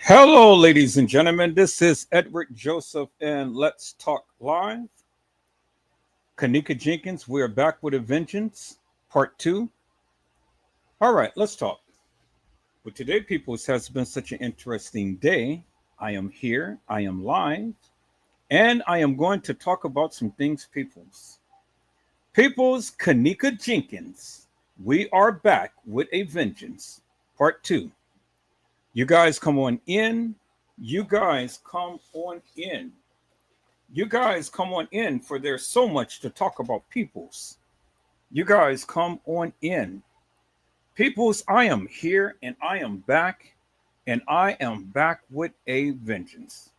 Hello, ladies and gentlemen. This is Edward Joseph, and let's talk live. kENNEka Jenkins, we are back with a vengeance, part two. All right, let's talk. Well, today, peoples, has been such an interesting day. I am here, I am live, and I am going to talk about some things, peoples. Peoples, kENNEka Jenkins, we are back with a vengeance, part two. You guys come on in. You guys come on in. You guys come on in, for there's so much to talk about, peoples. You guys come on in. Peoples, I am here and I am back, and I am back with a vengeance.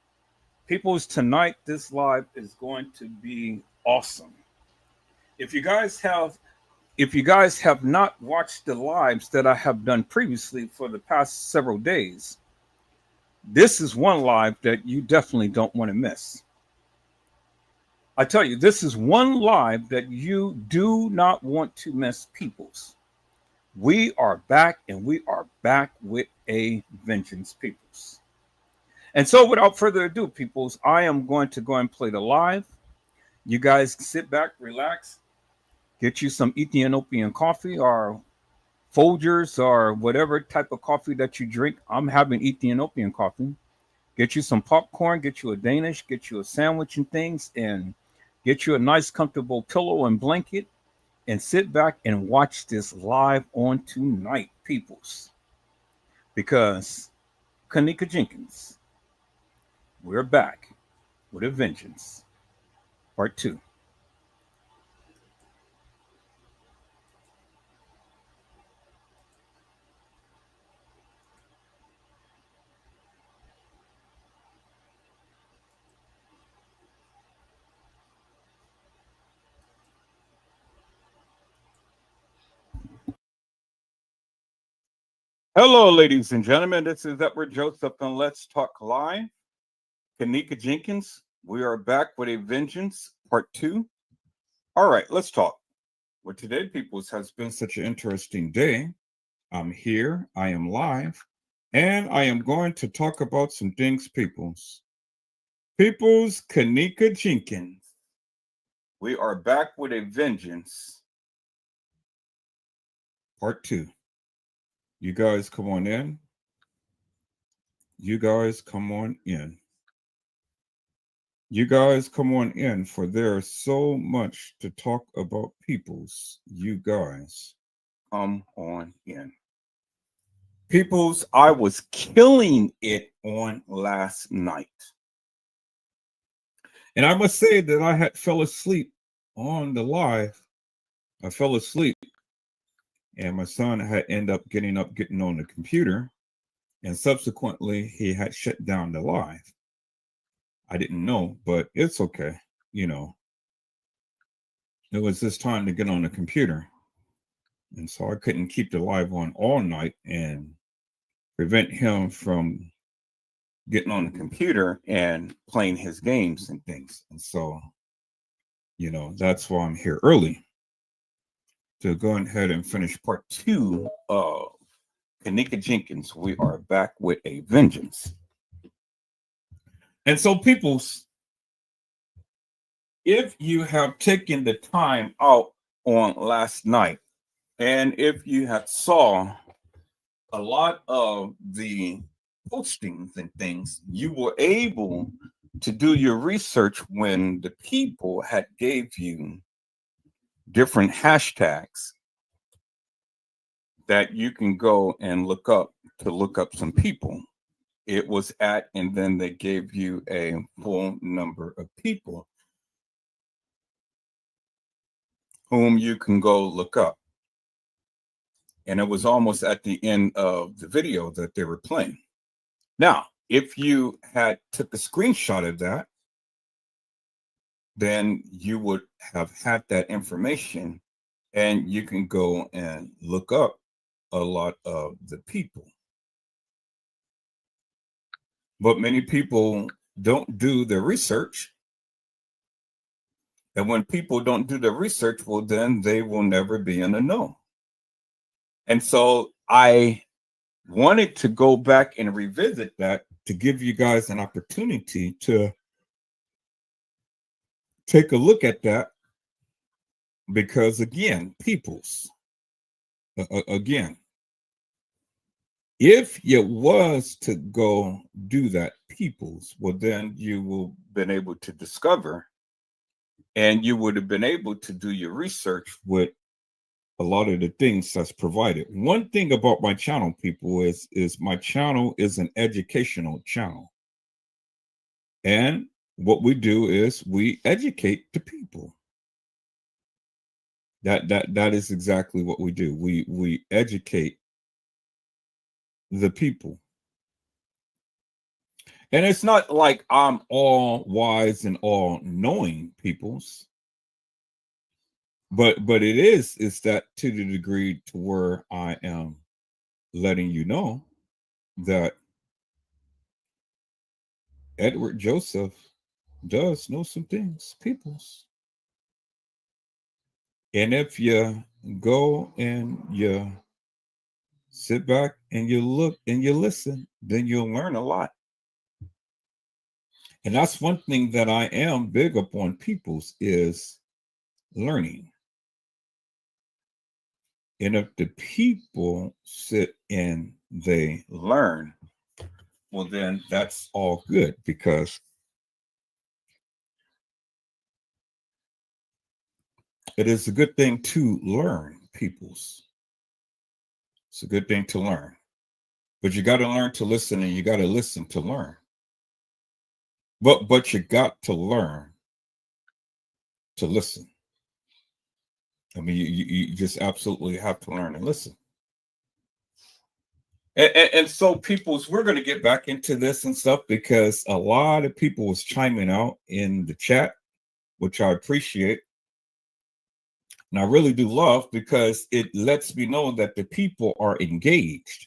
Peoples, tonight this live is going to be awesome. If you guys have if you guys have not watched the lives that I have done previously for the past several days, this is one live that you definitely don't want to miss. I tell you, this is one live that you do not want to miss, peoples. We are back, and we are back with a vengeance, peoples. And so, without further ado, peoples, I am going to go and play the live. You guys sit back, relax, get you some Ethiopian coffee or Folgers or whatever type of coffee that you drink. I'm having Ethiopian coffee. Get you some popcorn, get you a Danish, get you a sandwich and things, and get you a nice, comfortable pillow and blanket, and sit back and watch this live on tonight, peoples. Because kENNEka Jenkins, we're back with a vengeance, part two. Hello, ladies and gentlemen. This is Edward Joseph, and let's talk live. kENNEka Jenkins, we are back with a vengeance, part two. All right, let's talk. Well, today, peoples, has been such an interesting day. I'm here, I am live, and I am going to talk about some things, peoples. Peoples, kENNEka Jenkins, we are back with a vengeance, part two. You guys come on in. You guys come on in. You guys come on in, for there's so much to talk about, peoples. You guys come on in. Peoples, I was killing it on last night. And I must say that I had fell asleep on the live. I fell asleep, and my son had ended up getting on the computer, and subsequently he had shut down the live. I didn't know, but it's okay. You know, it was this time to get on the computer. And so I couldn't keep the live on all night and prevent him from getting on the computer and playing his games and things. And so, that's why I'm here early, to go ahead and finish part two of kENNEka Jenkins. We are back with a vengeance. And so, peoples, if you have taken the time out on last night, and if you had saw a lot of the postings and things, you were able to do your research when the people had gave you different hashtags that you can go and look up to look up some people. It was at, and then they gave you a full number of people whom you can go look up. And it was almost at the end of the video that they were playing. Now, if you had took a screenshot of that, then you would have had that information, and you can go and look up a lot of the people. But many people don't do their research. And when people don't do their research, well, then they will never be in the know. And so I wanted to go back and revisit that to give you guys an opportunity to take a look at that, because again, peoples, again, if you was to go do that, peoples, well, then you will been able to discover, and you would have been able to do your research with a lot of the things that's provided. One thing about my channel, people, is my channel is an educational channel. And what we do is we educate the people. That is exactly what we do. We educate the people. And it's not like I'm all wise and all knowing, peoples. But it is that to the degree to where I am letting you know that Edward Joseph does know some things, peoples. And if you go and you sit back and you look and you listen, then you'll learn a lot. And that's one thing that I am big upon, peoples, is learning. And if the people sit and they learn, well, then that's all good, because it is a good thing to learn, peoples. It's a good thing to learn. But you got to learn to listen, and you got to listen to learn. But you got to learn to listen. I mean, you just absolutely have to learn and listen. And so, peoples, we're going to get back into this and stuff, because a lot of people was chiming out in the chat, which I appreciate. And I really do love, because it lets me know that the people are engaged.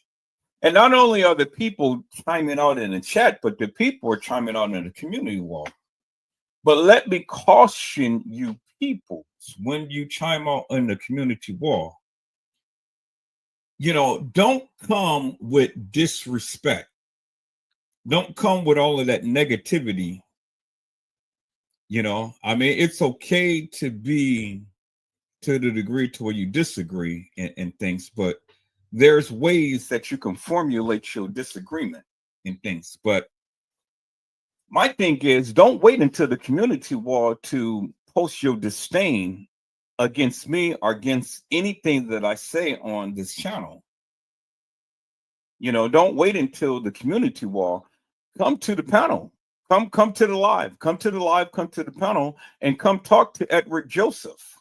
And not only are the people chiming out in the chat, but the people are chiming out in the community wall. But let me caution you, people, when you chime out in the community wall, don't come with disrespect. Don't come with all of that negativity. I mean, it's okay to be to the degree to where you disagree and things, but there's ways that you can formulate your disagreement in things. But my thing is, don't wait until the community wall to post your disdain against me or against anything that I say on this channel. Don't wait until the community wall. Come to the panel. Come to the live. Come to the live. Come to the panel, and come talk to Edward Joseph.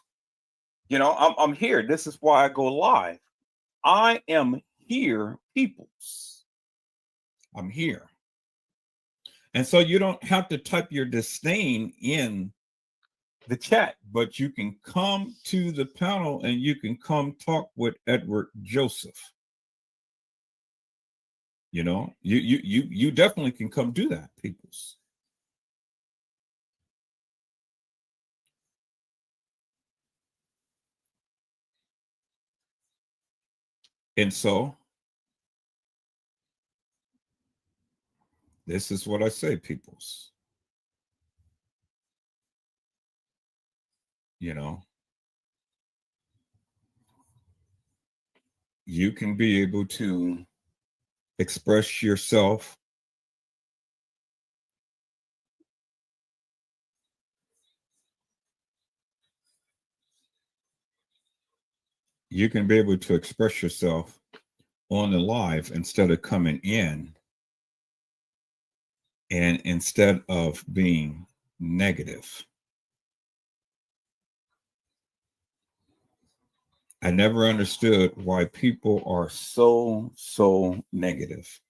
I'm here. This is why I go live. I am here, peoples. I'm here. And so you don't have to type your disdain in the chat, but you can come to the panel and you can come talk with Edward Joseph. You definitely can come do that, peoples. And so this is what I say, peoples. You can be able to express yourself on the live instead of coming in, and instead of being negative. I never understood why people are so negative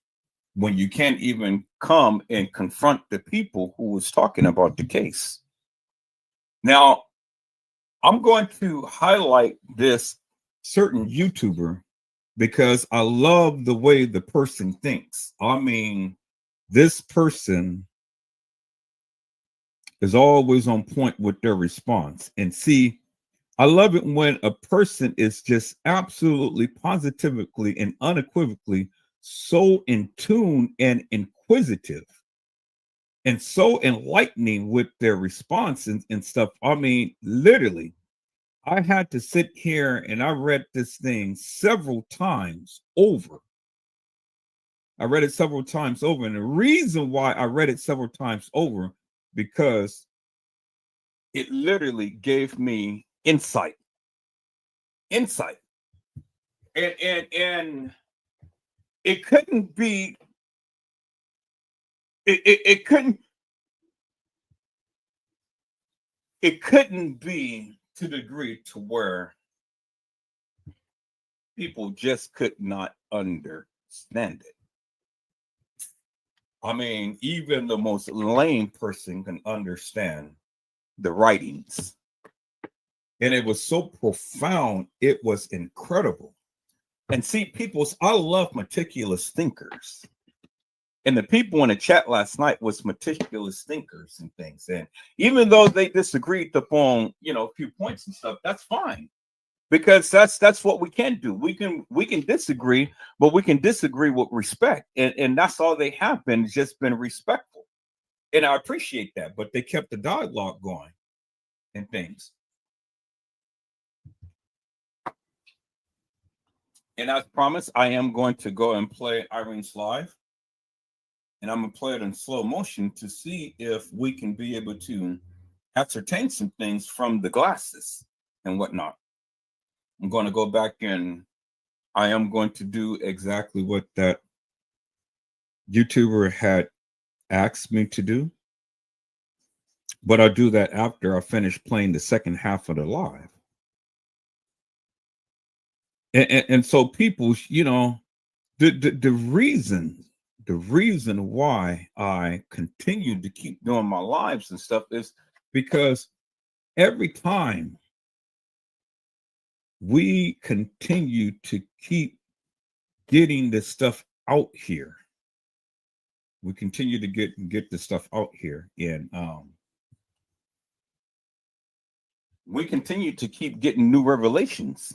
when you can't even come and confront the people who was talking about the case. Now, I'm going to highlight this certain YouTuber because I love the way the person thinks. I mean, this person is always on point with their response. And see, I love it when a person is just absolutely positively and unequivocally so in tune and inquisitive and so enlightening with their response and stuff. I mean, literally, I had to sit here and I read this thing several times over. I read it several times over. And the reason why I read it several times over, because it literally gave me insight. Insight. And it couldn't be, it couldn't be to the degree to where people just could not understand it. I mean, even the most lame person can understand the writings. And it was so profound, it was incredible. And see, I love meticulous thinkers. And the people in the chat last night was meticulous thinkers and things. And even though they disagreed upon, a few points and stuff, that's fine. Because that's what we can do. We can disagree, but we can disagree with respect. And that's all they have been, just been respectful. And I appreciate that. But they kept the dialogue going and things. And as promised, I am going to go and play Irene's live. And I'm going to play it in slow motion to see if we can be able to ascertain some things from the glasses and whatnot. I'm going to go back and I am going to do exactly what that YouTuber had asked me to do. But I'll do that after I finish playing the second half of the live. And so people, the reason why I continue to keep doing my lives and stuff is because every time we continue to keep getting this stuff out here, we continue to get the stuff out here, and we continue to keep getting new revelations.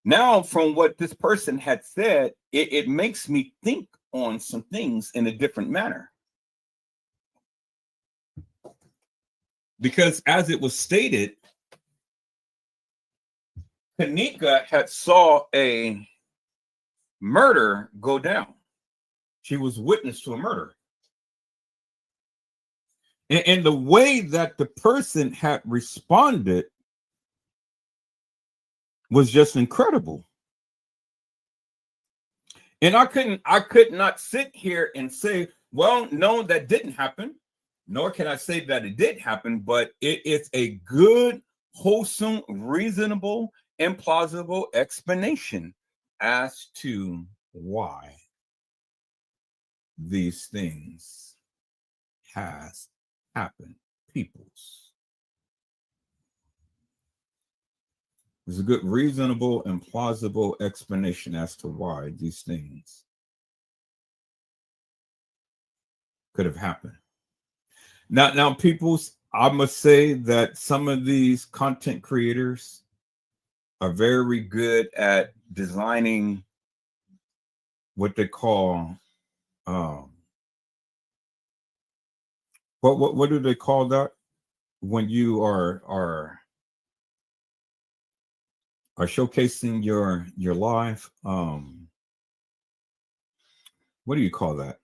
Now, from what this person had said, it makes me think on some things in a different manner. Because as it was stated, kENNEka had saw a murder go down. She was witness to a murder. And the way that the person had responded was just incredible. And I could not sit here and say, well, no, that didn't happen. Nor can I say that it did happen, but it is a good, wholesome, reasonable, and plausible explanation as to why these things has happened. Peoples. There's a good, reasonable, and plausible explanation as to why these things could have happened. Now, peoples, I must say that some of these content creators are very good at designing what they call what do they call that when you are showcasing your live? What do you call that?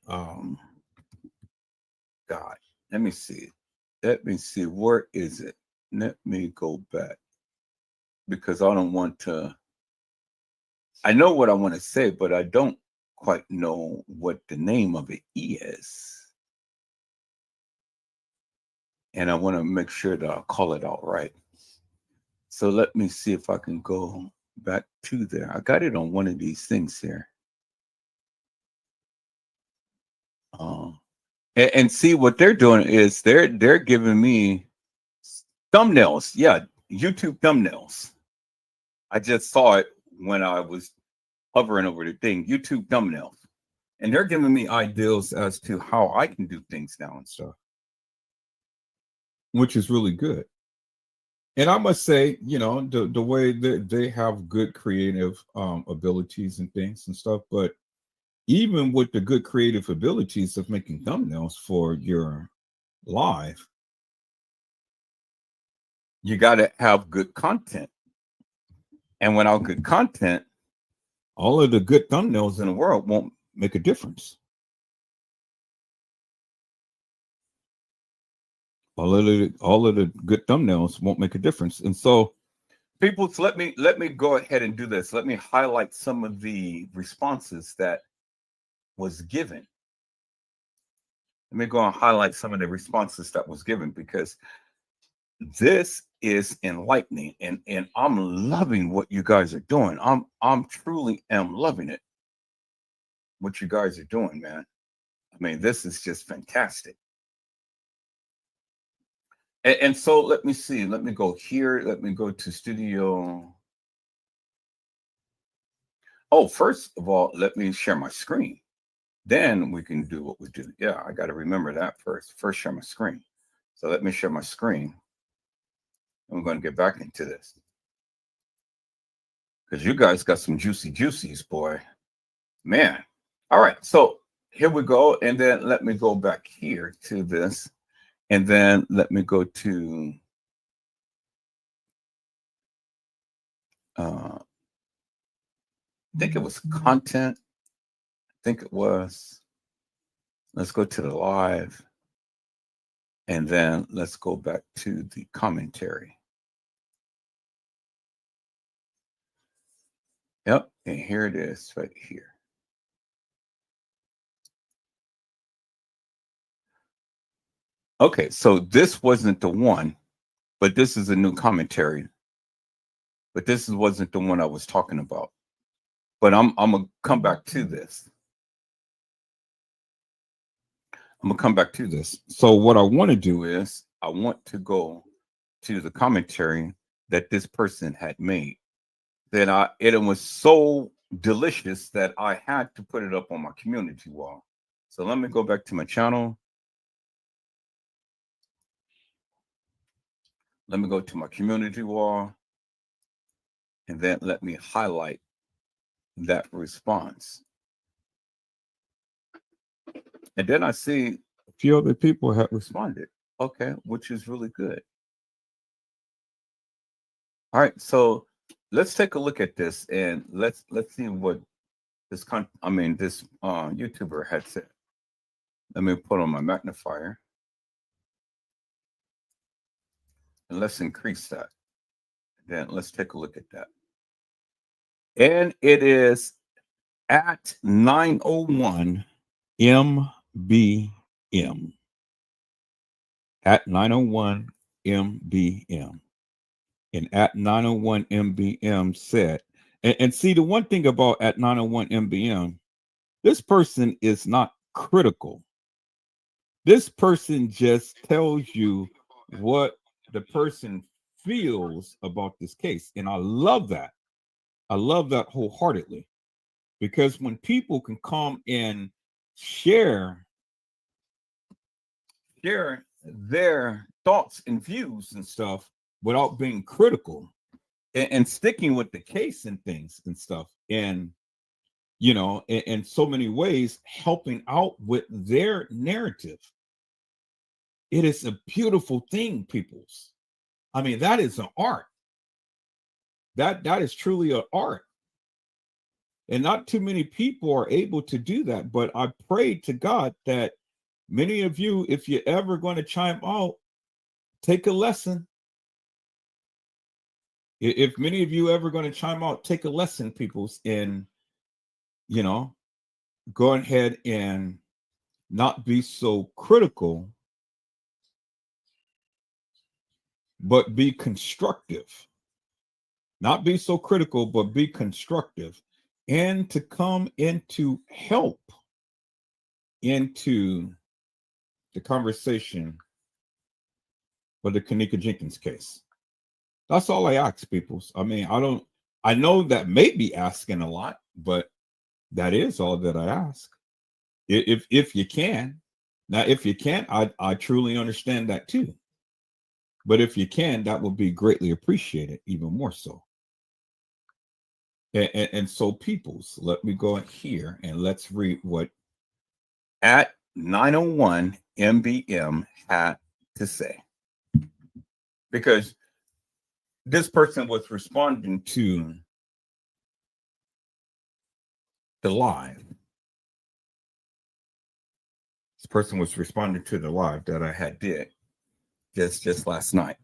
God, let me see. Where is it? Let me go back, because I don't want to. I know what I want to say, but I don't quite know what the name of it is. And I want to make sure that I call it out right. So let me see if I can go back to there. I got it on one of these things here. And see what they're doing is they're giving me thumbnails. Yeah, YouTube thumbnails. I just saw it when I was hovering over the thing, YouTube thumbnails. And they're giving me ideas as to how I can do things now and stuff, which is really good. And I must say, the way that they have good creative abilities and things and stuff, but even with the good creative abilities of making thumbnails for your live, you got to have good content. And without good content, all of the good thumbnails in the world won't make a difference. All of the good thumbnails won't make a difference. And so, people, let me go ahead and do this. Let me highlight some of the responses that was given. Let me go and highlight some of the responses that was given, because this is enlightening, and I'm loving what you guys are doing. I'm truly am loving it. What you guys are doing, man. I mean, this is just fantastic. And so let me see. Let me go here. Let me go to studio. Oh, first of all, let me share my screen. Then we can do what we do. Yeah, I got to remember that first. First, share my screen. So let me share my screen. I'm going to get back into this, because you guys got some juicy juicies, boy. Man. All right. So here we go. And then let me go back here to this. And then let me go to I think it was content. I think it was. Let's go to the live. And then let's go back to the commentary. Yep. And here it is right here. Okay. So this wasn't the one, but this is a new commentary. But this wasn't the one I was talking about. But I'm going to come back to this. I'm going to come back to this. So what I want to do is I want to go to the commentary that this person had made. That it was so delicious that I had to put it up on my community wall. So let me go back to my channel. Let me go to my community wall. And then let me highlight that response. And then I see a few other people have responded. Okay, which is really good. All right, so let's take a look at this, and let's see what this YouTuber had said. Let me put on my magnifier, and let's increase that. Then let's take a look at that. And it is at 901 MBM. At 901 MBM. And at 901 MBM said, and see, the one thing about at 901 MBM, this person is not critical. This person just tells you what the person feels about this case. And I love that. I love that wholeheartedly, because when people can come and share their thoughts and views and stuff without being critical, and sticking with the case and things and stuff, and in so many ways helping out with their narrative, it is a beautiful thing, peoples. I mean, that is an art. That is truly an art. And not too many people are able to do that. But I pray to God that many of you, if you're ever going to chime out, take a lesson. If many of you ever going to chime out, take a lesson, peoples, and go ahead and not be so critical, but be constructive. Not be so critical, but be constructive, and to come into help into the conversation for the kENNEka Jenkins case. That's all I ask, people. I mean, I know that may be asking a lot, but that is all that I ask. If you can. Now, if you can't, I truly understand that too. But if you can, that would be greatly appreciated, even more so. And so, peoples, let me go here and let's read what at 901 MBM had to say. Because this person was responding to the live. This person was responding to the live that I had did just last night.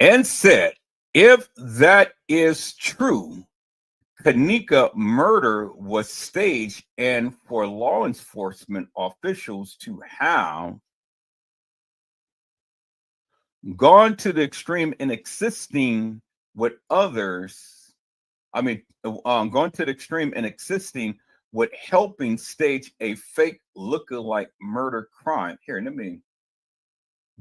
And said, if that is true, kENNEka murder was staged, and for law enforcement officials to have gone to the extreme in existing with others, going to the extreme in existing with helping stage a fake lookalike murder crime. Here, let me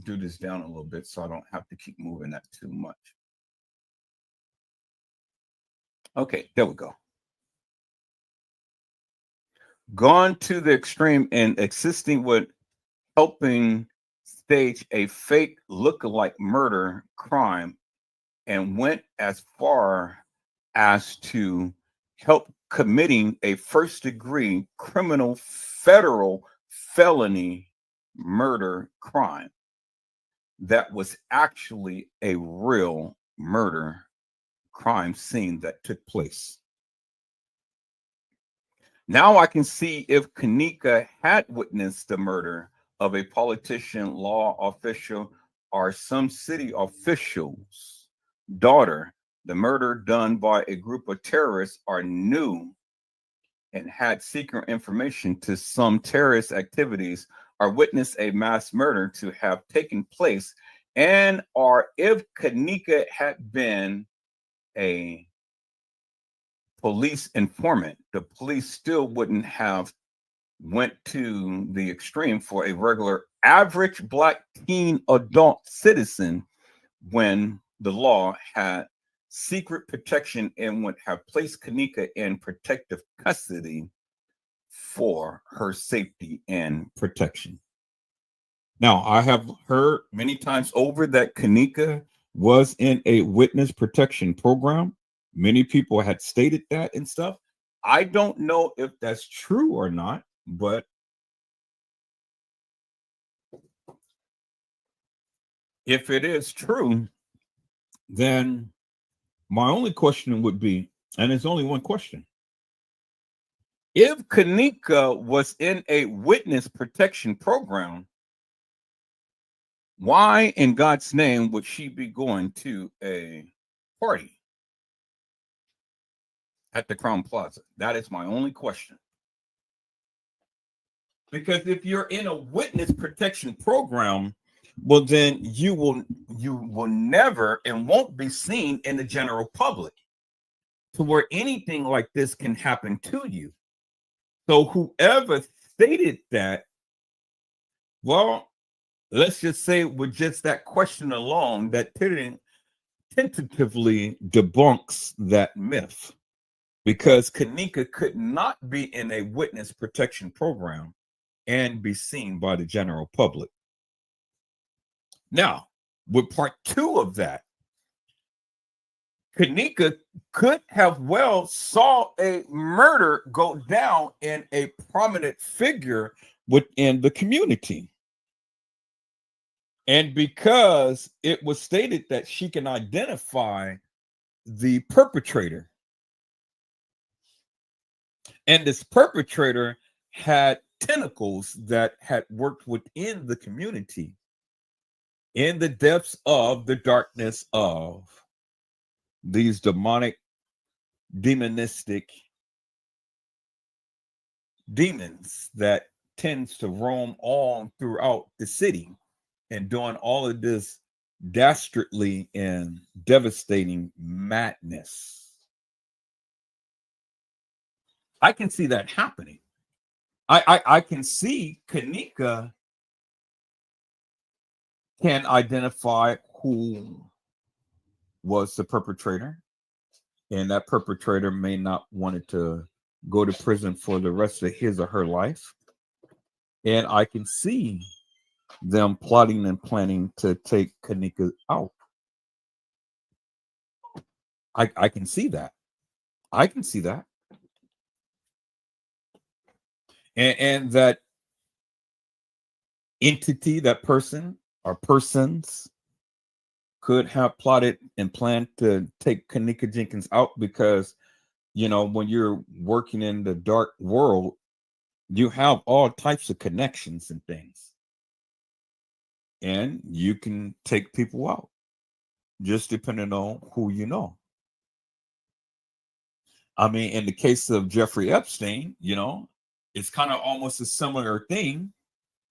do this down a little bit so I don't have to keep moving that too much. Okay, there we go. Gone to the extreme in existing with helping stage a fake lookalike murder crime, and went as far as to help committing a first-degree criminal federal felony murder crime that was actually a real murder crime scene that took place. Now I can see if kENNEka had witnessed the murder of a politician, law official, or some city official's daughter, the murder done by a group of terrorists, or knew and had secret information to some terrorist activities, or witnessed a mass murder to have taken place, and or if kENNEka had been a police informant, the police still wouldn't have went to the extreme for a regular average Black teen adult citizen when the law had secret protection and would have placed kENNEka in protective custody for her safety and protection. Now, I have heard many times over that kENNEka was in a witness protection program. Many people had stated that and stuff. I don't know if that's true or not, but if it is true, then my only question would be, and it's only one question, if kENNEka was in a witness protection program, why in God's name would she be going to a party at the Crown Plaza? That is my only question. Because if you're in a witness protection program, well, then you will never and won't be seen in the general public to where anything like this can happen to you. So whoever stated that, well, let's just say with just that question alone, that tentatively debunks that myth, because kENNEka could not be in a witness protection program and be seen by the general public. Now, with part two of that, kENNEka could have well saw a murder go down in a prominent figure within the community. And because it was stated that she can identify the perpetrator, and this perpetrator had tentacles that had worked within the community in the depths of the darkness of these demonic, demonistic demons that tends to roam all throughout the city and doing all of this dastardly and devastating madness. I can see that happening. I can see kENNEka can identify who was the perpetrator, and that perpetrator may not want to go to prison for the rest of his or her life. And I can see them plotting and planning to take kENNEka out. I can see that. I can see that. And that entity, that person or persons could have plotted and planned to take kENNEka Jenkins out because, when you're working in the dark world, you have all types of connections and things. And you can take people out just depending on who you know. I mean, in the case of Jeffrey Epstein, it's kind of almost a similar thing.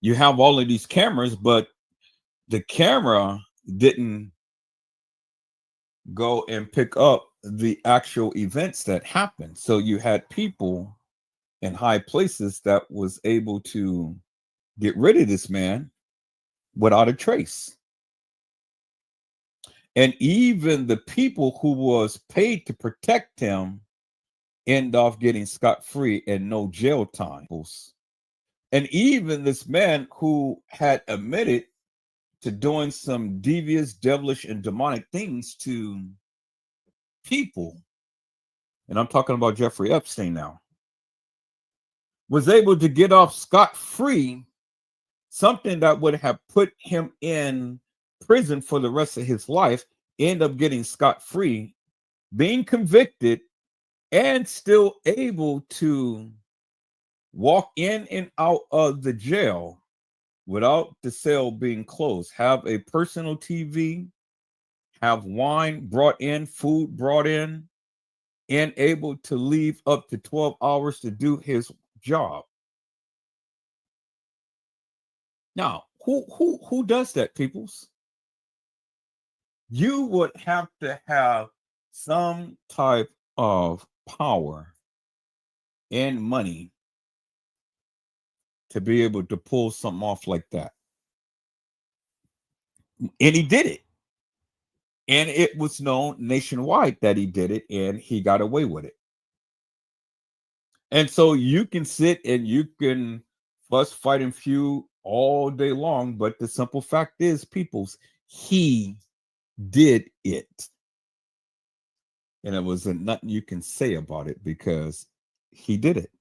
You have all of these cameras, but the camera didn't go and pick up the actual events that happened. So you had people in high places that was able to get rid of this man without a trace. And even the people who was paid to protect him end off getting scot-free and no jail time. And even this man who had admitted to doing some devious, devilish, and demonic things to people, and I'm talking about Jeffrey Epstein now, was able to get off scot-free, something that would have put him in prison for the rest of his life, end up getting scot-free, being convicted, and still able to walk in and out of the jail without the cell being closed, have a personal TV, have wine brought in, food brought in, and able to leave up to 12 hours to do his job. Now, who does that, peoples? You would have to have some type of power and money to be able to pull something off like that. And he did it. And it was known nationwide that he did it, and he got away with it. And so you can sit and you can fuss, fight, and feud all day long, but the simple fact is, peoples, he did it. And it was nothing you can say about it because he did it.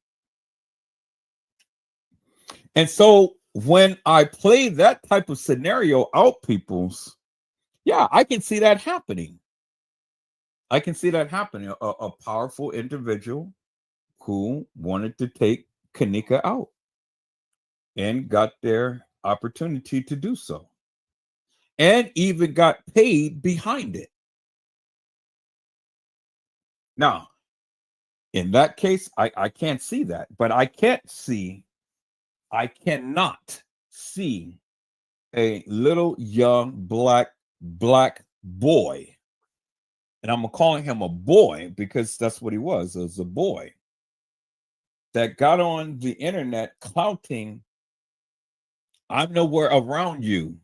And so when I play that type of scenario out, peoples, yeah, I can see that happening. I can see that happening. A powerful individual who wanted to take kENNEka out and got their opportunity to do so, and even got paid behind it. Now, in that case, I can't see that, but I cannot see a little young black boy, and I'm calling him a boy because that's what he was a boy that got on the internet clouting, I'm nowhere around you.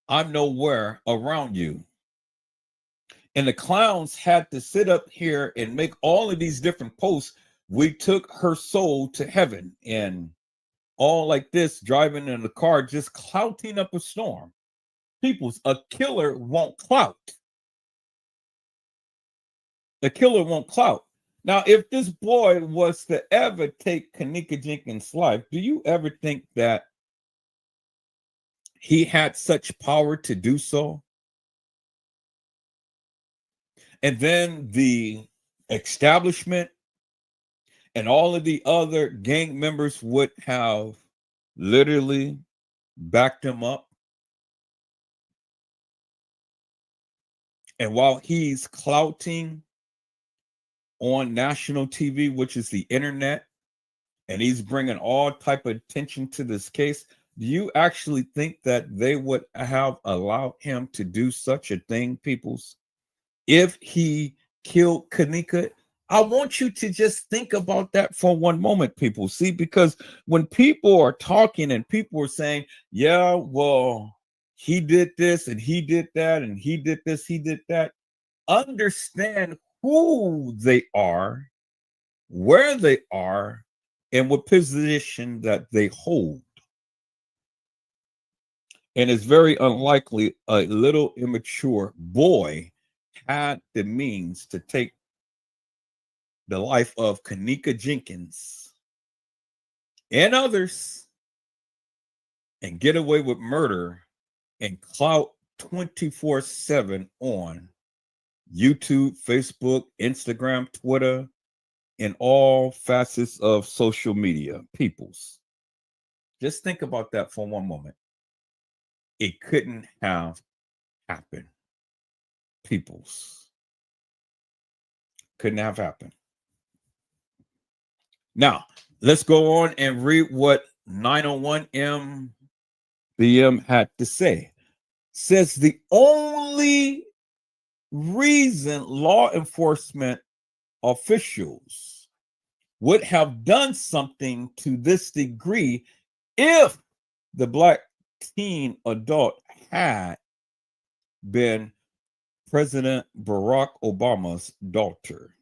I'm nowhere around you. And the clowns had to sit up here and make all of these different posts. We took her soul to heaven, and all like this, driving in the car, just clouting up a storm. People's, a killer won't clout. The killer won't clout. Now, if this boy was to ever take kENNEka Jenkins' life, do you ever think that he had such power to do so? And then the establishment and all of the other gang members would have literally backed him up. And while he's clouting on national TV, which is the internet, and he's bringing all type of attention to this case, do you actually think that they would have allowed him to do such a thing, peoples? If he killed kENNEka, I want you to just think about that for one moment, people. See, because when people are talking and people are saying, yeah, well, he did this and he did that and he did this, he did that, understand who they are, where they are, and what position that they hold. And it's very unlikely a little immature boy had the means to take the life of kENNEka Jenkins and others and get away with murder and clout 24/7 on YouTube, Facebook, Instagram, Twitter, and all facets of social media. Peoples, just think about that for one moment. It couldn't have happened. Peoples, couldn't have happened. Now, let's go on and read what 901 MBM had to say. Says the only reason law enforcement officials would have done something to this degree if the black teen adult had been President Barack Obama's daughter.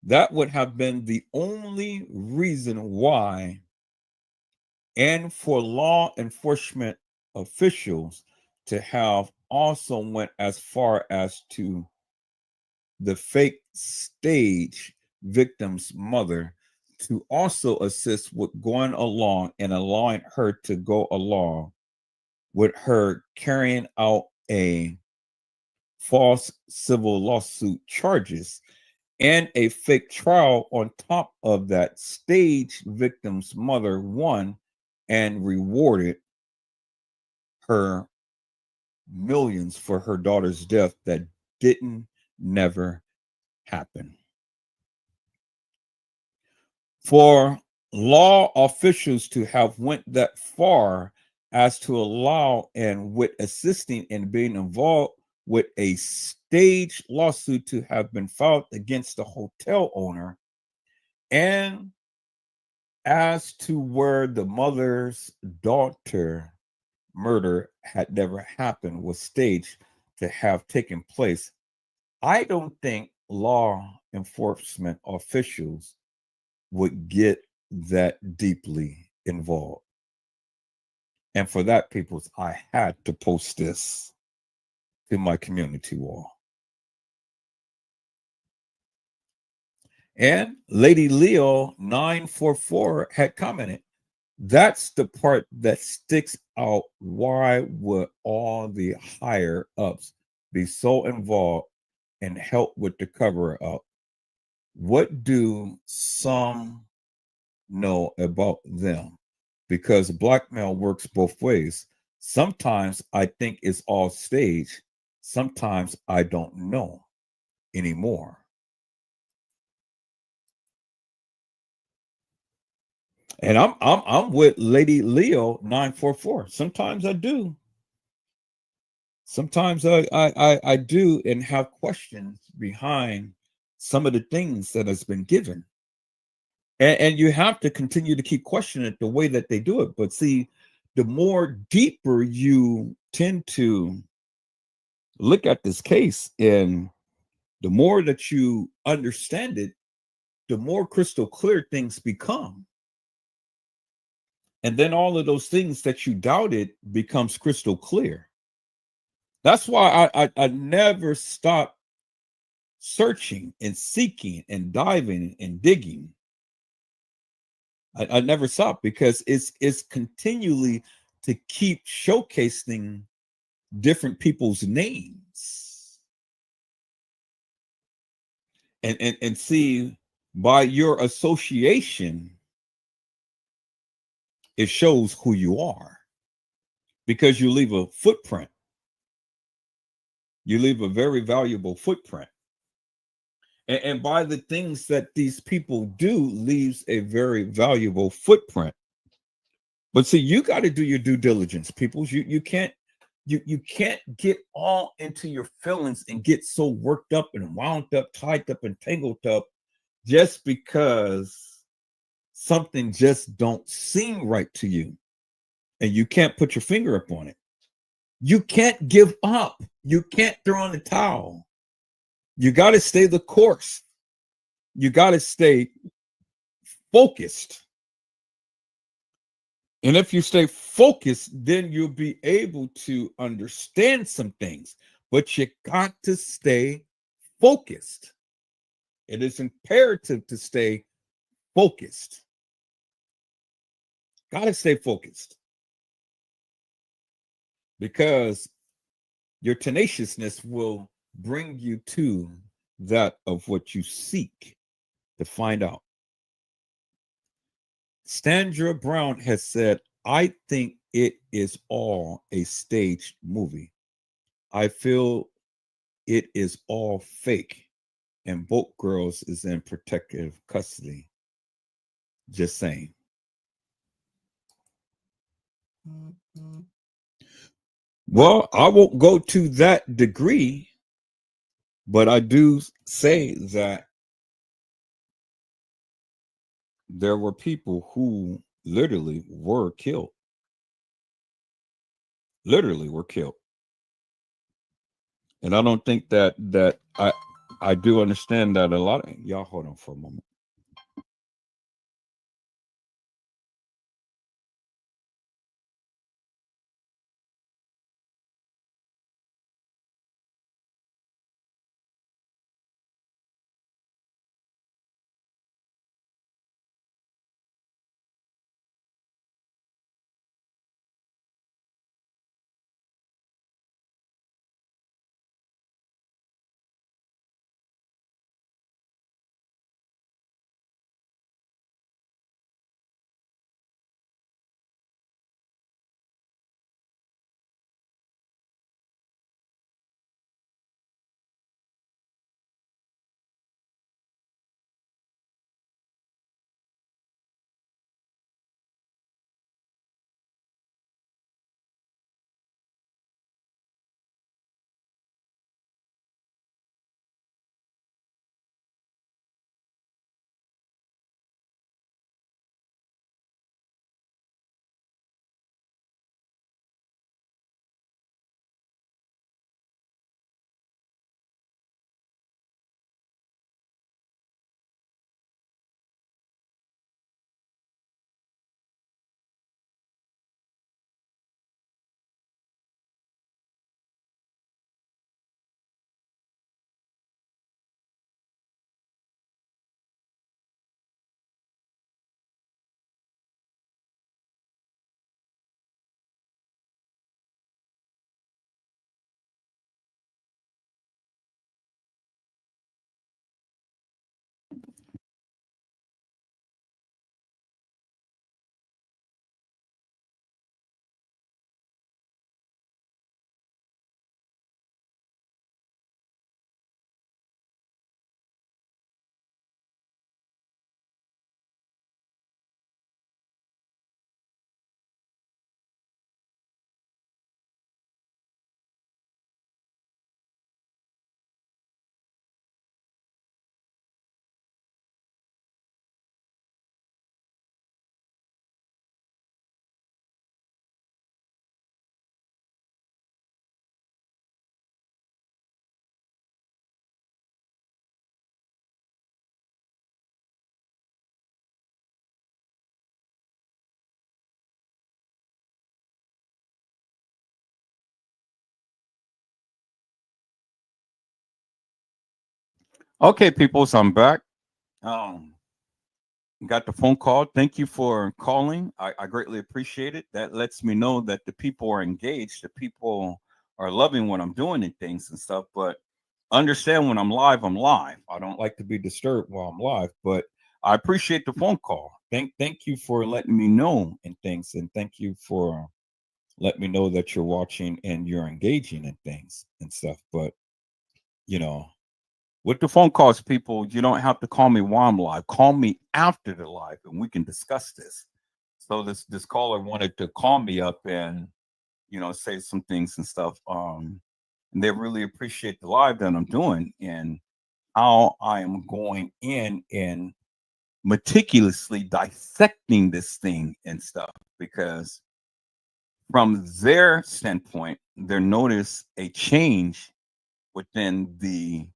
That would have been the only reason why, and for law enforcement officials to have also went as far as to the fake stage victim's mother to also assist with going along and allowing her to go along with her carrying out a false civil lawsuit charges and a fake trial on top of that. Stage victim's mother won and rewarded her millions for her daughter's death that didn't never happen. For law officials to have went that far as to allow and with assisting and being involved with a stage lawsuit to have been filed against the hotel owner, and as to where the mother's daughter murder had never happened was staged to have taken place, I don't think law enforcement officials would get that deeply involved. And for that, peoples, I had to post this to my community wall. And Lady Leo 944 had commented, that's the part that sticks out. Why would all the higher ups be so involved and help with the cover up? What do some know about them? Because blackmail works both ways. Sometimes I think it's all staged. Sometimes I don't know anymore. And I'm with Lady Leo 944. Sometimes I do. Sometimes I do and have questions behind some of the things that has been given. And you have to continue to keep questioning it the way that they do it. But see, the more deeper you tend to look at this case and the more that you understand it, the more crystal clear things become. And then all of those things that you doubted becomes crystal clear. That's why I never stop searching and seeking and diving and digging. I never stop because it's continually to keep showcasing different people's names and see by your association it shows who you are because you leave a footprint. You leave a very valuable footprint. And by the things that these people do leaves a very valuable footprint. But see, you got to do your due diligence, people. You can't you can't get all into your feelings and get so worked up and wound up, tied up and tangled up just because something just don't seem right to you. And you can't put your finger up on it. You can't give up. You can't throw in the towel. You got to stay the course. You got to stay focused. And if you stay focused, then you'll be able to understand some things. But you got to stay focused. It is imperative to stay focused. Got to stay focused because your tenaciousness will bring you to that of what you seek to find out. Sandra Brown has said, I think it is all a staged movie. I feel it is all fake, and both girls is in protective custody. Just saying. Well, I won't go to that degree, but I do say that there were people who literally were killed. And I don't think that I do understand that a lot of y'all hold on for a moment. Okay, people, so I'm back. Um, got the phone call. Thank you for calling. I greatly appreciate it. That lets me know that the people are engaged, the people are loving what I'm doing and things and stuff. But understand when I'm live, I'm live. I don't like to be disturbed while I'm live, but I appreciate the phone call. Thank you for letting me know and things, and thank you for letting me know that you're watching and you're engaging in things and stuff. But you know, with the phone calls, people, you don't have to call me while I'm live. Call me after the live, and we can discuss this. So this caller wanted to call me up and say some things and stuff. And they really appreciate the live that I'm doing and how I am going in and meticulously dissecting this thing and stuff because from their standpoint, they notice a change within the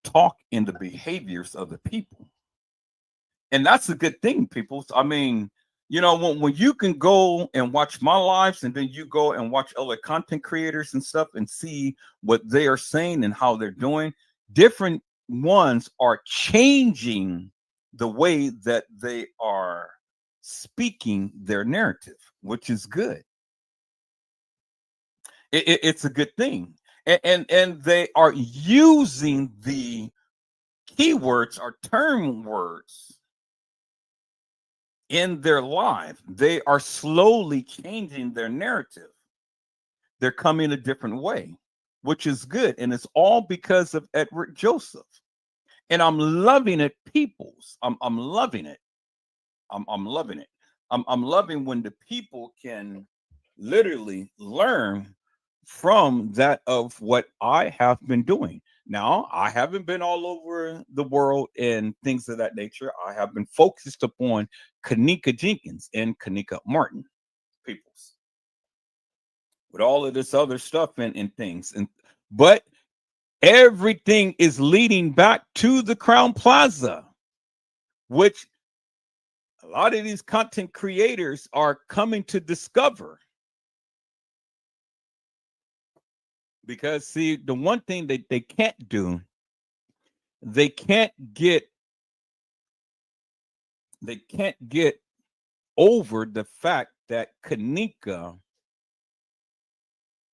talk and the behaviors of the people. And that's a good thing, people. I mean, when you can go and watch my lives and then you go and watch other content creators and stuff and see what they are saying and how they're doing, different ones are changing the way that they are speaking their narrative, which is good. It's a good thing. And they are using the keywords or term words in their life. They are slowly changing their narrative. They're coming a different way, which is good. And it's all because of Edward Joseph. And I'm loving it, peoples. I'm loving it. I'm loving it. I'm loving when the people can literally learn from that of what I have been doing. Now, I haven't been all over the world and things of that nature. I have been focused upon kENNEka Jenkins and kENNEka Martin, peoples, with all of this other stuff and things. But everything is leading back to the Crown Plaza, which a lot of these content creators are coming to discover. Because see, the one thing that they can't do, they can't get over the fact that kENNEka,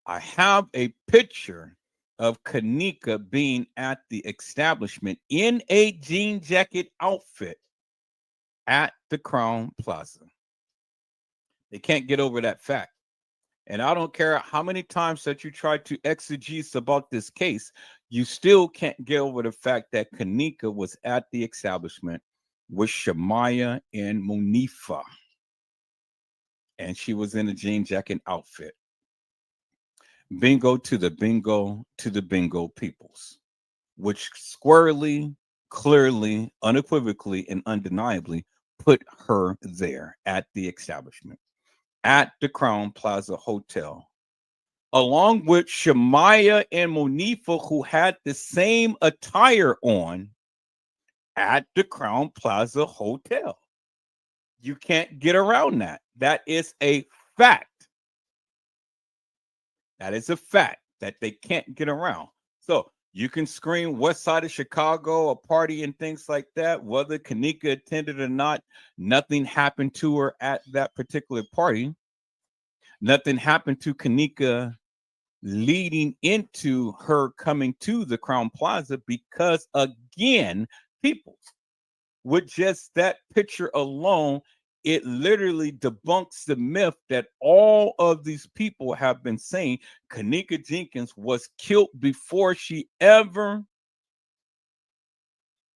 I have a picture of kENNEka being at the establishment in a jean jacket outfit at the Crown Plaza. They can't get over that fact. And I don't care how many times that you try to exegese about this case, you still can't get over the fact that kENNEka was at the establishment with Shemaya and Monifa. And she was in a jean jacket outfit. Bingo to the bingo peoples, which squarely, clearly, unequivocally, and undeniably put her there at the establishment, at the Crown Plaza Hotel, along with Shemaya and Monifa, who had the same attire on at the Crown Plaza Hotel. You can't get around that. That is a fact. That is a fact that they can't get around. So you can scream West Side of Chicago, a party and things like that, whether kENNEka attended or not. Nothing happened to her at that particular party. Nothing happened to kENNEka leading into her coming to the Crown Plaza because, again, people, with just that picture alone, it literally debunks the myth that all of these people have been saying kENNEka Jenkins was killed before she ever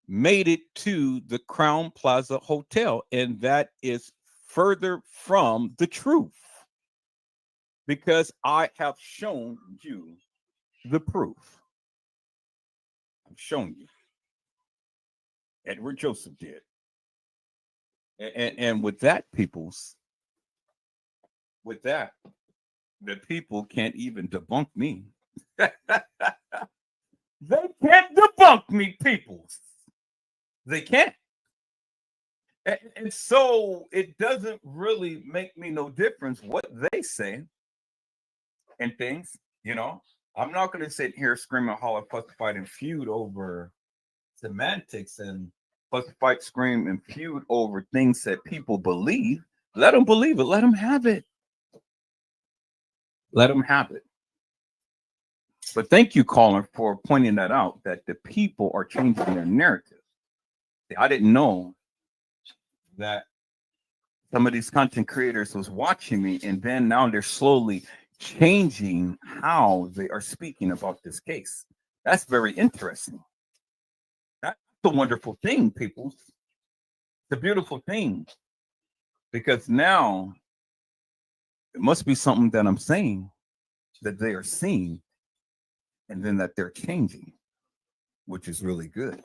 made it to the Crown Plaza Hotel. And that is further from the truth, because I have shown you the proof. I've shown you. Edward Joseph did. And with that, peoples, with that, the people can't even debunk me. They can't debunk me, peoples. They can't. And so it doesn't really make me no difference what they say and things, I'm not going to sit here screaming, holler, fuss, fight, and feud over semantics and fuss, fight, scream, and feud over things that people believe. Let them believe it. Let them have it. Let them have it. But thank you, caller, for pointing that out, that the people are changing their narrative. See, I didn't know that some of these content creators was watching me, and then now they're slowly changing how they are speaking about this case. That's very interesting. That's a wonderful thing, people. It's a beautiful thing, because now it must be something that I'm saying that they are seeing, and then that they're changing, which is really good.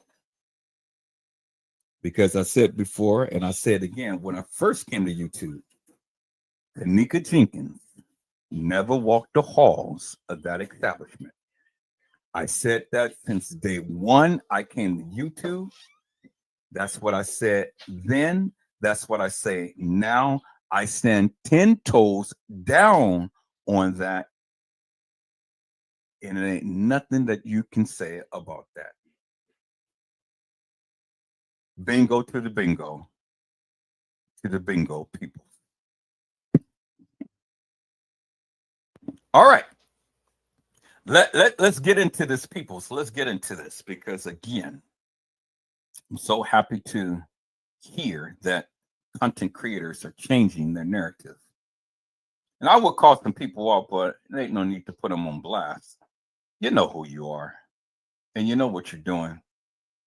Because I said before, and I said again, when I first came to YouTube, kENNEka Jenkins never walked the halls of that establishment. I said that since day one I came to YouTube. That's what I said then. That's what I say. Now I stand 10 toes down on that, and it ain't nothing that you can say about that. Bingo to the bingo, to the bingo people. All right. Let's get into this, people. So let's get into this because, again, I'm so happy to hear that content creators are changing their narrative. And I will call some people out, but there ain't no need to put them on blast. You know who you are, and you know what you're doing,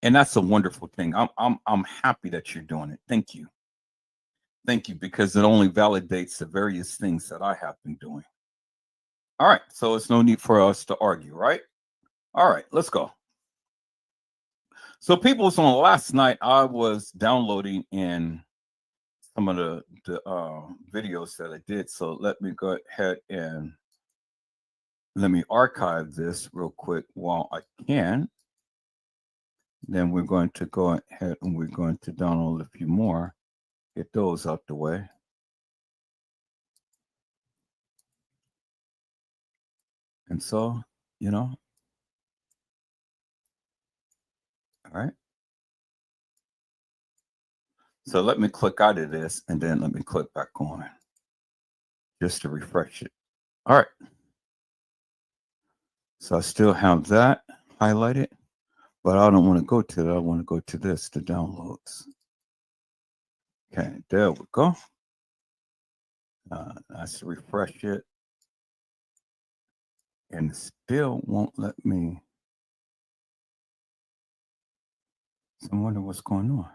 and that's a wonderful thing. I'm happy that you're doing it. Thank you, because it only validates the various things that I have been doing. All right, so it's no need for us to argue, right? All right, let's go. So, people's on last night, I was downloading in some of the videos that I did. So let me go ahead and let me archive this real quick while I can. Then we're going to go ahead and we're going to download a few more, get those out the way. And so, all right. So let me click out of this and then let me click back on just to refresh it. All right. So I still have that highlighted, but I don't want to go to that. I want to go to this, the downloads. Okay, there we go. Let's refresh it. And it still won't let me. So I wonder what's going on.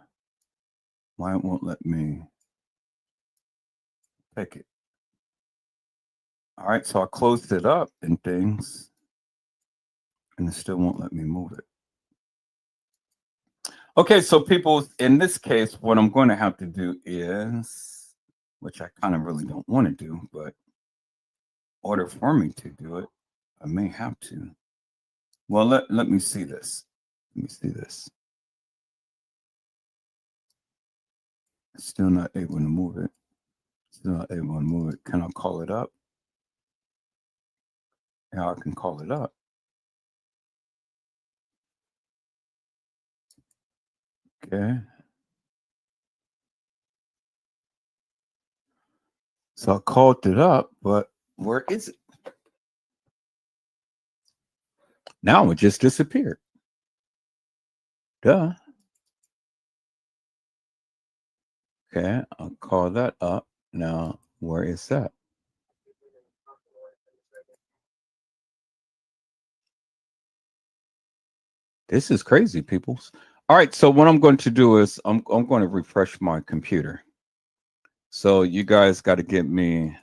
Why it won't let me pick it. All right, so I closed it up and things, and it still won't let me move it. Okay, so people, in this case, what I'm going to have to do is, which I kind of really don't want to do, but in order for me to do it, I may have to. Well, let me see this. Let me see this. Still not able to move it. Still not able to move it. Can I call it up? Yeah, I can call it up. Okay. So I called it up, but where is it? Now it just disappeared. Duh. Okay, I'll call that up. Now, where is that? This is crazy, people. All right, so what I'm going to do is I'm going to refresh my computer. So you guys got to give me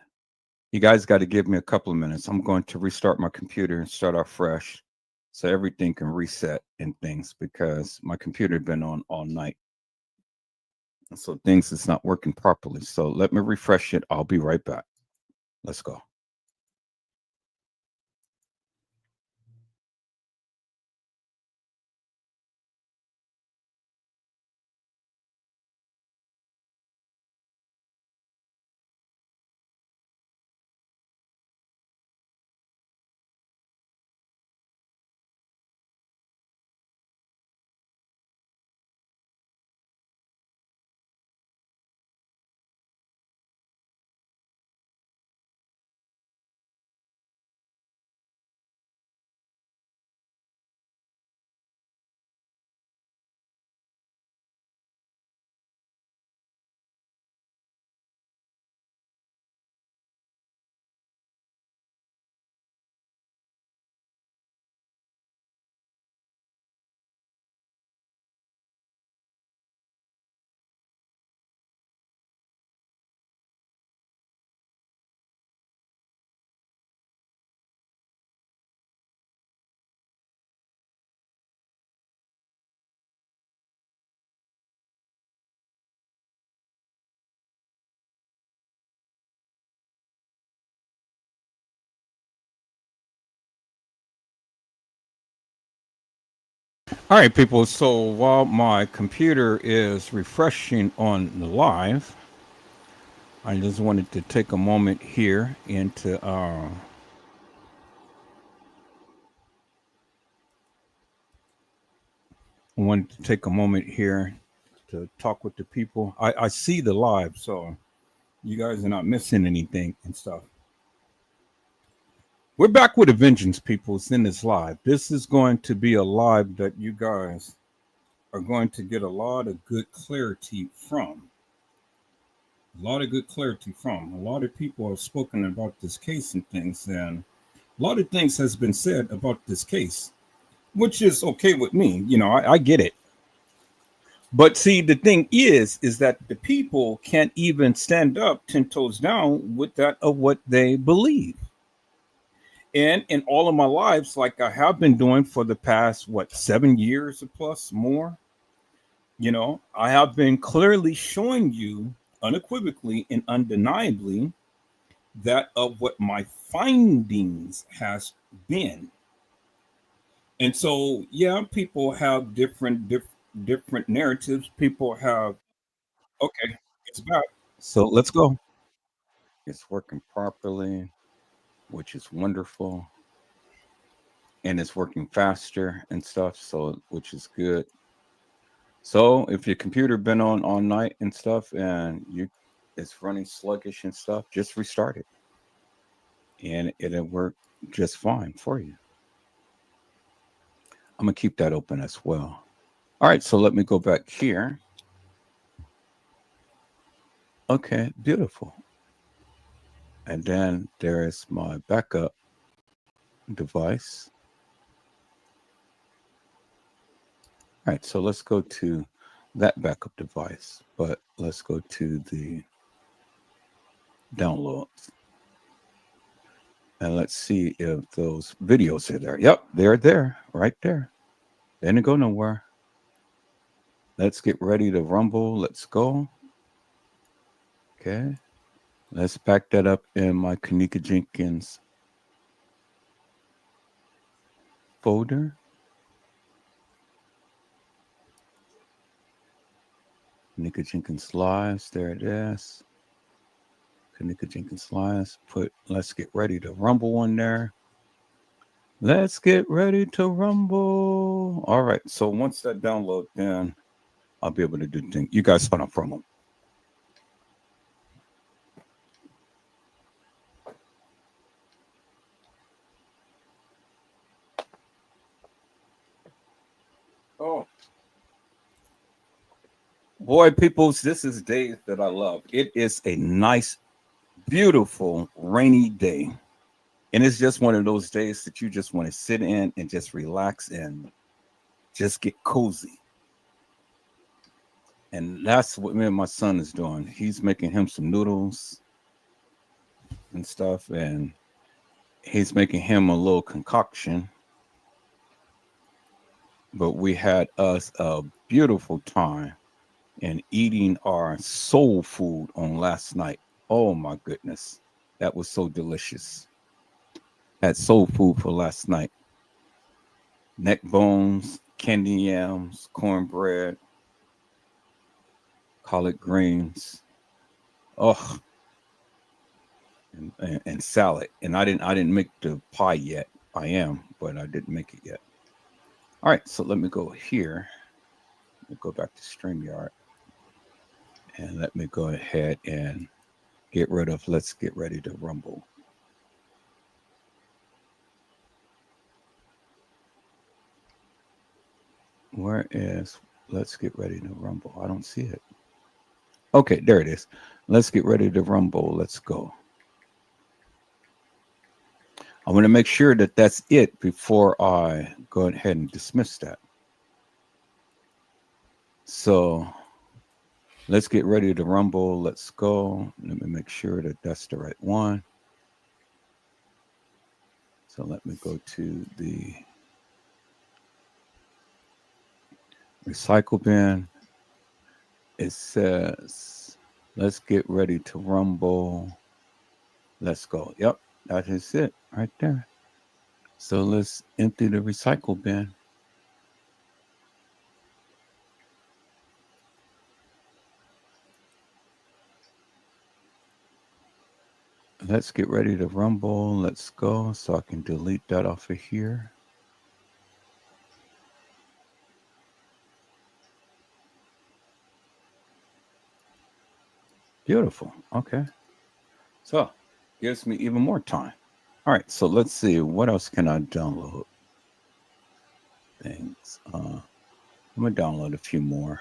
a couple of minutes. I'm going to restart my computer and start off fresh so everything can reset and things because my computer had been on all night. And so things is not working properly. So let me refresh it. I'll be right back. Let's go. All right, people. So while my computer is refreshing on the live, I just wanted to take a moment here and to I wanted to take a moment here to talk with the people. I see the live, so you guys are not missing anything and stuff. We're back with a vengeance, people. It's in this live. This is going to be a live that you guys are going to get a lot of good clarity from. A lot of good clarity from. A lot of people have spoken about this case and things, and a lot of things has been said about this case, which is okay with me. You know, I get it. But see, the thing is that the people can't even stand up 10 toes down with that of what they believe. And in all of my lives, like I have been doing for the past, what, 7 years or plus more, I have been clearly showing you unequivocally and undeniably that of what my findings has been. And so, yeah, people have different narratives. People have, okay, it's back. So let's go. It's working properly, which is wonderful. And it's working faster and stuff, so which is good. So if your computer been on all night and stuff and it's running sluggish and stuff, just restart it. And it'll work just fine for you. I'm gonna keep that open as well. All right, so let me go back here. Okay, beautiful. And then there is my backup device. All right, so let's go to that backup device, but let's go to the downloads. And let's see if those videos are there. Yep, they're there, right there. They didn't go nowhere. Let's get ready to rumble. Let's go. Okay. Let's back that up in my kENNEka jENkINs folder. kENNEka jENkINs lives. There it is. kENNEka jENkINs lives. Let's get ready to rumble on there. Let's get ready to rumble. All right. So once that download, then I'll be able to do things. You guys hold on for a moment. Oh, boy, peoples, this is days that I love. It is a nice, beautiful, rainy day. And it's just one of those days that you just want to sit in and just relax and just get cozy. And that's what me and my son is doing. He's making him some noodles and stuff, and he's making him a little concoction. But we had us a beautiful time and eating our soul food on last night. Oh my goodness. That was so delicious. Had soul food for last night. Neck bones, candy yams, cornbread, collard greens. Oh, and salad. And I didn't make the pie yet. I am, but I didn't make it yet. All right, so let me go here. Let me go back to StreamYard. And let me go ahead and let's get ready to rumble. Where is let's get ready to rumble? I don't see it. Okay, there it is. Let's get ready to rumble. Let's go. I want to make sure that that's it before I go ahead and dismiss that. So let's get ready to rumble. Let's go. Let me make sure that that's the right one. So let me go to the recycle bin. It says, let's get ready to rumble. Let's go. Yep, that is it right there. So let's empty the recycle bin. let's get ready to rumble. Let's go so I can delete that off of here. Beautiful. Okay. So gives me even more time. All right. So let's see. What else can I download? Things. I'm going to download a few more.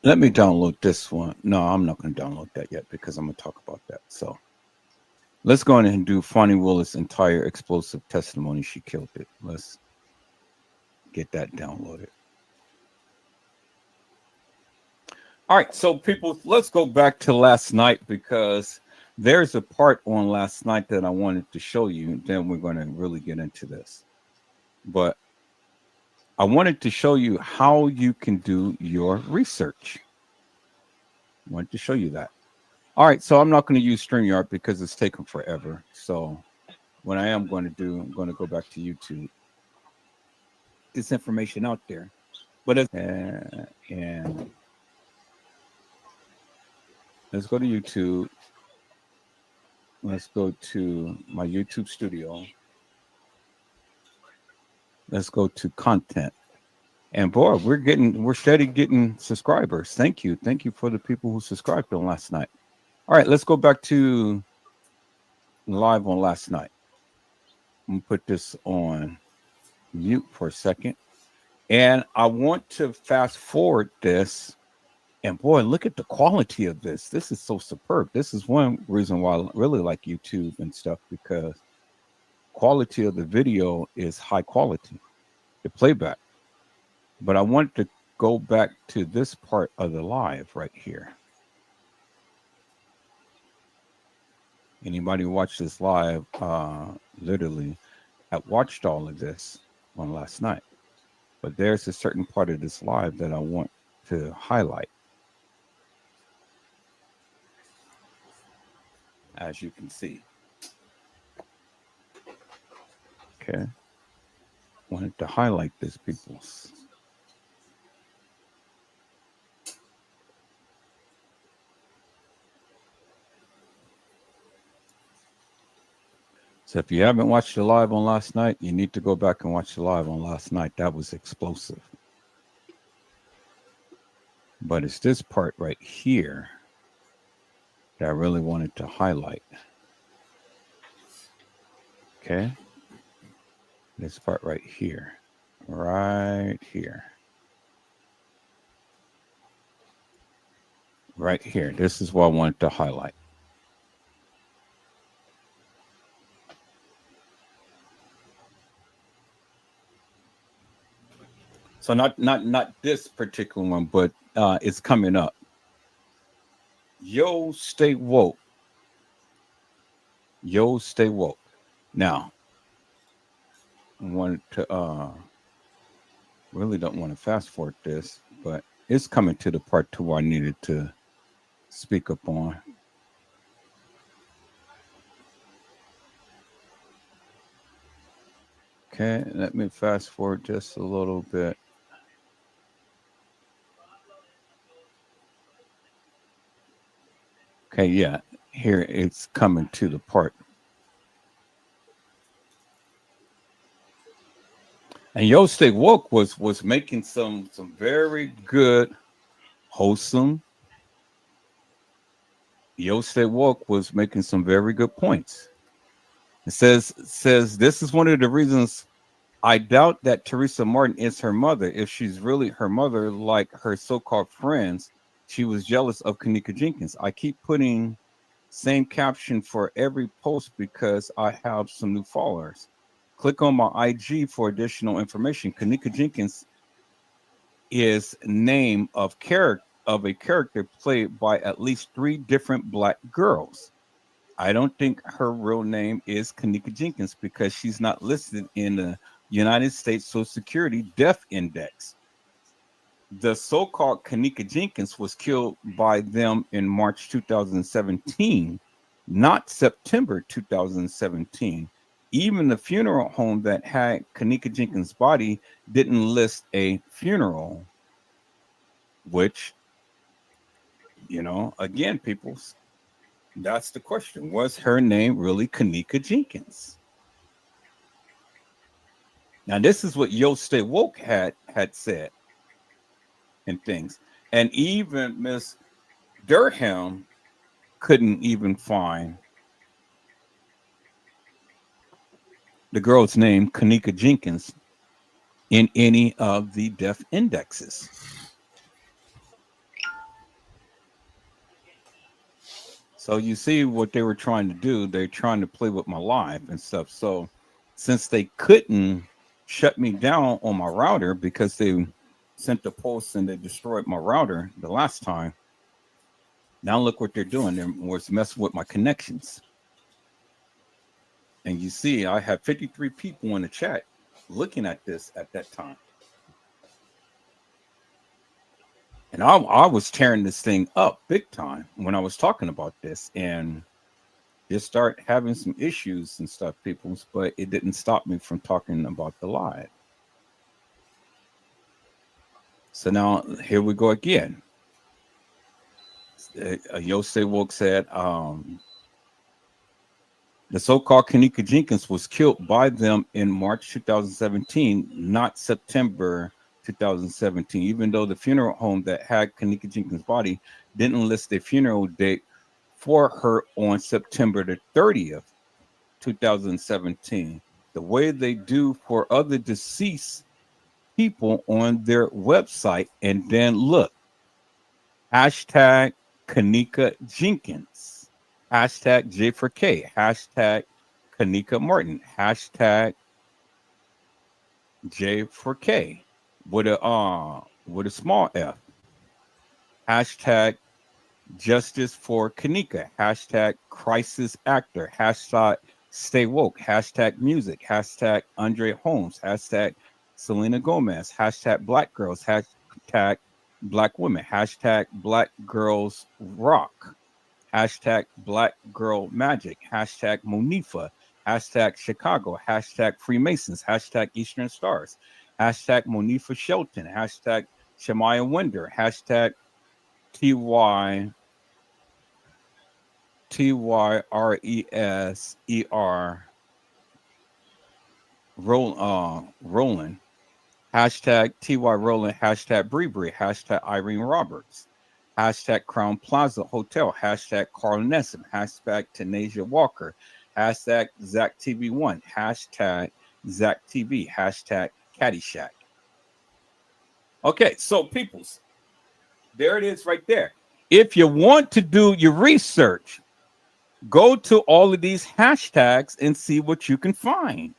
Let me download this one. No, I'm not going to download that yet because I'm going to talk about that. So let's go ahead and do Fonnie Willis' entire explosive testimony. She killed it. Let's get that downloaded. All right, so people, let's go back to last night because there's a part on last night that I wanted to show you. Then we're going to really get into this. But I wanted to show you how you can do your research. I wanted to show you that. All right, so I'm not going to use StreamYard because it's taken forever. So what I am going to do, I'm going to go back to YouTube. This information out there. But it's, and let's go to YouTube. Let's go to my YouTube studio. Let's go to content. And boy, we're steady getting subscribers. Thank you. Thank you for the people who subscribed on last night. All right, let's go back to live on last night. I'm gonna put this on mute for a second. And I want to fast forward this. And boy, look at the quality of this. This is so superb. This is one reason why I really like YouTube and stuff, because quality of the video is high quality, the playback. But I want to go back to this part of the live right here. Anybody watch this live, literally, I watched all of this on last night. But there's a certain part of this live that I want to highlight. As you can see. Okay. Wanted to highlight this, people. So if you haven't watched the live on last night, you need to go back and watch the live on last night. That was explosive. But it's this part right here that I really wanted to highlight. Okay. This part right here. Right here. Right here. This is what I wanted to highlight. So not this particular one, but it's coming up. Yo, stay woke. Yo, stay woke. Now, I wanted to really don't want to fast forward this, but it's coming to the part two I needed to speak up on. Okay, let me fast forward just a little bit. Okay, yeah, here it's coming to the part. And Yo Stay Woke was making some very good, wholesome. Yo Stay Woke was making some very good points. It says this is one of the reasons I doubt that Teresa Martin is her mother. If she's really her mother, like her so-called friends, she was jealous of kENNEka JENKINs. I keep putting same caption for every post because I have some new followers. Click on my IG for additional information. kENNEka JENKINs is name of a character played by at least 3 different black girls. I don't think her real name is kENNEka JENKINs because she's not listed in the United States Social Security Death Index. The so-called kENNEka JENKINs was killed by them in March 2017, not September 2017. Even the funeral home that had kENNEka JENKINs' body didn't list a funeral, which Again, people, that's the question. Was her name really kENNEka Jenkins? Now, this is what Yo Stay Woke had said and things. And even Miss Durham couldn't even find the girl's name, kENNEka Jenkins, in any of the death indexes. So you see what they were trying to do. They're trying to play with my life and stuff. So since they couldn't shut me down on my router because they sent the post and they destroyed my router the last time, now look what they're doing. They're was messing with my connections. And you see, I had 53 people in the chat looking at this at that time. And I was tearing this thing up big time when I was talking about this. And just start having some issues and stuff, peoples, but it didn't stop me from talking about the lie. So now here we go again. Yosef Woke said the so-called kENNEka Jenkins was killed by them in March 2017, not September 2017, even though the funeral home that had kENNEka Jenkins' body didn't list a funeral date for her on September the 30th, 2017, the way they do for other deceased people on their website. And then look, hashtag kENNEka Jenkins, hashtag J4K, hashtag kENNEka Martin, hashtag J4K with a small f, hashtag Justice for kENNEka, hashtag Crisis Actor, hashtag Stay Woke, hashtag Music, hashtag Andre Holmes, hashtag Selena Gomez, hashtag Black Girls, hashtag Black Women, hashtag Black Girls Rock, hashtag Black Girl Magic, hashtag Monifa, hashtag Chicago, hashtag Freemasons, hashtag Eastern Stars, hashtag Monifa Shelton, hashtag Shemaya Winder, hashtag TY TYRESER Roland, hashtag TY Roland, hashtag Bree, hashtag Irene Roberts, hashtag Crown Plaza Hotel, hashtag Carl Nesson, hashtag Tanasia Walker, hashtag Zach TV1, hashtag Zach TV, hashtag Caddyshack. Okay, so peoples, there it is right there. If you want to do your research, go to all of these hashtags and see what you can find.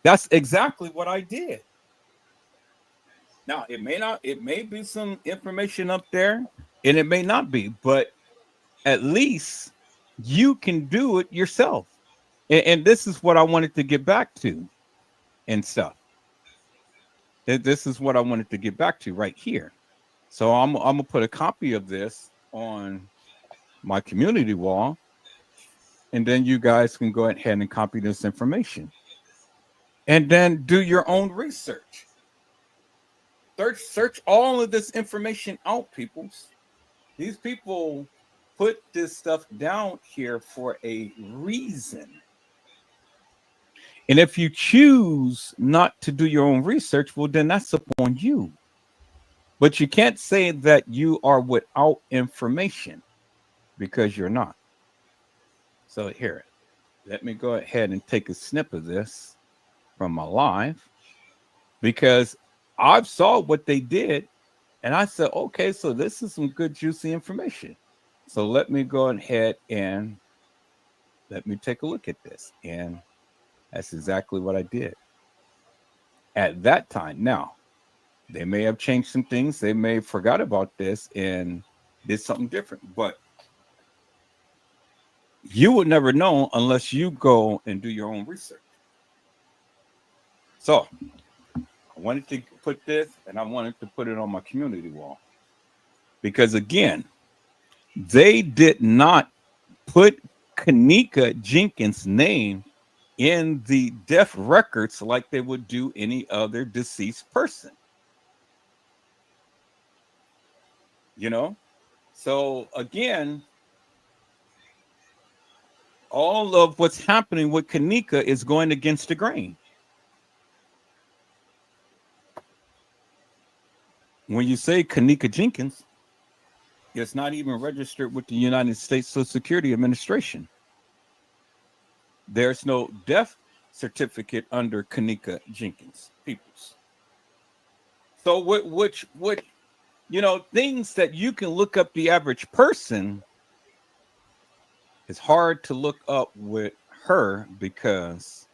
That's exactly what I did. Now, it may be some information up there and it may not be, but at least you can do it yourself. And this is what I wanted to get back to and stuff. This is what I wanted to get back to right here. So I'm going to put a copy of this on my community wall, and then you guys can go ahead and copy this information. And then do your own research. Search all of this information out, peoples. These people put this stuff down here for a reason. And if you choose not to do your own research, well, then that's upon you. But you can't say that you are without information because you're not. So here, let me go ahead and take a snip of this from my live because I saw what they did and I said, okay, so this is some good juicy information. So let me go ahead and let me take a look at this. And that's exactly what I did at that time. Now, they may have changed some things. They may have forgot about this and did something different. But you would never know unless you go and do your own research. So I wanted to put this and I wanted to put it on my community wall. Because again, they did not put kENNEka Jenkins' name in the death records like they would do any other deceased person. So again, all of what's happening with kENNEka is going against the grain. When you say kENNEka Jenkins, it's not even registered with the United States Social Security Administration. There's no death certificate under kENNEka Jenkins, peoples. So what things that you can look up the average person is hard to look up with her, because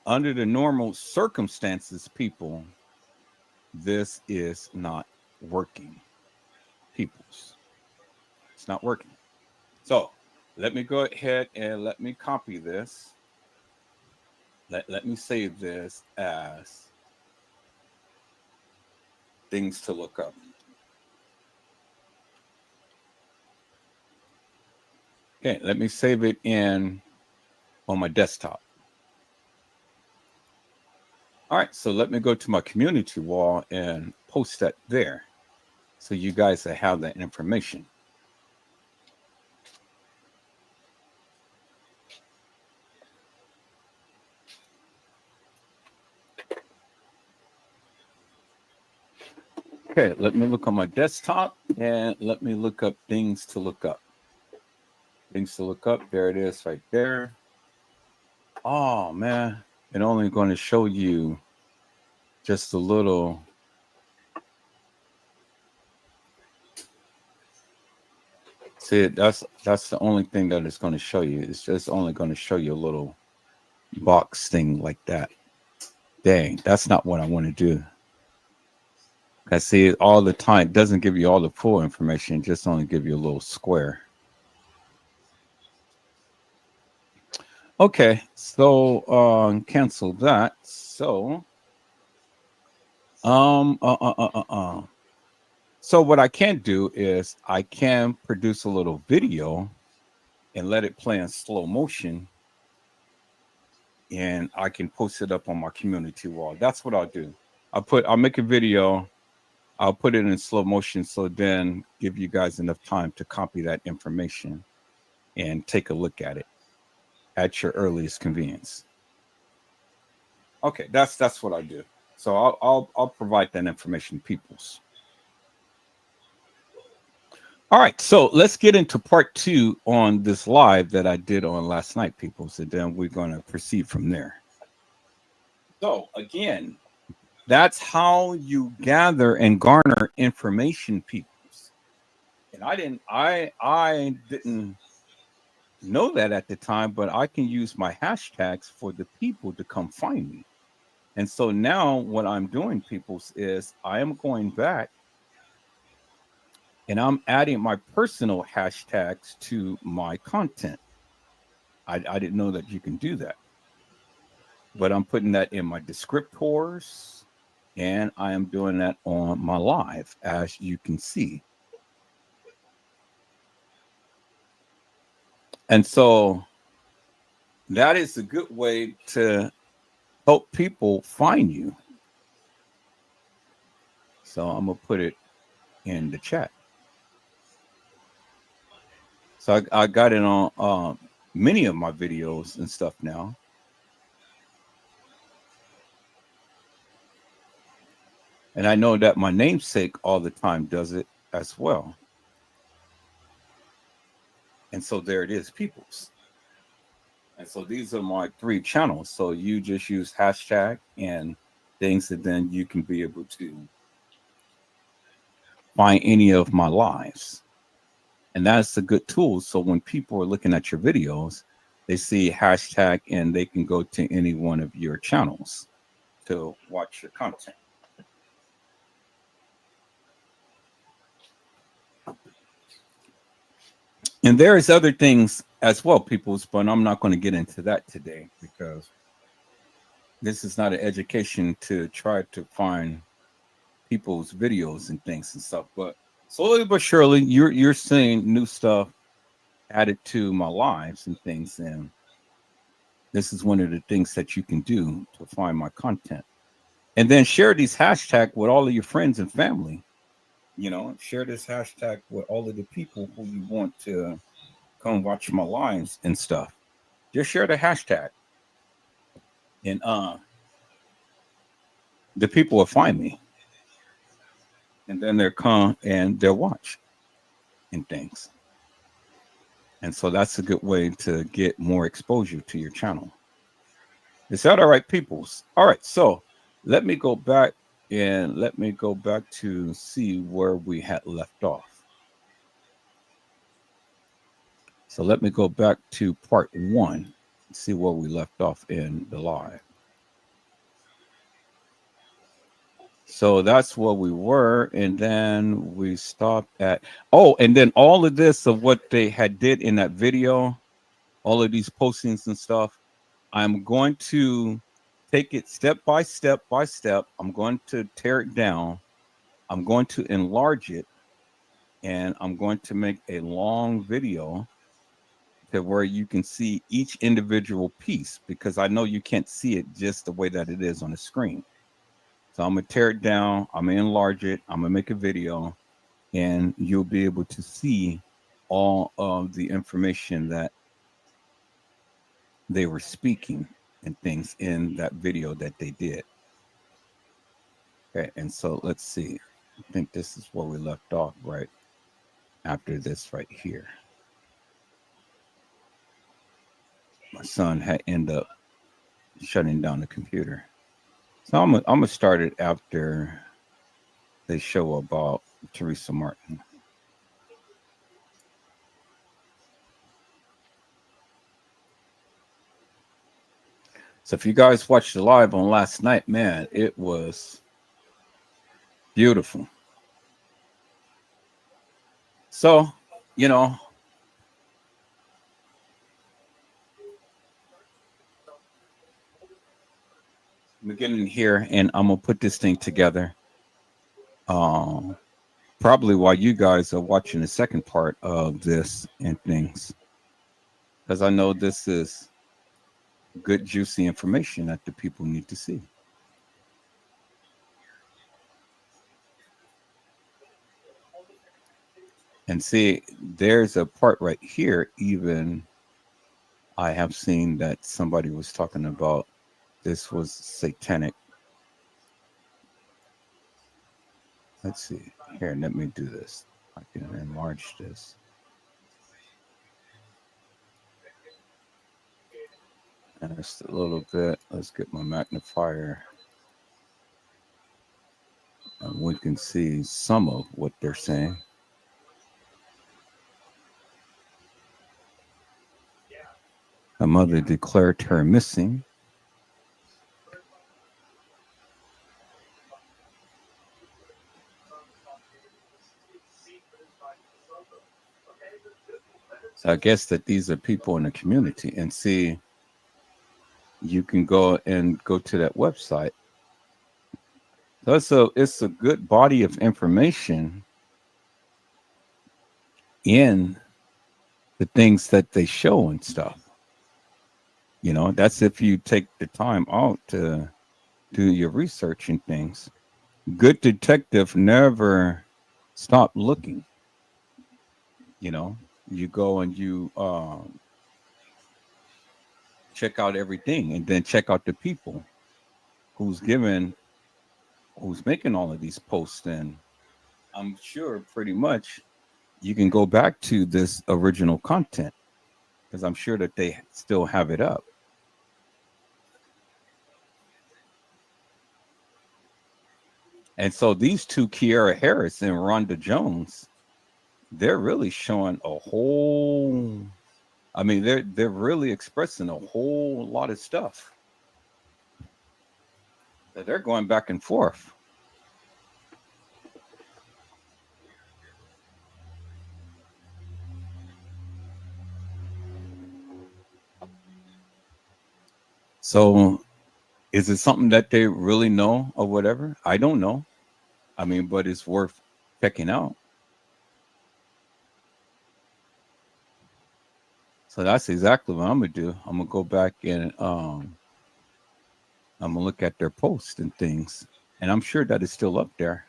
under the normal circumstances, people, this is not working, peoples. It's not working. So let me go ahead and let me copy this. Let me save this as things to look up. Okay, let me save it on my desktop. All right, so let me go to my community wall and post that there, so you guys have that information. Okay, let me look on my desktop and let me look up things to look up. Things to look up. There it is right there. Oh, man. It's only going to show you just a little. See, that's the only thing that it's going to show you. It's just only going to show you a little box thing like that. Dang, that's not what I want to do. I see it all the time. It doesn't give you all the full information. It just only give you a little square. Okay, so cancel that. So so what I can do is I can produce a little video and let it play in slow motion, and I can post it up on my community wall. That's what I'll do. I'll make a video, I'll put it in slow motion, so then give you guys enough time to copy that information and take a look at it at your earliest convenience. Okay, that's what I do. So I'll provide that information, peoples. All right, so let's get into part 2 on this live that I did on last night, peoples, and then we're going to proceed from there. So again, that's how you gather and garner information, peoples. And I didn't know that at the time, but I can use my hashtags for the people to come find me. And so now what I'm doing, peoples, is I am going back and I'm adding my personal hashtags to my content. I didn't know that you can do that, but I'm putting that in my descriptors, and I am doing that on my live, as you can see. And so that is a good way to help people find you. So I'm going to put it in the chat. So I got it on many of my videos and stuff now. And I know that my namesake all the time does it as well. And so there it is, peoples. And so these are my 3 channels. So you just use hashtag and things, that then you can be able to find any of my lives. And that's a good tool. So when people are looking at your videos, they see hashtag and they can go to any one of your channels to watch your content. And there's other things as well, peoples, but I'm not going to get into that today, because this is not an education to try to find people's videos and things and stuff. But slowly but surely, you're seeing new stuff added to my lives and things, and this is one of the things that you can do to find my content. And then share these hashtags with all of your friends and family. Share this hashtag with all of the people who you want to come watch my lives and stuff. Just share the hashtag, and the people will find me, and then they'll come and they'll watch and things. And so that's a good way to get more exposure to your channel. Is that all right, peoples? All right, so let me go back to see where we had left off. So let me go back to part 1, see where we left off in the live. So that's where we were, and then we stopped at, oh, and then all of this of what they had did in that video, all of these postings and stuff, I'm going to take it step by step by step. I'm going to tear it down. I'm going to enlarge it, and I'm going to make a long video to where you can see each individual piece, because I know you can't see it just the way that it is on the screen. So I'm going to tear it down. I'm going to enlarge it. I'm going to make a video, and you'll be able to see all of the information that they were speaking and things in that video that they did. Okay, and so let's see. I think this is where we left off right after this right here. My son had ended up shutting down the computer. So I'm gonna start it after they show about Teresa Martin. So if you guys watched the live on last night, man, it was beautiful. So, we're getting here, and I'm gonna put this thing together. Probably while you guys are watching the second part of this and things, because I know this is good, juicy information that the people need to see. And see, there's a part right here, even I have seen that somebody was talking about this was satanic. Let's see. Here, let me do this. I can enlarge this. And just a little bit. Let's get my magnifier. And we can see some of what they're saying. A mother declared her missing. So I guess that these are people in the community, and see, you can go to that website. So it's a good body of information in the things that they show and stuff. That's if you take the time out to do your research and things. Good detective never stop looking. You go and you check out everything, and then check out the people who's making all of these posts. And I'm sure pretty much you can go back to this original content, because I'm sure that they still have it up. And so these two, Kiara Harris and Rhonda Jones, they're really showing a whole, I mean, they're really expressing a whole lot of stuff. They're going back and forth. So is it something that they really know or whatever? I don't know. I mean, but it's worth checking out. So that's exactly what I'm gonna do. I'm gonna go back and I'm gonna look at their posts and things, and I'm sure that it's still up there.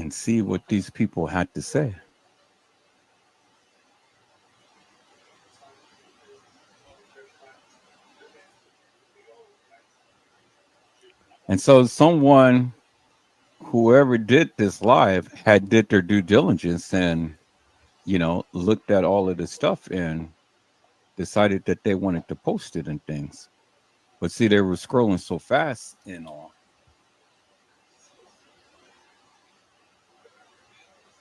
and see what these people had to say. And so someone, whoever did this live, had did their due diligence and, looked at all of this stuff and decided that they wanted to post it and things. But see, they were scrolling so fast and all,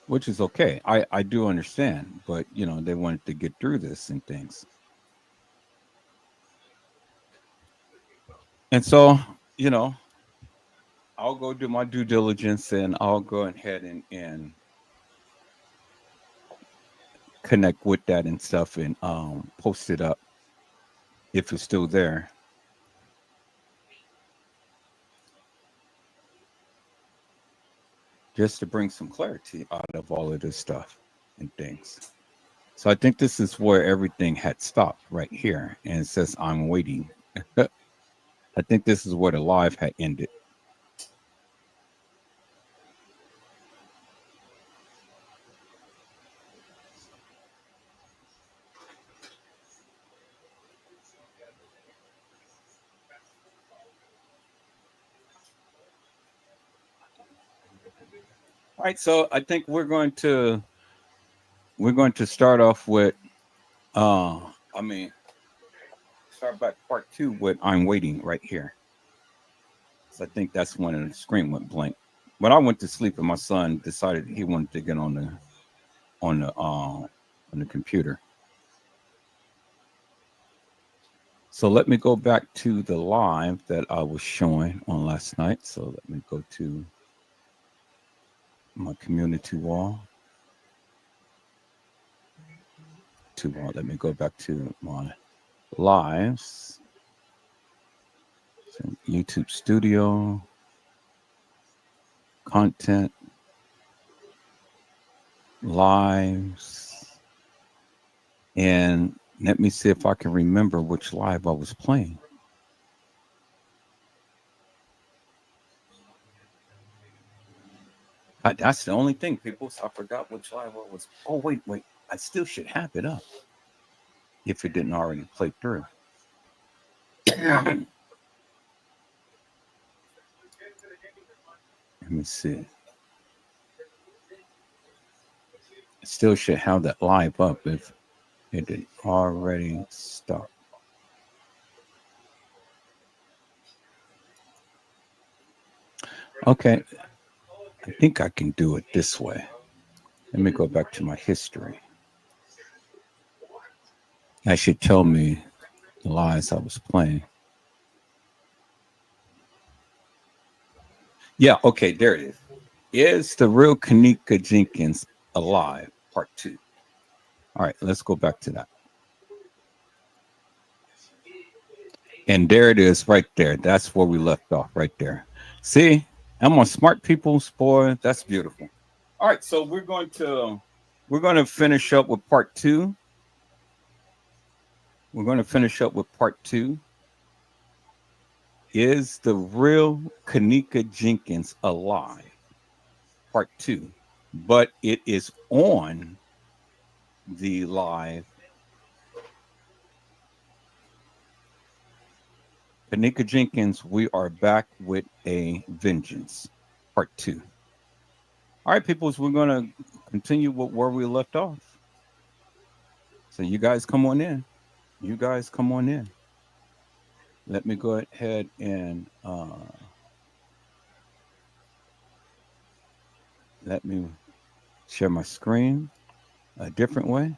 which is okay. I do understand, but they wanted to get through this and things. And so, you know, I'll go do my due diligence and I'll go ahead and connect with that and stuff and post it up if it's still there. Just to bring some clarity out of all of this stuff and things. So I think this is where everything had stopped right here. And it says, I'm waiting. I think this is where the live had ended. All right, so I think we're going to start off with uh I mean start back part 2 with I'm waiting right here. So I think that's when the screen went blank. But I went to sleep and my son decided he wanted to get on the computer. So let me go back to the live that I was showing on last night. So let me go to my community wall. Let me go back to my lives. So YouTube Studio, content, lives, and let me see if I can remember which live I was playing. That's the only thing, people. So I forgot which live I was. Oh, wait. I still should have it up if it didn't already play through. Let me see. I still should have that live up if it did already stop. Okay. I think I can do it this way. Let me go back to my history. That should tell me the lies I was playing. Yeah, okay, there it is. Is the real kENNEka jENkINs alive? Part 2. All right, let's go back to that. And there it is right there. That's where we left off right there. See, I'm on smart people's boy. That's beautiful. All right, so we're going to finish up with part 2. We're going to finish up with part 2. Is the real kENNEka jENkINs alive? Part 2. But it is on the live kENNEka jENkINs. We are back with a vengeance. Part 2. All right, peoples, we're going to continue with where we left off. So you guys come on in. You guys come on in. Let me go ahead and let me share my screen a different way.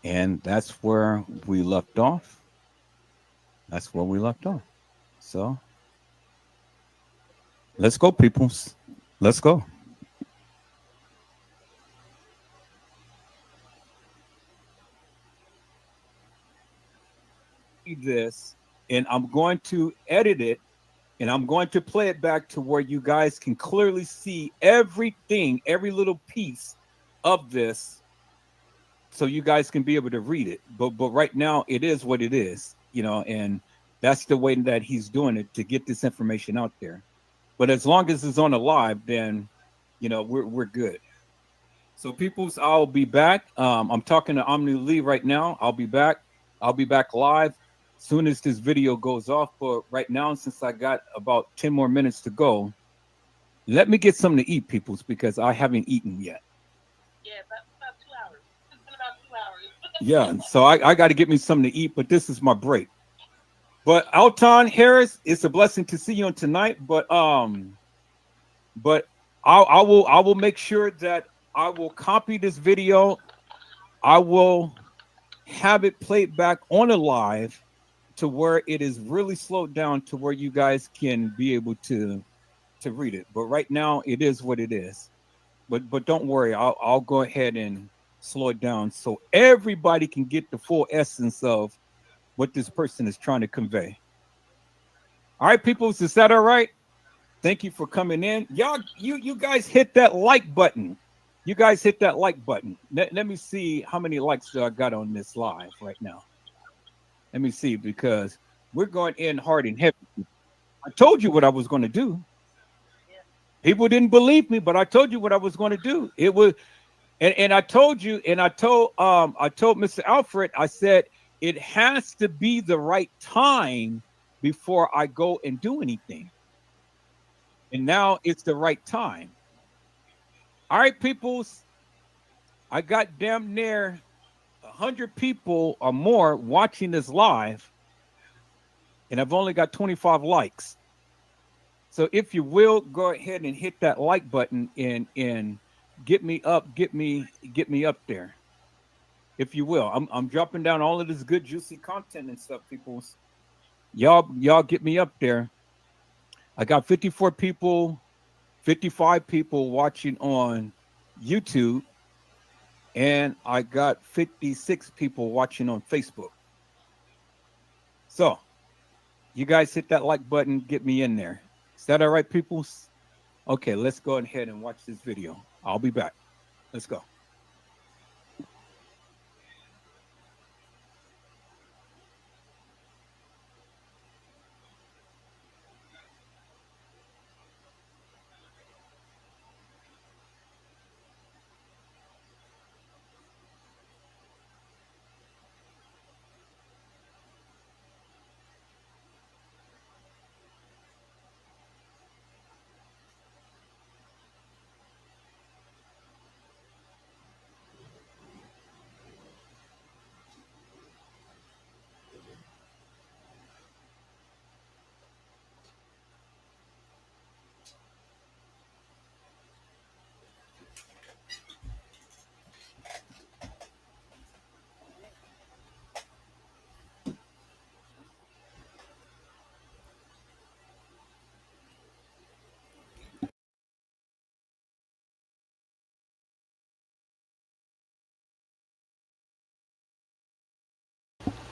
And that's where we left off. That's where we left off. So let's go, peoples. Let's go. This, and I'm going to edit it, and I'm going to play it back to where you guys can clearly see everything, every little piece of this, so you guys can be able to read it. But right now, it is what it is, and That's the way that he's doing it to get this information out there. But as long as it's on a live, then we're good. So peoples, I'll be back. I'm talking to Omni Lee right now. I'll be back. I'll be back live soon as this video goes off. But right now, since I got about 10 more minutes to go, let me get something to eat, peoples, because I haven't eaten yet. Yeah, about 2 hours. It's been about 2 hours. Yeah, so I got to get me something to eat, but this is my break. But Alton Harris, it's a blessing to see you on tonight. But I will make sure that I will copy this video. I will have it played back on a live to where it is really slowed down to where you guys can be able to read it. But right now it is what it is. But don't worry, I'll go ahead and slow it down so everybody can get the full essence of what this person is trying to convey. All right, people, is that all right? Thank you for coming in. Y'all, you guys hit that like button. You guys hit that like button. Let me see how many likes I got on this live right now. Let me see, because we're going in hard and heavy. I told you what I was going to do. Yeah. People didn't believe me, but I told you what I was going to do. It was, and I told you, and I told Mr. Alfred, I said it has to be the right time before I go and do anything. And now it's the right time. All right, peoples. I got damn near 100 people or more watching this live, and I've only got 25 likes. So if you will, go ahead and hit that like button and get me up, get me up there. If you will. I'm dropping down all of this good juicy content and stuff, peoples. Y'all get me up there. I got 54 people, 55 people watching on YouTube, and I got 56 people watching on Facebook. So you guys hit that like button, get me in there. Is that all right, peoples? Okay, let's go ahead and watch this video. I'll be back. Let's go.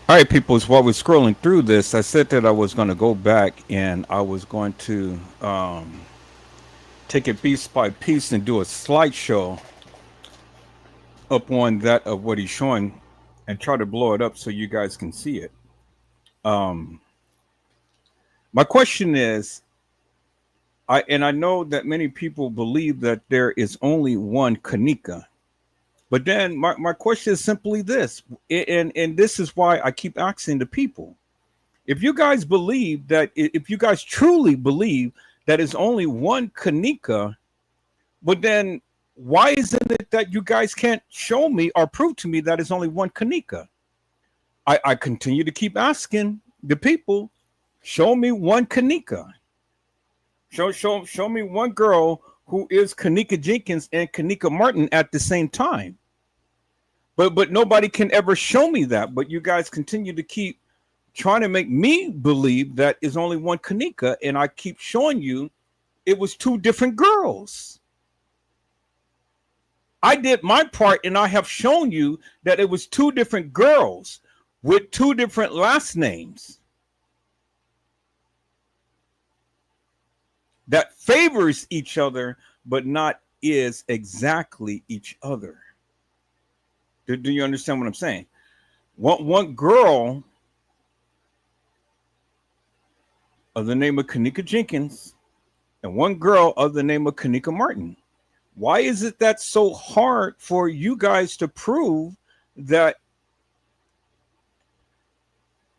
All right, people. While we're scrolling through this, I said that I was going to go back and I was going to take it piece by piece and do a slideshow up on that of what he's showing and try to blow it up so you guys can see it. Um, my question is, I know that many people believe that there is only one kENNEka, but then my question is simply this, and this is why I keep asking the people: if you guys believe that, if you guys truly believe that is only one kENNEka, but then why isn't it that you guys can't show me or prove to me that is only one kENNEka? I continue to keep asking the people, show me one kENNEka. Show me one girl who is kENNEka Jenkins and kENNEka Martin at the same time. But nobody can ever show me that. But you guys continue to keep trying to make me believe that is only one kENNEka, and I keep showing you it was two different girls. I did my part, and I have shown you that it was two different girls with two different last names that favors each other, but not is exactly each other. Do you understand what I'm saying? One girl of the name of kENNEka Jenkins and one girl of the name of kENNEka Martin. Why is it that's so hard for you guys to prove that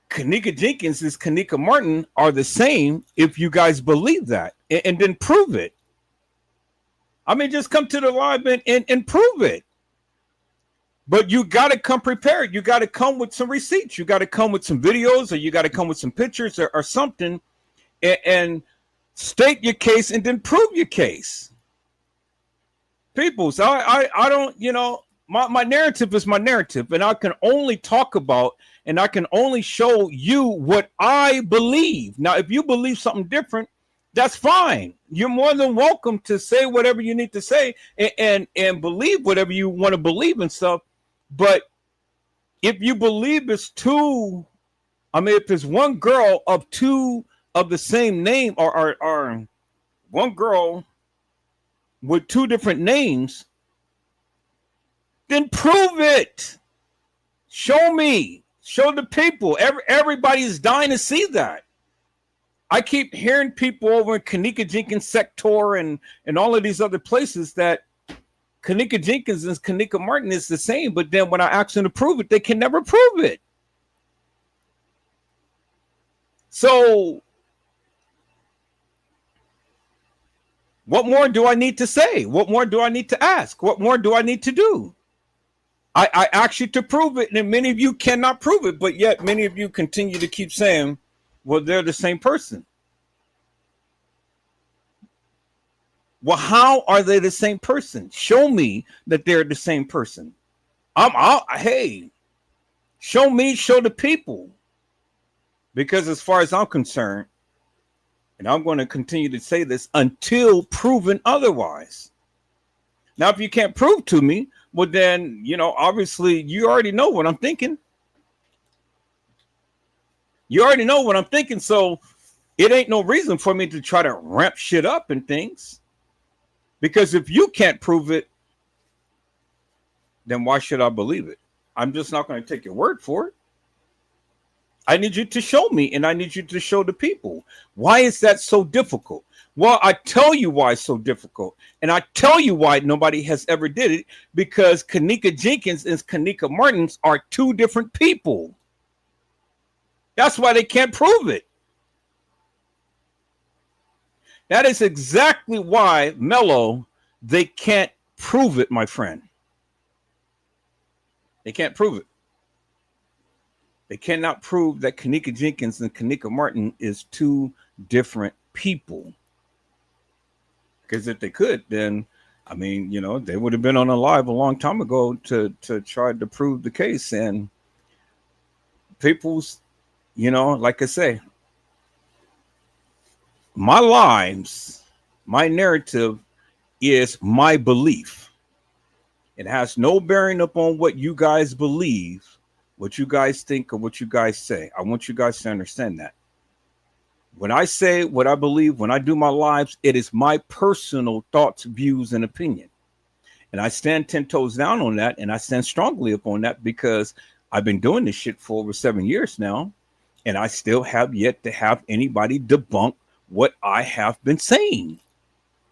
kENNEka Jenkins and kENNEka Martin are the same if you guys believe that and then prove it? I mean, just come to the live and prove it. But you got to come prepared. You got to come with some receipts. You got to come with some videos, or you got to come with some pictures or something and state your case and then prove your case. People, so I don't, my narrative is my narrative, and I can only talk about and I can only show you what I believe. Now, if you believe something different, that's fine. You're more than welcome to say whatever you need to say and believe whatever you want to believe and stuff. But if you believe it's two, I mean, if it's one girl of two of the same name or one girl with two different names, then prove it. Show me. Show the people. Everybody's dying to see that. I keep hearing people over in kENNEka Jenkins sector and all of these other places that kENNEka Jenkins and kENNEka Martin is the same, but then when I ask them to prove it, they can never prove it. So what more do I need to say? What more do I need to ask? What more do I need to do? I ask you to prove it, and many of you cannot prove it, but yet many of you continue to keep saying, well, they're the same person. Well, how are they the same person? Show me that they're the same person. Hey, show me, show the people. Because as far as I'm concerned, and I'm going to continue to say this until proven otherwise. Now, if you can't prove to me, well, then, obviously you already know what I'm thinking. You already know what I'm thinking. So it ain't no reason for me to try to ramp shit up and things. Because if you can't prove it, then why should I believe it? I'm just not going to take your word for it. I need you to show me, and I need you to show the people. Why is that so difficult? Well, I tell you why it's so difficult. And I tell you why nobody has ever did it. Because kENNEka Jenkins and kENNEka Martins are two different people. That's why they can't prove it. That is exactly why, Mello, they can't prove it, my friend. They can't prove it. They cannot prove that kENNEka Jenkins and kENNEka Martin is two different people. Because if they could, then, I mean, they would have been on a live a long time ago to try to prove the case. And people's, like I say, my lives, my narrative is my belief. It has no bearing upon what you guys believe, what you guys think, or what you guys say. I want you guys to understand that. When I say what I believe, when I do my lives, it is my personal thoughts, views, and opinion. And I stand 10 toes down on that, and I stand strongly upon that because I've been doing this shit for over 7 years now, and I still have yet to have anybody debunk what I have been saying.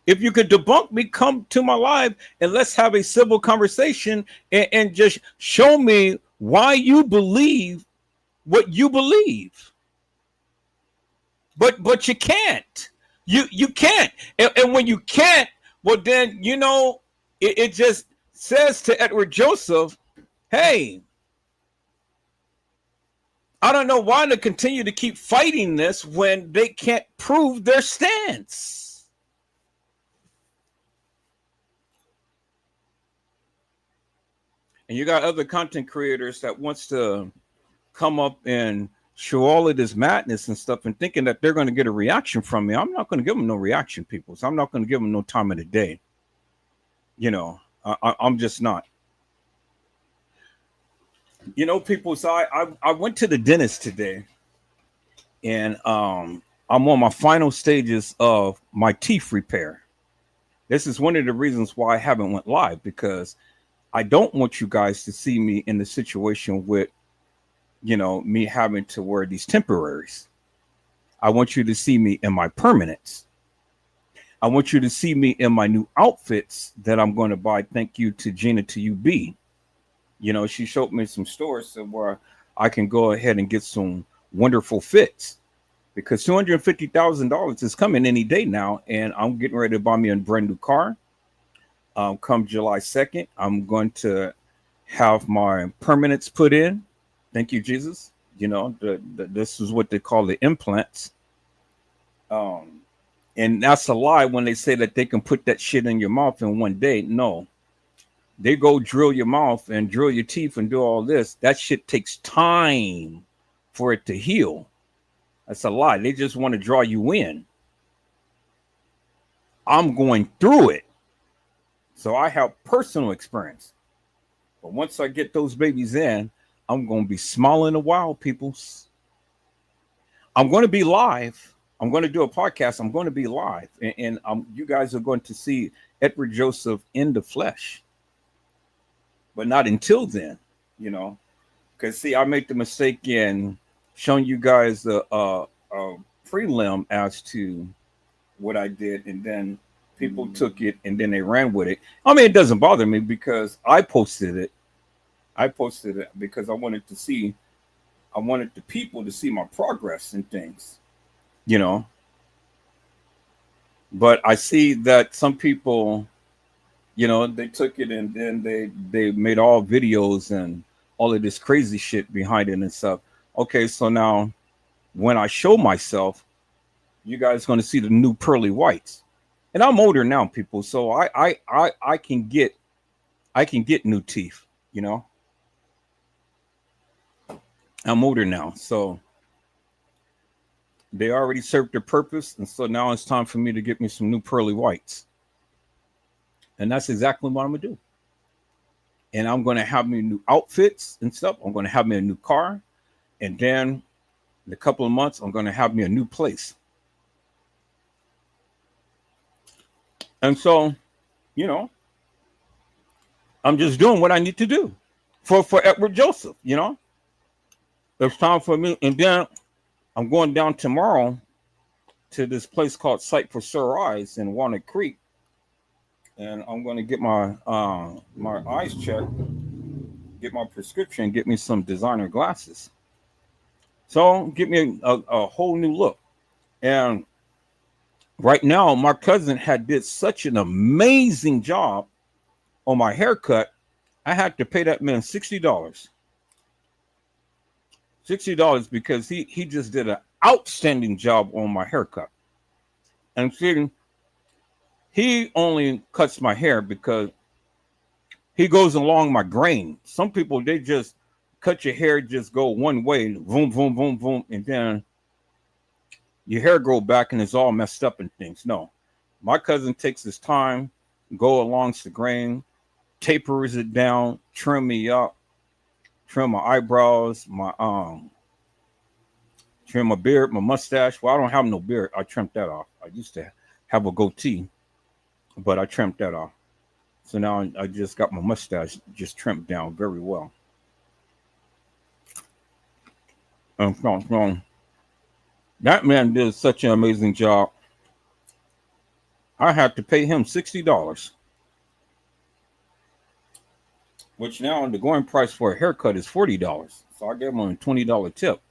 If you could debunk me, come to my live and let's have a civil conversation and just show me why you believe what you believe. But you can't. You can't. And when you can't, well then, it just says to Edward Joseph, hey, I don't know why to continue to keep fighting this when they can't prove their stance. And you got other content creators that wants to come up and show all of this madness and stuff and thinking that they're going to get a reaction from me. I'm not going to give them no reaction, people. So I'm not going to give them no time of the day. I'm just not. People, so I went to the dentist today, and I'm on my final stages of my teeth repair. This is one of the reasons why I haven't went live, because I don't want you guys to see me in the situation with, me having to wear these temporaries. I want you to see me in my permanents. I want you to see me in my new outfits that I'm going to buy. Thank you to Gina to UB. You know, she showed me some stores where I can go ahead and get some wonderful fits because $250,000 is coming any day now, and I'm getting ready to buy me a brand new car. Come July 2nd, I'm going to have my permanents put in. Thank you, Jesus. You know, this is what they call the implants. Um, and that's a lie when they say that they can put that shit in your mouth in one day. No, they go drill your mouth and drill your teeth and do all this. That shit takes time for it to heal. That's a lie. They just want to draw you in. I'm going through it. So I have personal experience. But once I get those babies in, I'm going to be smiling a while, people. I'm going to be live. I'm going to do a podcast. I'm going to be live. And you guys are going to see Edward Joseph in the flesh. But not until then, you know. Because, see, I made the mistake in showing you guys a prelim as to what I did. And then people took it and then they ran with it. I mean, it doesn't bother me because I posted it. I posted it because I wanted the people to see my progress and things, you know. But I see that some people, you know, they took it and then they made all videos and all of this crazy shit behind it and stuff. Okay, so now when I show myself, you guys going to see the new pearly whites. And I'm older now, people, so I can get new teeth, you know. I'm older now, so they already served their purpose, and so now it's time for me to get me some new pearly whites. And that's exactly what I'm gonna do. And I'm gonna have me new outfits and stuff. I'm gonna have me a new car, and then in a couple of months, I'm gonna have me a new place. And so, you know, I'm just doing what I need to do for Edward Joseph, you know. It's time for me, and then I'm going down tomorrow to this place called Sight for Sore Eyes in Walnut Creek, and I'm going to get my eyes checked, get my prescription, get me some designer glasses. So get me a whole new look. And right now, my cousin had did such an amazing job on my haircut. I had to pay that man $60. $60 because he just did an outstanding job on my haircut. And see, he only cuts my hair because he goes along my grain. Some people, they just cut your hair, just go one way, boom, boom, boom, boom, and then your hair grow back and it's all messed up and things. No, my cousin takes his time, go along the grain, tapers it down, trim me up, trim my eyebrows, trim my beard, my mustache. Well, I don't have no beard. I trimmed that off. I used to have a goatee, but I trimmed that off. So now I just got my mustache just trimmed down very well. And so that man did such an amazing job. I had to pay him $60, which now the going price for a haircut is $40. So I gave him a $20 tip.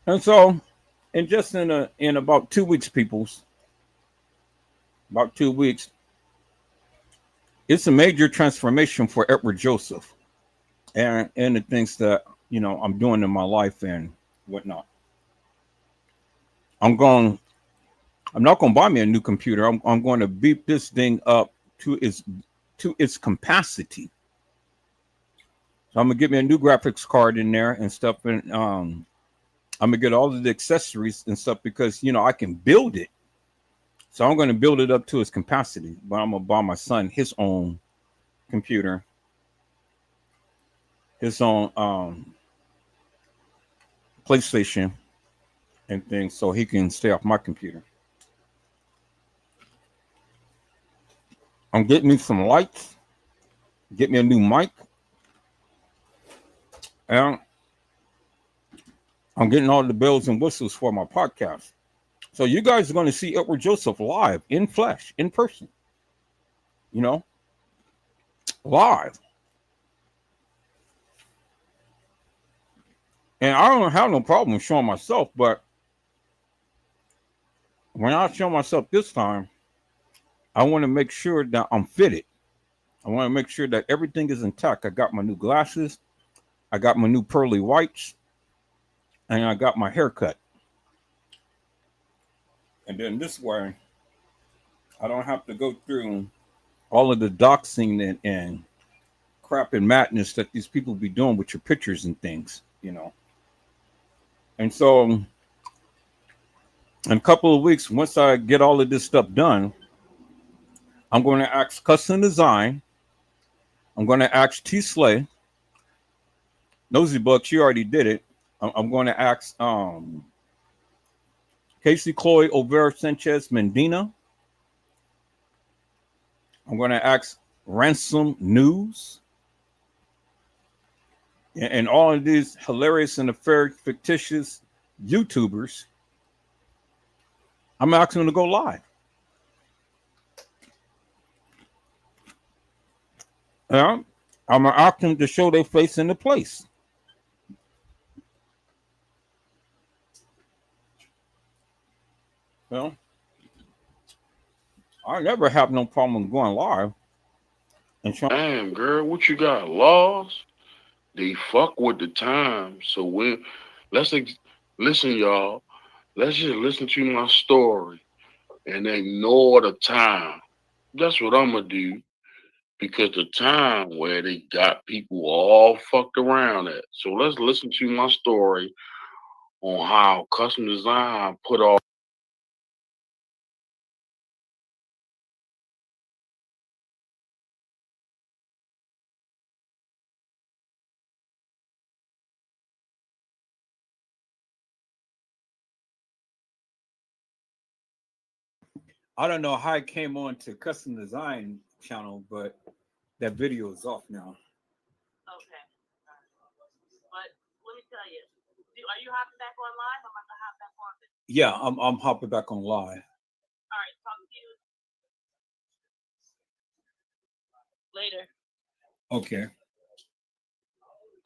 And so, and just in about 2 weeks, peoples, about 2 weeks, it's a major transformation for Edward Joseph and the things that, you know, I'm doing in my life and whatnot. I'm not going to buy me a new computer. I'm going to beef this thing up to its capacity. So I'm going to get me a new graphics card in there and stuff. And I'm going to get all of the accessories and stuff because, you know, I can build it. So I'm going to build it up to its capacity. But I'm going to buy my son his own computer, his own PlayStation and things so he can stay off my computer. I'm getting me some lights, get me a new mic, and I'm getting all the bells and whistles for my podcast. So you guys are going to see Edward Joseph live in flesh, in person, you know, live. And I don't have no problem showing myself, but when I show myself this time, I want to make sure that I'm fitted. I want to make sure that everything is intact. I got my new glasses, I got my new pearly whites, and I got my haircut. And then this way, I don't have to go through all of the doxing and crap and madness that these people be doing with your pictures and things, you know. And so, in a couple of weeks, once I get all of this stuff done, I'm going to ask Custom Design. I'm going to ask T Slay. Nosy Bucks, you already did it. I'm going to ask Casey Chloe Overa Sanchez Medina. I'm going to ask Ransom News. And all of these hilarious and fictitious YouTubers, I'm asking them to go live. Yeah, I'm gonna ask them to show their face in the place. Well, I never have no problem going live and showing. Damn, girl, what you got? Laws? They fuck with the time. So when let's listen, y'all. Let's just listen to my story and ignore the time. That's what I'm gonna do because the time where they got people all fucked around at. So let's listen to my story on how custom design put all. I don't know how I came on to Custom Design channel, but that video is off now. Okay. But let me tell you, are you hopping back on live? I'm about to hop back on. Yeah, I'm hopping back on live. All right, talk to you later. Okay.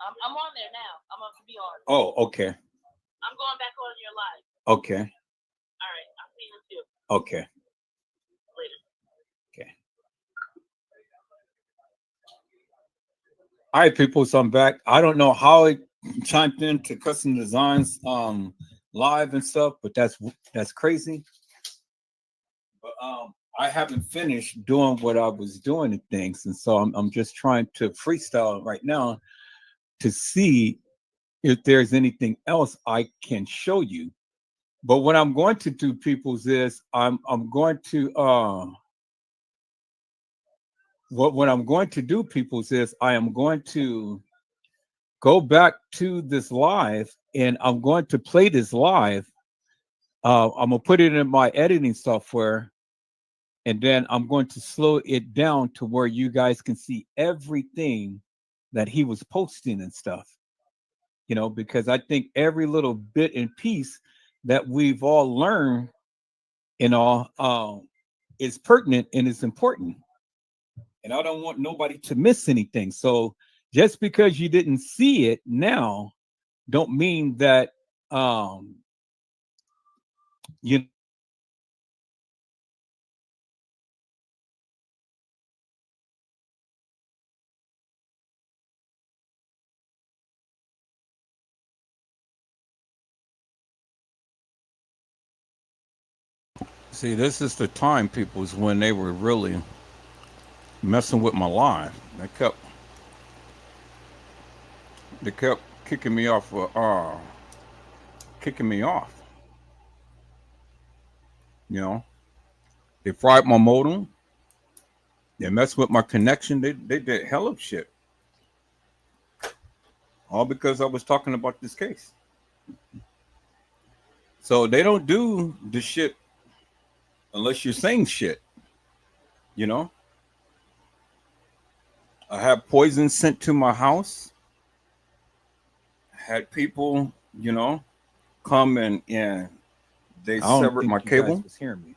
I'm on there now. I'm going to be on. Oh, okay. I'm going back on your live. Okay. All right, I'll see you too. Okay. Later. Okay. All right, people. So I'm back. I don't know how it chimed into Custom Designs live and stuff, but that's crazy. But I haven't finished doing what I was doing and things, and so I'm just trying to freestyle right now to see if there's anything else I can show you. But what I'm going to do, peoples, is I'm going to what I'm going to do, peoples, is I am going to go back to this live and I'm going to play this live. I'm gonna put it in my editing software, and then I'm going to slow it down to where you guys can see everything that he was posting and stuff. You know, because I think every little bit and piece that we've all learned and all is pertinent and is important. And I don't want nobody to miss anything. So just because you didn't see it now, don't mean that you see. This is the time, people, is when they were really messing with my live. They kept kicking me off. Kicking me off. You know, they fried my modem. They messed with my connection. They did hell of shit. All because I was talking about this case. So they don't do the shit unless you're saying shit. You know, I had poison sent to my house. Had people, you know, come and they I don't severed think my you guys cable. was hearing me.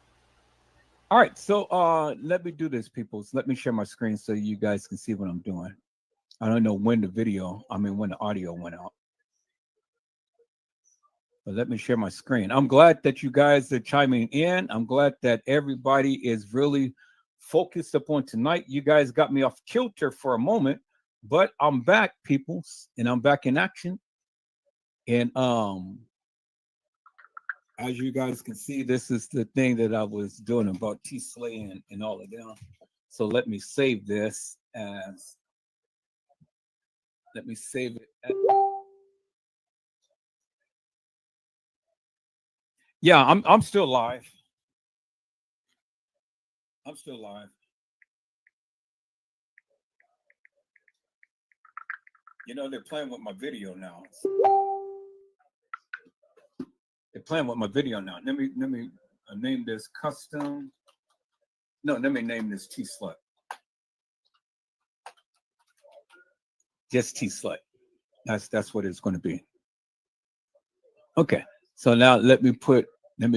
All right, so let me do this, people. Let me share my screen so you guys can see what I'm doing. I don't know when when the audio went out. But let me share my screen. I'm glad that you guys are chiming in. I'm glad that everybody is really focused upon tonight. You guys got me off kilter for a moment, but I'm back, people, and I'm back in action. And as you guys can see, this is the thing that I was doing about T Slay and all of them. So let me save this as let me save it. Yeah, I'm still live. I'm still live. You know, they're playing with my video now. They're playing with my video now. Let me name this custom. No, let me name this T Slut. Just T Slut. That's what it's going to be. Okay. So now let me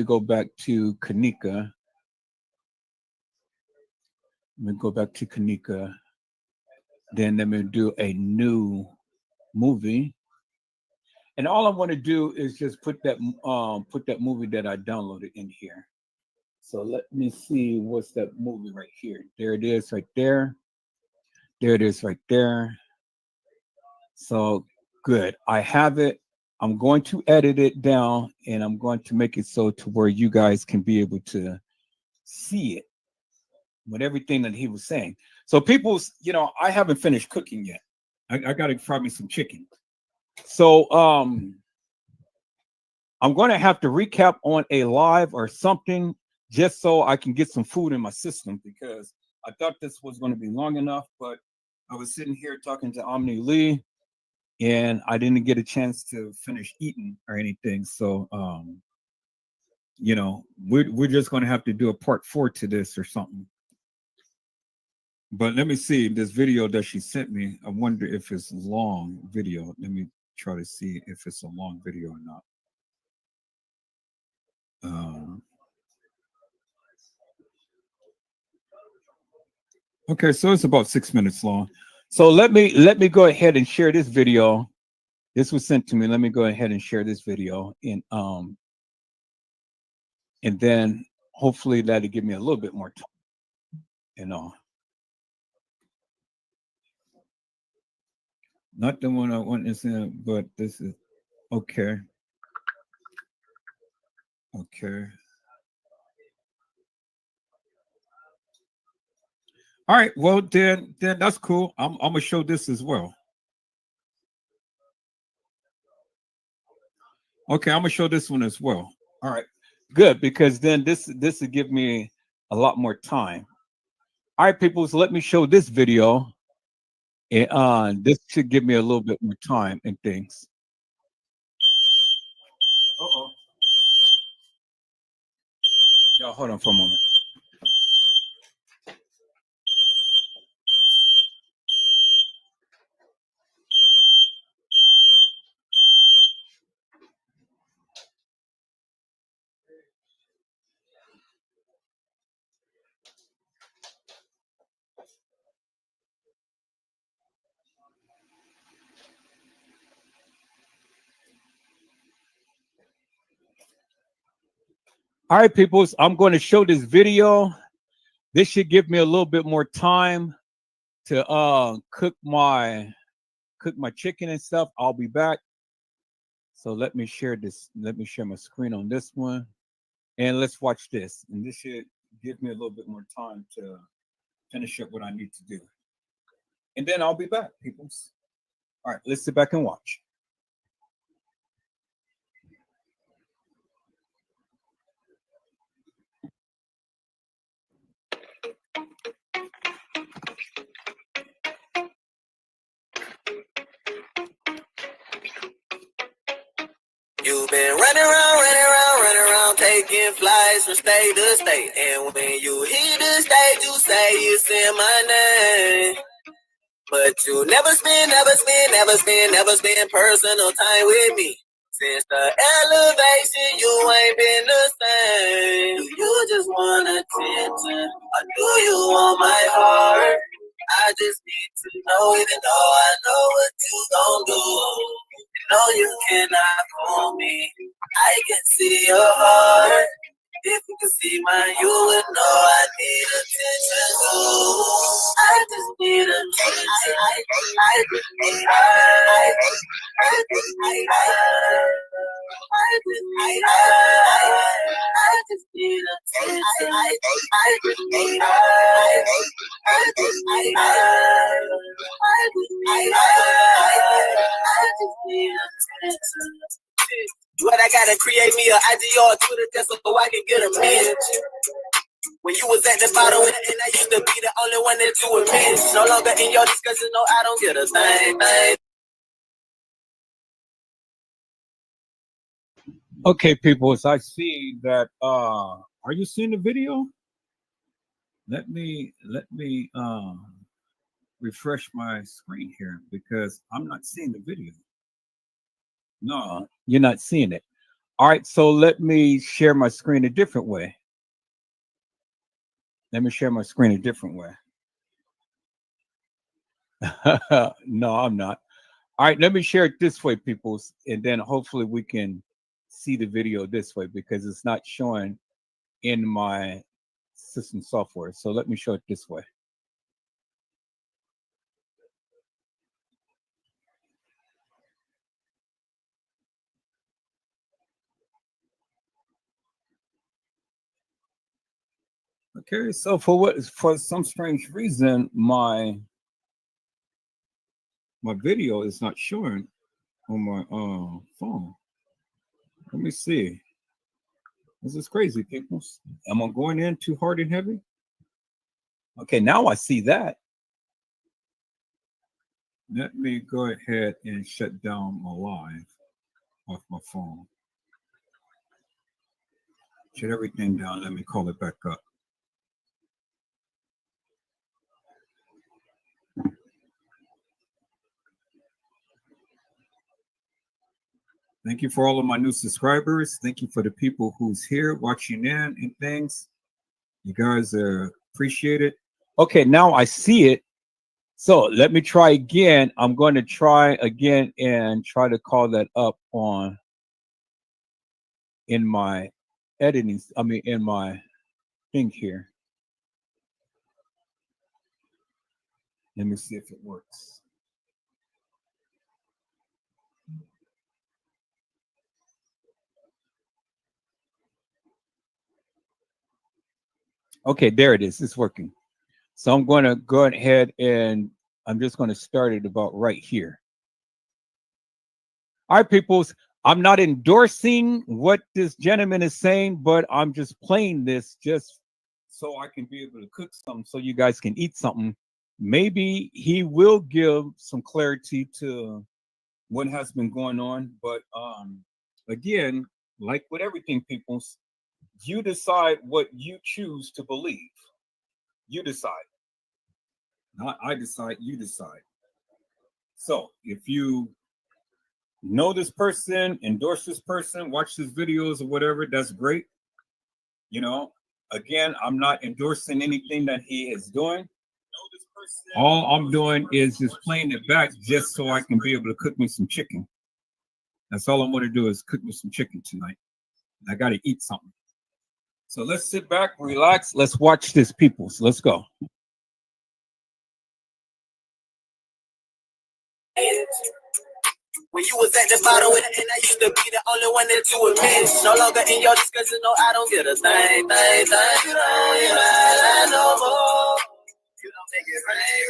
go back to kENNEka. Let me go back to kENNEka. Then let me do a new movie. And all I want to do is just put that movie that I downloaded in here. So let me see what's that movie right here. There it is right there. There it is right there. So good. I have it. I'm going to edit it down and I'm going to make it so to where you guys can be able to see it with everything that he was saying. So people's, I haven't finished cooking yet. I got to fry me some chicken. So I'm going to have to recap on a live or something just so I can get some food in my system, because I thought this was going to be long enough, but I was sitting here talking to Omni Lee and I didn't get a chance to finish eating or anything. So, we're just going to have to do a part 4 to this or something. But let me see this video that she sent me. I wonder if it's a long video. Let me try to see if it's a long video or not. Okay, so it's about 6 minutes long. So let me go ahead and share this video. This was sent to me. Let me go ahead and share this video, and then hopefully that'll give me a little bit more time. Not the one I want is in, but this is okay. Okay. All right. Well, then that's cool. I'm gonna show this as well. Okay, I'm gonna show this one as well. All right, good, because then this will give me a lot more time. All right, people. So let me show this video, and this should give me a little bit more time and things. Uh-oh. Y'all, hold on for a moment. All right, people. So I'm going to show this video. This should give me a little bit more time to cook my chicken and stuff. I'll be back. So let me share this. Let me share my screen on this one, and let's watch this. And this should give me a little bit more time to finish up what I need to do. And then I'll be back, peoples. All right, let's sit back and watch. You've been running around, taking flights from state to state. And when you hit the state, you say it's in my name. But you never spend personal time with me. Since the elevation, you ain't been the same. Do you just want attention, or do you want my heart? I just need to know, even though I know what you gon' do. You know you cannot fool me. I can see your heart. If you can see mine, you would know I need attention too. I just need attention. I just need I just need attention. I just need attention. What I gotta create me a IG or a Twitter just so I can get a mention. When you was at the bottom and I used to be the only one that you admit. No longer in your discussion, no, I don't get a thing. Okay, people, as I see that are you seeing the video? Let me refresh my screen here because I'm not seeing the video. No, you're not seeing it. All right, so let me share my screen a different way. Let me share my screen a different way. No, I'm not. All right, let me share it this way, people, and then hopefully we can see the video this way because it's not showing in my system software. So let me show it this way. Okay, so for some strange reason my video is not showing on my phone. Let me see. This is crazy, people. Am I going in too hard and heavy? Okay, now I see that. Let me go ahead and shut down my live off my phone. Shut everything down. Let me call it back up. Thank you for all of my new subscribers. Thank you for the people who's here watching in and things. You guys appreciate it. Okay, now I see it. So let me try again. I'm going to try again and try to call that up in my editing. I mean, in my thing here. Let me see if it works. Okay, there it is. It's working. So I'm going to go ahead and I'm just going to start it about right here. All right, peoples. I'm not endorsing what this gentleman is saying, but I'm just playing this just so I can be able to cook something so you guys can eat something. Maybe he will give some clarity to what has been going on. But again, like with everything, peoples, you decide what you choose to believe. You decide. Not I decide, you decide. So if you know this person, endorse this person, watch his videos or whatever, that's great. You know, again, I'm not endorsing anything that he is doing. All I'm doing is just playing it back just so I can be able to cook me some chicken. That's all I'm going to do is cook me some chicken tonight. I got to eat something. So let's sit back, relax. Let's watch this, people. So let's go. When you was at the bottom and I used to be the only one that you admit. No longer in your discussion, no, I don't get a thing. You don't lie no more. You don't make it rain.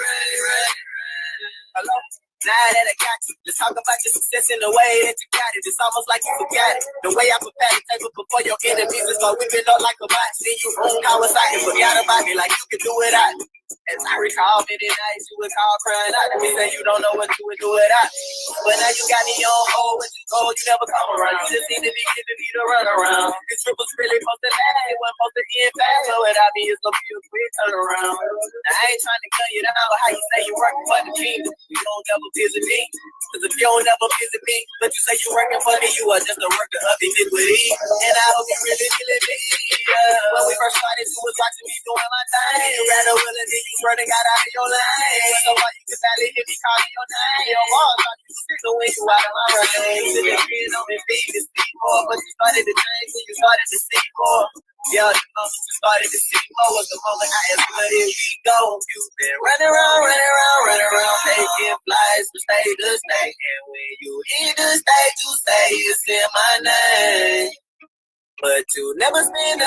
Hello? Now that I got you, let's talk about your success in the way that you got it. It's almost like you forgot it. The way I prepare the table before your enemies is start whipping up like a bot. See you room Kawasaki, forgot about me like you can do it out. As I recall, many nights you would call crying out to me, say you don't know what you would do without me. But now you got me on hold, when you go, you never come around. You just need to be giving me the runaround. This trip was really supposed to last, it wasn't supposed to end fast. So without me, it's gonna be a quick turnaround. Now, I ain't trying to cut you down, but how you say you working for the kingdom? You don't never visit me. Cause if you don't never visit me, but you say you working for me, you are just a worker of iniquity. And I hope you really feeling me. When we first started, you was watching me doing my thing. Rather willing than you swear to God out of your lane. So why you can barely hear me calling your name? Your mom thought you was the way you out of my range. You didn't feel on me, being to see more. But you started to change when you started to see more. Yeah, the moment you started to see more was the moment I asked where did we go? You've been running around, taking flights from state to state. And when you hit the state, you say it's in my name. But you never spend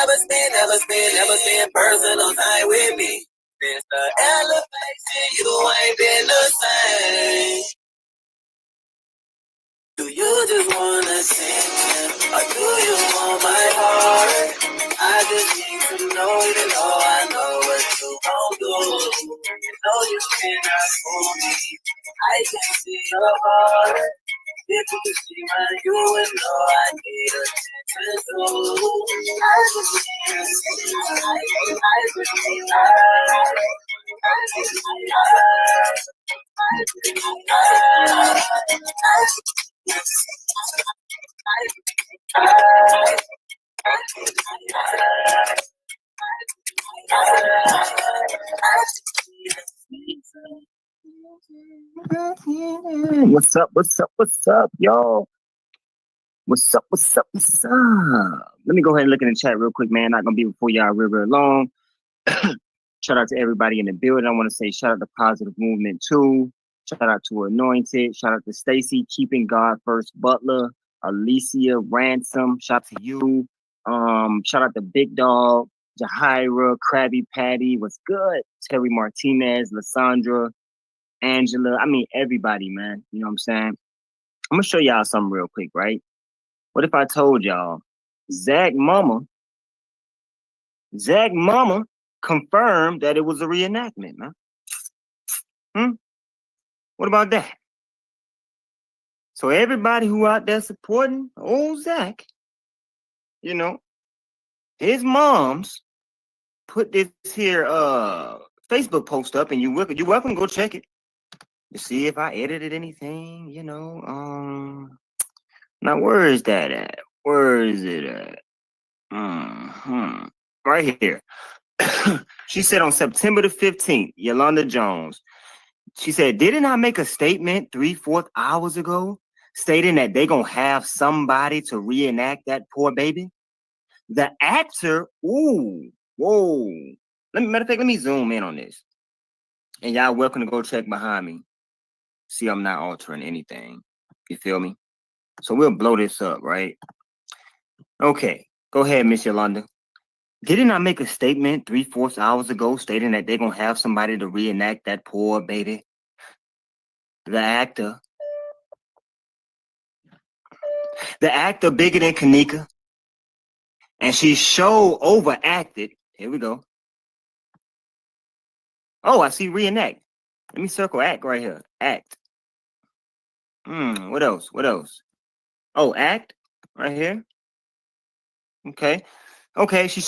personal time with me. Since the elevation, you ain't been the same. Do you just want attention, or do you want my heart? I just need to know, even though I know what you gon' do. You know you cannot fool me. I can see your heart. If you could see mine, you would know I need attention too. I just need attention. I just need love. I just need love. I just need love. What's up, y'all? What's up? Let me go ahead and look in the chat real quick, man. Not gonna be before y'all real long. Shout out to everybody in the building. I want to say shout out to Positive Movement 2. Shout out to Anointed. Shout out to Stacy, Keeping God First Butler, Alicia Ransom. Shout out to you. Shout out to Big Dog, Jahira, Krabby Patty. What's good? Terry Martinez, Lysandra, Angela. I mean, everybody, man. You know what I'm saying? I'm gonna show y'all something real quick, right? What if I told y'all Zach Mama confirmed that it was a reenactment, man? What about that? So everybody who out there supporting old Zach, you know, his mom's put this here Facebook post up, and you're welcome to go check it to see if I edited anything, you know. Now where is that at? Where is it at? Right here. She said on September the 15th, Yolanda Jones, she said, didn't I make a statement 3-4 hours ago stating that they gonna have somebody to reenact that poor baby? The actor, matter of fact, let me zoom in on this. And y'all welcome to go check behind me. See, I'm not altering anything. You feel me? So we'll blow this up, right? Okay, go ahead, Miss Yolanda. Didn't I make a statement 3-4 hours ago stating that they're gonna have somebody to reenact that poor baby? The actor bigger than kENNEka, and she overacted. Here we go. Oh, I see reenact. Let me circle act right here. Act. What else? Oh, act right here. Okay. She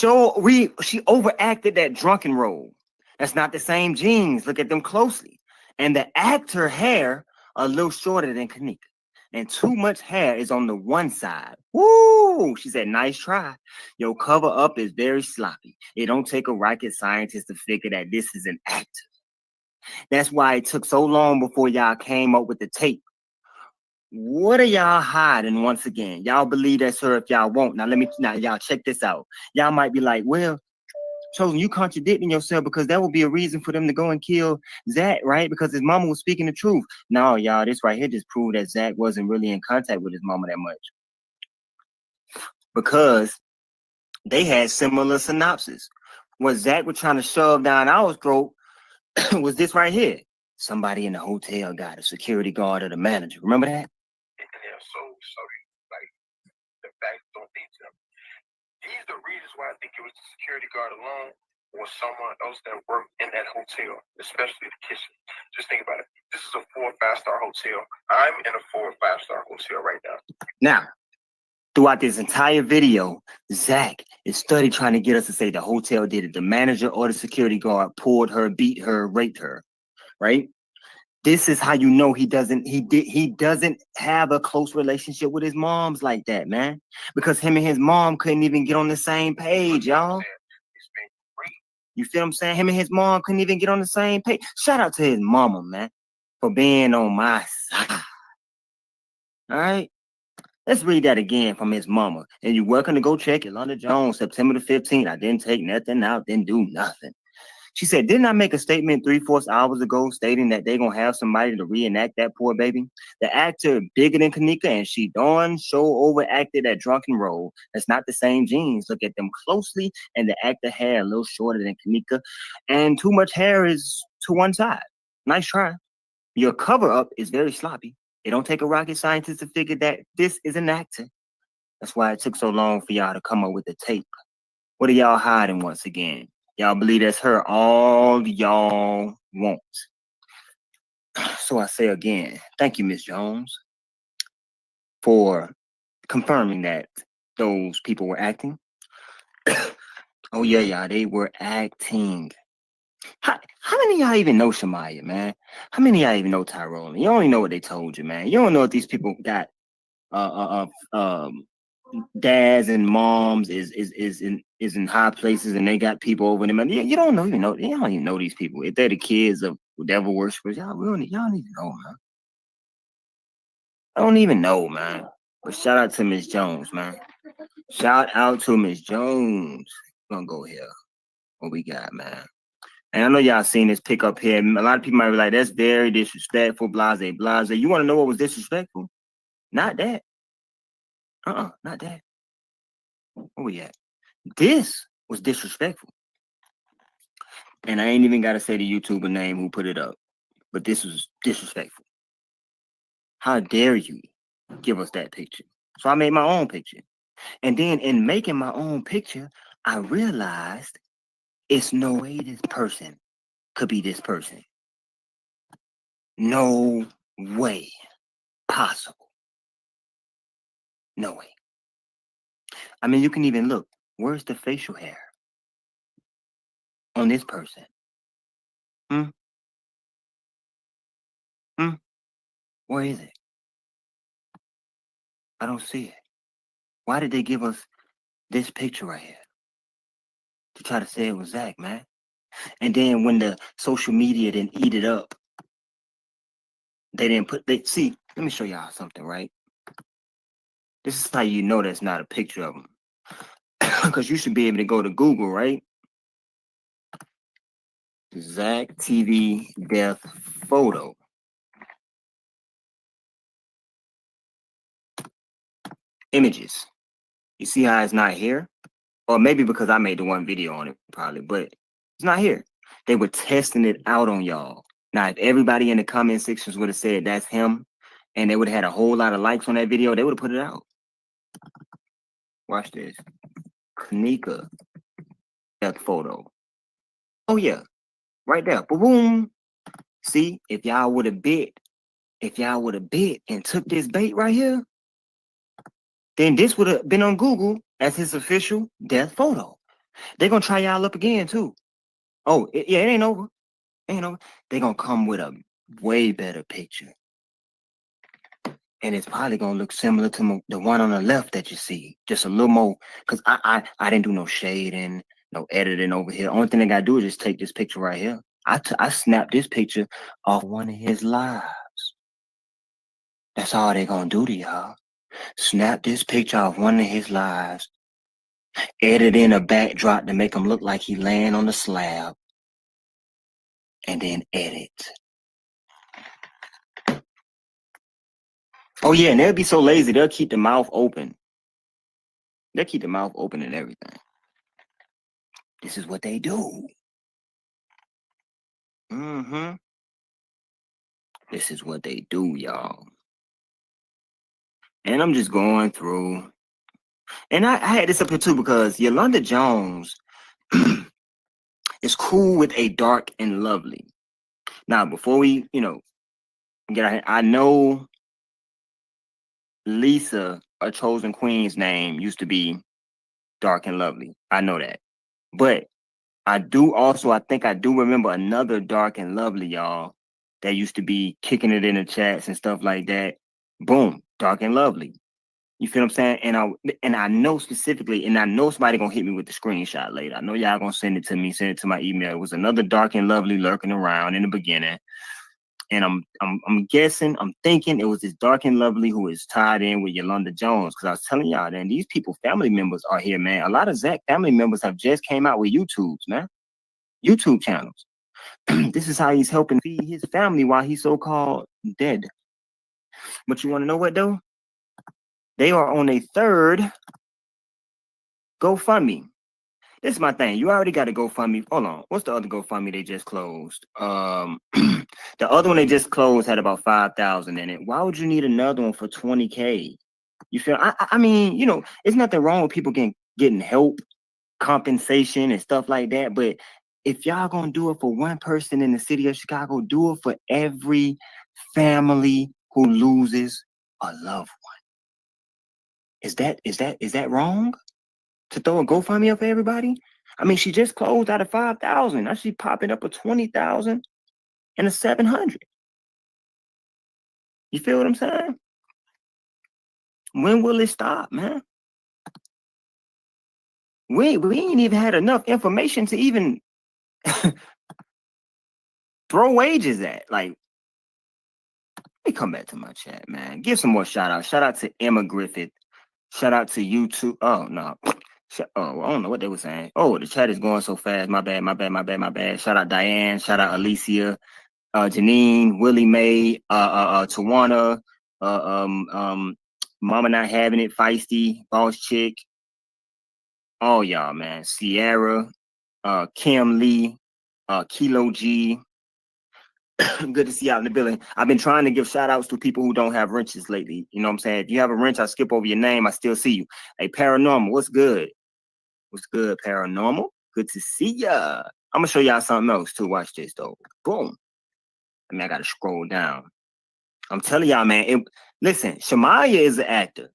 overacted that drunken role. That's not the same jeans. Look at them closely. And the actor hair a little shorter than kENNEka. And too much hair is on the one side. Woo! She said, nice try. Your cover up is very sloppy. It don't take a rocket scientist to figure that this is an actor. That's why it took so long before y'all came up with the tape. What are y'all hiding once again? Y'all believe that's her if y'all won't. Now y'all check this out. Y'all might be like, well, Chosen, you contradicting yourself, because that would be a reason for them to go and kill Zach, right? Because his mama was speaking the truth. No, y'all, this right here just proved that Zach wasn't really in contact with his mama that much. Because they had similar synopses. What Zach was trying to shove down our throat was this right here. Somebody in the hotel got a security guard or the manager. Remember that? Yeah, so like the facts don't think them. These are the reasons why I think it was the security guard alone. or someone else that worked in that hotel, especially the kitchen. Just think about it. This is a 4 or 5-star hotel. I'm in a 4 or 5-star hotel right now. Now, throughout this entire video, Zach is study trying to get us to say the hotel did it. The manager or the security guard pulled her, beat her, raped her, right? This is how you know he doesn't have a close relationship with his moms like that, man. Because him and his mom couldn't even get on the same page, y'all. It's been great. You feel what I'm saying? Him and his mom couldn't even get on the same page. Shout out to his mama, man, for being on my side. All right? Let's read that again from his mama. And you're welcome to go check Yolanda Jones, September the 15th. I didn't take nothing out, didn't do nothing. She said, didn't I make a statement 3/4 hours ago stating that they're going to have somebody to reenact that poor baby? The actor bigger than kENNEka, and she darn sure overacted that drunken role. That's not the same genes. Look at them closely, and the actor hair a little shorter than kENNEka, and too much hair is to one side. Nice try. Your cover-up is very sloppy. It don't take a rocket scientist to figure that this is an actor. That's why it took so long for y'all to come up with the tape. What are y'all hiding once again? Y'all believe that's her all y'all want. So I say again, thank you, Miss Jones, for confirming that those people were acting. Oh yeah, they were acting. How many of y'all even know Shamaya, man? How many of y'all even know Tyrone? You only know what they told you, man. You don't know if these people got dads and moms is in high places and they got people over them. And you don't even know these people. If they're the kids of devil worshippers, y'all don't even know, man. I don't even know, man. But shout out to Miss Jones, man. Shout out to Miss Jones. We're gonna go here. What we got, man? And I know y'all seen this pick up here. A lot of people might be like, that's very disrespectful, blase. You want to know what was disrespectful? Not that. Not that. Where we at? This was disrespectful. And I ain't even got to say the YouTuber name who put it up. But this was disrespectful. How dare you give us that picture? So I made my own picture. And then in making my own picture, I realized it's no way this person could be this person. No way possible. No way. I mean, you can even look. Where's the facial hair on this person? Where is it? I don't see it. Why did they give us this picture right here? To try to say it was Zach, man. And then when the social media didn't eat it up, they didn't see, let me show y'all something, right? This is how you know that's not a picture of him. Because you should be able to go to Google, right? Zach TV death photo. Images. You see how it's not here? Or maybe because I made the one video on it, probably, but it's not here. They were testing it out on y'all. Now, if everybody in the comment sections would have said that's him, and they would have had a whole lot of likes on that video, they would have put it out. Watch this. kENNEka death photo. Oh yeah, right there. Boom. See, if y'all would have bit and took this bait right here, then this would have been on Google as his official death photo. They're gonna try y'all up again too. Oh, it ain't over. Ain't over. They're gonna come with a way better picture. And it's probably gonna look similar to the one on the left that you see. Just a little more, because I didn't do no shading, no editing over here. Only thing I gotta do is just take this picture right here. I snapped this picture off one of his lives. That's all they gonna do to y'all. Snap this picture off one of his lives. Edit in a backdrop to make him look like he laying on the slab. And then edit. Oh yeah, and they'll be so lazy, they'll keep the mouth open. They'll keep the mouth open and everything. This is what they do. This is what they do, y'all. And I'm just going through. And I had this up here too because Yolanda Jones is cool with a dark and lovely. Now, before we, get out here, I know Lisa, a chosen queen's name, used to be dark and lovely. I know that. But I think I do remember another dark and lovely, y'all, that used to be kicking it in the chats and stuff like that. Boom, dark and lovely. You feel what I'm saying? And I know specifically, and I know somebody gonna hit me with the screenshot later. I know y'all gonna send it to me, send it to my email. It was another dark and lovely lurking around in the beginning. And I'm guessing, I'm thinking it was this dark and lovely who is tied in with Yolanda Jones. Because I was telling y'all, man, these people, family members are here, man. A lot of Zach family members have just came out with YouTubes, man. YouTube channels. This is how he's helping feed his family while he's so-called dead. But you want to know what, though? They are on a third GoFundMe. This is my thing. You already got a GoFundMe. Hold on. What's the other GoFundMe they just closed? The other one they just closed had about 5,000 in it. Why would you need another one for 20K? You feel? I mean, there's nothing wrong with people getting help, compensation, and stuff like that. But if y'all gonna do it for one person in the city of Chicago, do it for every family who loses a loved one. Is that wrong? To throw a GoFundMe up for everybody? I mean, she just closed out of 5,000. Now she popping up a 20,000 and a 700. You feel what I'm saying? When will it stop, man? We ain't even had enough information to even throw wages at. Like, let me come back to my chat, man. Give some more shout outs. Shout out to Emma Griffith. Shout out to YouTube. Oh, no. Oh, I don't know what they were saying. Oh, the chat is going so fast. My bad. Shout out Diane. Shout out Alicia, Janine, Willie Mae, Tawana, Mama Not Having It, Feisty, Boss Chick. Oh, y'all, man. Sierra, Kim Lee, Kilo G. Good to see you out in the building. I've been trying to give shout outs to people who don't have wrenches lately. You know what I'm saying? If you have a wrench, I skip over your name. I still see you. Hey, Paranormal, what's good? What's good, Paranormal? Good to see ya. I'm gonna show y'all something else too. Watch this though. Boom. I mean, I gotta scroll down. I'm telling y'all, man. Listen, Shamaya is an actor.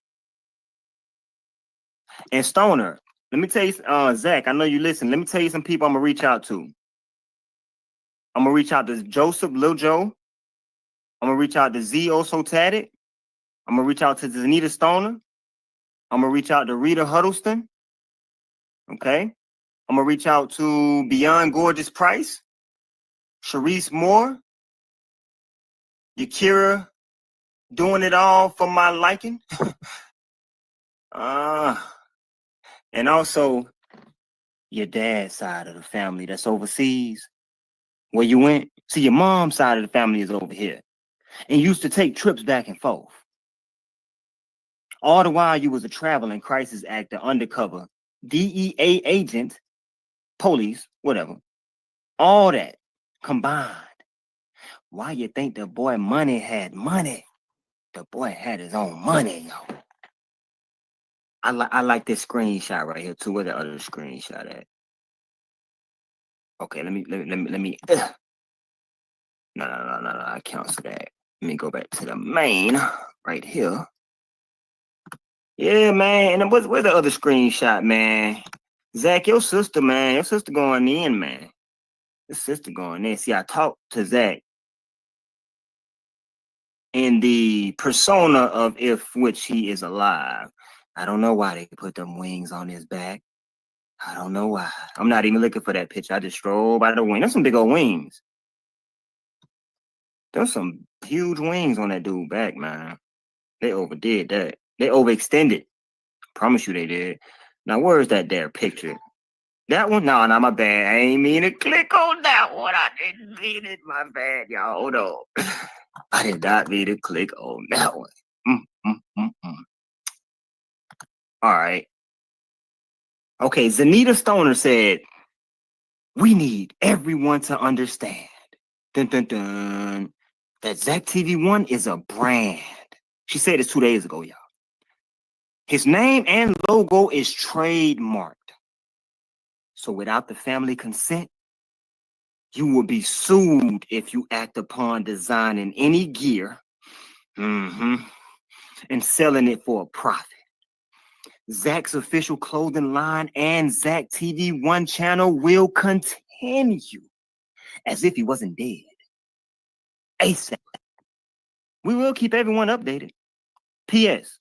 And Stoner, let me tell you, Zach, I know you listen. Let me tell you some people I'm gonna reach out to. I'm gonna reach out to Joseph Lil Joe. I'm gonna reach out to Z Also Tatted. I'm gonna reach out to Zanita Stoner. I'm gonna reach out to Rita Huddleston. Okay. I'm gonna reach out to Beyond Gorgeous Price, Sharice Moore, Yakira Doing It All for My Liking. And also your dad's side of the family that's overseas. Where you went? See, your mom's side of the family is over here. And used to take trips back and forth. All the while you was a traveling crisis actor, undercover, DEA agent, police, whatever. All that combined. Why you think the boy Money had money? The boy had his own money, yo. I like this screenshot right here too. Where the other screenshot at? Okay, let me. No, I cancel that. Let me go back to the main right here. Yeah, man. And where's the other screenshot, man? Zach, your sister, man. Your sister going in, man. Your sister going in. See, I talked to Zach in the persona of if which he is alive. I don't know why they put them wings on his back. I don't know why. I'm not even looking for that picture. I just strolled by the wing. There's some big old wings. There's some huge wings on that dude back, man. They overdid that. They overextended. Promise you they did. Now, where's that there picture? That one? No, my bad. I ain't mean to click on that one. I didn't mean it. My bad, y'all. Hold on. I did not mean to click on that one. All right. Okay, Zanita Stoner said, we need everyone to understand that Zach TV1 is a brand. She said this 2 days ago, y'all. His name and logo is trademarked. So without the family consent, You will be sued if you act upon designing any gear and selling it for a profit. Zach's official clothing line and Zach TV One channel will continue as if he wasn't dead. ASAP. We will keep everyone updated. P.S.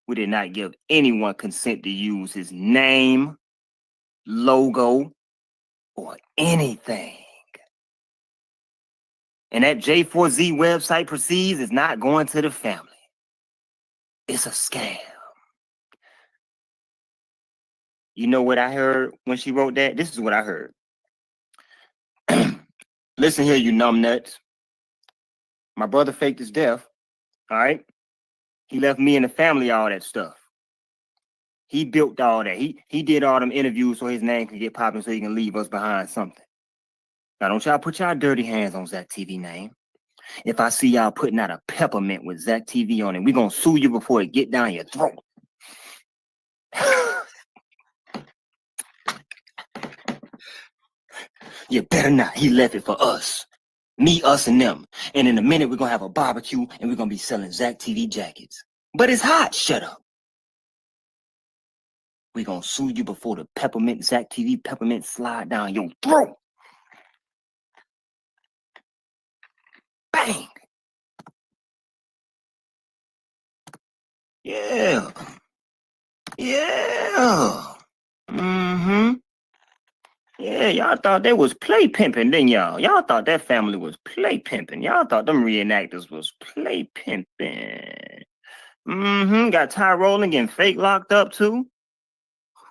We did not give anyone consent to use his name, logo, or anything. And that J4Z website proceeds is not going to the family. It's a scam. You know what I heard when she wrote that? This is what I heard. Listen here, you numbnuts. My brother faked his death, all right? He left me and the family all that stuff. He built all that. He did all them interviews so his name could get popping so he can leave us behind something. Now, don't y'all put y'all dirty hands on Zach TV name. If I see y'all putting out a peppermint with Zach TV on it, we gonna sue you before it get down your throat. You better not. He left it for us. Me, us, and them. And in a minute, we're gonna have a barbecue and we're gonna be selling Zach TV jackets. But it's hot. Shut up. We gonna sue you before the peppermint Zach TV peppermint slide down your throat. Bang. Yeah. Yeah. Yeah, y'all thought they was play pimping, didn't y'all? Y'all thought that family was play pimping. Y'all thought them reenactors was play pimping. Got Tyrone getting fake locked up too.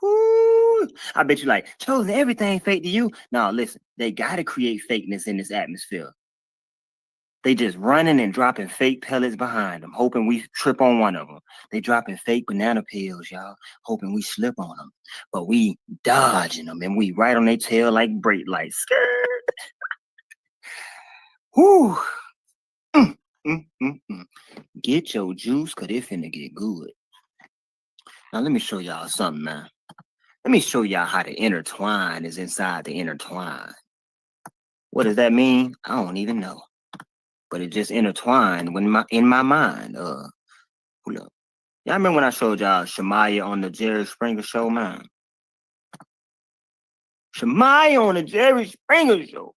Whoo. I bet you like, Chosen, everything fake to you. No, listen, they gotta create fakeness in this atmosphere. They just running and dropping fake pellets behind them, hoping we trip on one of them. They dropping fake banana peels, y'all, hoping we slip on them. But we dodging them and we right on their tail like brake lights. Skirt. Whoo. Get your juice, cause it finna get good. Now let me show y'all something, man. Let me show y'all how the intertwine is inside the intertwine. What does that mean? I don't even know. But it just intertwined in my mind. Hold up. Y'all remember when I showed y'all Shemaya on the Jerry Springer show, man? Shemaya on the Jerry Springer show.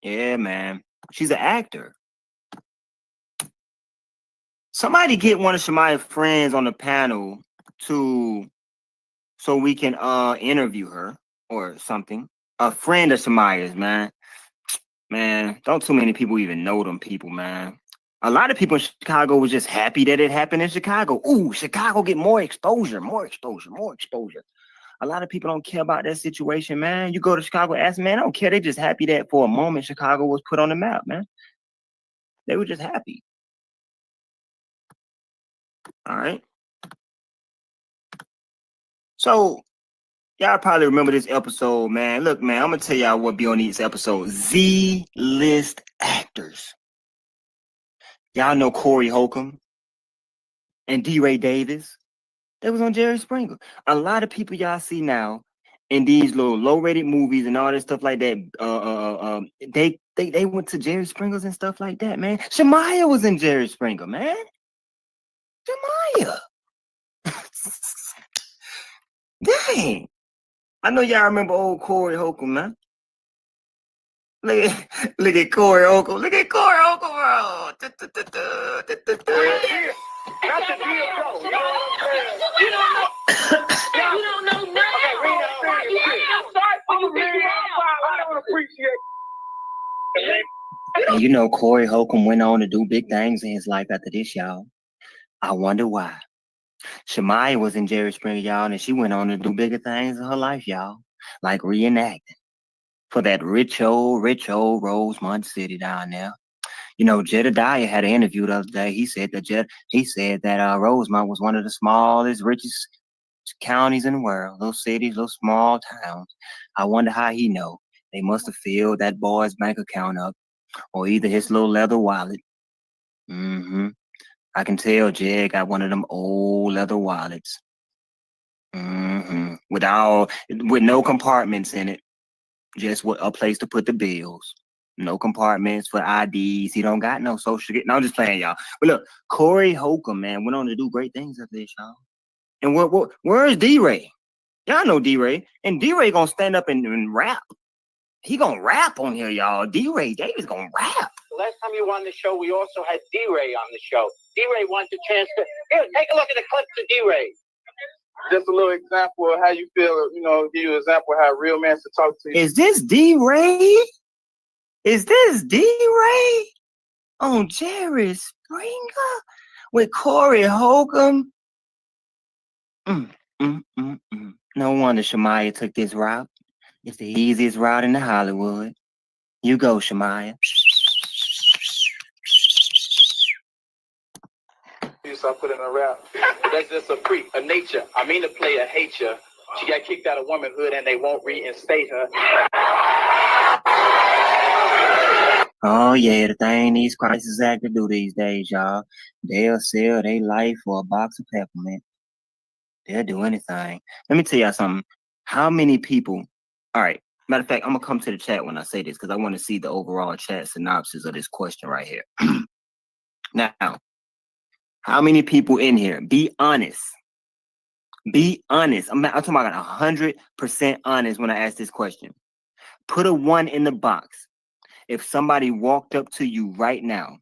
Yeah, man. She's an actor. Somebody get one of Shemaya's friends on the panel so we can interview her or something. A friend of Shemaya's, man. Man, don't too many people even know them people, man. A lot of people in Chicago was just happy that it happened in Chicago. Ooh, Chicago get more exposure. A lot of people don't care about that situation, man. You go to Chicago, ask them, man, I don't care. They just happy that for a moment Chicago was put on the map, man. They were just happy. All right. So, y'all probably remember this episode, man. Look, man, I'm going to tell y'all what be on these episodes. Z-list actors. Y'all know Corey Holcomb and D-Ray Davis. They was on Jerry Springer. A lot of people y'all see now in these little low-rated movies and all that stuff like that, they went to Jerry Springer's and stuff like that, man. Shemaya was in Jerry Springer, man. Shemaya. Dang. I know y'all remember old Corey Holcomb, man. Look at Corey Holcomb. Look at Corey Holcomb, bro. That's the deal, bro. You don't know. You don't know nothing. I'm sorry for you. I don't appreciate it. And you know, Corey Holcomb went on to do big things in his life after this, y'all. I wonder why. Shemaya was in Jerry Springer, y'all, and she went on to do bigger things in her life, y'all. Like reenacting for that rich old Rosemont City down there. You know, Jedediah had an interview the other day. He said that Rosemont was one of the smallest, richest counties in the world. Little cities, little small towns. I wonder how he know. They must have filled that boy's bank account up, or either his little leather wallet. I can tell Jed got one of them old leather wallets. With no compartments in it. Just a place to put the bills. No compartments for IDs. He don't got no social security. No, I'm just playing, y'all. But look, Corey Holcomb, man, went on to do great things after this, y'all. And where is D-Ray? Y'all know D-Ray. And D-Ray gonna stand up and rap. He gonna rap on here, y'all. D-Ray Davis gonna rap. Last time you were on the show, we also had D-Ray on the show. D-Ray wants a chance to... Here, take a look at the clips of D-Ray. Just a little example of how you feel, give you an example of how a real man should talk to you. Is this D-Ray? Is this D-Ray on Jerry Springer with Corey Holcomb? No wonder Shemaya took this route. It's the easiest route into Hollywood. You go, Shemaya. So I put in a rap. That's just a freak, a nature. I mean, a player hate you. She got kicked out of womanhood and they won't reinstate her. Oh yeah, the thing these crisis actors do these days, y'all. They'll sell their life for a box of peppermint. They'll do anything. Let me tell y'all something. How many people? All right. Matter of fact, I'm gonna come to the chat when I say this because I want to see the overall chat synopsis of this question right here. Now, how many people in here? Be honest. Be honest. I'm talking about 100% honest when I ask this question. Put a 1 in the box. If somebody walked up to you right now,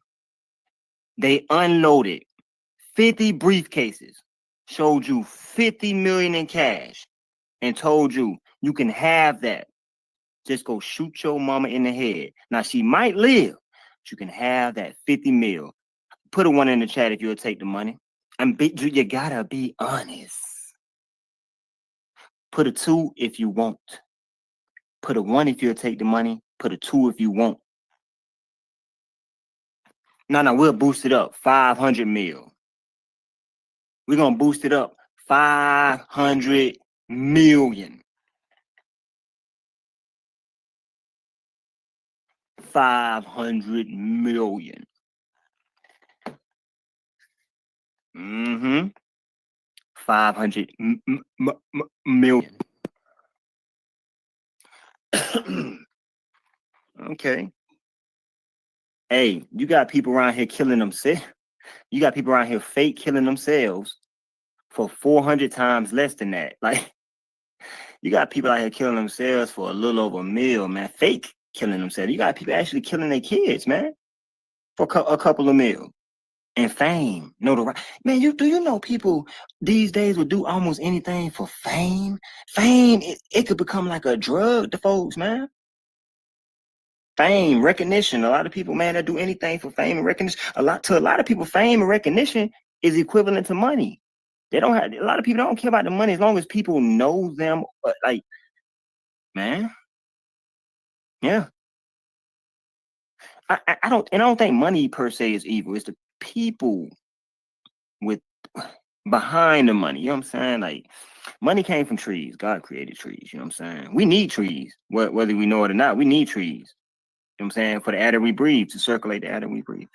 they unloaded 50 briefcases, showed you 50 million in cash, and told you you can have that. Just go shoot your mama in the head. Now she might live, but you can have that 50 mil. Put a 1 in the chat if you'll take the money. And you gotta be honest. Put a 2 if you won't. Put a 1 if you'll take the money. Put a 2 if you won't. No, we'll boost it up. 500 mil. We're gonna boost it up. 500 million. 500 million. 500 million. Okay. Hey, you got people around here killing themselves. You got people around here fake killing themselves for 400 times less than that. Like, you got people out here killing themselves for a little over $1 million, man. Fake killing themselves. You got people actually killing their kids, man, for a couple of $1 million. And fame, notoriety. Man, do you know people these days would do almost anything for fame? Fame, it could become like a drug to folks, man. Fame, recognition. A lot of people, man, that do anything for fame and recognition. A lot of people, fame and recognition is equivalent to money. A lot of people don't care about the money as long as people know them. Like, man, yeah. I don't think money per se is evil. It's the people with behind the money. You know what I'm saying? Like, money came from trees. God created trees. You know what I'm saying? We need trees, whether we know it or not. We need trees. You know what I'm saying? For the air that we breathe, to circulate the air that we breathe.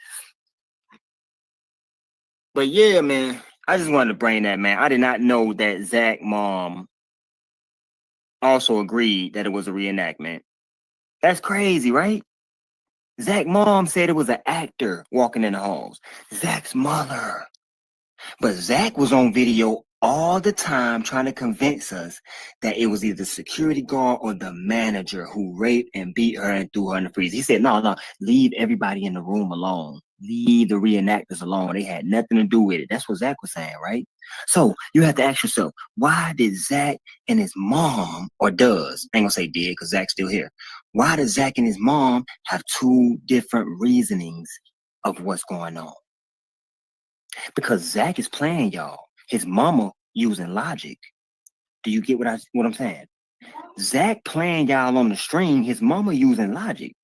But yeah, man, I just wanted to bring that, man. I did not know that Zach mom also agreed that it was a reenactment. That's crazy, right? Zach mom said it was an actor walking in the halls. Zach's mother. But Zach was on video all the time trying to convince us that it was either the security guard or the manager who raped and beat her and threw her in the freezer. He said, no, leave everybody in the room alone. Leave the reenactors alone. They had nothing to do with it. That's what Zach was saying, right? So you have to ask yourself, why did Zach and his mom, or does, I ain't gonna say did because Zach's still here. Why does Zach and his mom have 2 different reasonings of what's going on? Because Zach is playing y'all. His mama using logic. Do you get what I'm saying? Zach playing y'all on the string. His mama using logic.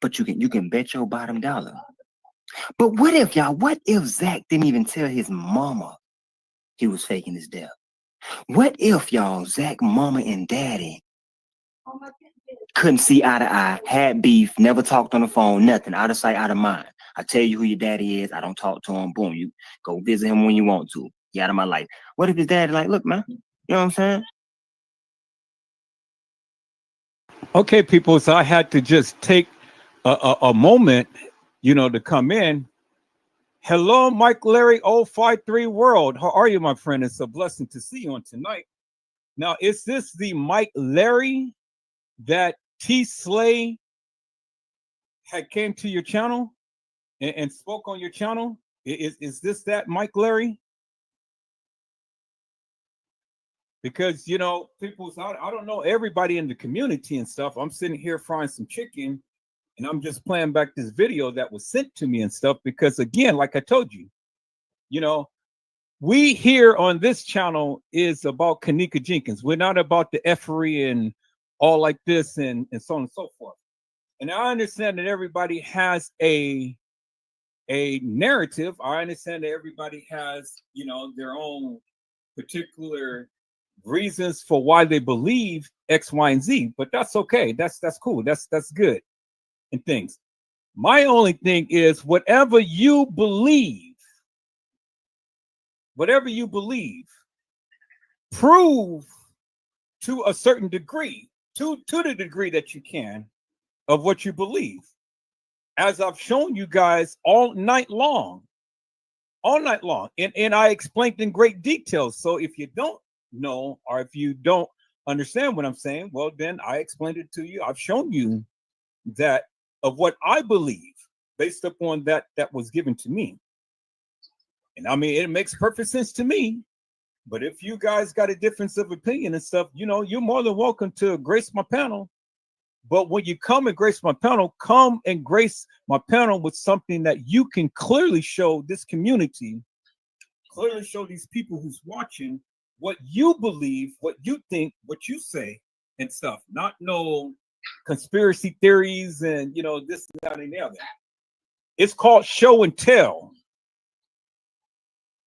But you can bet your bottom dollar. But what if Zach didn't even tell his mama he was faking his death? What if y'all, Zach mama and daddy, couldn't see eye to eye, had beef, never talked on the phone, nothing, out of sight, out of mind? I tell you who your daddy is. I don't talk to him. Boom, you go visit him when you want to. He out of my life. What if his daddy like, look, man, you know what I'm saying? Okay, people. So I had to just take a moment, to come in. Hello, Mike Larry 053 World. How are you, my friend? It's a blessing to see you on tonight. Now, is this the Mike Larry that T Slay had came to your channel and spoke on your channel? Is this that Mike Larry? Because people, I don't know everybody in the community and stuff. I'm sitting here frying some chicken, and I'm just playing back this video that was sent to me and stuff. Because again, like I told you, we here on this channel is about kENNEka jENkINs. We're not about the effery and all like this and so on and so forth. And I understand that everybody has a narrative. I understand that everybody has, their own particular reasons for why they believe X, Y, and Z. But that's okay. That's cool. That's good and things. My only thing is whatever you believe, prove to a certain degree, to the degree that you can, of what you believe. As I've shown you guys all night long. And I explained in great detail. So if you don't know, or if you don't understand what I'm saying, well, then I explained it to you. I've shown you that of what I believe based upon that was given to me. And I mean, it makes perfect sense to me. But if you guys got a difference of opinion and stuff, you're more than welcome to grace my panel. But when you come and grace my panel, come and grace my panel with something that you can clearly show this community, clearly show these people who's watching what you believe, what you think, what you say and stuff. Not no conspiracy theories and, this, that, and the other. It's called show and tell.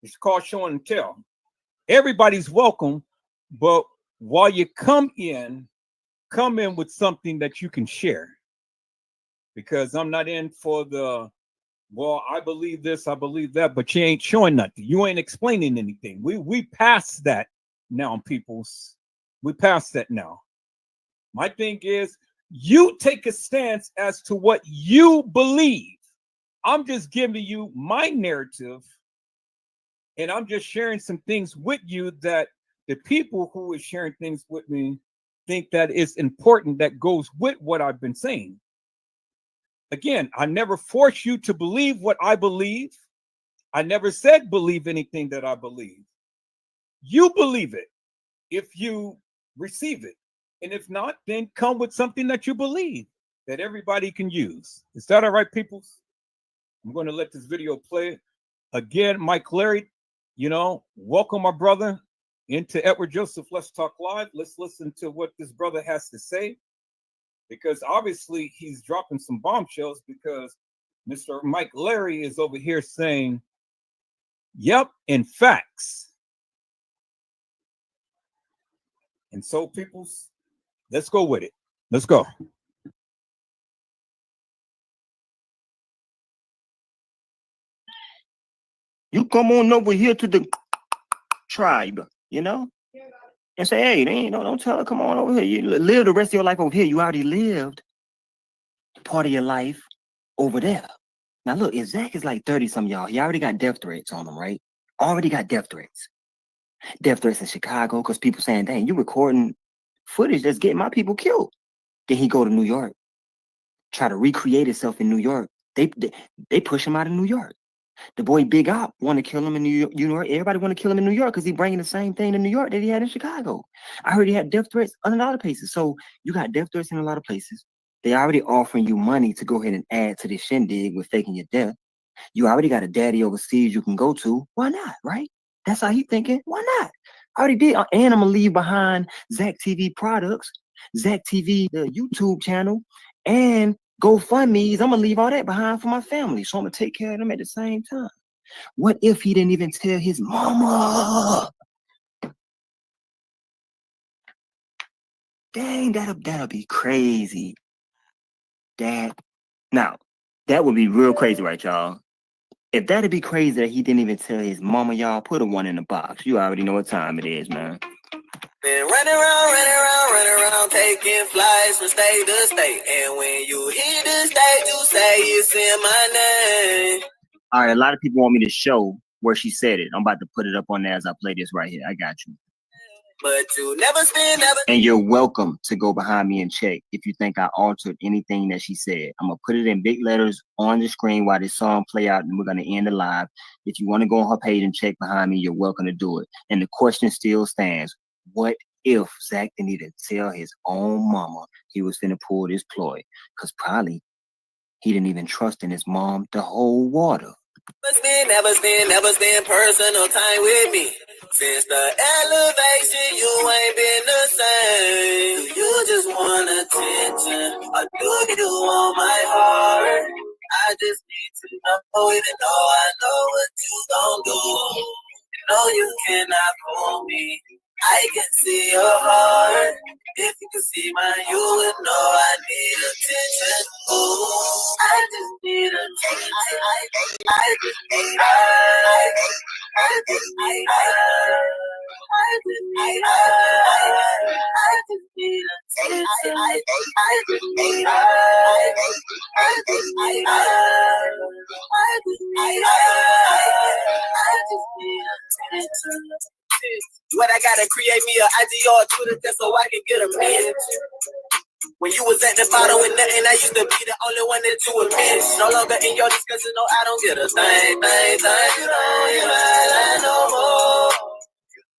It's called show and tell. Everybody's welcome, but while you come in with something that you can share. Because I'm not in for the, well, I believe this, I believe that, but you ain't showing nothing. You ain't explaining anything. We passed that now, peoples. We passed that now. My thing is, you take a stance as to what you believe. I'm just giving you my narrative, and I'm just sharing some things with you that the people who are sharing things with me think that is important, that goes with what I've been saying. Again, I never force you to believe what I believe. I never said believe anything that I believe. You believe it if you receive it. And if not, then come with something that you believe that everybody can use. Is that all right, peoples? I'm going to let this video play. Again, Mike Larry, welcome my brother into Edward Joseph Let's Talk Live. Let's listen to what this brother has to say, because obviously he's dropping some bombshells, because Mr. Mike Larry is over here saying, yep, in facts. And so, peoples, let's go with it. Let's go. You come on over here to the tribe, and say, hey, don't tell her, come on over here. You live the rest of your life over here. You already lived part of your life over there. Now, look, if Zach is like 30-some, y'all, he already got death threats on him, right? Already got death threats. Death threats in Chicago, because people saying, dang, you recording footage that's getting my people killed. Then he go to New York, try to recreate himself in New York. They push him out of New York. The boy Big Op want to kill him in New York. Everybody want to kill him in New York because he bringing the same thing to New York that he had in Chicago. I heard he had death threats in a lot of places. So you got death threats in a lot of places. They already offering you money to go ahead and add to this shindig with faking your death. You already got a daddy overseas you can go to. Why not, right? That's how he thinking. Why not? I already did. And I'm going to leave behind Zach TV products, Zach TV, the YouTube channel, and GoFundMe's. I'm going to leave all that behind for my family. So I'm going to take care of them at the same time. What if he didn't even tell his mama? Dang, that'll be crazy. Now, that would be real crazy, right, y'all? If that'd be crazy that he didn't even tell his mama, y'all, put a 1 in the box. You already know what time it is, man. Been running around, taking flights from state to state. And when you hit the state, you say it's in my name. All right, a lot of people want me to show where she said it. I'm about to put it up on there as I play this right here. I got you. But you never spend, never. And you're welcome to go behind me and check if you think I altered anything that she said. I'm gonna put it in big letters on the screen while this song play out, and we're gonna end the live. If you want to go on her page and check behind me, you're welcome to do it. And the question still stands: what if Zach didn't even tell his own mama he was finna pull this ploy? Because probably he didn't even trust in his mom to hold water. Never spend personal time with me. Since the elevation, you ain't been the same. Do you just want attention, or do you want my heart? I just need to know, even though I know what you gon' do. You know you cannot fool me. I can see your heart. If you can see mine, you would know I need attention. Ooh, I just need attention. I just need I just need I just need I just need attention. I just need I just need I just need attention. What I gotta create me a IG or a Twitter just so I can get a man. When you was at the bottom with nothing, I used to be the only one that you would miss. No longer in your discussion, no, I don't get a thing. You don't lie no more.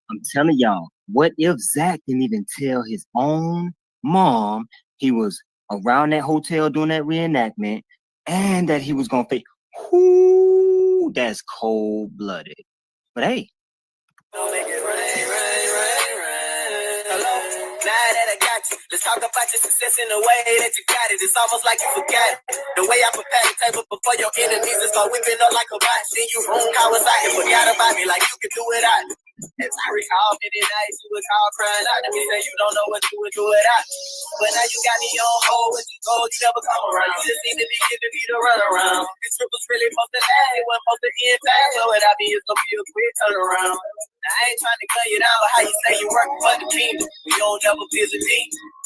I'm telling y'all, what if Zach didn't even tell his own mom he was around that hotel doing that reenactment and that he was gonna fake? Whoo, that's cold-blooded. But hey. Don't make it rain. Hello? Now that I got you, let's talk about your success in the way that you got it. It's almost like you forgot it. The way I prepare the table before your enemies is start whipping up like a bot. Seen you from Kawasaki and forgot about me like you could do it out. As I recall, many nights you would call crying out to me, say you don't know what you would do it out. But now you got me on hold, what you told you never come around. You just need to be giving me the run around. This trip was really supposed to last, it wasn't supposed to end fast. So without me, it's gonna be a quick turnaround. Now I ain't trying to cut you down, but how you say you working for the kingdom, you don't ever visit me.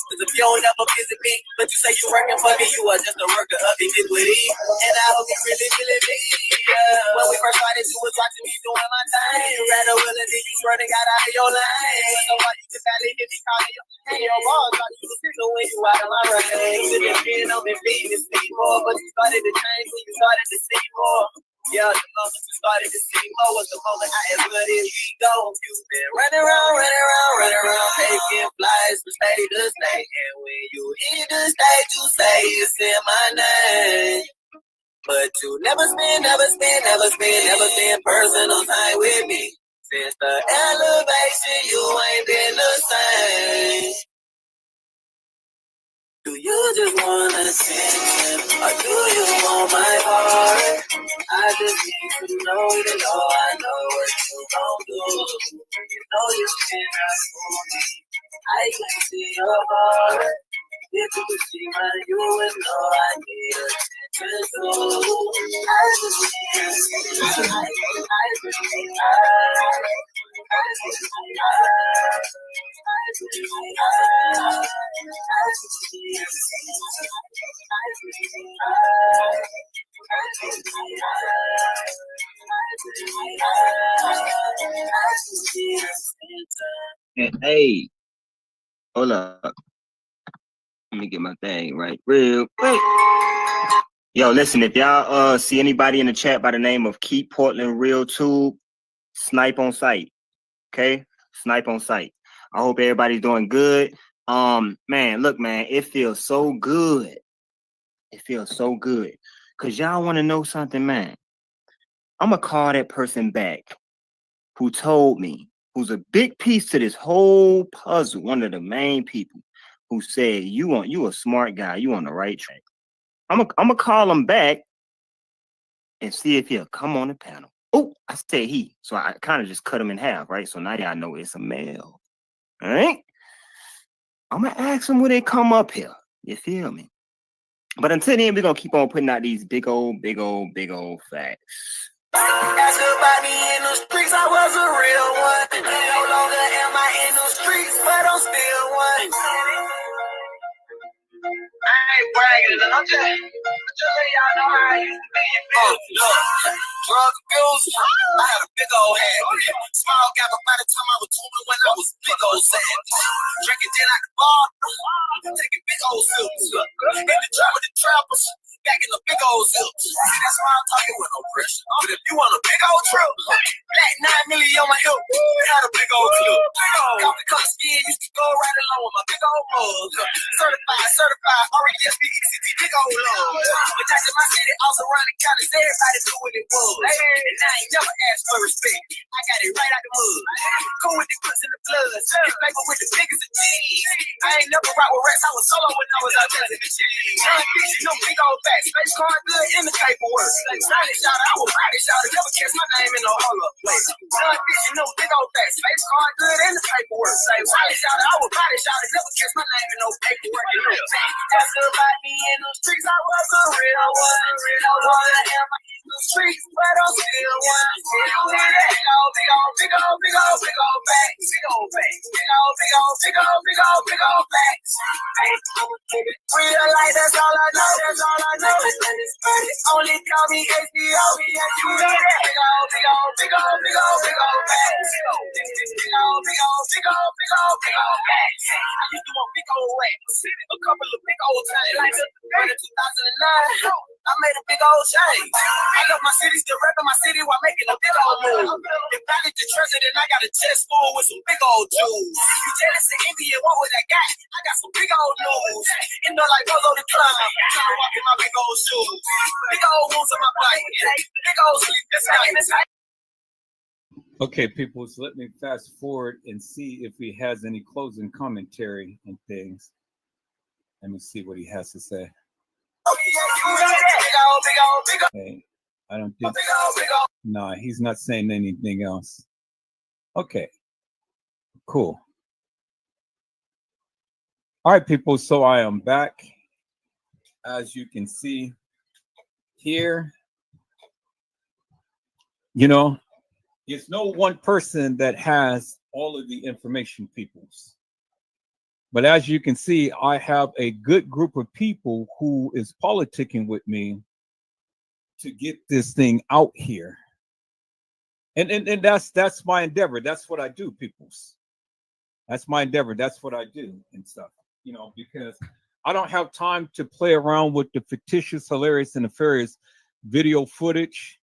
Cause if you don't ever visit me, but you say you working for me, you are just a worker of iniquity. And I hope you really me. When we first started, you was watching me doing my thing. You rather willing than you swear to God out of your line. So why you just barely get me calling your boss? Thought you was single when you out of my range. You just been on me feeding and see more, but you started to change when you started to see more. Yeah, the moment you started to see more was the moment I as good as we go. You've been running around, taking flights from state to state. And when you hit the state, you say it's in my name. But you never spend personal time with me. Since the elevation, you ain't been the same. Do you just want attention, or do you want my heart? I just need to know, even though I know what you gon' do. You know you cannot fool me. I can see your heart. If you could see mine, you would know I need attention too. I just need attention. I just need Hey, hold up. Let me get my thing right real quick. Yo, listen, if y'all see anybody in the chat by the name of Keep Portland Real Tube, snipe on sight. Okay? Snipe on sight. I hope everybody's doing good. Man, look, man, it feels so good. It feels so good. Cause y'all want to know something, man. I'm gonna call that person back who told me, who's a big piece to this whole puzzle, one of the main people who said, you a smart guy, you on the right track. I'm gonna call him back and see if he'll come on the panel. Oh, I said he, so I kind of just cut him in half, right? So now y'all know it's a male. All right? I'm gonna ask him when they come up here. You feel me? But until then, we're gonna keep on putting out these big old facts. Ask about me in the streets, I was a real one. No longer am I in the streets, but ain't bragging, and I'm just letting y'all know how I used to be. Look, drug abuse, I had a big old head. Small guy, but by the time I was 20 when I was big old savage. Drinking gin out the bar, taking big old sips. In the trap with the trappers, back in the big old zips. That's why I'm talking with no pressure. But if you want a big old trip, black 9 million on my hip, had a big old clip. Coffee color skin used to go right along with my big old mug. Certified, R-E-S-P-E-C-T, big old love. But that's in my city, all surrounding counties, everybody knew what it was. And I ain't never asked for respect. I got it right out the mud. Cool with the clips and the bloods. It's paper with the niggas and G's. I ain't never rock with rats. I was solo when I was out there in the cheese. Non-fiction, no big old facts. Space card good in the paperwork. Silent shot, I will body shot. Never catch my name in no hollow. Non-fiction, no big old facts. Space card good in the paperwork. Silent shot, I will body shot. Never catch my name in no paperwork. That's about me in the streets. I was a real one. I wanna have my in the streets, but I'm still one. Still with it. Big old facts. Big old facts. Real life, that's all I know. Only call me HBO. You know that. Big old facts. Big old facts. I used to want big old racks. A couple of big old times. Like in 2009, I made a big old change. I love my city, still repping my city while making a big old move. If I need the treasure, then I got a chest full with some big old jewels. You jealous and envious, what was I got? I got some big old news. In the like Polo the Clown, trying to walk in my big old shoes. Big old wounds on my body. Big old sleep this night. Okay, people, so let me fast forward and see if he has any closing commentary and things. Let me see what he has to say. Okay, I don't think. Nah, he's not saying anything else. Okay, cool. All right, people, so I am back. As you can see here, you know, it's no one person that has all of the information, peoples. But as you can see, I have a good group of people who is politicking with me to get this thing out here. And that's my endeavor. That's what I do, peoples. That's my endeavor. That's what I do and stuff, you know, because I don't have time to play around with the fictitious, hilarious, and nefarious video footage.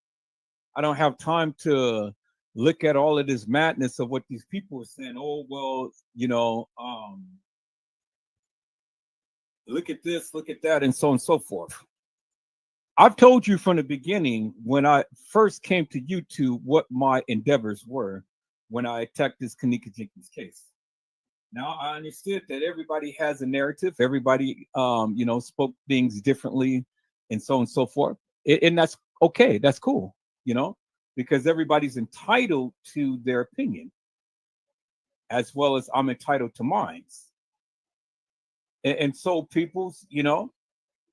I don't have time to look at all of this madness of what these people are saying. Oh, well, you know, look at this, look at that, and so on and so forth. I've told you from the beginning when I first came to YouTube what my endeavors were when I attacked this kENNEka Jenkins case. Now I understood that everybody has a narrative. Everybody, you know, spoke things differently, and so on and so forth. And that's okay. That's cool, you know, because everybody's entitled to their opinion, as well as I'm entitled to mine. And so, people's, you know,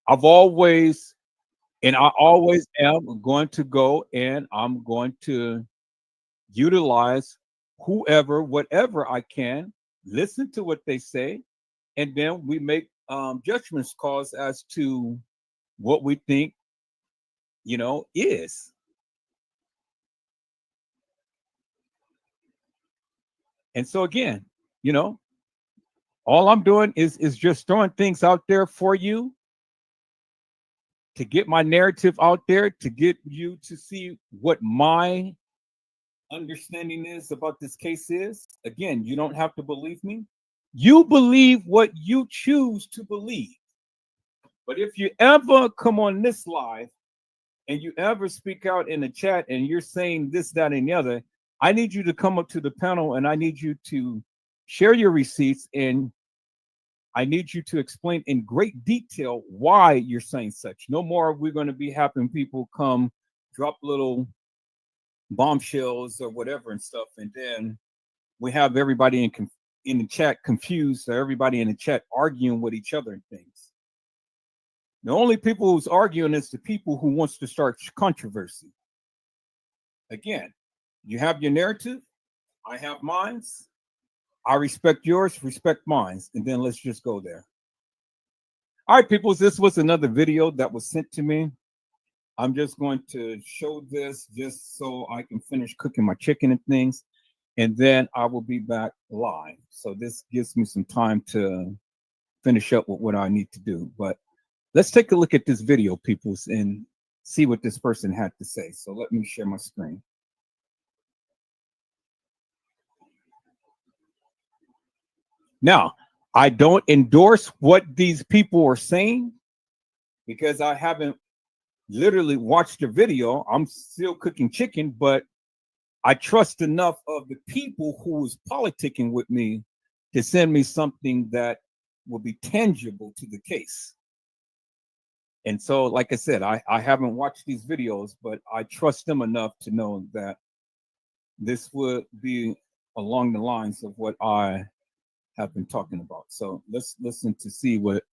I've always, and I always am going to go, and I'm going to utilize whoever, whatever I can, listen to what they say, and then we make judgments calls as to what we think, you know, is. And so again, you know, all I'm doing is just throwing things out there for you to get my narrative out there, to get you to see what my understanding is about this case is. Again, you don't have to believe me. You believe what you choose to believe. But if you ever come on this live and you ever speak out in the chat and you're saying this, that, and the other, I need you to come up to the panel and I need you to share your receipts, and I need you to explain in great detail why you're saying such. No more we're going to be having people come drop little bombshells or whatever and stuff, and then we have everybody in the chat confused, or everybody in the chat arguing with each other and things. The only people who's arguing is the people who wants to start controversy. Again, you have your narrative, I have mine. I respect yours, respect mine, and then let's just go there. All right, people, this was another video that was sent to me. I'm just going to show this just so I can finish cooking my chicken and things, and then I will be back live. So this gives me some time to finish up with what I need to do. But let's take a look at this video, peoples, and see what this person had to say. So let me share my screen. Now, I don't endorse what these people are saying because I haven't literally watched the video. I'm still cooking chicken, but I trust enough of the people who is politicking with me to send me something that will be tangible to the case. And so, like I said, I haven't watched these videos, but I trust them enough to know that this would be along the lines of what I have been talking about. So let's listen to see what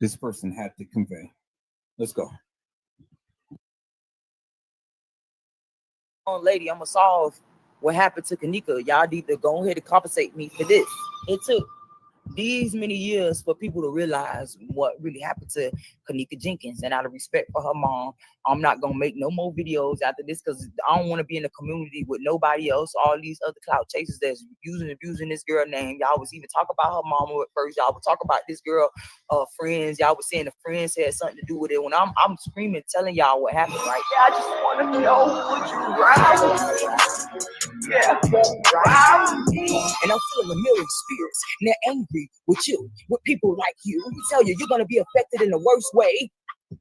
this person had to convey. Let's go. Lady, I'm gonna solve what happened to kENNEka. Y'all need to go ahead and compensate me for this. It took these many years for people to realize what really happened to kENNEka JENkINs, and out of respect for her mom, I'm not gonna make no more videos after this because I don't want to be in the community with nobody else. All these other clout chasers that's abusing this girl name. Y'all was even talk about her mama at first. Y'all would talk about this girl friends. Y'all was saying the friends had something to do with it. When I'm screaming, telling y'all what happened, right? Yeah, I just want to know what you ride. Yeah, and I'm feeling a million spirits, and they're angry with you, with people like you. Let me tell you, you're gonna be affected in the worst way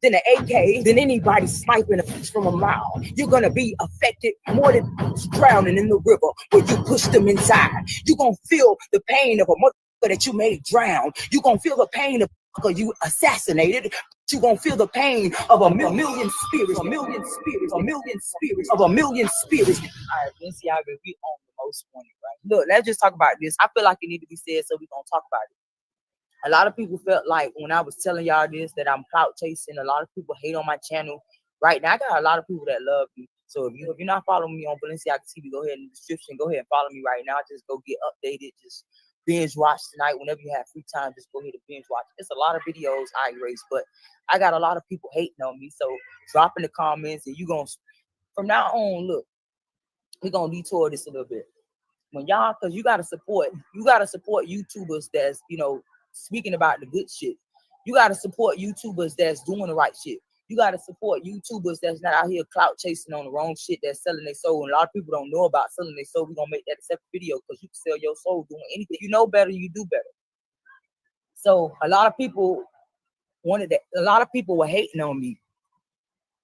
than an AK, than anybody sniping a fish from a mile. You're gonna be affected more than drowning in the river where you push them inside. You're gonna feel the pain of a motherfucker that you made drown. You're gonna feel the pain of you assassinated. You're gonna feel the pain of a million spirits, a million spirits, a million spirits, of a million spirits. All right, let's see how we on the most wanted, right? Look, let's just talk about this. I feel like it need to be said, so we're gonna talk about it. A lot of people felt like when I was telling y'all this that I'm clout chasing. A lot of people hate on my channel. Right now, I got a lot of people that love me. So if you're not following me on Balenciaga TV, go ahead in the description. Go ahead and follow me right now. Just go get updated. Just binge watch tonight. Whenever you have free time, just go ahead and binge watch. It's a lot of videos I erase, but I got a lot of people hating on me. So drop in the comments, and you gonna from now on, look, we're gonna detour this a little bit. When y'all, because you gotta support YouTubers that's speaking about the good shit. You gotta support YouTubers that's doing the right shit. You gotta support YouTubers that's not out here clout chasing on the wrong shit, that's selling their soul. And a lot of people don't know about selling their soul. We're gonna make that a separate video because you can sell your soul doing anything. You know better, you do better. So a lot of people wanted that. A lot of people were hating on me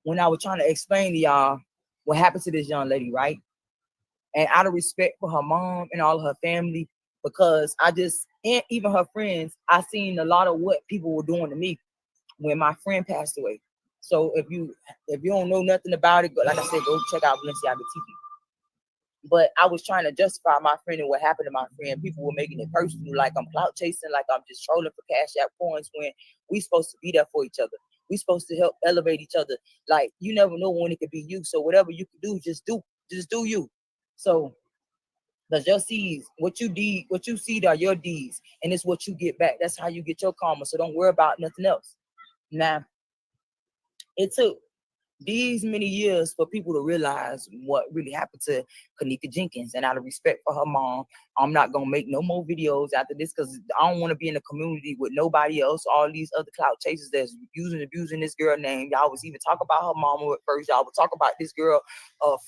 when I was trying to explain to y'all what happened to this young lady, right? And out of respect for her mom and all of her family, because and even her friends, I seen a lot of what people were doing to me when my friend passed away. So if you don't know nothing about it, like I said, go check out Balenciaga TV. But I was trying to justify my friend and what happened to my friend. People were making it personal, like I'm clout chasing, like I'm just trolling for cash app coins, when we supposed to be there for each other. We supposed to help elevate each other. Like, you never know when it could be you. So whatever you can do, just do you. So because your seeds, what you seed are your deeds, and it's what you get back. That's how you get your karma. So don't worry about nothing else. Now, it took these many years for people to realize what really happened to kENNEka JENkINs, and out of respect for her mom, I'm not gonna make no more videos after this because I don't want to be in the community with nobody else. All these other clout chasers that's abusing this girl name. Y'all was even talk about her mama at first. Y'all would talk about this girl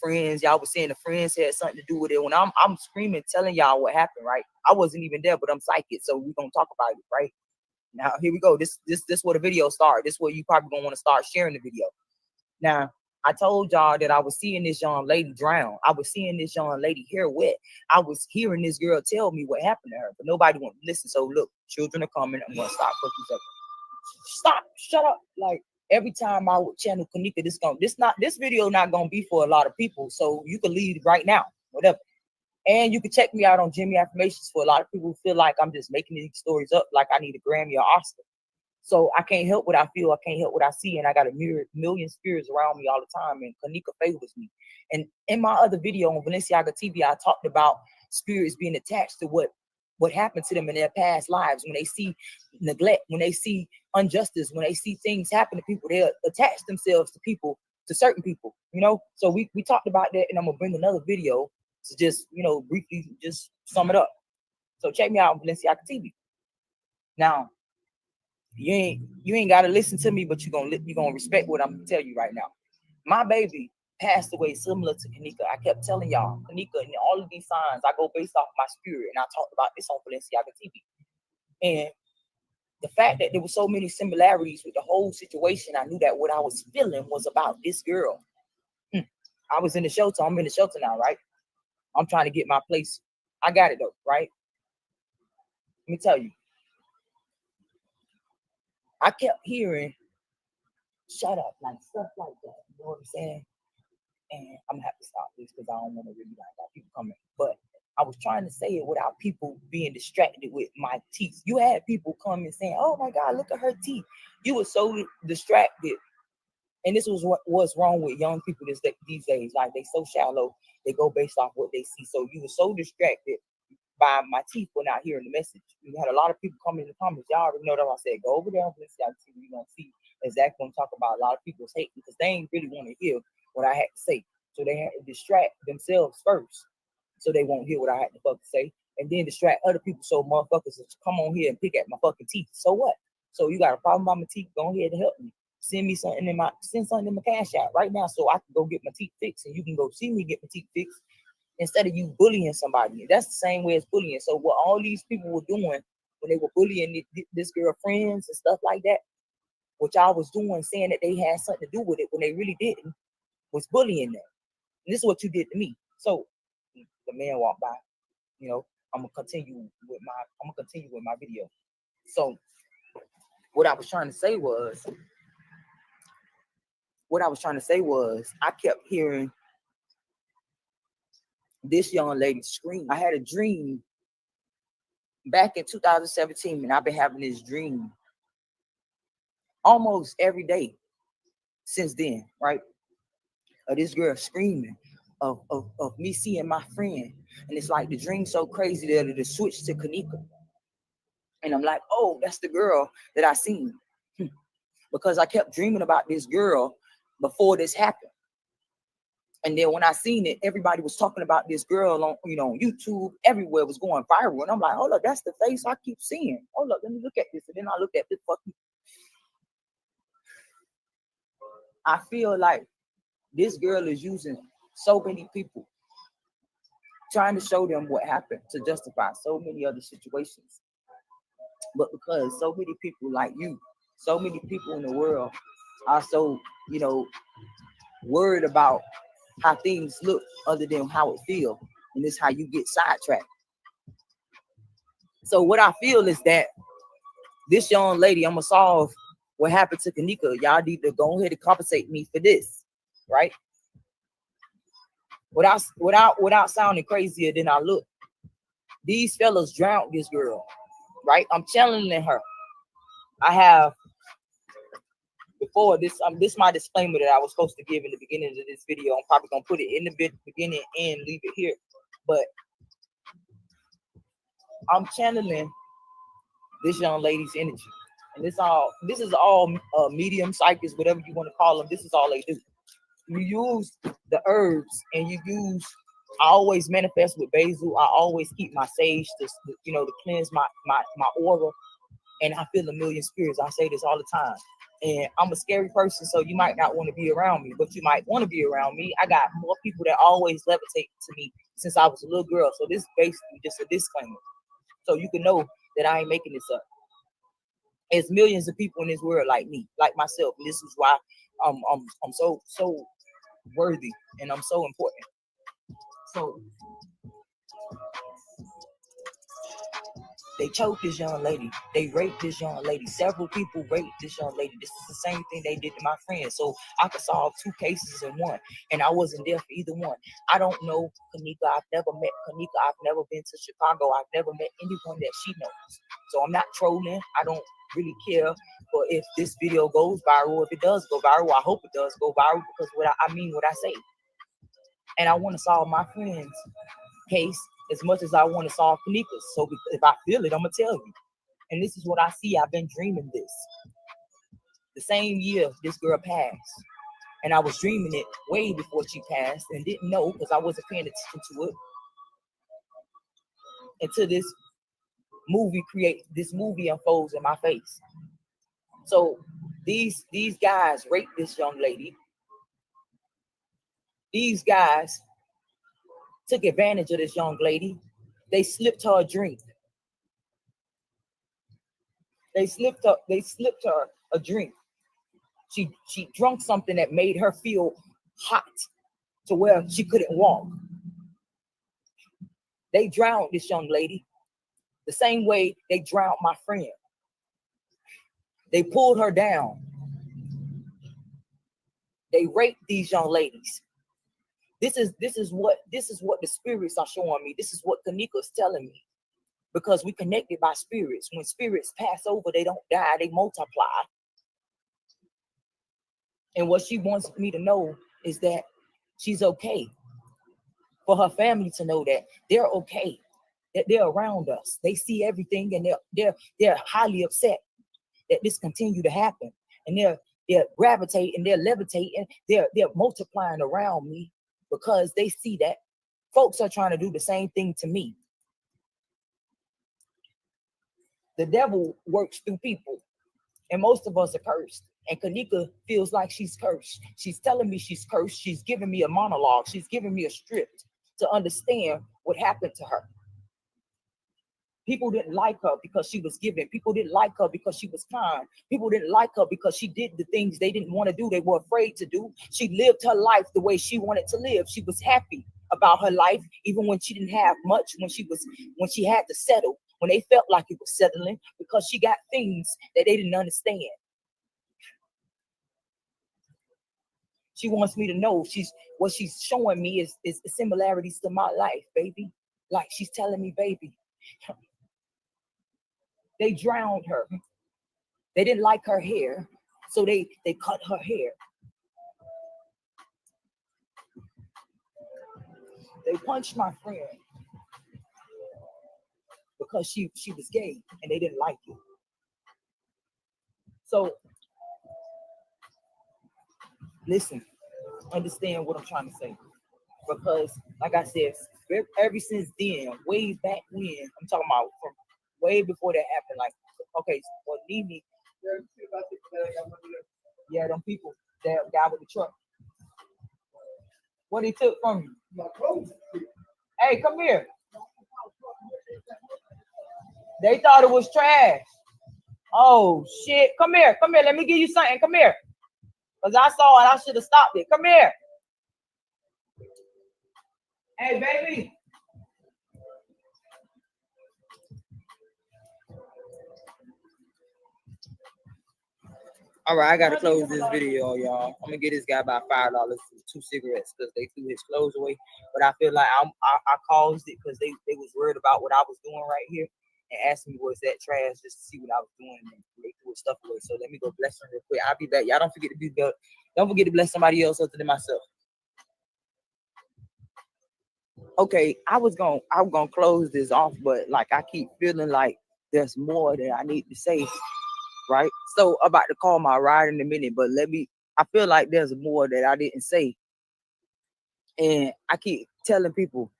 friends. Y'all was saying the friends had something to do with it. When I'm screaming, telling y'all what happened, right? I wasn't even there, but I'm psychic, so we're gonna talk about it, right? Now here we go. This where the video started. This where you probably gonna want to start sharing the video. Now, I told y'all that I was seeing this young lady drown. I was seeing this young lady hair wet. I was hearing this girl tell me what happened to her, but nobody wanted to listen. So look, children are coming. I'm gonna stop for 2 seconds. Stop, shut up. Like every time I would channel kENNEka, this video not gonna be for a lot of people. So you can leave right now, whatever. And you can check me out on Jimmy Affirmations. For a lot of people who feel like I'm just making these stories up, like I need a Grammy or Oscar. So I can't help what I feel. I can't help what I see. And I got a million spirits around me all the time. And kENNEka favors me. And in my other video on Balenciaga TV, I talked about spirits being attached to what what happened to them in their past lives. When they see neglect, when they see injustice, when they see things happen to people, they'll attach themselves to people, to certain people, you know. So we talked about that, and I'm gonna bring another video to just, you know, briefly just sum it up. So check me out on Balenciaga TV. Now, you ain't gotta listen to me, but you're gonna respect what I'm gonna tell you right now. My baby passed away similar to kENNEka. I kept telling y'all, kENNEka, and all of these signs, I go based off my spirit, and I talked about this on Balenciaga TV. And the fact that there were so many similarities with the whole situation, I knew that what I was feeling was about this girl. I was in the shelter. I'm in the shelter now, right? I'm trying to get my place. I got it though, right? Let me tell you. I kept hearing, shut up, like stuff like that. You know what I'm saying? And I'm gonna have to stop this because I don't want to really like got people coming. But I was trying to say it without people being distracted with my teeth. You had people coming saying, "Oh my God, look at her teeth." You were so distracted, and this was what's wrong with young people these days. Like they so shallow, they go based off what they see. So you were so distracted by my teeth for not hearing the message. You had a lot of people coming in the comments. Y'all already know that I said, go over there on Balenciaga TV. You're gonna see exactly what I'm talking about. A lot of people's hate because they ain't really want to hear what I had to say. So they had to distract themselves first, so they won't hear what I had to fucking say, and then distract other people so motherfuckers will come on here and pick at my fucking teeth. So what? So you got a problem about my teeth? Go ahead and help me. Send something in my cash out right now so I can go get my teeth fixed, and you can go see me get my teeth fixed instead of you bullying somebody. That's the same way as bullying. So what all these people were doing when they were bullying this girl friends and stuff like that, which I was doing, saying that they had something to do with it when they really didn't, was bullying them. And this is what you did to me. So the man walked by. You know, I'm gonna continue with my video. So what I was trying to say was, I kept hearing this young lady scream. I had a dream back in 2017, and I've been having this dream almost every day since then, right? Of this girl screaming, of me seeing my friend. And it's like the dream so crazy that it switched to kENNEka. And I'm like, oh, that's the girl that I seen. Because I kept dreaming about this girl before this happened. And then when I seen it, everybody was talking about this girl on, on YouTube. Everywhere was going viral. And I'm like, hold up, that's the face I keep seeing. Hold up, let me look at this. And then I looked at this fucking. I feel like this girl is using so many people, trying to show them what happened to justify so many other situations. But because so many people like you, so many people in the world are so, worried about how things look other than how it feels. And this is how you get sidetracked. So what I feel is that this young lady, I'm gonna solve what happened to kENNEka. Y'all need to go ahead and compensate me for this, right? Without sounding crazier than I look. These fellas drowned this girl, right? I'm channeling her. I have before this. This is my disclaimer that I was supposed to give in the beginning of this video. I'm probably gonna put it in the beginning and leave it here, but I'm channeling this young lady's energy, and this is all medium psychics, whatever you want to call them. This is all they do. You use the herbs, and you use. I always manifest with basil. I always keep my sage to cleanse my aura, and I feel a million spirits. I say this all the time. And I'm a scary person, so you might not want to be around me, but you might want to be around me. I got more people that always levitate to me since I was a little girl. So this is basically just a disclaimer, so you can know that I ain't making this up. There's millions of people in this world like me, like myself. And this is why I'm so worthy and I'm so important. So they choked this young lady. They raped this young lady. Several people raped this young lady. This is the same thing they did to my friend. So I could solve two cases in one. And I wasn't there for either one. I don't know kENNEka. I've never met kENNEka. I've never been to Chicago. I've never met anyone that she knows. So I'm not trolling. I don't really care for if this video goes viral. If it does go viral, I hope it does go viral because I mean what I say. And I want to solve my friend's case as much as I want to solve kENNEka's. So if I feel it, I'm gonna tell you. And this is what I see. I've been dreaming this. The same year this girl passed. And I was dreaming it way before she passed and didn't know because I wasn't paying attention to it. Until this movie unfolds in my face. So these guys raped this young lady. These guys took advantage of this young lady. They slipped her a drink. They slipped her a drink. She drank something that made her feel hot to where she couldn't walk. They drowned this young lady the same way they drowned my friend. They pulled her down. They raped these young ladies. This is what the spirits are showing me. This is what kENNEka is telling me. Because we connected by spirits. When spirits pass over, they don't die, they multiply. And what she wants me to know is that she's okay. For her family to know that they're okay, that they're around us. They see everything and they're highly upset that this continue to happen. And they're gravitating, they're levitating, they're multiplying around me because they see that folks are trying to do the same thing to me. The devil works through people, and most of us are cursed. And kENNEka feels like she's cursed. She's telling me she's cursed. She's giving me a monologue. She's giving me a script to understand what happened to her. People didn't like her because she was giving. People didn't like her because she was kind. People didn't like her because she did the things they didn't want to do. They were afraid to do. She lived her life the way she wanted to live. She was happy about her life, even when she didn't have much, when she had to settle, when they felt like it was settling, because she got things that they didn't understand. She wants me to know what she's showing me is similarities to my life, baby. Like she's telling me, baby, they drowned her. They didn't like her hair, so they cut her hair. They punched my friend because she was gay and they didn't like it. So listen, understand what I'm trying to say. Because like I said, ever since then, way back when, I'm talking about from way before that happened, like, okay, well, Nene, yeah, them people, that guy with the truck. What he took from you? Hey, come here. They thought it was trash. Oh shit! Come here, come here. Let me give you something. Come here, cause I saw it. I should have stopped it. Come here. Hey, baby. All right, I gotta close this video, y'all. I'm gonna get this guy about $5 for 2 cigarettes because they threw his clothes away. But I feel like I caused it because they was worried about what I was doing right here and asked me was that trash just to see what I was doing, and they threw his stuff away. So let me go bless them real quick. I'll be back. Y'all don't forget to bless somebody else other than myself. Okay, I'm gonna close this off, but like I keep feeling like there's more that I need to say. Right, so I'm about to call my ride in a minute, but I feel like there's more that I didn't say, and I keep telling people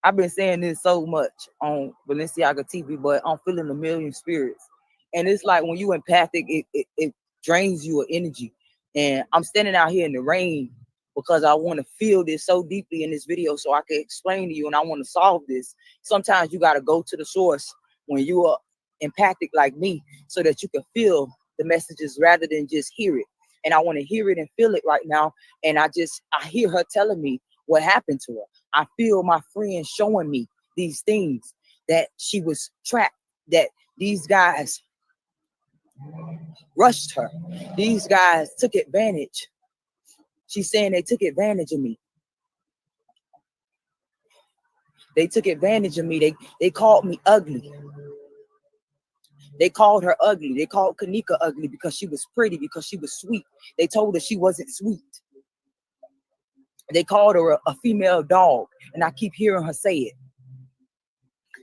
I've been saying this so much on Balenciaga TV, but I'm feeling a million spirits, and it's like when you empathic, it drains you of energy, and I'm standing out here in the rain because I want to feel this so deeply in this video so I can explain to you, and I want to solve this. Sometimes you got to go to the source when you are empathic like me so that you can feel the messages rather than just hear it. And I want to hear it and feel it right now. And I hear her telling me what happened to her. I feel my friend showing me these things, that she was trapped, that these guys rushed her. These guys took advantage. She's saying they took advantage of me. They took advantage of me. They called me ugly. They called her ugly. They called kENNEka ugly because she was pretty, because she was sweet. They told her she wasn't sweet. They called her a female dog, and I keep hearing her say it.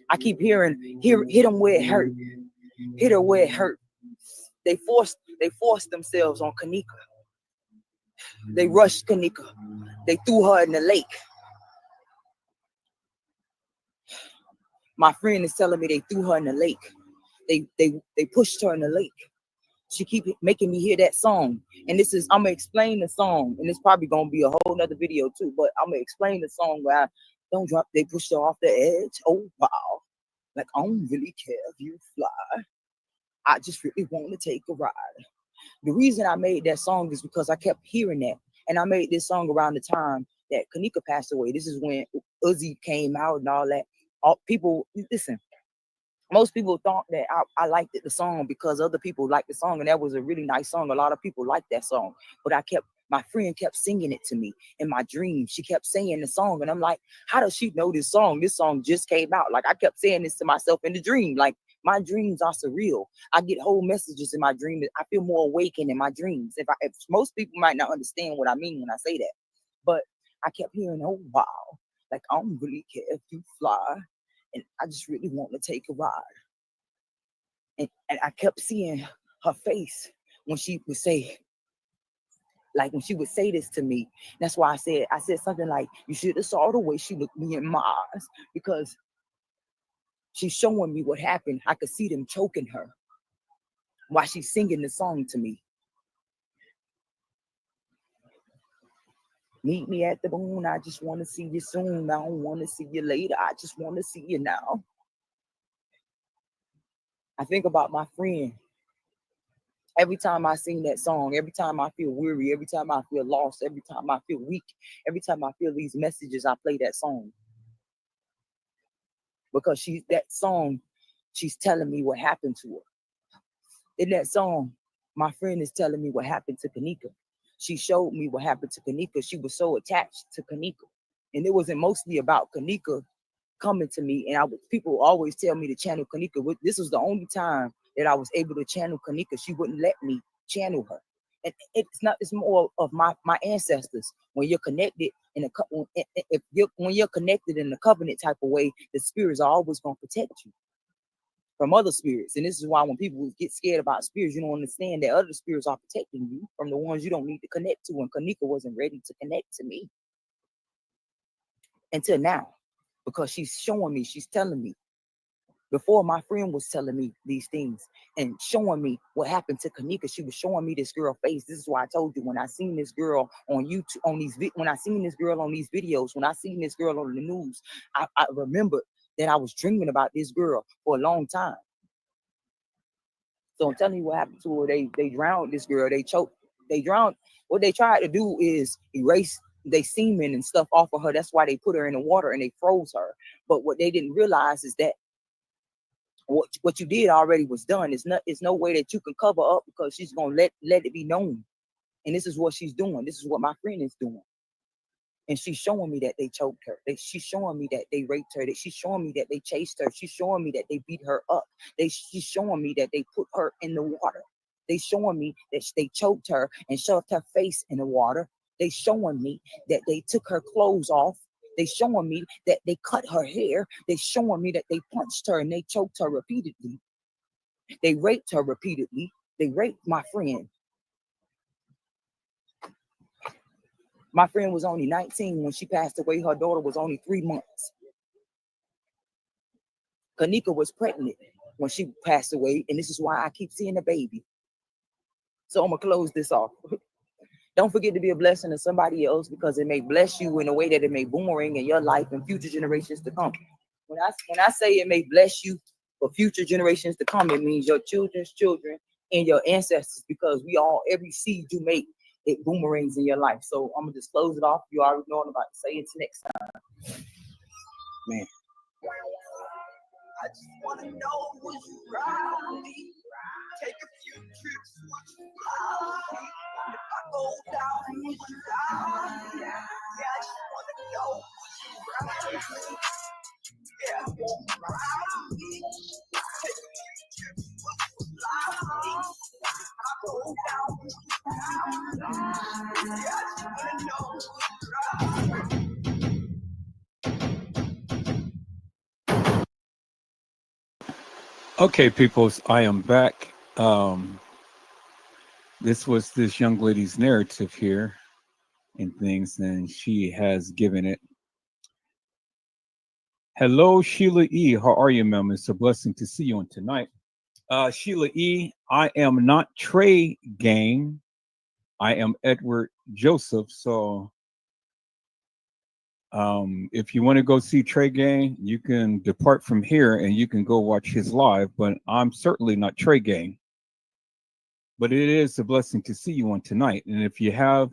I keep hearing, hit them where it hurt. Hit her where it hurt. They forced themselves on kENNEka. They rushed kENNEka. They threw her in the lake. My friend is telling me they threw her in the lake. They pushed her in the lake. She keep making me hear that song. And this is, I'm gonna explain the song. And it's probably gonna be a whole nother video too, but I'm gonna explain the song where I don't drop, they pushed her off the edge. Oh wow. Like I don't really care if you fly. I just really want to take a ride. The reason I made that song is because I kept hearing that. And I made this song around the time that kENNEka passed away. This is when Uzi came out and all that. All people, listen, most people thought that I liked the song because other people liked the song, and that was a really nice song. A lot of people liked that song, but my friend kept singing it to me in my dreams. She kept saying the song, and I'm like, how does she know this song? This song just came out. Like I kept saying this to myself in the dream. Like my dreams are surreal. I get whole messages in my dream. I feel more awakened in my dreams. If most people might not understand what I mean when I say that, but I kept hearing, oh wow, like I don't really care if you fly. And I just really want to take a ride. And I kept seeing her face when she would say, like when she would say this to me. That's why I said something like, you should have saw the way she looked me in my eyes, because she's showing me what happened. I could see them choking her while she's singing the song to me. Meet me at the moon. I just want to see you soon. I don't want to see you later. I just want to see you now. I think about my friend. Every time I sing that song, every time I feel weary, every time I feel lost, every time I feel weak, every time I feel these messages, I play that song. Because that song, she's telling me what happened to her. In that song, my friend is telling me what happened to kENNEka. She showed me what happened to kENNEka. She was so attached to kENNEka. And it wasn't mostly about kENNEka coming to me. And people always tell me to channel kENNEka. This was the only time that I was able to channel kENNEka. She wouldn't let me channel her. And it's more of my ancestors. When you're connected when you're connected in a covenant type of way, the spirits are always going to protect you from other spirits. And this is why when people get scared about spirits, you don't understand that other spirits are protecting you from the ones you don't need to connect to. And kENNEka wasn't ready to connect to me until now, because she's showing me, she's telling me. Before, my friend was telling me these things and showing me what happened to kENNEka. She was showing me this girl face. This is why I told you, when I seen this girl on YouTube, when I seen this girl on these videos, when I seen this girl on the news, I remembered that I was dreaming about this girl for a long time. So I'm telling you what happened to her. They drowned this girl. They choked. They drowned. What they tried to do is erase they semen and stuff off of her. That's why they put her in the water and they froze her. But what they didn't realize is that what you did already was done. It's no way that you can cover up, because she's gonna let it be known. And this is what she's doing. This is what my friend is doing. And she's showing me that they choked her. She's showing me that they raped her. She's showing me that they chased her. She's showing me that they beat her up. She's showing me that they put her in the water. They showing me that they choked her and shoved her face in the water. They showing me that they took her clothes off. They showing me that they cut her hair. They showing me that they punched her and they choked her repeatedly. They raped her repeatedly. They raped my friend. My friend was only 19 when she passed away. Her daughter was only 3 months. kENNEka was pregnant when she passed away, and this is why I keep seeing the baby. So I'm gonna close this off. Don't forget to be a blessing to somebody else, because it may bless you in a way that it may boomerang in your life and future generations to come. When I say it may bless you for future generations to come, it means your children's children and your ancestors, because every seed you make, it boomerangs in your life. So I'm gonna just close it off. You already know what I'm about to say. Until next time. Man. I just wanna know, would you ride with me? Take a few trips, would you fly with me? If I go down, would you die? Yeah, I just wanna know, would you ride with me? Yeah, would you ride with me? Take a few trips, would you fly with me? If I go down, would you die? Yeah, I just wanna know, would you ride with me? Okay, peoples, I am back. This was this young lady's narrative here and things, and she has given it. Hello, Sheila E. How are you, ma'am? It's a blessing to see you on tonight. Sheila E., I am not Trey Gang. I am Edward Joseph. So if you want to go see Trey Gang, you can depart from here and you can go watch his live, but I'm certainly not Trey Gang. But it is a blessing to see you on tonight. And if you have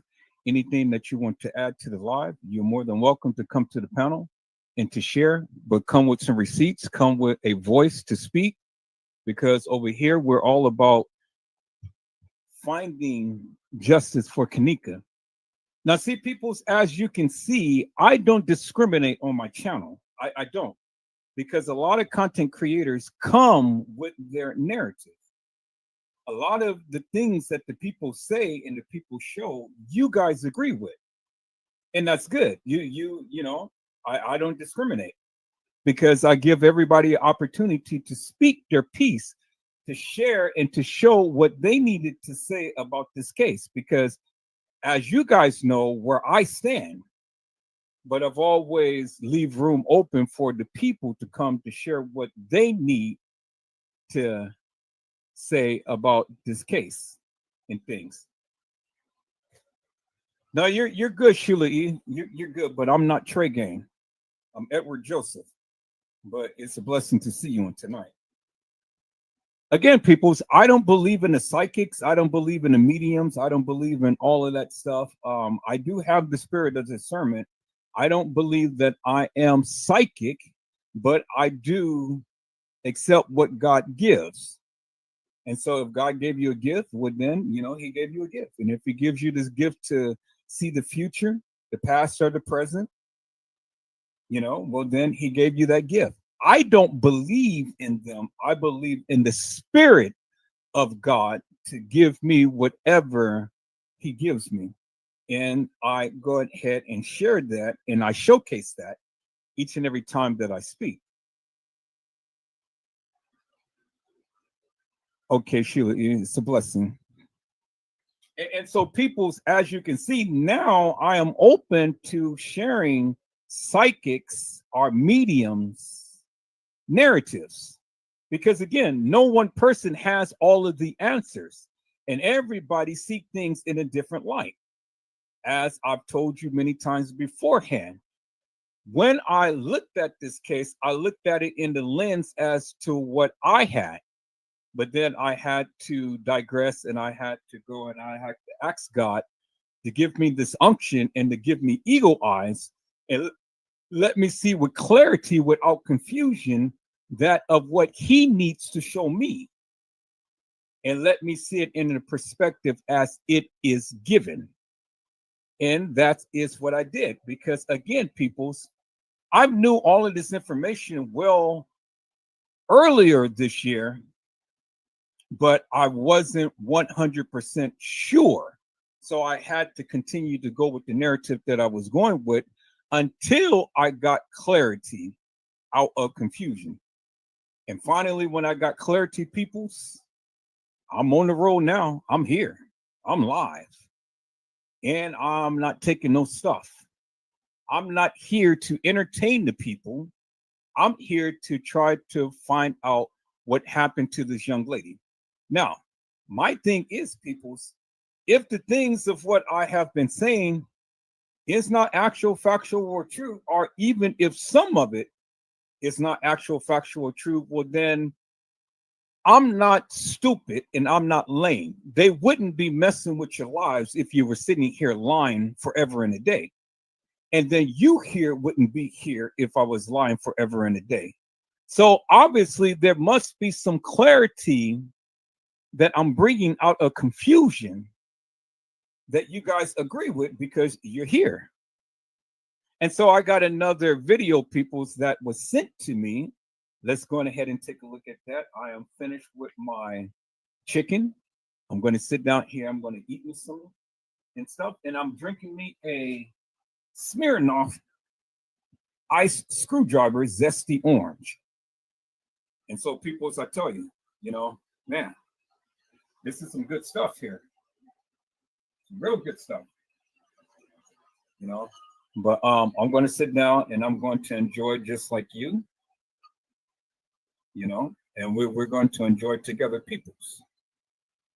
anything that you want to add to the live, you're more than welcome to come to the panel and to share, but come with some receipts, come with a voice to speak, because over here we're all about finding justice for kENNEka. Now, see, peoples, as you can see, I don't discriminate on my channel. I don't, because a lot of content creators come with their narrative. A lot of the things that the people say and the people show, you guys agree with, and that's good. You know, I don't discriminate because I give everybody an opportunity to speak their piece, to share, and to show what they needed to say about this case. Because as you guys know where I stand, but I've always leave room open for the people to come to share what they need to say about this case and things. No, you're good, Sheila E. You're good, but I'm not Trey Gang. I'm Edward Joseph. But it's a blessing to see you on tonight. Again, peoples, I don't believe in the psychics. I don't believe in the mediums. I don't believe in all of that stuff. I do have the spirit of discernment. I don't believe that I am psychic, but I do accept what God gives. And so if God gave you a gift, well, then, you know, he gave you a gift. And if he gives you this gift to see the future, the past or the present, you know, well, then he gave you that gift. I don't believe in them. I believe in the spirit of God to give me whatever he gives me. And I go ahead and share that and I showcase that each and every time that I speak. Okay, Sheila, it's a blessing. And so, peoples, as you can see, now I am open to sharing psychics or mediums narratives. Because again, no one person has all of the answers, and everybody see things in a different light. As I've told you many times beforehand, when I looked at this case, I looked at it in the lens as to what I had. But then I had to digress and I had to go and I had to ask God to give me this unction and to give me eagle eyes and let me see with clarity without confusion that of what he needs to show me. And let me see it in the perspective as it is given. And that is what I did. Because again, peoples, I knew all of this information well earlier this year, but I wasn't 100% sure. So I had to continue to go with the narrative that I was going with until I got clarity out of confusion. And finally, when I got clarity, peoples, I'm on the road now. I'm here. I'm live. And I'm not taking no stuff. I'm not here to entertain the people. I'm here to try to find out what happened to this young lady. Now, my thing is, peoples, if the things of what I have been saying is not actual, factual, or true, or even if some of it is not actual, factual, or true, well, then I'm not stupid and I'm not lame. They wouldn't be messing with your lives if you were sitting here lying forever and a day. And then you here wouldn't be here if I was lying forever and a day. So obviously there must be some clarity that I'm bringing out of confusion that you guys agree with because you're here. And so I got another video, peoples, that was sent to me. Let's go ahead and take a look at that. I am finished with my chicken. I'm going to sit down here. I'm going to eat me some and stuff. And I'm drinking me a Smirnoff ice screwdriver zesty orange. And so, people, as I tell you, man, this is some good stuff here. Some real good stuff. But I'm going to sit down and I'm going to enjoy just like you, and we're going to enjoy together, peoples.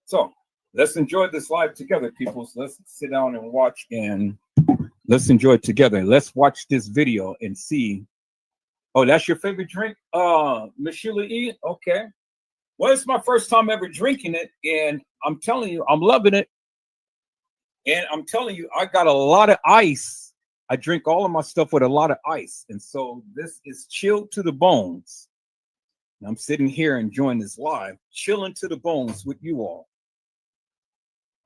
So let's enjoy this live together, peoples. Let's sit down and watch, and let's enjoy it together. Let's watch this video and see. Oh, that's your favorite drink, Miss Sheila E? Okay. Well, it's my first time ever drinking it, and I'm telling you, I'm loving it. And I'm telling you, I got a lot of ice. I drink all of my stuff with a lot of ice. And so this is chilled to the bones. And I'm sitting here enjoying this live, chilling to the bones with you all.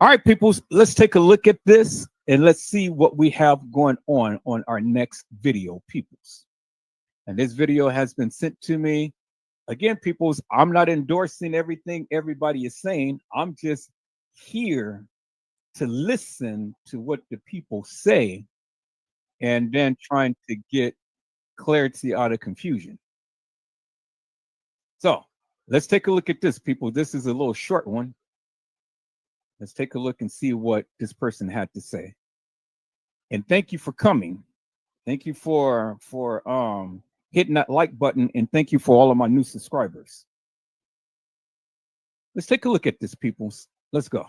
All right, people, let's take a look at this and let's see what we have going on our next video, peoples. And this video has been sent to me. Again, peoples, I'm not endorsing everything everybody is saying. I'm just here to listen to what the people say and then trying to get clarity out of confusion. So let's take a look at this, people. This is a little short one. Let's take a look and see what this person had to say. And thank you for coming. Thank you for hitting that like button, and thank you for all of my new subscribers. Let's take a look at this, peoples. Let's go.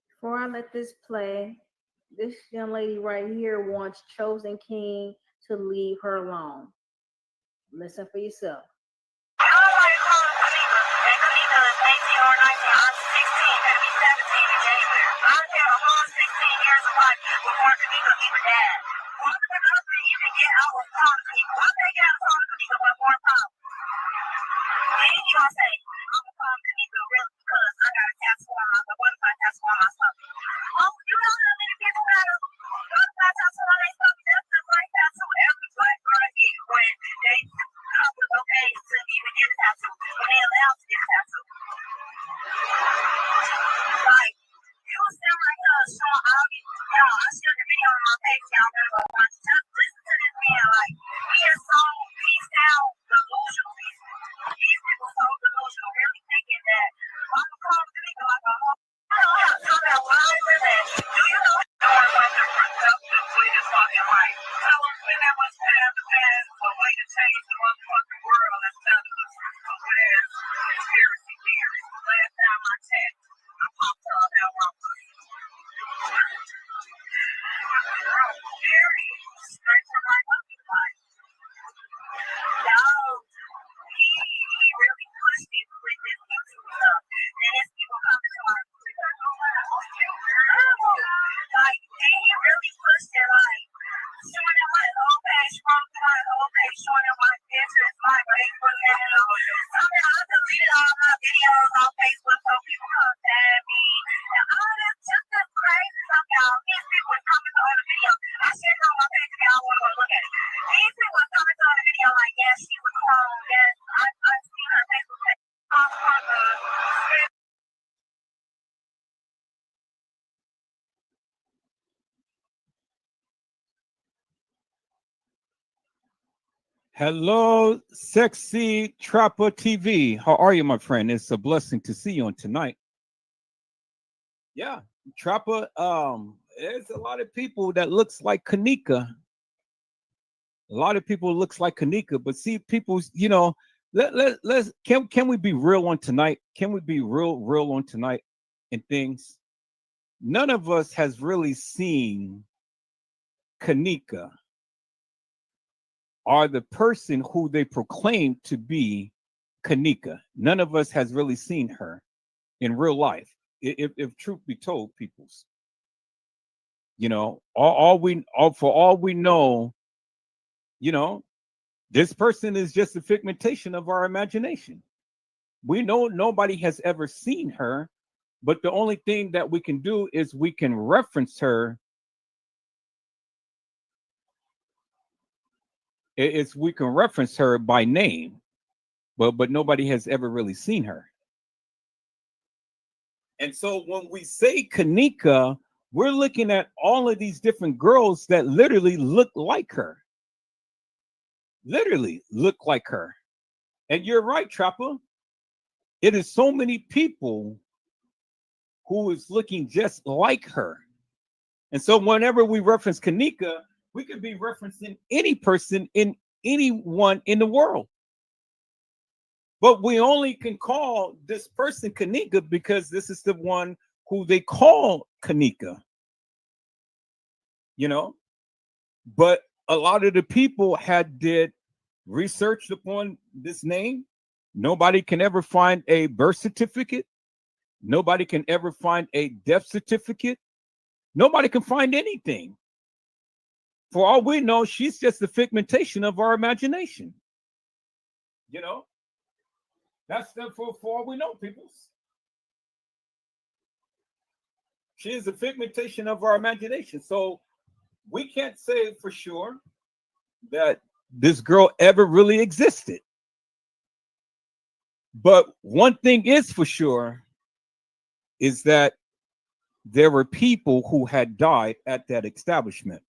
Before I let this play, this young lady right here wants Chosen King to leave her alone. Listen for yourself. Hello, Sexy Trapper TV. How are you, my friend? It's a blessing to see you on tonight. Yeah, Trapper, there's a lot of people that looks like kENNEka. A lot of people looks like kENNEka, but see, people, can we be real on tonight? Can we be real on tonight and things? None of us has really seen kENNEka, are the person who they proclaim to be kENNEka. None of us has really seen her in real life. If truth be told, peoples, for all we know, this person is just a figmentation of our imagination. We know nobody has ever seen her, but the only thing that we can do is we can reference her. We can reference her by name, but nobody has ever really seen her. And so when we say kENNEka, we're looking at all of these different girls that literally look like her. literally look like her. And you're right, Trapper. It is so many people who is looking just like her. And so whenever we reference kENNEka, we could be referencing any person in anyone in the world. But we only can call this person kENNEka because this is the one who they call kENNEka. You know? But a lot of the people did research upon this name. Nobody can ever find a birth certificate. Nobody can ever find a death certificate. Nobody can find anything. For all we know, she's just a figmentation of our imagination. You know, that's for all we know, people. She is a figmentation of our imagination. So we can't say for sure that this girl ever really existed. But one thing is for sure is that there were people who had died at that establishment.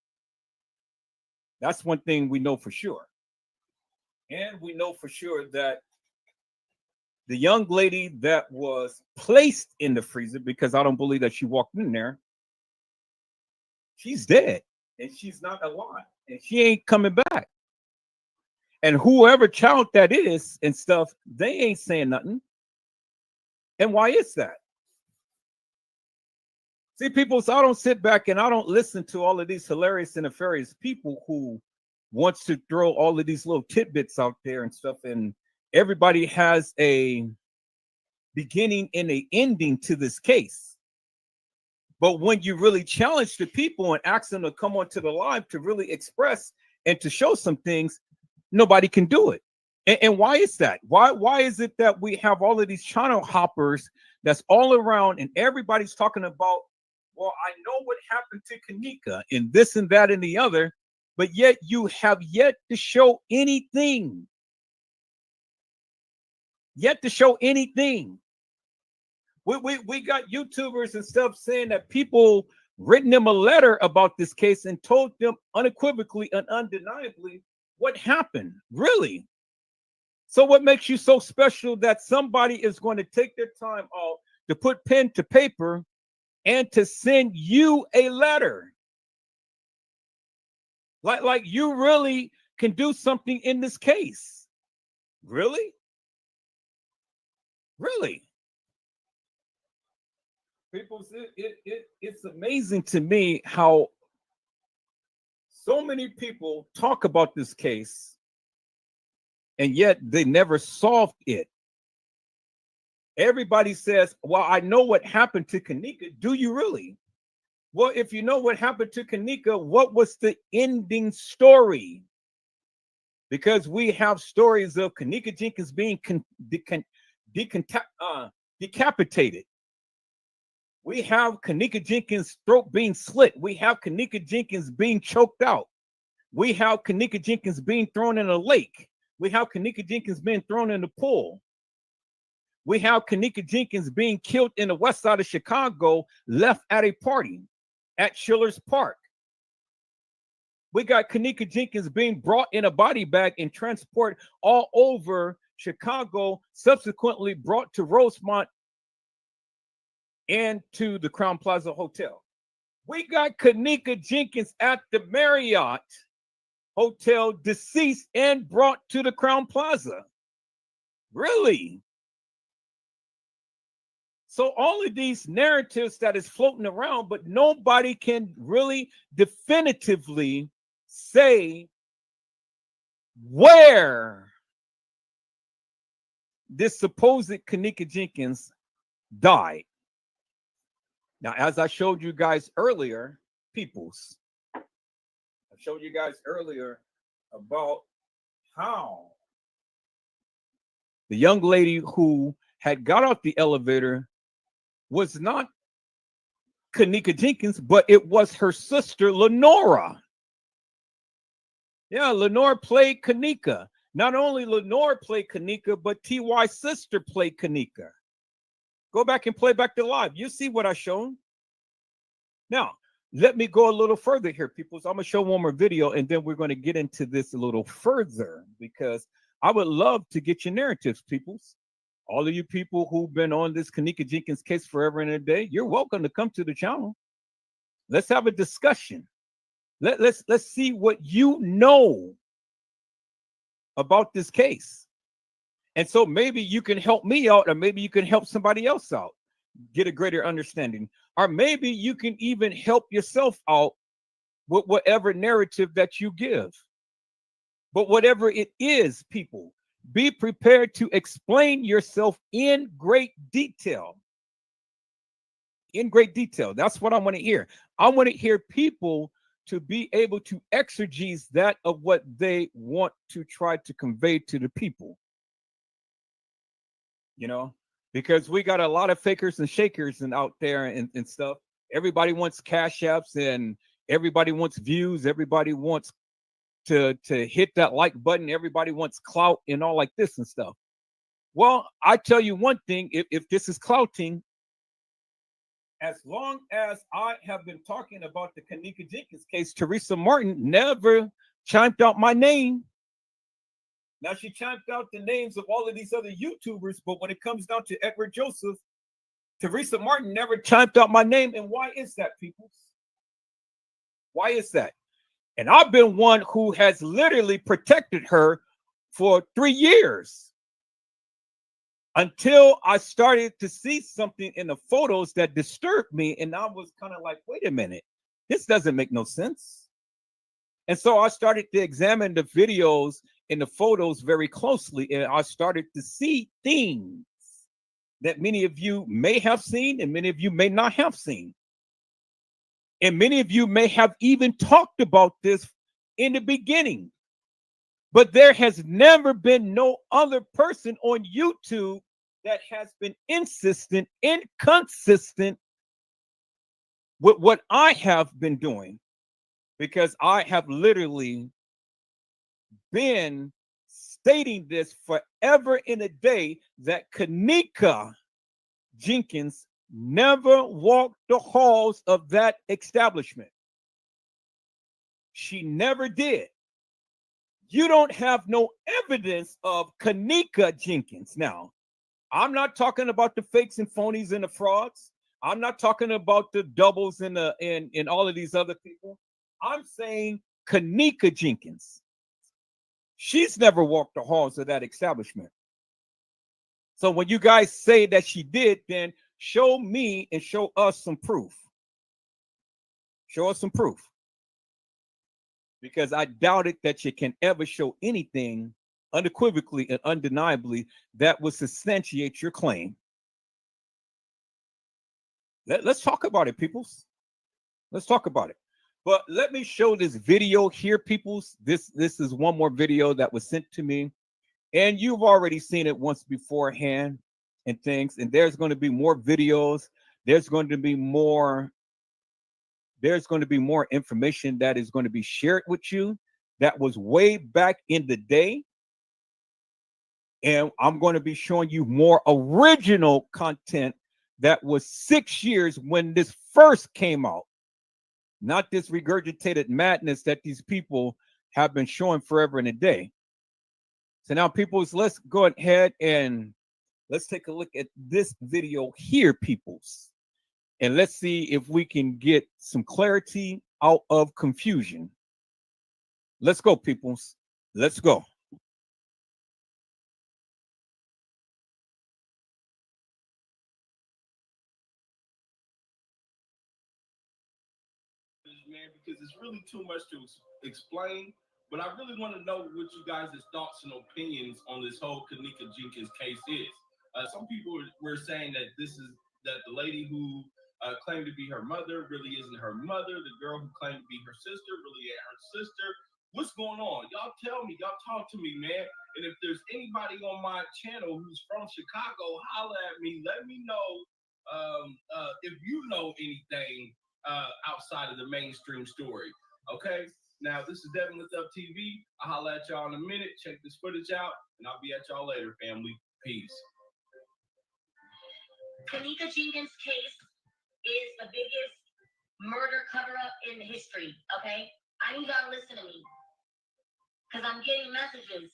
That's one thing we know for sure. And we know for sure that the young lady that was placed in the freezer, because I don't believe that she walked in there, she's dead and she's not alive and she ain't coming back. And whoever child that is and stuff, they ain't saying nothing. And why is that? See, people, so I don't sit back and I don't listen to all of these hilarious and nefarious people who wants to throw all of these little tidbits out there and stuff. And everybody has a beginning and an ending to this case. But when you really challenge the people and ask them to come onto the live to really express and to show some things, nobody can do it. And why is that? Why is it that we have all of these channel hoppers that's all around and everybody's talking about, well, I know what happened to kENNEka and this and that and the other, but yet you have yet to show anything. Yet to show anything. We got YouTubers and stuff saying that people written them a letter about this case and told them unequivocally and undeniably what happened. Really? So what makes you so special that somebody is going to take their time off to put pen to paper and to send you a letter? Like you really can do something in this case. Really? Really? People, it's amazing to me how so many people talk about this case and yet they never solved it. Everybody says, well, I know what happened to kENNEka. Do you really? Well, if you know what happened to kENNEka, what was the ending story? Because we have stories of kENNEka Jenkins being decapitated. We have kENNEka Jenkins' throat being slit. We have kENNEka Jenkins being choked out. We have kENNEka Jenkins being thrown in a lake. We have kENNEka Jenkins being thrown in the pool. We have kENNEka Jenkins being killed in the west side of Chicago, left at a party at Schiller's Park. We got kENNEka Jenkins being brought in a body bag and transported all over Chicago, subsequently brought to Rosemont and to the Crown Plaza Hotel. We got kENNEka Jenkins at the Marriott Hotel, deceased and brought to the Crown Plaza. Really? So all of these narratives that is floating around, but nobody can really definitively say where this supposed kENNEka Jenkins died. Now, as I showed you guys earlier, peoples, I showed you guys earlier about how the young lady who had got off the elevator was not kENNEka Jenkins, but it was her sister, Lenora. Yeah, Lenore played kENNEka. Not only Lenore played kENNEka, but T.Y.'s sister played kENNEka. Go back and play back the live. You see what I shown. Now, let me go a little further here, people. So I'm gonna show one more video, and then we're gonna get into this a little further because I would love to get your narratives, peoples. All of you people who've been on this kENNEka Jenkins case forever and a day, you're welcome to come to the channel. Let's have a discussion. Let's see what you know about this case. And so maybe you can help me out, or maybe you can help somebody else out, get a greater understanding. Or maybe you can even help yourself out with whatever narrative that you give. But whatever it is, people, be prepared to explain yourself in great detail. In great detail. That's what I want to hear. I want to hear people to be able to exegese that of what they want to try to convey to the people. You know, because we got a lot of fakers and shakers and out there and stuff. Everybody wants cash apps and everybody wants views. Everybody wants to hit that like button. Everybody wants clout and all like this and stuff. Well, I tell you one thing, if this is clouting, as long as I have been talking about the kENNEka Jenkins case, Teresa Martin never chimed out my name. Now, she chimed out the names of all of these other YouTubers, but when it comes down to Edward Joseph, Teresa Martin never chimed out my name. And why is that, people? Why is that? And I've been one who has literally protected her for 3 years until I started to see something in the photos that disturbed me. And I was kind of like, wait a minute, this doesn't make no sense. And so I started to examine the videos and the photos very closely, and I started to see things that many of you may have seen and many of you may not have seen. And many of you may have even talked about this in the beginning. But there has never been no other person on YouTube that has been inconsistent with what I have been doing, because I have literally been stating this forever in a day that kENNEka Jenkins never walked the halls of that establishment. She never did. You don't have no evidence of kENNEka Jenkins. Now, I'm not talking about the fakes and phonies and the frauds. I'm not talking about the doubles and all of these other people. I'm saying kENNEka Jenkins. She's never walked the halls of that establishment. So when you guys say that she did, then show me and show us some proof. Show us some proof. Because I doubt it that you can ever show anything unequivocally and undeniably that would substantiate your claim. Let's talk about it, peoples. Let's talk about it. But let me show this video here, peoples. This is one more video that was sent to me, and you've already seen it once beforehand and things. And there's going to be more videos. There's going to be more information that is going to be shared with you that was way back in the day. And I'm going to be showing you more original content that was 6 years when this first came out. Not this regurgitated madness that these people have been showing forever and a day. So now, peoples, let's go ahead and let's take a look at this video here, peoples. And let's see if we can get some clarity out of confusion. Let's go, peoples. Let's go. Man, because it's really too much to explain. But I really want to know what you guys' thoughts and opinions on this whole kENNEka Jenkins case is. Some people were saying that that the lady who claimed to be her mother really isn't her mother. The girl who claimed to be her sister really ain't her sister. What's going on? Y'all tell me. Y'all talk to me, man. And if there's anybody on my channel who's from Chicago, holla at me. Let me know if you know anything outside of the mainstream story. Okay, now this is Devin with Up TV. I'll holla at y'all in a minute. Check this footage out, and I'll be at y'all later, family. Peace. kENNEka Jenkins' case is the biggest murder cover-up in history, okay? I need y'all to listen to me. Because I'm getting messages.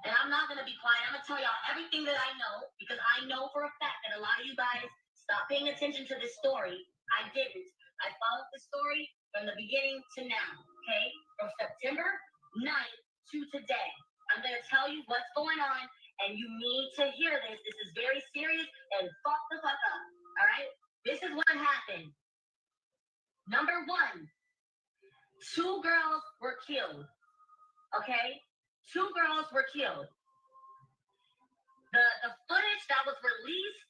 And I'm not going to be quiet. I'm going to tell y'all everything that I know, because I know for a fact that a lot of you guys stopped paying attention to this story. I didn't. I followed the story from the beginning to now, okay? From September 9th to today. I'm going to tell you what's going on, and you need to hear this. This is very serious, and fuck the fuck up, all right? This is what happened. Number one, 2 girls were killed, okay? 2 girls were killed. The footage that was released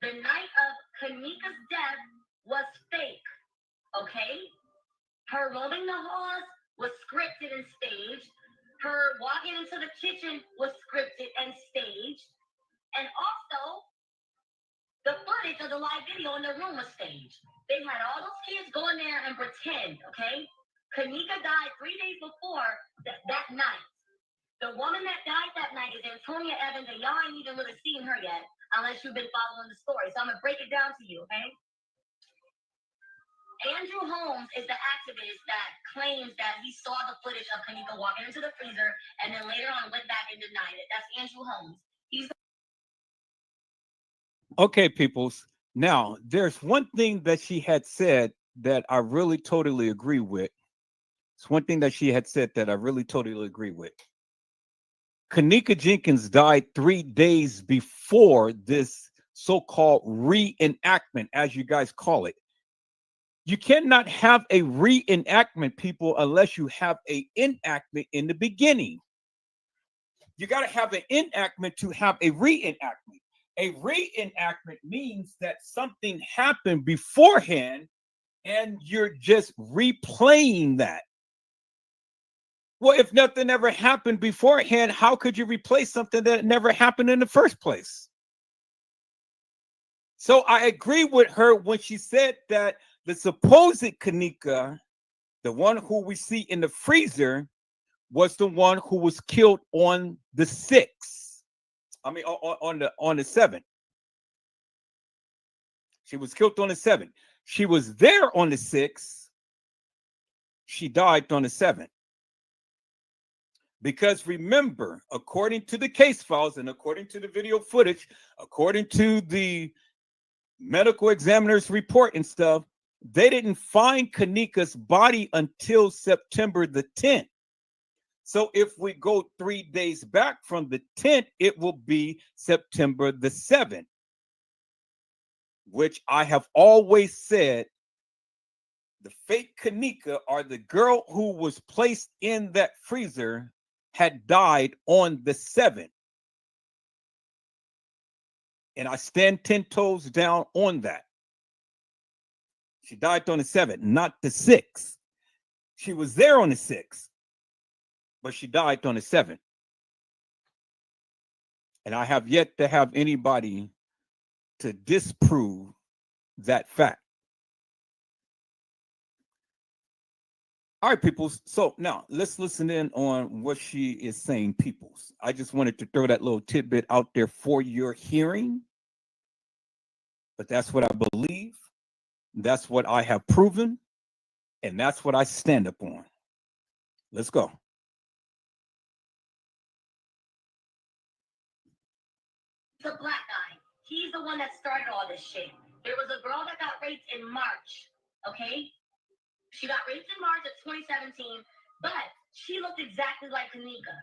the night of kENNEka's death was fake, okay? Her roaming the halls was scripted and staged. Her walking into the kitchen was scripted and staged. And also, the footage of the live video in the room was staged. They had all those kids go in there and pretend, okay? kENNEka died 3 days before that night. The woman that died that night is Antonia Evans, and y'all ain't even really seen her yet, unless you've been following the story. So I'm going to break it down to you, okay? Andrew Holmes is the activist that claims that he saw the footage of kENNEka walking into the freezer and then later on went back and denied it. That's Andrew Holmes. He's Okay, peoples. Now, there's one thing that she had said that I really totally agree with. It's one thing that she had said that I really totally agree with. kENNEka JENkINs died 3 days before this so-called reenactment, as you guys call it. You cannot have a reenactment, people, unless you have a enactment in the beginning. You got to have an enactment to have a reenactment. A reenactment means that something happened beforehand and you're just replaying that. Well, if nothing ever happened beforehand, how could you replace something that never happened in the first place? So I agree with her when she said that the supposed kENNEka, the one who we see in the freezer, was the one who was killed on the 6th. I mean, on the 7th. She was killed on the 7th. She was there on the 6th. She died on the 7th. Because remember, according to the case files and according to the video footage, according to the medical examiner's report and stuff, they didn't find kENNEka's body until September the 10th. So if we go 3 days back from the 10th, it will be September the 7th, which I have always said the fake kENNEka, or the girl who was placed in that freezer, had died on the 7th. And I stand 10 toes down on that. She died on the 7th, not the 6th. She was there on the 6th, but she died on the 7th. And I have yet to have anybody to disprove that fact. All right, peoples. So now let's listen in on what she is saying, peoples. I just wanted to throw that little tidbit out there for your hearing. But that's what I believe. That's what I have proven. And that's what I stand up on. Let's go. the black guy. He's the one that started all this shit. There was a girl that got raped in March, okay? She got raped in March of 2017, but she looked exactly like kENNEka.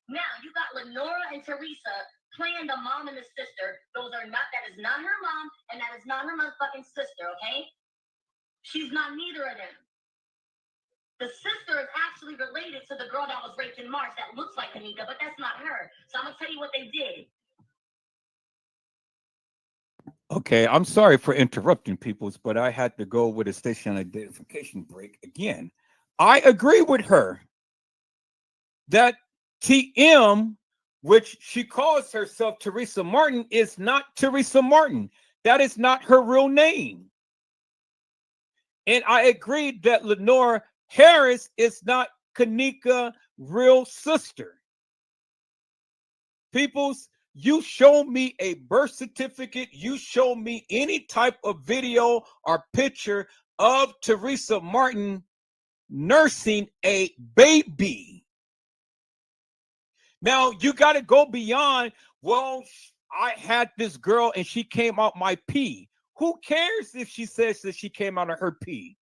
Now, you got Lenora and Teresa playing the mom and the sister. That is not her mom, and that is not her motherfucking sister, okay? She's not neither of them. The sister is actually related to the girl that was raped in March that looks like kENNEka, but that's not her. So I'm gonna tell you what they did. Okay, I'm sorry for interrupting peoples, but I had to go with a station identification break again. I agree with her that TM, which she calls herself Teresa Martin, is not Teresa Martin. That is not her real name. And I agree that Lenora Harris is not kENNEka's real sister. Peoples, You show me a birth certificate, you show me any type of video or picture of Teresa Martin nursing a baby. Now, you got to go beyond, well, I had this girl and she came out my pee. Who cares if she says that she came out of her pee?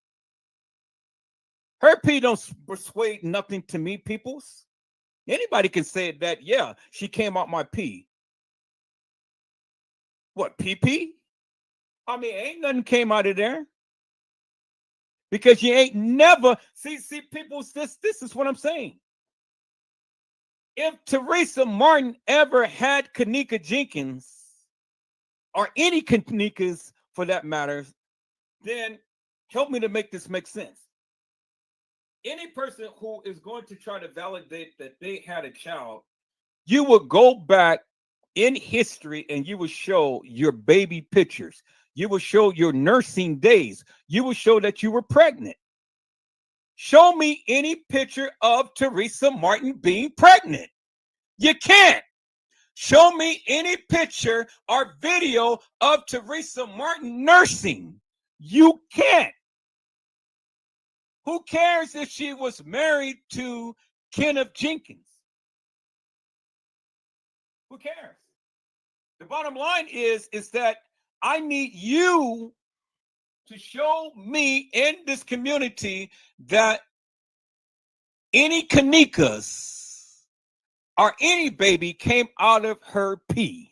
Her pee don't persuade nothing to me, peoples. Anybody can say that, yeah, she came out my pee. What, pee? I mean, ain't nothing came out of there. Because you ain't never, see, peoples, this is what I'm saying. If Teresa Martin ever had kENNEka JENkINs, or any kENNEkas for that matter, then help me to make this make sense. Any person who is going to try to validate that they had a child, you would go back in history and you would show your baby pictures. You will show your nursing days. You will show that you were pregnant. Show me any picture of Teresa Martin being pregnant. You can't. Show me any picture or video of Teresa Martin nursing. You can't. Who cares if she was married to Kenneth Jenkins? Who cares? The bottom line is that I need you to show me in this community that any kENNEkas or any baby came out of her pee.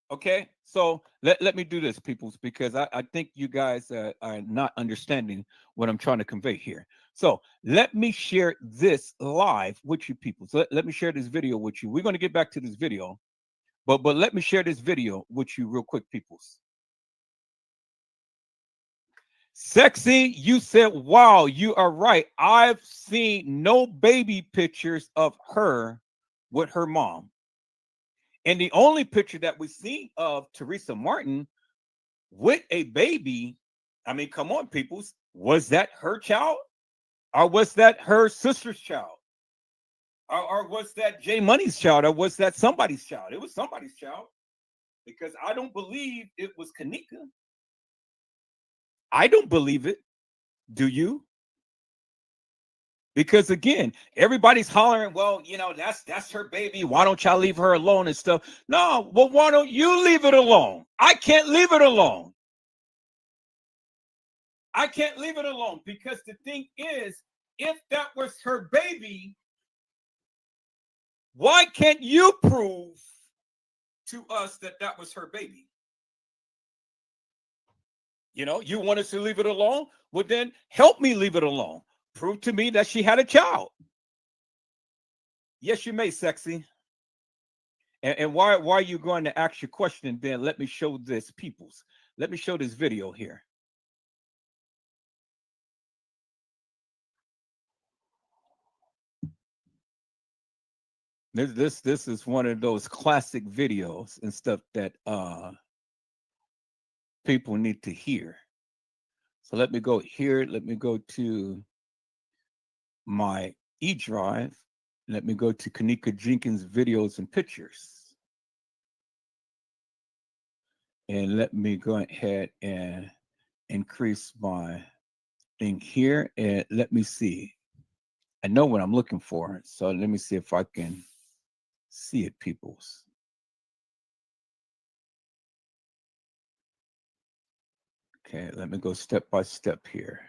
Okay, so let me do this, peoples, because I think you guys are not understanding what I'm trying to convey here. So let me share this live with you, people. So let me share this video with you. We're going to get back to this video, but let me share this video with you real quick, peoples. Sexy, you said, wow, you are right. I've seen no baby pictures of her with her mom. And the only picture that we see of Teresa Martin with a baby, I mean, come on, peoples, was that her child? Or was that her sister's child? Or was that J Money's child? Or was that somebody's child? It was somebody's child. Because I don't believe it was kENNEka. I don't believe it. Do you? Because again, everybody's hollering, well, you know, that's her baby. Why don't y'all leave her alone and stuff? No, well, why don't you leave it alone? I can't leave it alone. I can't leave it alone because the thing is, if that was her baby, why can't you prove to us that that was her baby? You know, you want us to leave it alone? Well, then help me leave it alone. Prove to me that she had a child. Yes, you may, sexy. And why are you going to ask your question? Then let me show this, peoples. Let me show this video here. This is one of those classic videos and stuff that people need to hear. So let me go here. Let me go to my E drive. Let me go to kENNEka JENkINs videos and pictures. And let me go ahead and increase my thing here. And let me see. I know what I'm looking for. So let me see if I can see it, peoples. Okay, let me go step by step here.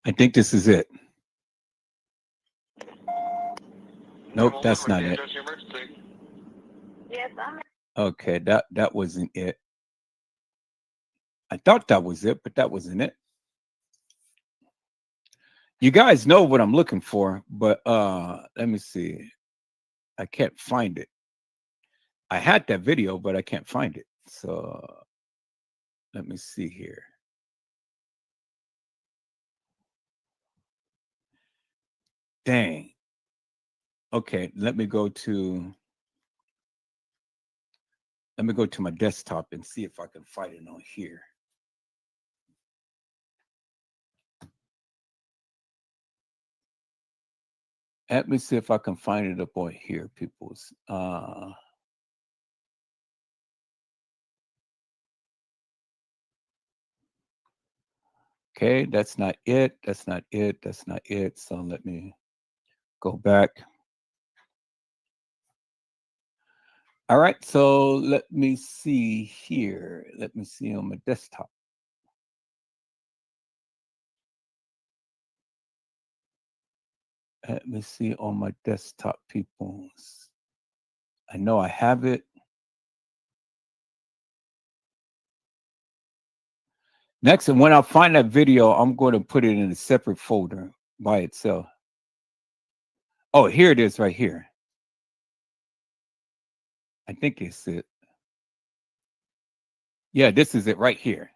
I think this is it. Nope, that's not it. Yes, I'm Okay, that wasn't it. I thought that was it, but that wasn't it. You guys know what I'm looking for, but let me see. I can't find it. I had that video, but I can't find it. So let me see here. Dang. Okay, let me go to my desktop and see if I can find it on here. Let me see if I can find it up on here, peoples. Okay, that's not it. That's not it. That's not it. So let me go back. All right, so let me see here. Let me see on my desktop. Let me see on my desktop, peoples. I know I have it. Next, and when I find that video, I'm going to put it in a separate folder by itself. Oh, here it is right here. I think it's it. Yeah, this is it right here.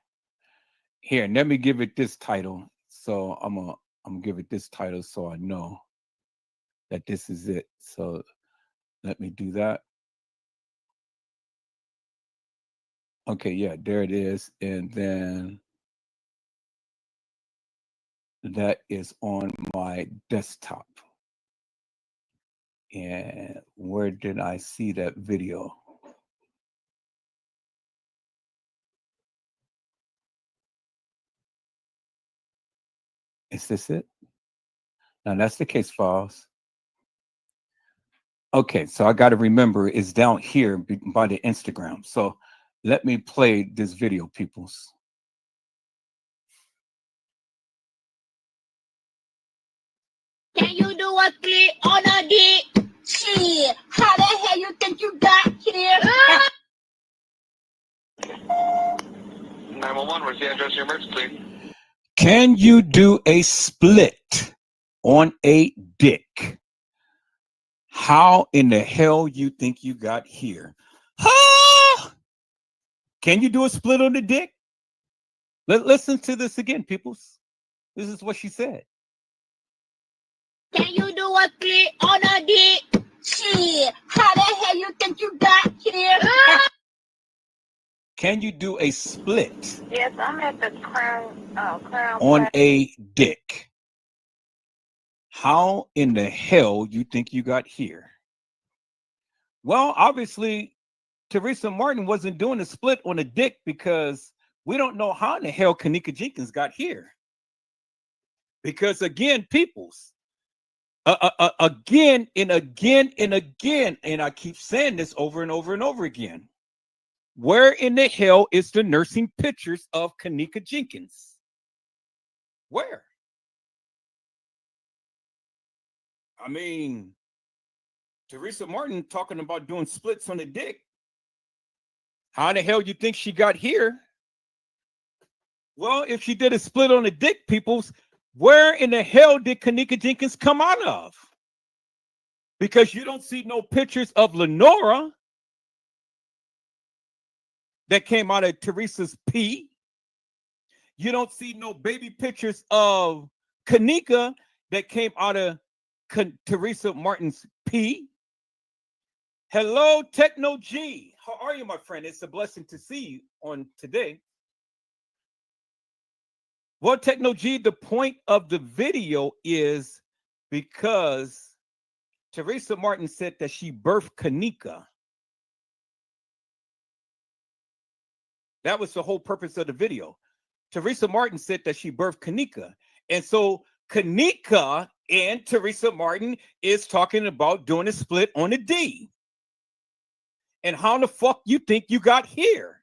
Here, let me give it this title. So I'm gonna give it this title so I know that this is it. So let me do that. Okay, yeah, there it is. And then that is on my desktop. And where did I see that video? Is this it? Now that's the case files. Okay, so I got to remember it's down here by the Instagram. So let me play this video, peoples. Can you do a click on a dick? Shit, how the hell you think you got here? 911, where's the address of your emergency? Can you do a split on a dick? How in the hell you think you got here? Ah! Can you do a split on the dick? Listen to this again, peoples. This is what she said. Can you do a click on a dick? Shit, how the hell you think you got here? Can you do a split Yes, I'm at the Crown on Plaza. a dick? How in the hell you think you got here? Well, obviously, Teresa Martin wasn't doing a split on a dick because we don't know how in the hell kENNEka jENkINs got here. Because again, peoples, again and again and again, and I keep saying this over and over and over again. Where in the hell is the nursing pictures of kENNEka jENkINs? Where? I mean, Teresa Martin talking about doing splits on the dick. How the hell you think she got here? Well, if she did a split on the dick, peoples, where in the hell did kENNEka jENkINs come out of? Because you don't see no pictures of Lenora that came out of Teresa's pee. You don't see no baby pictures of kENNEka that came out of Teresa Martin's pee. Hello, Techno G. How are you, my friend? It's a blessing to see you on today. Well, Techno G, the point of the video is because Teresa Martin said that she birthed kENNEka. That was the whole purpose of the video. Teresa Martin said that she birthed kENNEka. And so kENNEka and Teresa Martin is talking about doing a split on a D. And how in the fuck you think you got here?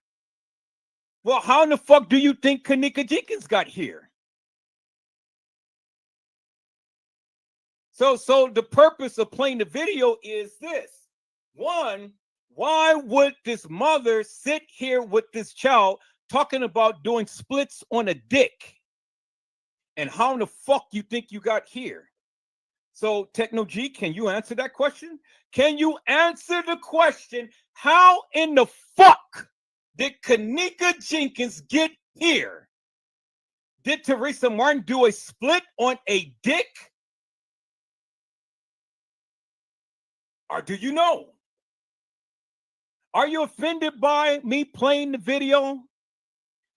Well, how in the fuck do you think kENNEka jENkINs got here? So the purpose of playing the video is this. One, Why would this mother sit here with this child talking about doing splits on a dick? And how in the fuck you think you got here? So, Techno G, can you answer that question? Can you answer the question, how in the fuck did kENNEka JENkINs get here? Did Teresa Martin do a split on a dick? Or do you know? Are you offended by me playing the video?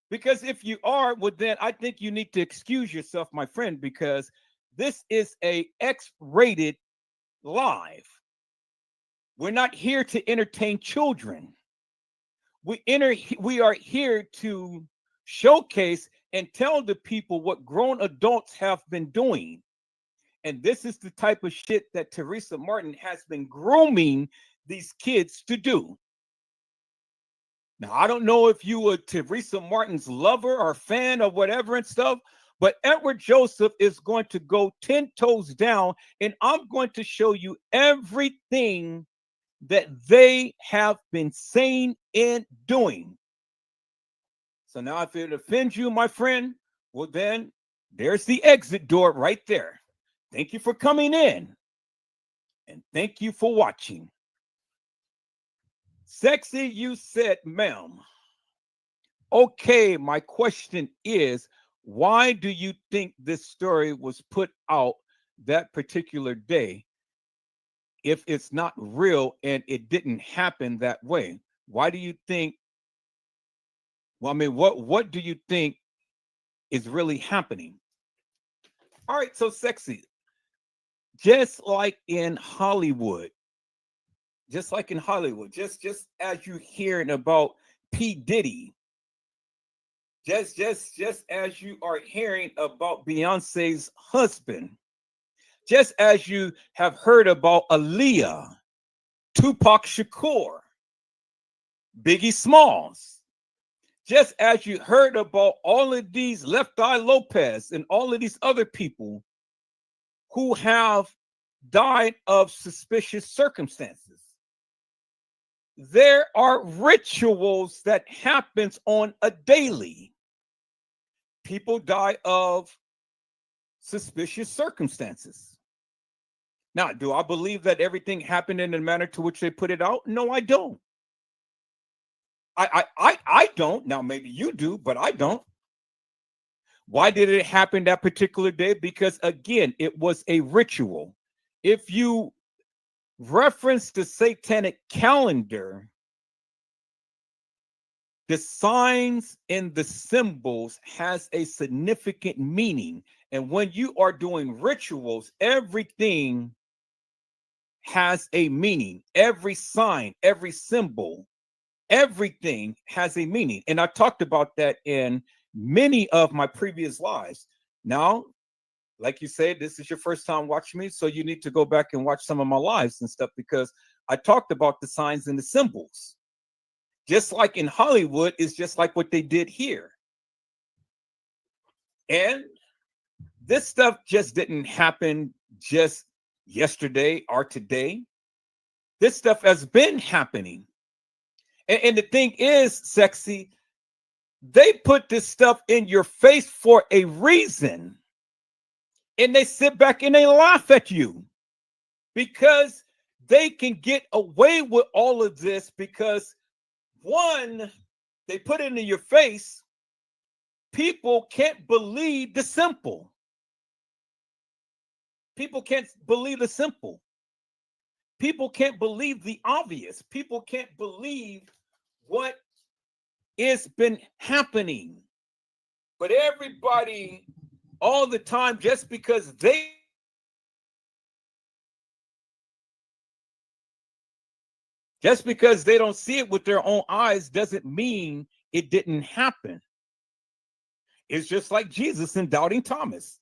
Because if you are, well, then I think you need to excuse yourself, my friend, because this is a X-rated live. We're not here to entertain children. We are here to showcase and tell the people what grown adults have been doing. And this is the type of shit that Teresa Martin has been grooming these kids to do. Now, I don't know if you were Teresa Martin's lover or fan or whatever and stuff, but Edward Joseph is going to go 10 toes down, and I'm going to show you everything that they have been saying and doing. So now if it offends you, my friend, well, then there's the exit door right there. Thank you for coming in, and thank you for watching. Sexy, you said, ma'am. Okay, my question is, why do you think this story was put out that particular day if it's not real and it didn't happen that way? Why do you think, well, I mean, what do you think is really happening? All right, so Sexy, just like in Hollywood, just as you hearing about P. Diddy, just as you are hearing about Beyonce's husband, just as you have heard about Aaliyah, Tupac Shakur, Biggie Smalls, just as you heard about all of these Left Eye Lopez and all of these other people who have died of suspicious circumstances. There are rituals that happens on a daily. People die of suspicious circumstances. Now, do I believe that everything happened in the manner to which they put it out? No, I don't. I don't. Now, maybe you do, but I don't. Why did it happen that particular day? Because, again, it was a ritual. If you reference the satanic calendar, the signs and the symbols has a significant meaning. And when you are doing rituals, everything has a meaning. Every sign, every symbol, everything has a meaning. And I talked about that in many of my previous lives. Now, like you said, this is your first time watching me, so you need to go back and watch some of my lives and stuff, because I talked about the signs and the symbols. Just like in Hollywood, it's just like what they did here. And this stuff just didn't happen just yesterday or today. This stuff has been happening. And the thing is, Sexy, they put this stuff in your face for a reason. And they sit back and they laugh at you because they can get away with all of this because, one, they put it in your face. People can't believe the simple. People can't believe the simple. People can't believe the obvious. People can't believe what has been happening. But everybody all the time, just because they don't see it with their own eyes doesn't mean it didn't happen. It's just like Jesus and doubting Thomas.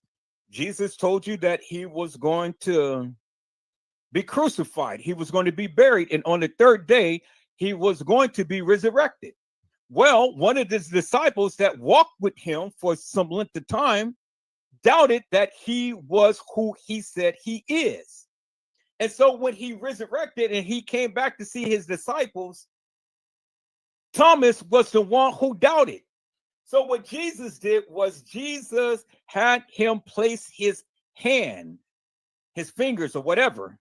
Jesus told you that he was going to be crucified. He was going to be buried. And on the third day, he was going to be resurrected. Well, one of his disciples that walked with him for some length of time doubted that he was who he said he is. And so when he resurrected and he came back to see his disciples, Thomas was the one who doubted. So what Jesus did was Jesus had him place his hand, his fingers or whatever,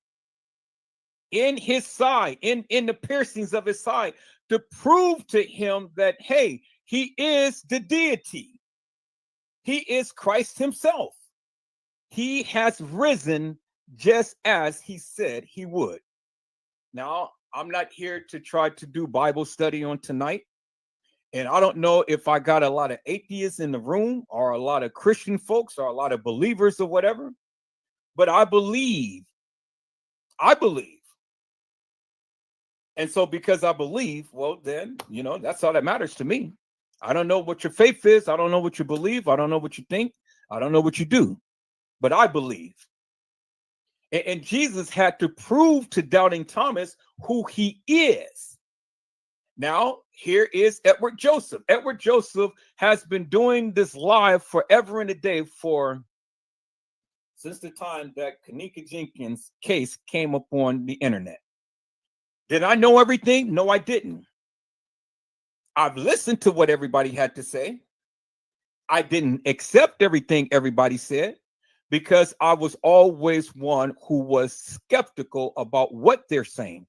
in his side, in the piercings of his side, to prove to him that, hey, he is the deity. He is Christ himself. He has risen just as he said he would. Now, I'm not here to try to do Bible study on tonight. And I don't know if I got a lot of atheists in the room or a lot of Christian folks or a lot of believers or whatever. But I believe. And so because I believe, well, then, that's all that matters to me. I don't know what your faith is. I don't know what you believe. I don't know what you think. I don't know what you do. But I believe. And Jesus had to prove to doubting Thomas who he is. Now, here is Edward Joseph. Edward Joseph has been doing this live forever and a day since the time that kENNEka Jenkins case came up on the internet. Did I know everything? No, I didn't. I've listened to what everybody had to say. I didn't accept everything everybody said because I was always one who was skeptical about what they're saying.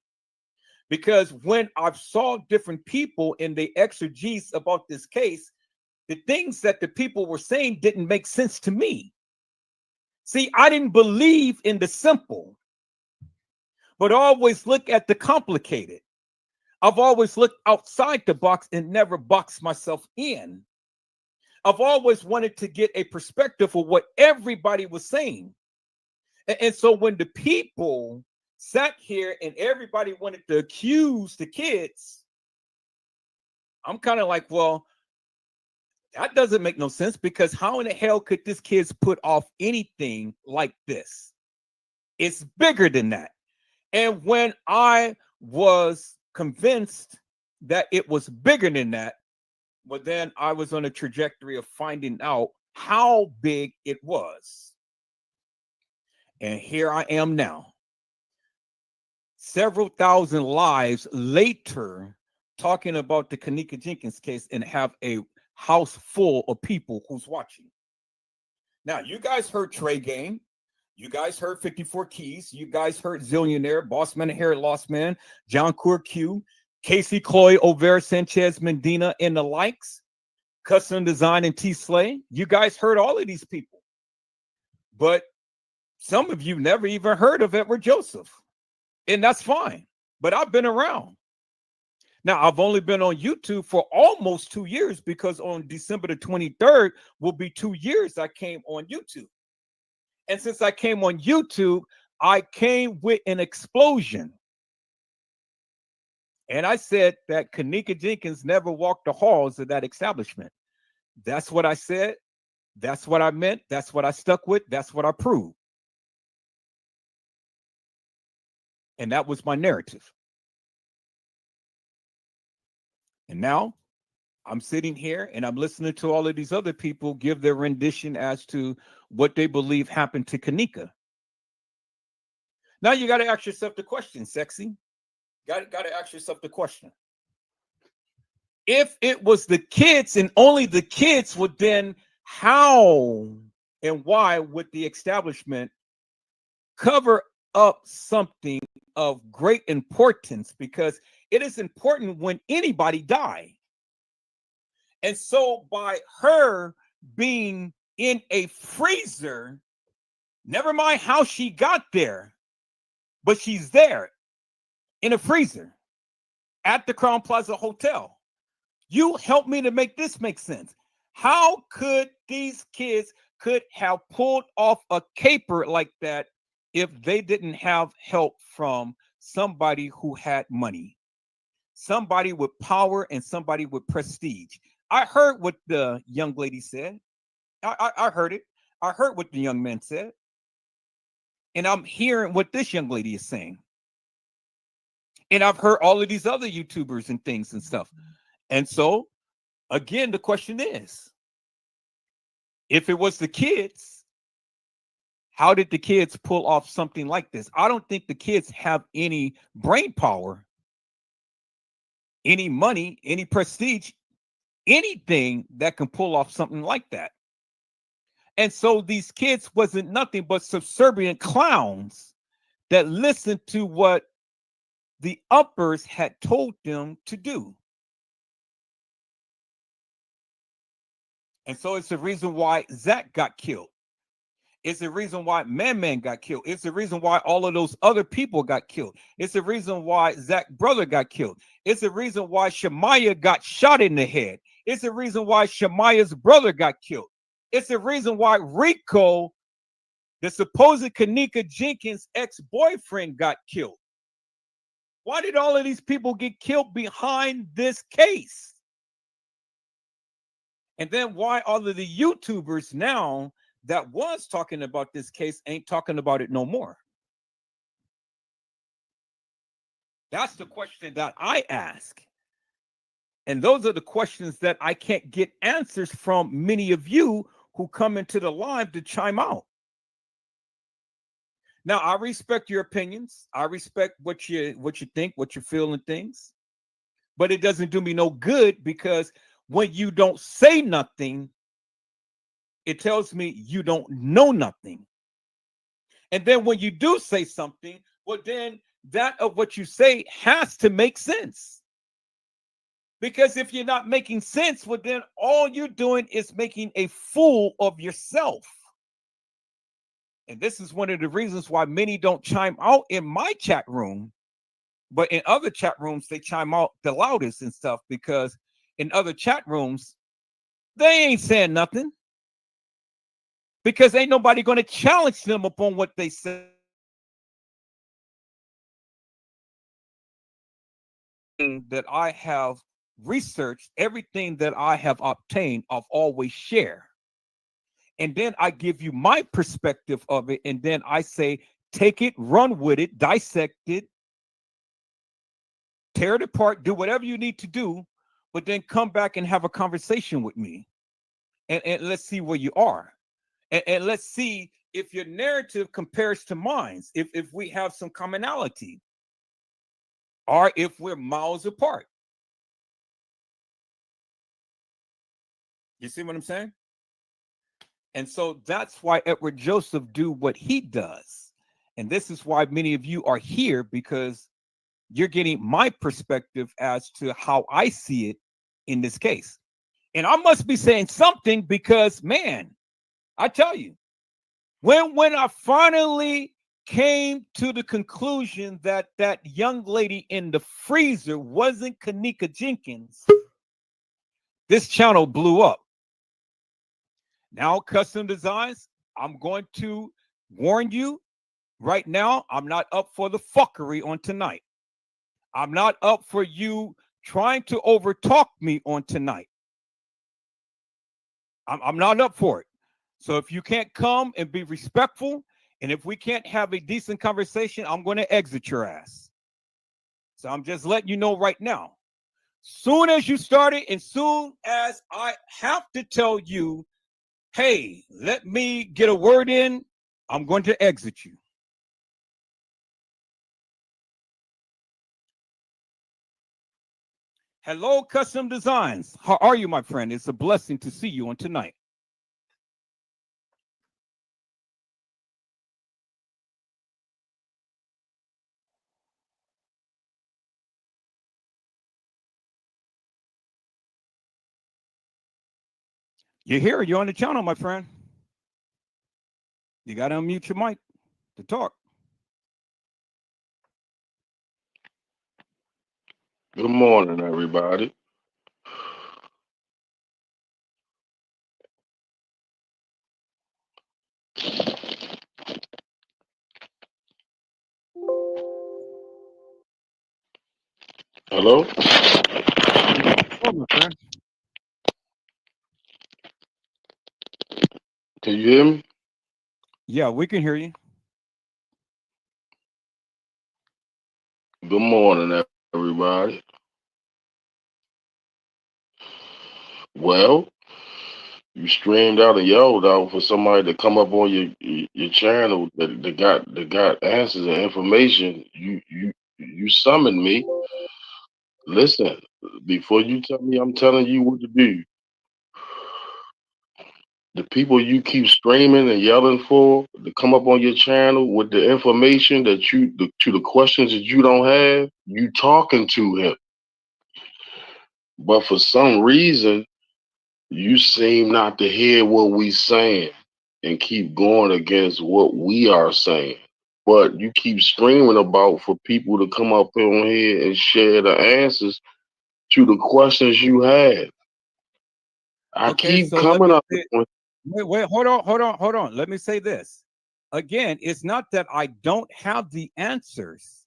Because when I saw different people in the exegesis about this case, the things that the people were saying didn't make sense to me. See, I didn't believe in the simple, but always look at the complicated. I've always looked outside the box and never boxed myself in. I've always wanted to get a perspective of what everybody was saying. And so when the people sat here and everybody wanted to accuse the kids, I'm kind of like, well, that doesn't make no sense, because how in the hell could this kids put off anything like this? It's bigger than that. And when I was convinced that it was bigger than that, well, then I was on a trajectory of finding out how big it was. And here I am now, several thousand lives later, talking about the kENNEka Jenkins case and have a house full of people who's watching. Now, you guys heard Trey Game. You guys heard 54 Keys. You guys heard Zillionaire, Boss Man, Hair Lost Man, John Cour Q, Casey Chloe, Over, Sanchez, Medina, and the likes, Custom Design, and T Slay. You guys heard all of these people. But some of you never even heard of Edward Joseph. And that's fine. But I've been around. Now, I've only been on YouTube for almost 2 years, because on December the 23rd will be 2 years I came on YouTube. And since I came on YouTube, I came with an explosion. And I said that kENNEka Jenkins never walked the halls of that establishment. That's what I said. That's what I meant. That's what I stuck with. That's what I proved. And that was my narrative. And now I'm sitting here and I'm listening to all of these other people give their rendition as to what they believe happened to kENNEka. Now you got to ask yourself the question, Sexy. Got to ask yourself the question. If it was the kids and only the kids, would then how and why would the establishment cover up something of great importance? Because it is important when anybody die. And so by her being in a freezer, never mind how she got there, but she's there in a freezer at the Crown Plaza Hotel. You help me to make this make sense. How could these kids could have pulled off a caper like that if they didn't have help from somebody who had money, somebody with power, and somebody with prestige? I heard what the young lady said. I heard it. I heard what the young man said. And I'm hearing what this young lady is saying. And I've heard all of these other YouTubers and things and stuff. And so, again, the question is, if it was the kids, How did the kids pull off something like this? I don't think the kids have any brain power, any money, any prestige, anything that can pull off something like that. And so these kids wasn't nothing but subservient clowns that listened to what the uppers had told them to do. And so it's the reason why Zach got killed. It's the reason why Man got killed. It's the reason why all of those other people got killed. It's the reason why Zach's brother got killed. It's the reason why Shemaiah got shot in the head. It's the reason why Shemaiah's brother got killed. It's the reason why Rico, the supposed kENNEka Jenkins ex-boyfriend, got killed. Why did all of these people get killed behind this case? And then why all of the YouTubers now that was talking about this case ain't talking about it no more? That's the question that I ask. And those are the questions that I can't get answers from many of you who come into the live to chime out. Now, I respect your opinions. I respect what you think, what you feel and things. But it doesn't do me no good, because when you don't say nothing, it tells me you don't know nothing. And then when you do say something, well, then that of what you say has to make sense. Because if you're not making sense, well, then all you're doing is making a fool of yourself. And this is one of the reasons why many don't chime out in my chat room, but in other chat rooms, they chime out the loudest and stuff, because in other chat rooms, they ain't saying nothing, because ain't nobody going to challenge them upon what they say. That I have researched, everything that I have obtained, I've always share. And then I give you my perspective of it, and then I say, take it, run with it, dissect it, tear it apart, do whatever you need to do, but then come back and have a conversation with me. And let's see where you are. And let's see if your narrative compares to mine, if we have some commonality, or if we're miles apart. You see what I'm saying? And so that's why Edward Joseph do what he does. And this is why many of you are here, because you're getting my perspective as to how I see it in this case. And I must be saying something, because, man, I tell you, when I finally came to the conclusion that that young lady in the freezer wasn't kENNEka Jenkins, this channel blew up. Now, Custom Designs, I'm going to warn you right now, I'm not up for the fuckery on tonight. I'm not up for you trying to overtalk me on tonight. I'm not up for it. So if you can't come and be respectful, and if we can't have a decent conversation, I'm going to exit your ass. So I'm just letting you know right now. Soon as you start it, and soon as I have to tell you, hey, let me get a word in, I'm going to exit you. Hello, Custom Designs. How are you, my friend? It's a blessing to see you on tonight. You're here. You're on the channel, my friend. You got to unmute your mic to talk. Good morning, everybody. Hello? Oh, my friend. Can you hear me? Yeah, we can hear you. Good morning, everybody. Well, You streamed out and yelled out for somebody to come up on your channel that got answers and information. You summoned me. Listen, before you tell me I'm telling you what to do, the people you keep screaming and yelling for to come up on your channel with the information that to the questions that you don't have, you talking to him. But for some reason, you seem not to hear what we saying and keep going against what we are saying. But you keep screaming about for people to come up on here and share the answers to the questions you have. I Okay, keep so let coming me up say, with wait, hold on. Let me say this. Again, it's not that I don't have the answers,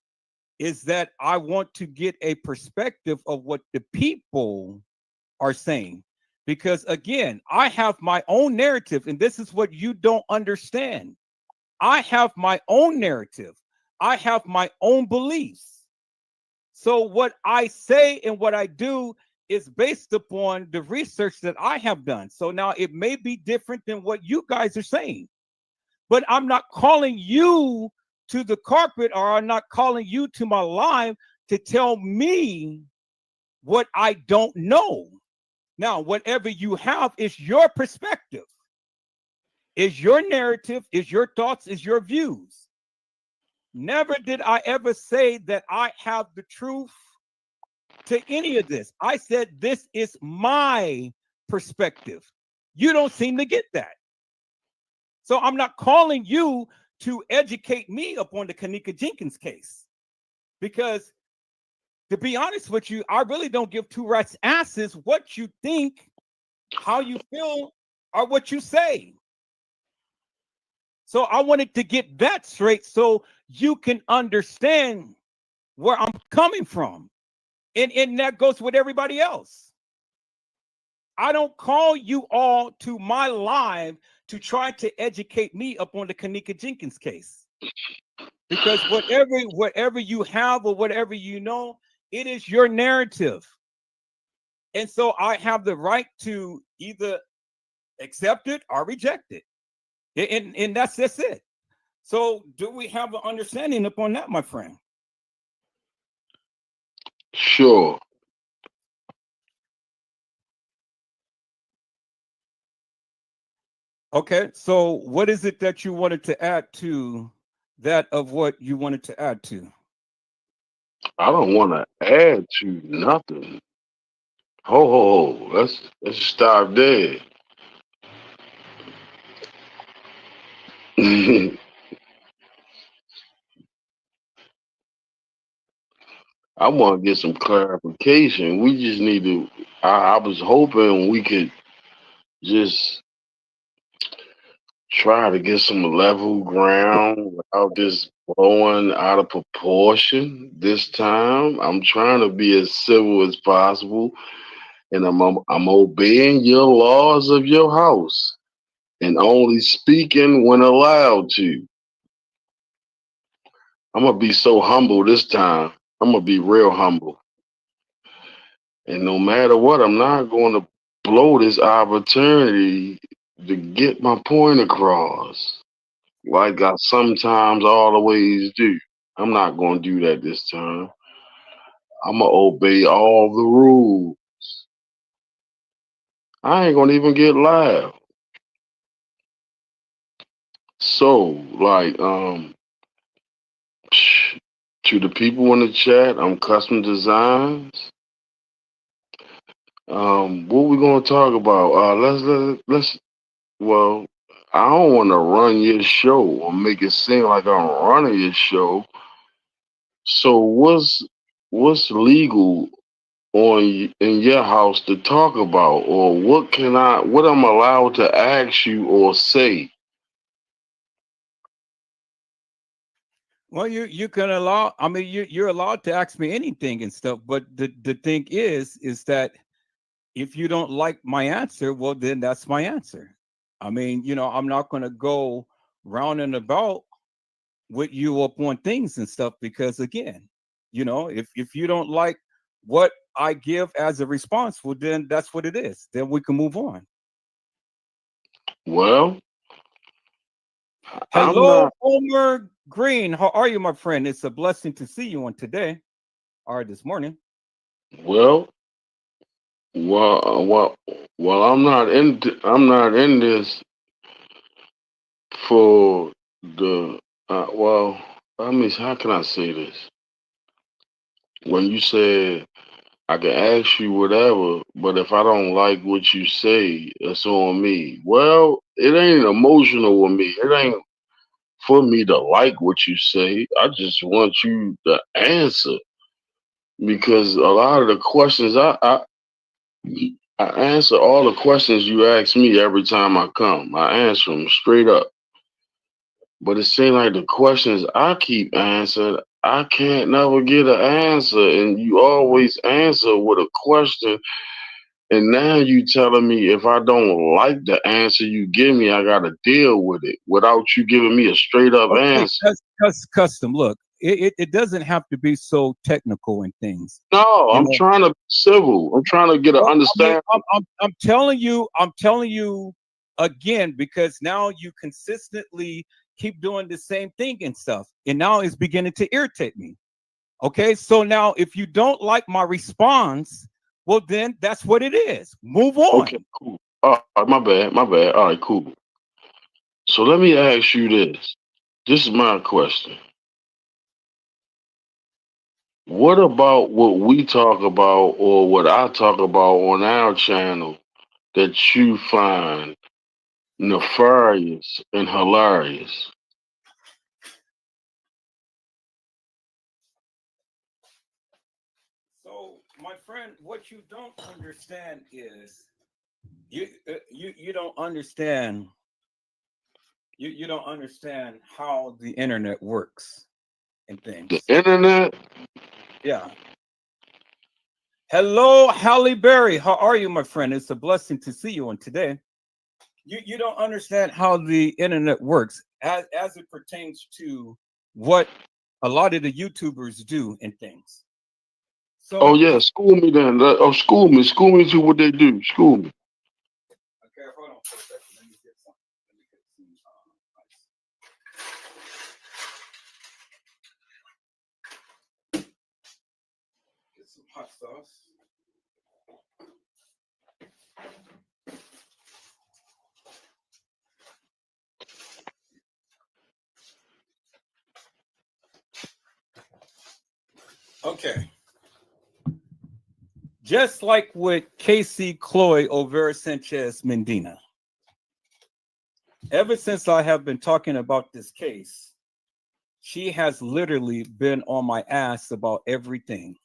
is that I want to get a perspective of what the people are saying. Because again, I have my own narrative, and this is what you don't understand. I have my own narrative. I have my own beliefs. So what I say and what I do is based upon the research that I have done. So now it may be different than what you guys are saying, but I'm not calling you to the carpet, or I'm not calling you to my live to tell me what I don't know. Now, whatever you have is your perspective, is your narrative, is your thoughts, is your views. Never did I ever say that I have the truth to any of this. I said this is my perspective. You don't seem to get that. So I'm not calling you to educate me upon the kENNEka Jenkins case, because to be honest with you, I really don't give two rats asses what you think, how you feel, or what you say. So I wanted to get that straight so you can understand where I'm coming from. And that goes with everybody else. I don't call you all to my live to try to educate me upon the kENNEka Jenkins case. Because whatever you have or whatever you know, it is your narrative. And so I have the right to either accept it or reject it. And that's just it. So do we have an understanding upon that, my friend? sure. Okay, so what is it that you wanted to add to that of what you wanted to add to? I don't want to add to nothing. Ho. Let's stop there. I want to get some clarification. We just need to. I was hoping we could just try to get some level ground without this blowing out of proportion. This time, I'm trying to be as civil as possible, and I'm obeying your laws of your house and only speaking when allowed to. I'm gonna be so humble this time. I'm gonna be real humble. And no matter what, I'm not going to blow this opportunity to get my point across like I sometimes always do. I'm not going to do that this time. I'm going to obey all the rules. I ain't going to even get loud. So, like, to the people in the chat, I'm Custom Designs. What we gonna talk about? Let's. Well, I don't want to run your show or make it seem like I'm running your show. So what's legal in your house to talk about, or what I'm allowed to ask you or say? Well, you can allow. I mean, you're allowed to ask me anything and stuff. But the thing is that if you don't like my answer, well, then that's my answer. I mean, I'm not going to go round and about with you up on things and stuff, because again, if you don't like what I give as a response, well, then that's what it is. Then we can move on. Well, I'm Hello, not. Homer Green. How are you, my friend? It's a blessing to see you on today or this morning. Well, well, I'm not in this for the. Well, I mean, how can I say this? When you said I can ask you whatever, but if I don't like what you say, it's on me. Well, it ain't emotional with me. It ain't for me to like what you say. I just want you to answer because a lot of the questions I answer all the questions you ask me every time I come. I answer them straight up. But it seems like the questions I keep answering, I can't never get an answer. And you always answer with a question. And now you telling me if I don't like the answer you give me, I got to deal with it without you giving me a straight up Okay, answer. custom. Look, it doesn't have to be so technical and things. No, You I'm know, trying to be civil. I'm trying to get an well, I mean, understanding. I'm telling you again because now you consistently keep doing the same thing and stuff, and now it's beginning to irritate me. Okay, so now if you don't like my response, well, then that's what it is. Move Okay, on. cool. All right, my bad, my bad. All right, cool. So let me ask you this. This is my question. What about what we talk about or what I talk about on our channel that you find nefarious and hilarious? So, my friend, what you don't understand is you don't understand you don't understand how the internet works and The things. internet? Yeah. Hello, Halle Berry. How are you, my friend? It's a blessing to see you on today. You don't understand how the internet works as it pertains to what a lot of the YouTubers do and things. Oh So, yeah, school me then. Oh, school me to what they do. School me. okay, hold on for a second. Let me get some. Let me get some get some hot sauce. Okay. Just like with Casey Chloe Overa Sanchez Mendina, ever since I have been talking about this case, she has literally been on my ass about everything.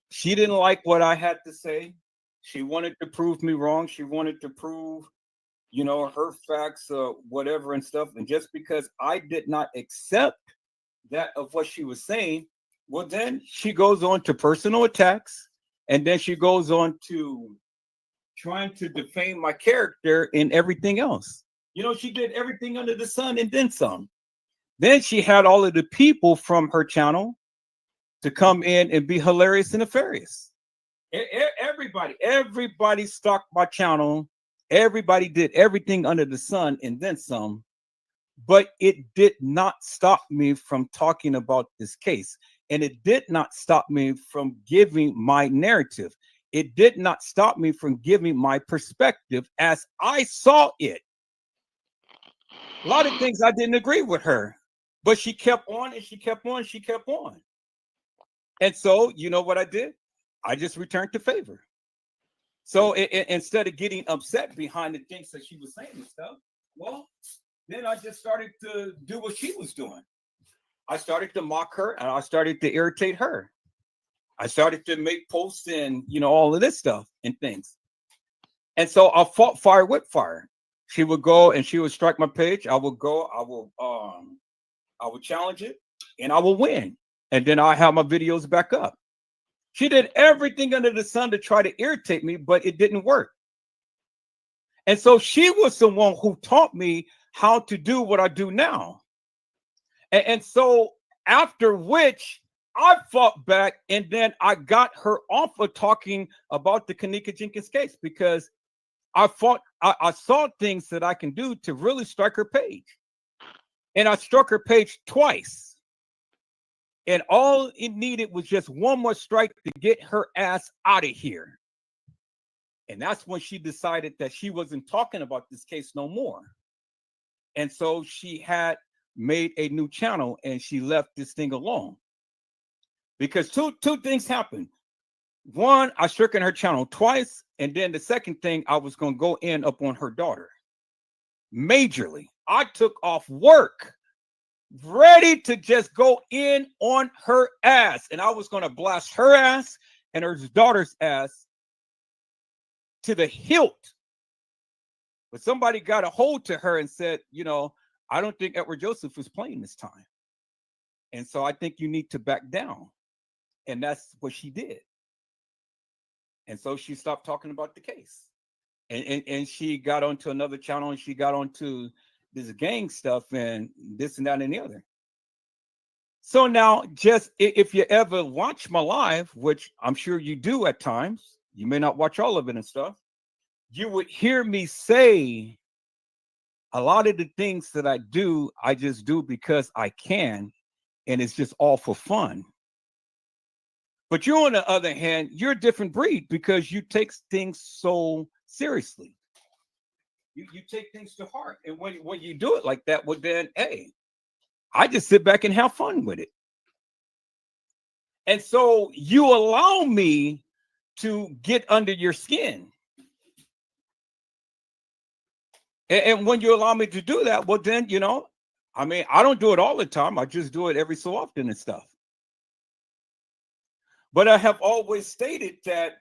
She didn't like what I had to say. She wanted to prove me wrong. She wanted to prove, her facts, whatever and stuff. And just because I did not accept that of what she was saying, well, then she goes on to personal attacks. And then she goes on to trying to defame my character and everything else. She did everything under the sun and then some. Then she had all of the people from her channel to come in and be hilarious and nefarious. Everybody stalked my channel. Everybody did everything under the sun and then some. But it did not stop me from talking about this case. And it did not stop me from giving my narrative. It did not stop me from giving my perspective as I saw it. A lot of things I didn't agree with her, but she kept on and she kept on, she kept on. And so, you know what I did? I just returned to favor. So instead of getting upset behind the things that she was saying and stuff, well, then I just started to do what she was doing. I started to mock her and I started to irritate her. I started to make posts and, all of this stuff and things. And so I fought fire with fire. She would go and she would strike my page. I would go, I would challenge it and I will win. And then I have my videos back up. She did everything under the sun to try to irritate me, but it didn't work. And so she was the one who taught me how to do what I do now. And so after which I fought back and then I got her off of talking about the kENNEka Jenkins case because I saw things that I can do to really strike her page. And I struck her page twice. And all it needed was just one more strike to get her ass out of here. And that's when she decided that she wasn't talking about this case no more. And so she had made a new channel and she left this thing alone. Because two things happened. One, I struck in her channel twice. And then the second thing, I was going to go in up on her daughter. Majorly. I took off work, ready to just go in on her ass. And I was going to blast her ass and her daughter's ass to the hilt. But somebody got a hold to her and said, you know, I don't think Edward Joseph was playing this time. And so I think you need to back down. And that's what she did. And so she stopped talking about the case. And she got onto another channel and she got onto this gang stuff and this and that and the other. So now, just if you ever watch my live, which I'm sure you do at times, you may not watch all of it and stuff, you would hear me say a lot of the things that I do, I just do because I can, and it's just all for fun. But you, on the other hand, you're a different breed because you take things so seriously. You take things to heart. And when you do it like that, well, then, hey, I just sit back and have fun with it. And so you allow me to get under your skin. And when you allow me to do that, well, then, you know, I mean, I don't do it all the time. I just do it every so often and stuff. But I have always stated that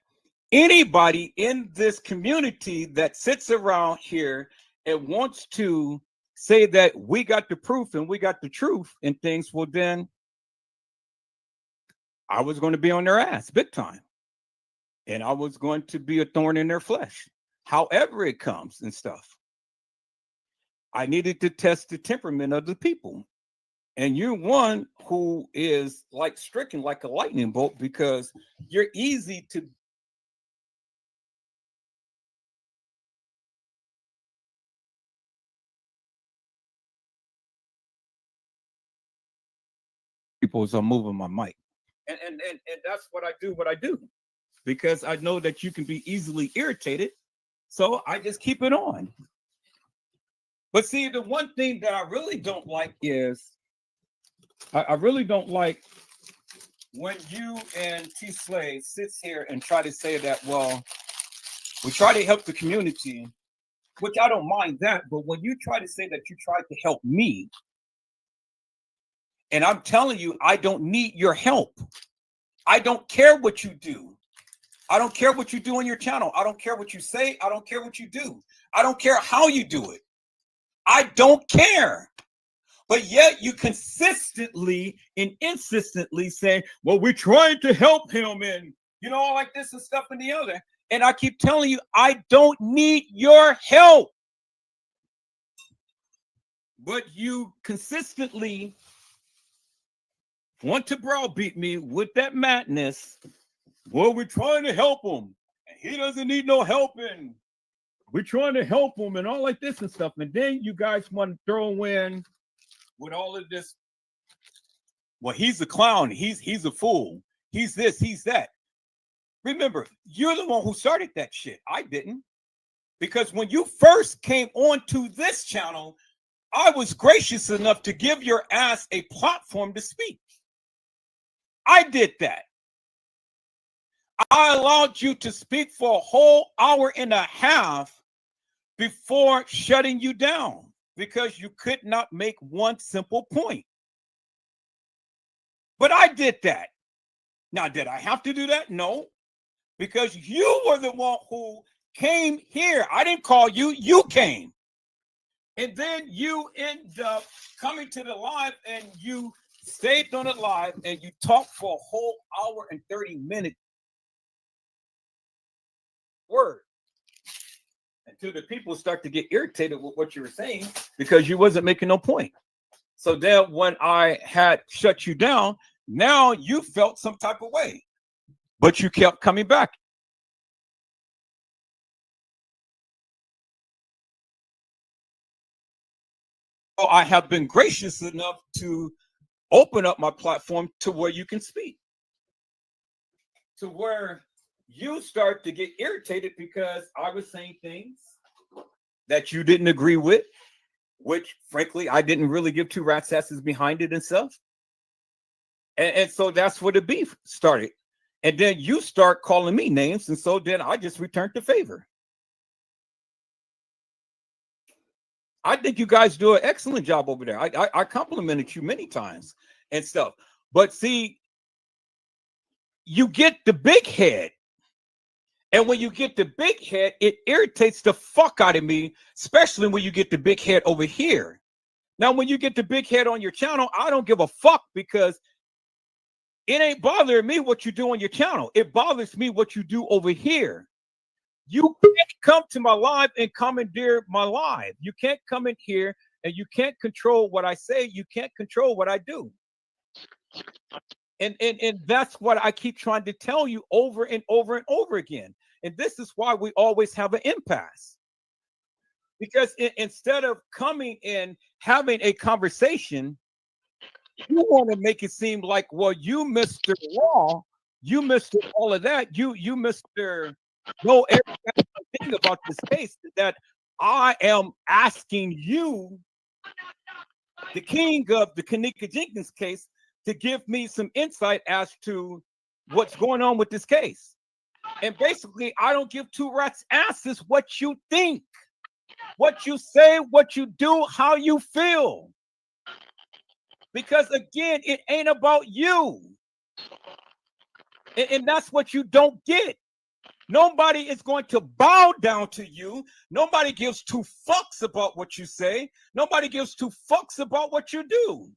anybody in this community that sits around here and wants to say that we got the proof and we got the truth and things, well, then I was going to be on their ass big time. And I was going to be a thorn in their flesh, however it comes and stuff. I needed to test the temperament of the people. And you're one who is like stricken like a lightning bolt because you're easy to people as I'm moving my mic. And that's what I do because I know that you can be easily irritated. So I just keep it on. But see, the one thing that I really don't like is I really don't like when you and T Slade sits here and try to say that, well, we try to help the community, which I don't mind that. But when you try to say that you tried to help me, and I'm telling you, I don't need your help. I don't care what you do. I don't care what you do on your channel. I don't care what you say. I don't care what you do. I don't care how you do it. I don't care. But yet you consistently and insistently say, well, we're trying to help him and, you know, like this and stuff and the other. And I keep telling you, I don't need your help. But you consistently want to browbeat me with that madness. Well, we're trying to help him. And he doesn't need no help. And we're trying to help him and all like this and stuff. And then you guys want to throw in with all of this. Well, he's a clown. He's a fool. He's this, he's that. Remember, you're the one who started that shit. I didn't. Because when you first came onto this channel, I was gracious enough to give your ass a platform to speak. I did that. I allowed you to speak for a whole hour and a half before shutting you down because you could not make one simple point. But I did that. Now, did I have to do that? No, because you were the one who came here. I didn't call you. You came. And then you end up coming to the live and you stayed on the live and you talked for a whole hour and 30 minutes. Word. Until the people start to get irritated with what you were saying because you wasn't making no point. So then when I had shut you down, now you felt some type of way, but you kept coming back. I have been gracious enough to open up my platform to where you can speak, to where you start to get irritated because I was saying things that you didn't agree with, which frankly I didn't really give two rat's asses behind it and stuff. And so that's where the beef started. And then you start calling me names, and so then I just returned the favor. I think you guys do an excellent job over there. I complimented you many times and stuff. But see, you get the big head. And when you get the big head, it irritates the fuck out of me, especially when you get the big head over here. Now, when you get the big head on your channel, I don't give a fuck because it ain't bothering me what you do on your channel. It bothers me what you do over here. You can't come to my live and commandeer my live. You can't come in here and you can't control what I say. You can't control what I do. And that's what I keep trying to tell you over and over and over again. And this is why we always have an impasse. Because instead of coming and having a conversation, you want to make it seem like, well, you Mr. Law, you Mr. all of that, you Mr. know everything about this case, that I am asking you, the king of the kENNEka Jenkins case, to give me some insight as to what's going on with this case. And basically, I don't give two rats' asses what you think, what you say, what you do, how you feel. Because again, it ain't about you. And that's what you don't get. Nobody is going to bow down to you. Nobody gives two fucks about what you say. Nobody gives two fucks about what you do.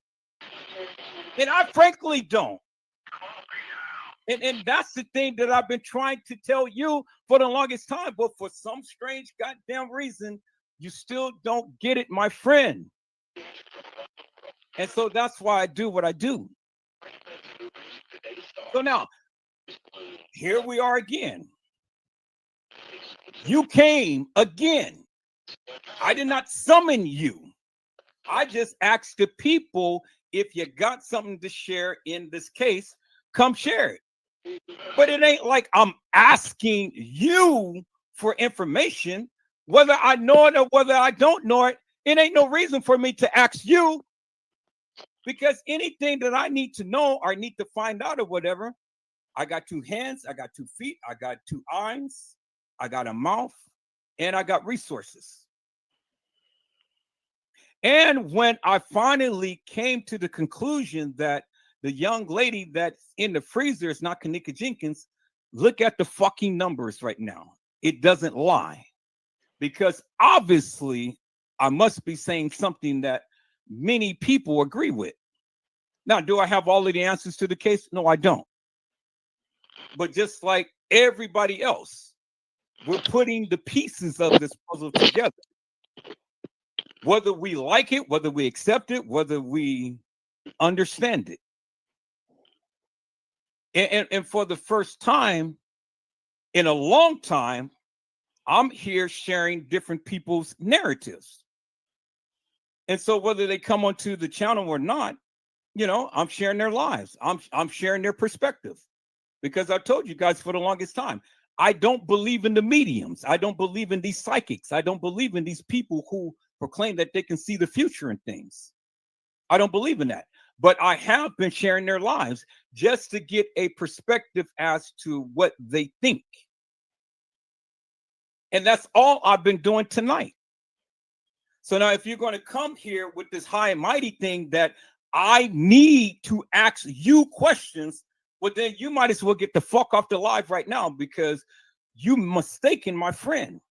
And I frankly don't. And that's the thing that I've been trying to tell you for the longest time. But for some strange goddamn reason, you still don't get it, my friend. And so that's why I do what I do. So now, here we are again. You came again. I did not summon you. I just asked the people, if you got something to share in this case, come share it. But it ain't like I'm asking you for information, whether I know it or whether I don't know it. It ain't no reason for me to ask you, because anything that I need to know or need to find out or whatever, I got two hands, I got 2 feet, I got 2 eyes, I got a mouth, and I got resources. And when I finally came to the conclusion that the young lady that's in the freezer is not kENNEka Jenkins, look at the fucking numbers right now. It doesn't lie. Because obviously, I must be saying something that many people agree with. Now, do I have all of the answers to the case? No, I don't. But just like everybody else, we're putting the pieces of this puzzle together. Whether we like it, whether we accept it, whether we understand it. And for the first time in a long time, I'm here sharing different people's narratives. And so whether they come onto the channel or not, you know, I'm sharing their lives. I'm sharing their perspective. Because I told you guys for the longest time, I don't believe in the mediums. I don't believe in these psychics. I don't believe in these people who proclaim that they can see the future and things. I don't believe in that. But I have been sharing their lives just to get a perspective as to what they think. And that's all I've been doing tonight. So now if you're going to come here with this high and mighty thing that I need to ask you questions, well, then you might as well get the fuck off the live right now, because you mistaken my friend.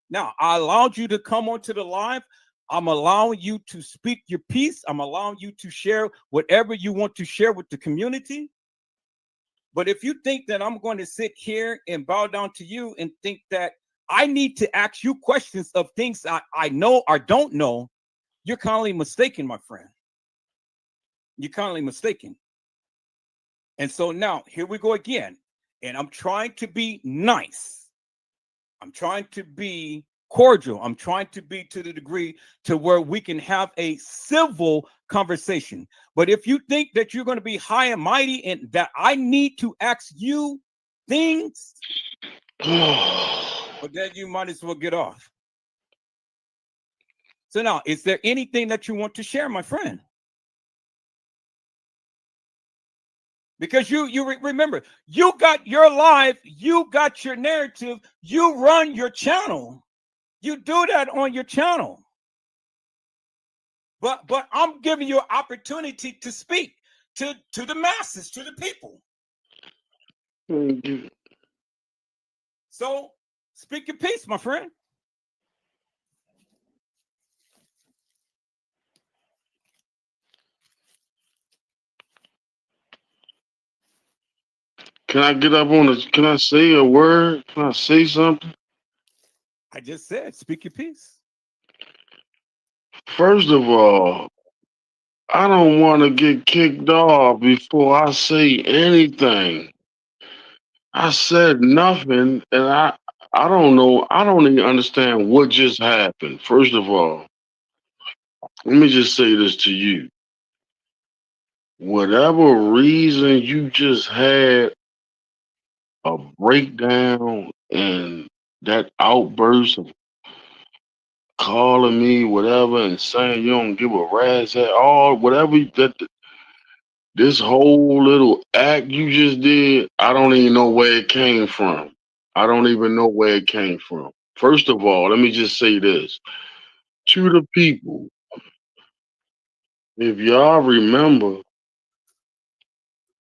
Now, I allowed you to come onto the live. I'm allowing you to speak your piece. I'm allowing you to share whatever you want to share with the community. But if you think that I'm going to sit here and bow down to you and think that I need to ask you questions of things I know or don't know, you're kindly mistaken, my friend. You're kindly mistaken. And so now here we go again. And I'm trying to be nice. I'm trying to be cordial. I'm trying to be to the degree to where we can have a civil conversation. But if you think that you're going to be high and mighty and that I need to ask you things, well, then you might as well get off. So now, is there anything that you want to share, my friend? Because remember, you got your life, you got your narrative, you run your channel. You do that on your channel. But I'm giving you an opportunity to speak to the masses, to the people. So speak your piece, my friend. Can I get up on the? Can I say a word? Can I say something? I just said, speak your piece. First of all, I don't want to get kicked off before I say anything. I said nothing, and I don't know. I don't even understand what just happened. First of all, let me just say this to you. Whatever reason you just had a breakdown and that outburst of calling me whatever and saying you don't give a rat's at all, whatever this whole little act you just did, I don't even know where it came from. I don't even know where it came from. First of all, let me just say this to the people. If y'all remember,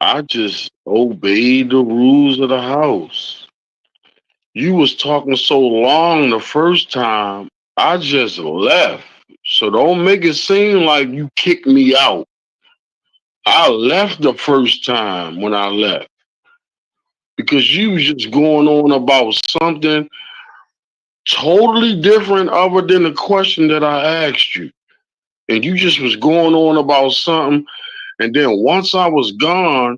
I just obeyed the rules of the house. You was talking so long the first time, I just left. So don't make it seem like you kicked me out. I left the first time when I left because you was just going on about something totally different other than the question that I asked you. And you just was going on about something. And then once I was gone,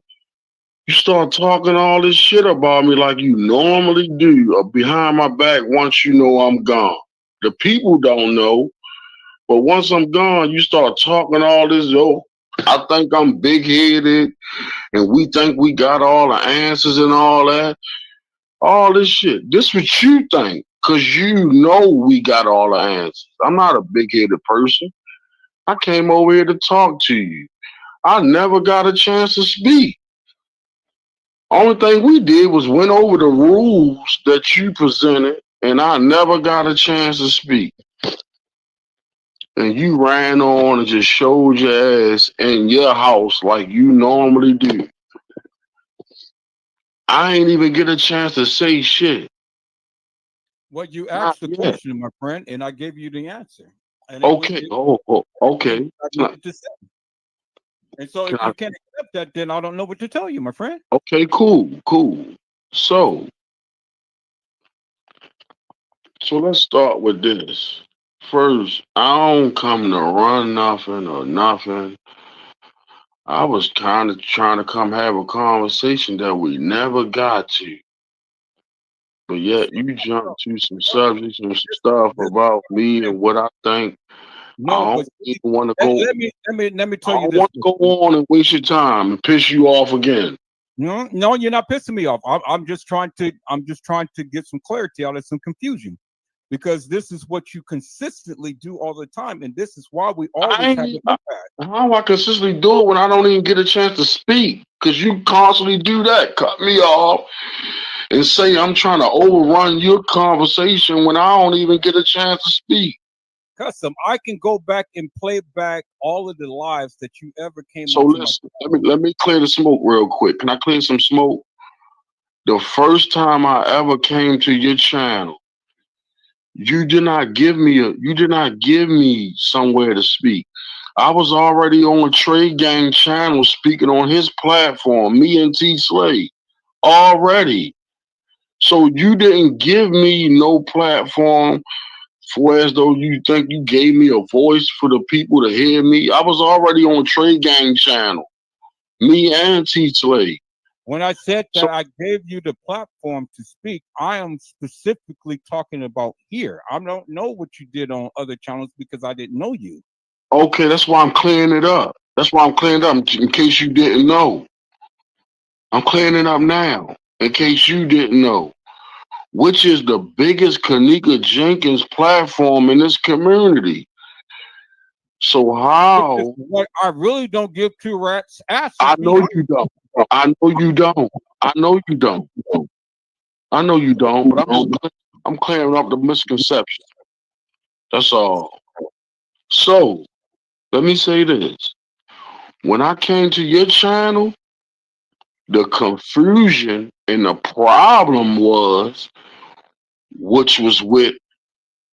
you start talking all this shit about me like you normally do behind my back once you know I'm gone. The people don't know, but once I'm gone, you start talking all this, oh, I think I'm big headed and we think we got all the answers and all that. All this shit. This what you think, cause you know we got all the answers. I'm not a big headed person. I came over here to talk to you. I never got a chance to speak. Only thing we did was went over the rules that you presented, and I never got a chance to speak. And you ran on and just showed your ass in your house like you normally do. I ain't even get a chance to say shit. Well, you Not asked the yet. question, my friend, and I gave you the answer. And Okay. Okay. I needed to say. And so Can if I, you can't accept that, then I don't know what to tell you, my friend. okay, cool. So let's start with this. First, I don't come to run nothing or nothing. I was kind of trying to come have a conversation that we never got to. But yet you jumped to some subjects and some stuff about me and what I think. I No, but don't even want to go. let me I tell you don't this. want to go on and waste your time and piss you off again. No, you're not pissing me off. I'm just trying to get some clarity out of some confusion, because this is what you consistently do all the time, and this is why we always have an impact. How I consistently do it when I don't even get a chance to speak? Because you constantly do that, cut me off, and say I'm trying to overrun your conversation when I don't even get a chance to speak. Custom, I can go back and play back all of the lives that you ever came So onto my listen, channel. let me clear the smoke real quick. Can I clear some smoke? The first time I ever came to your channel, you did not give me somewhere to speak. I was already on a Trade Gang channel speaking on his platform, me and T Slade, already. So you didn't give me no platform for as though you think you gave me a voice for the people to hear me. I was already on Trade Gang channel, me and T Slade. When I said that So I gave you the platform to speak, I am specifically talking about here. I don't know what you did on other channels because I didn't know you. okay, that's why I'm clearing it up. That's why I'm clearing it up in case you didn't know. I'm clearing it up now in case you didn't know. Which is the biggest kENNEka Jenkins platform in this community. So Which is how? what I really don't give two rats asses I know behind. you don't. I know you don't. I know you don't. I know you don't. But I'm clearing up the misconception. That's all. So let me say this: when I came to your channel, the confusion and the problem was, which was with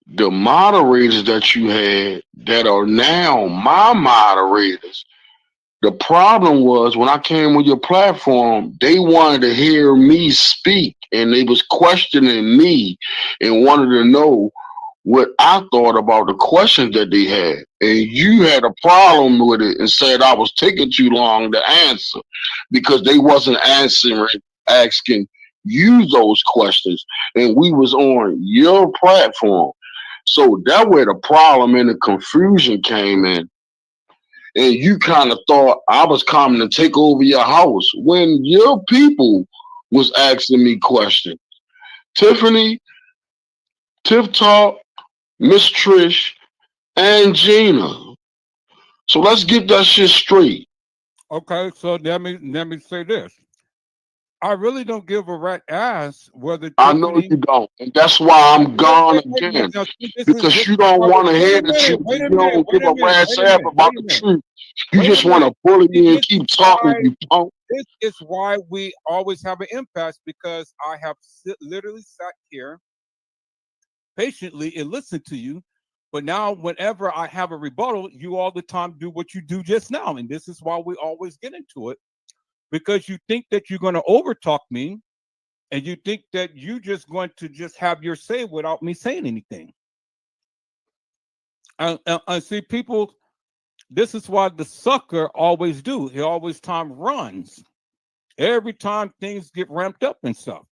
the moderators that you had that are now my moderators. The problem was when I came on your platform, they wanted to hear me speak and they was questioning me and wanted to know what I thought about the questions that they had. And you had a problem with it and said I was taking too long to answer because they wasn't asking you those questions. And we was on your platform. So that where the problem and the confusion came in. And you kind of thought I was coming to take over your house when your people was asking me questions. Tiffany, Tiff Talk, Miss Trish, and Gina. So let's get that shit straight. Okay, so let me say this. I really don't give a rat ass whether I know Tiffany. you don't, and that's why I'm gone Wait a minute. again Now, see, because this you is don't why. want to Wait hear a the minute. truth. Wait You a minute. don't give Wait a a minute. rat's Wait a ass minute. about Wait a the minute. truth. You Wait a just want to minute. bully See, me and this keep is talking. why. You punk. This is why we always have an impasse because I have literally sat here patiently and listened to you. But now, whenever I have a rebuttal, you all the time do what you do just now, and this is why we always get into it because you think that you're going to overtalk me and you think that you just going to just have your say without me saying anything. And see, people, this is why the sucker always do. He always time runs. Every time things get ramped up and stuff,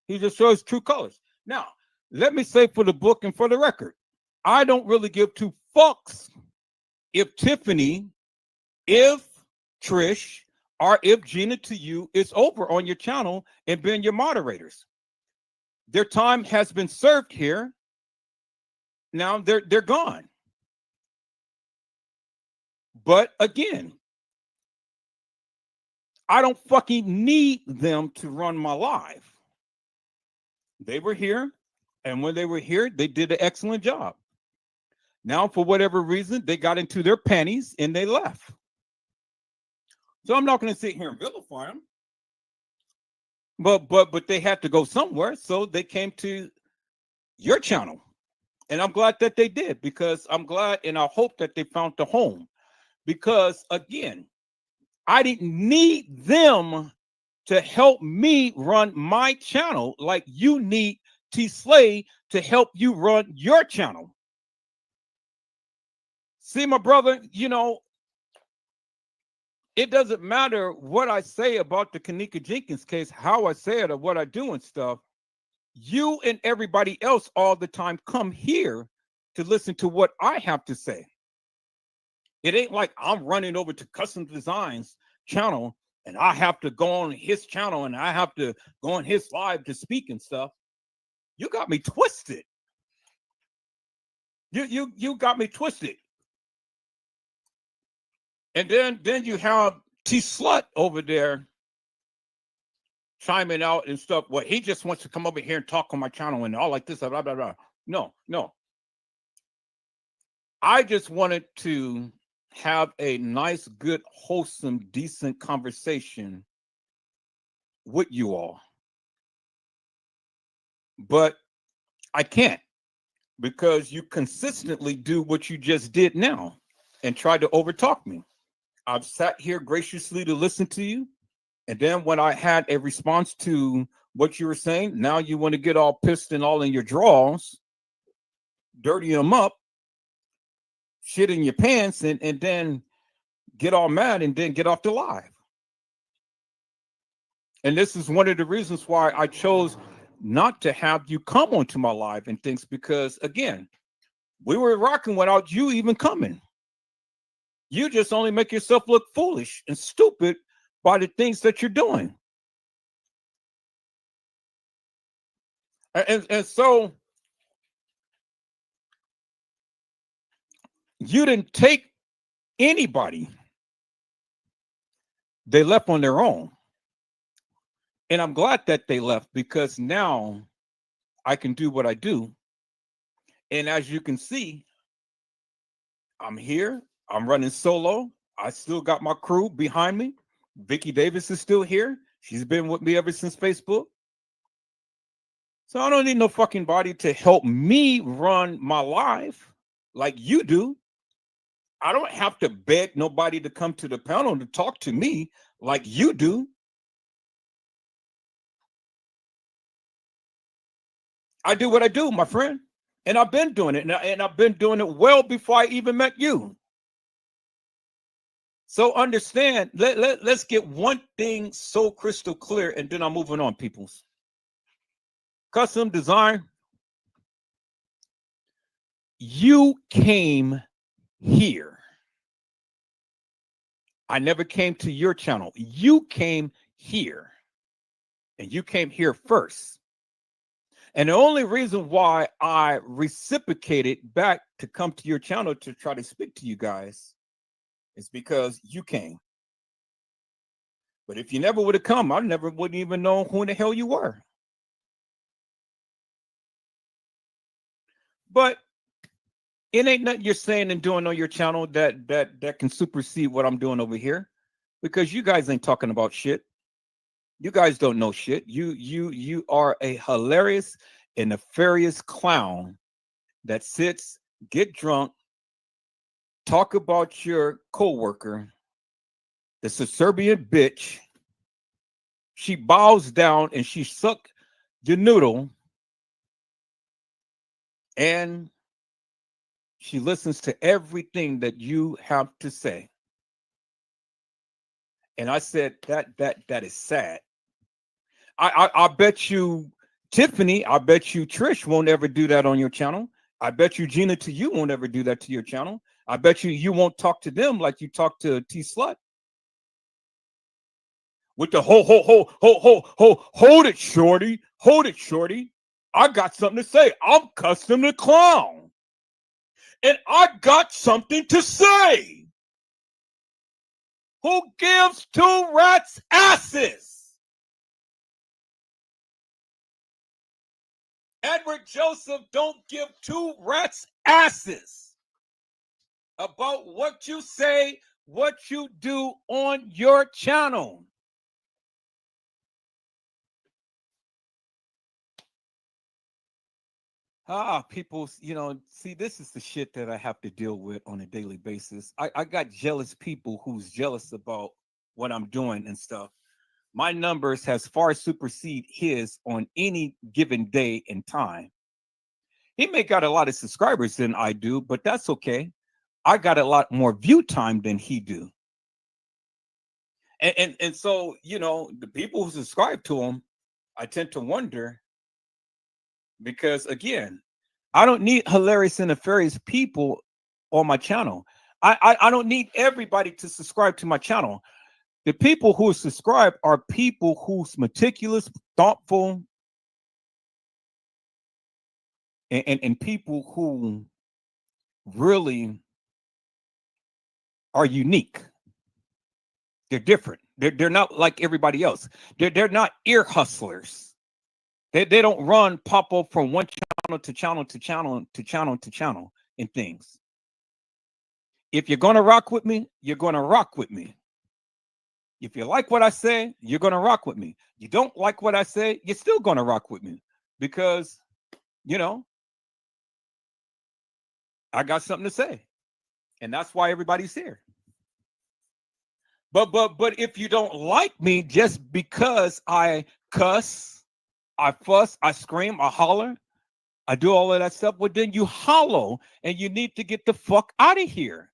he just shows true colors. Now, let me say for the book and for the record, I don't really give two fucks if Tiffany, if Trish, or if Gina to you is over on your channel and being your moderators. Their time has been served here. Now they're gone. But again, I don't fucking need them to run my live. They were here, and when they were here, they did an excellent job. Now, for whatever reason, they got into their panties and they left. So I'm not going to sit here and vilify them. But they had to go somewhere, so they came to your channel. And I'm glad that they did because I'm glad and I hope that they found the home. Because again, I didn't need them to help me run my channel like you need T Slay to help you run your channel. See, my brother, it doesn't matter what I say about the kENNEka Jenkins case, how I say it or what I do and stuff. You and everybody else all the time come here to listen to what I have to say. It ain't like I'm running over to Custom Designs channel and I have to go on his channel and I have to go on his live to speak and stuff. You got me twisted. You got me twisted. And then you have T Slut over there chiming out and stuff. Well, he just wants to come over here and talk on my channel and all like this, blah, blah, blah. No. I just wanted to have a nice, good, wholesome, decent conversation with you all. But I can't because you consistently do what you just did now and try to overtalk me. I've sat here graciously to listen to you. And then when I had a response to what you were saying, now you want to get all pissed and all in your drawers, dirty them up, shit in your pants, and then get all mad and then get off the live. And this is one of the reasons why I chose not to have you come onto my live and things, because again, we were rocking without you even coming. You just only make yourself look foolish and stupid by the things that you're doing. And so you didn't take anybody. They left on their own. And I'm glad that they left, because now I can do what I do. And as you can see, I'm here. I'm running solo. I still got my crew behind me. Vicky Davis is still here. She's been with me ever since Facebook. So I don't need no fucking body to help me run my life like you do. I don't have to beg nobody to come to the panel to talk to me like you do. I do what I do, my friend. And I've been doing it. And I've been doing it well before I even met you. So understand, let's get one thing so crystal clear, and then I'm moving on, peoples. Custom design. You came here. I never came to your channel. You came here. And you came here first. And the only reason why I reciprocated back to come to your channel to try to speak to you guys is because you came. But if you never would have come, I never wouldn't even know who the hell you were. But it ain't nothing you're saying and doing on your channel that can supersede what I'm doing over here, because you guys ain't talking about shit. You guys don't know shit. You are a hilarious and nefarious clown that sits, get drunk, talk about your coworker, the Serbian bitch. She bows down and she sucked your noodle, and she listens to everything that you have to say. And I said that is sad. I bet you Tiffany, I bet you Trish won't ever do that on your channel. I bet you Gina to you won't ever do that to your channel. I bet you won't talk to them like you talk to T Slut. With the hold it, shorty. Hold it, shorty. I got something to say. I'm Custom the Clown. And I got something to say. Who gives two rats asses? Edward Joseph don't give two rats asses about what you say, what you do on your channel. People, see, this is the shit that I have to deal with on a daily basis. I got jealous people who's jealous about what I'm doing and stuff. My numbers has far supersede his on any given day and time. He may got a lot of subscribers than I do, but that's okay. I got a lot more view time than he do. And so, the people who subscribe to him, I tend to wonder, because again, I don't need hilarious and nefarious people on my channel. I don't need everybody to subscribe to my channel. The people who subscribe are people who's meticulous, thoughtful, and people who really are unique. They're different. They're not like everybody else. They're not ear hustlers. They don't run pop up from one channel to channel to channel to channel to channel and things. If you're gonna rock with me, you're gonna rock with me. If you like what I say, you're gonna rock with me. You don't like what I say, you're still gonna rock with me, because I got something to say, and that's why everybody's here. But if you don't like me just because I cuss, I fuss, I scream, I holler, I do all of that stuff, well, then you hollow, and you need to get the fuck out of here,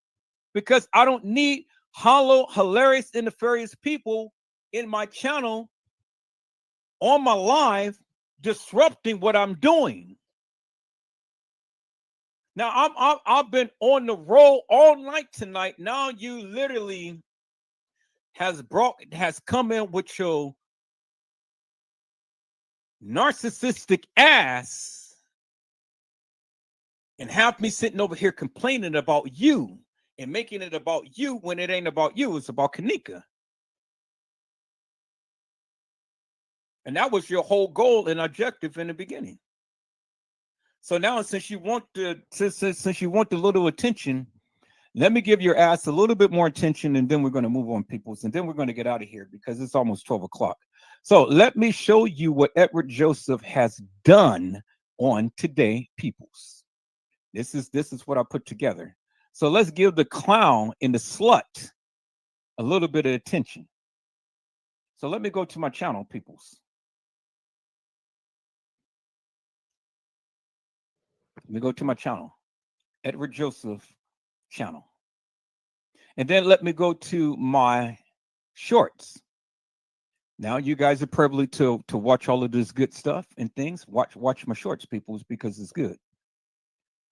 because I don't need hollow, hilarious, and nefarious people in my channel on my live disrupting what I'm doing. Now I've been on the roll all night tonight. Now you literally has come in with your narcissistic ass and have me sitting over here complaining about you and making it about you when it ain't about you. It's about kENNEka. And that was your whole goal and objective in the beginning. So now, since you want since you want the little attention, let me give your ass a little bit more attention, and then we're going to move on, peoples, and then we're going to get out of here because it's almost 12 o'clock. So let me show you what Edward Joseph has done on today, peoples. This is what I put together. So let's give the clown and the slut a little bit of attention. So let me go to my channel, peoples. Let me go to my channel, Edward Joseph channel. And then let me go to my shorts. Now you guys are privileged to watch all of this good stuff and things. Watch my shorts, peoples, because it's good.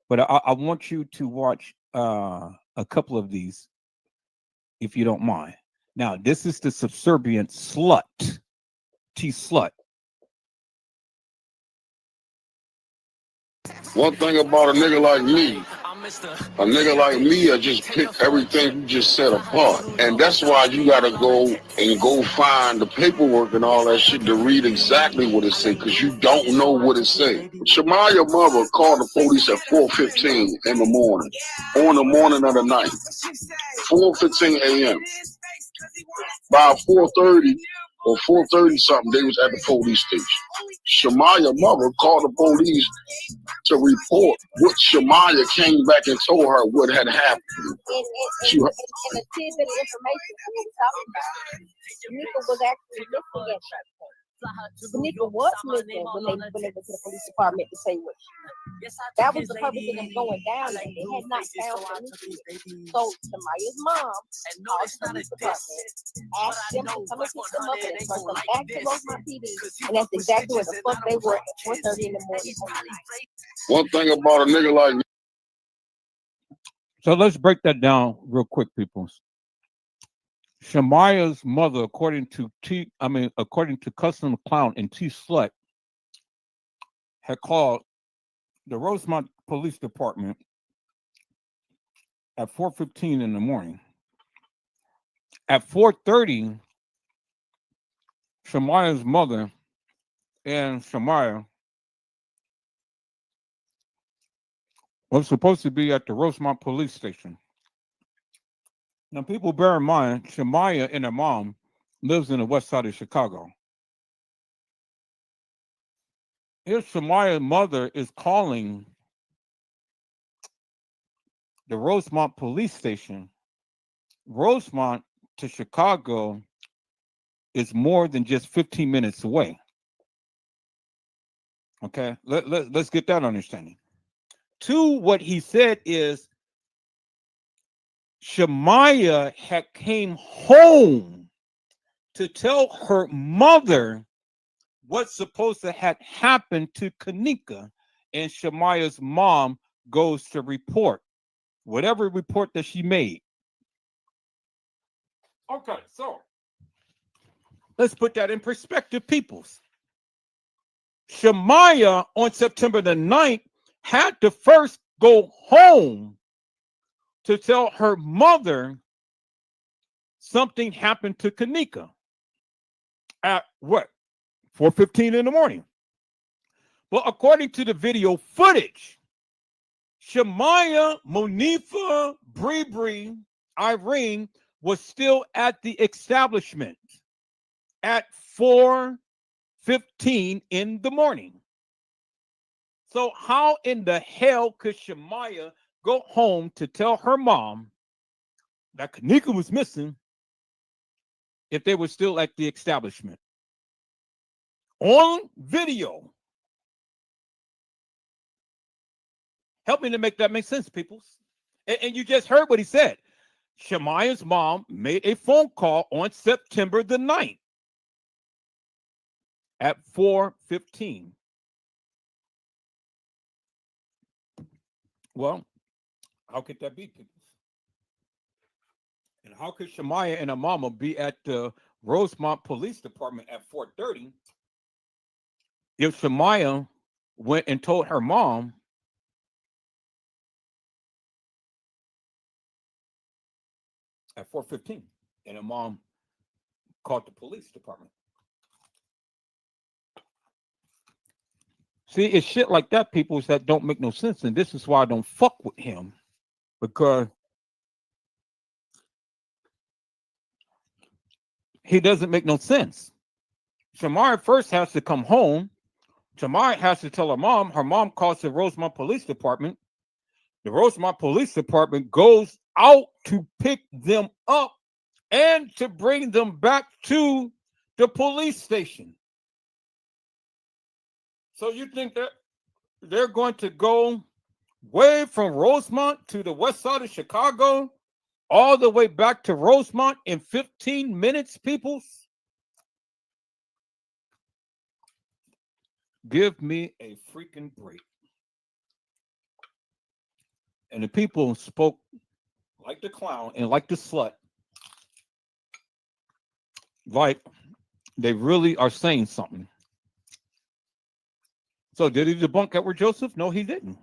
But I want you to watch a couple of these, if you don't mind. Now, this is the subservient slut, T-slut. One thing about a nigga like me, I just pick everything you just said apart. And that's why you gotta go find the paperwork and all that shit to read exactly what it say, because you don't know what it say. Shamaya mother called the police at 4:15 in the morning, on the morning of the night, 4:15 a.m. By 4:30 or 4:30 something, they was at the police station. Shamaya mother called the police to report what Shamaya came back and told her what had happened. And a tidbit of information we were talking about. kENNEka was actually looking at that. kENNEka was listening when they went to the police department to say what. That was the purpose of them going down there. They had not found kENNEka. So Shamaya's mom called the police department, asked them to come and pick them up and bring them back to Rosemont PD. And that's exactly what the fuck they were at 4:30 in the morning. One thing about a nigga like me. So let's break that down real quick, people. Shamaya's mother, according to Custom Clown and T-Slut, had called the Rosemont Police Department at 4:15 in the morning. At 4:30, Shamaya's mother and Shamaya was supposed to be at the Rosemont Police Station. Now, people bear in mind, Shamaya and her mom lives in the west side of Chicago. If Shamaya's mother is calling the Rosemont Police Station, Rosemont to Chicago is more than just 15 minutes away. Okay, let's get that understanding. Two, what he said is Shamaya had came home to tell her mother what's supposed to have happened to kENNEka, and Shamaya's mom goes to report whatever report that she made. Okay, so let's put that in perspective, peoples. Shamaya on September the 9th had to first go home to tell her mother something happened to kENNEka at what? 4:15 in the morning. Well, according to the video footage, Shamaya, Monifa, Bree, Irene was still at the establishment at 4:15 in the morning. So how in the hell could Shamaya go home to tell her mom that kENNEka was missing if they were still at the establishment? On video. Help me to make that make sense, peoples. And you just heard what he said. Shamaya's mom made a phone call on September the 9th at 4:15. Well, how could that be, people? And how could Shemaya and her mama be at the Rosemont Police Department at 4:30 if Shemaya went and told her mom at 4:15 and her mom called the police department? See, it's shit like that, people, that don't make no sense. And this is why I don't fuck with him, because he doesn't make no sense. Shamari first has to come home. Shamari has to tell her mom. Her mom calls the Rosemont Police Department. The Rosemont Police Department goes out to pick them up and to bring them back to the police station. So you think that they're going to go way from Rosemont to the west side of Chicago, all the way back to Rosemont in 15 minutes, people? Give me a freaking break. And the people spoke like the clown and like the slut, like they really are saying something. So did he debunk Edward Joseph? No, he didn't.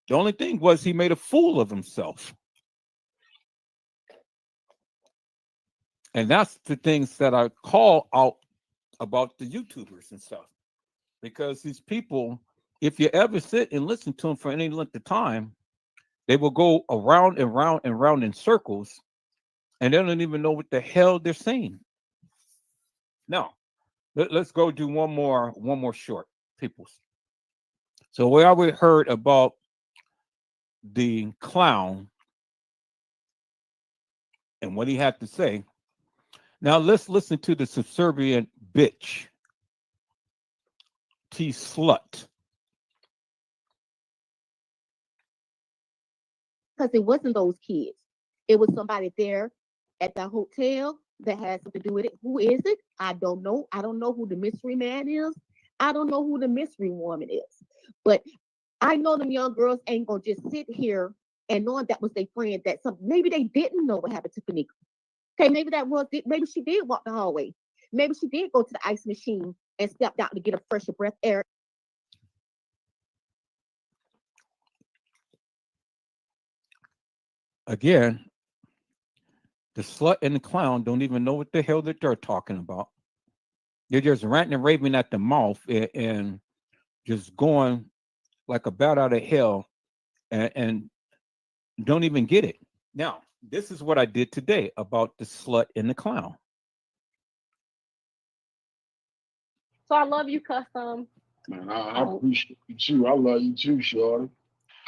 The only thing was he made a fool of himself. And that's the things that I call out about the YouTubers and stuff. Because these people, if you ever sit and listen to them for any length of time, they will go around and round and round in circles, and they don't even know what the hell they're saying. Now, let's go do one more short, people. So we already heard about the clown and what he had to say. Now let's listen to the subservient bitch, T slut. Because it wasn't those kids. It was somebody there at the hotel that had something to do with it. Who is it? I don't know. I don't know who the mystery man is. I don't know who the mystery woman is. But I know them young girls ain't gonna just sit here and knowing that was their friend, that some maybe they didn't know what happened to kENNEka. Okay, maybe that was it. Maybe she did walk the hallway. Maybe she did go to the ice machine and stepped out to get a fresher breath air. Again, the slut and the clown don't even know what the hell that they're talking about. They're just ranting and raving at the mouth and just going like a bat out of hell and don't even get it. Now, this is what I did today about the slut and the clown. So I love you, Custom. Man, I appreciate you too. I love you too, shorty.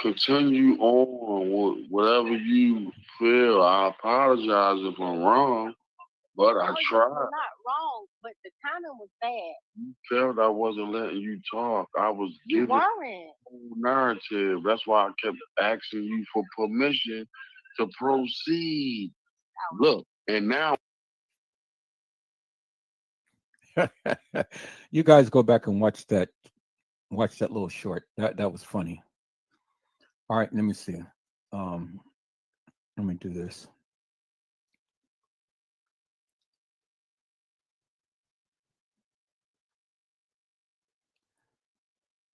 Continue on with whatever you feel. I apologize if I'm wrong, but I tried. You're not wrong, but the timing was bad. You felt I wasn't letting you talk. I was giving weren't. a whole narrative. That's why I kept asking you for permission to proceed. Look, and now You guys go back and watch that little short. That was funny. All right, let me see. Let me do this.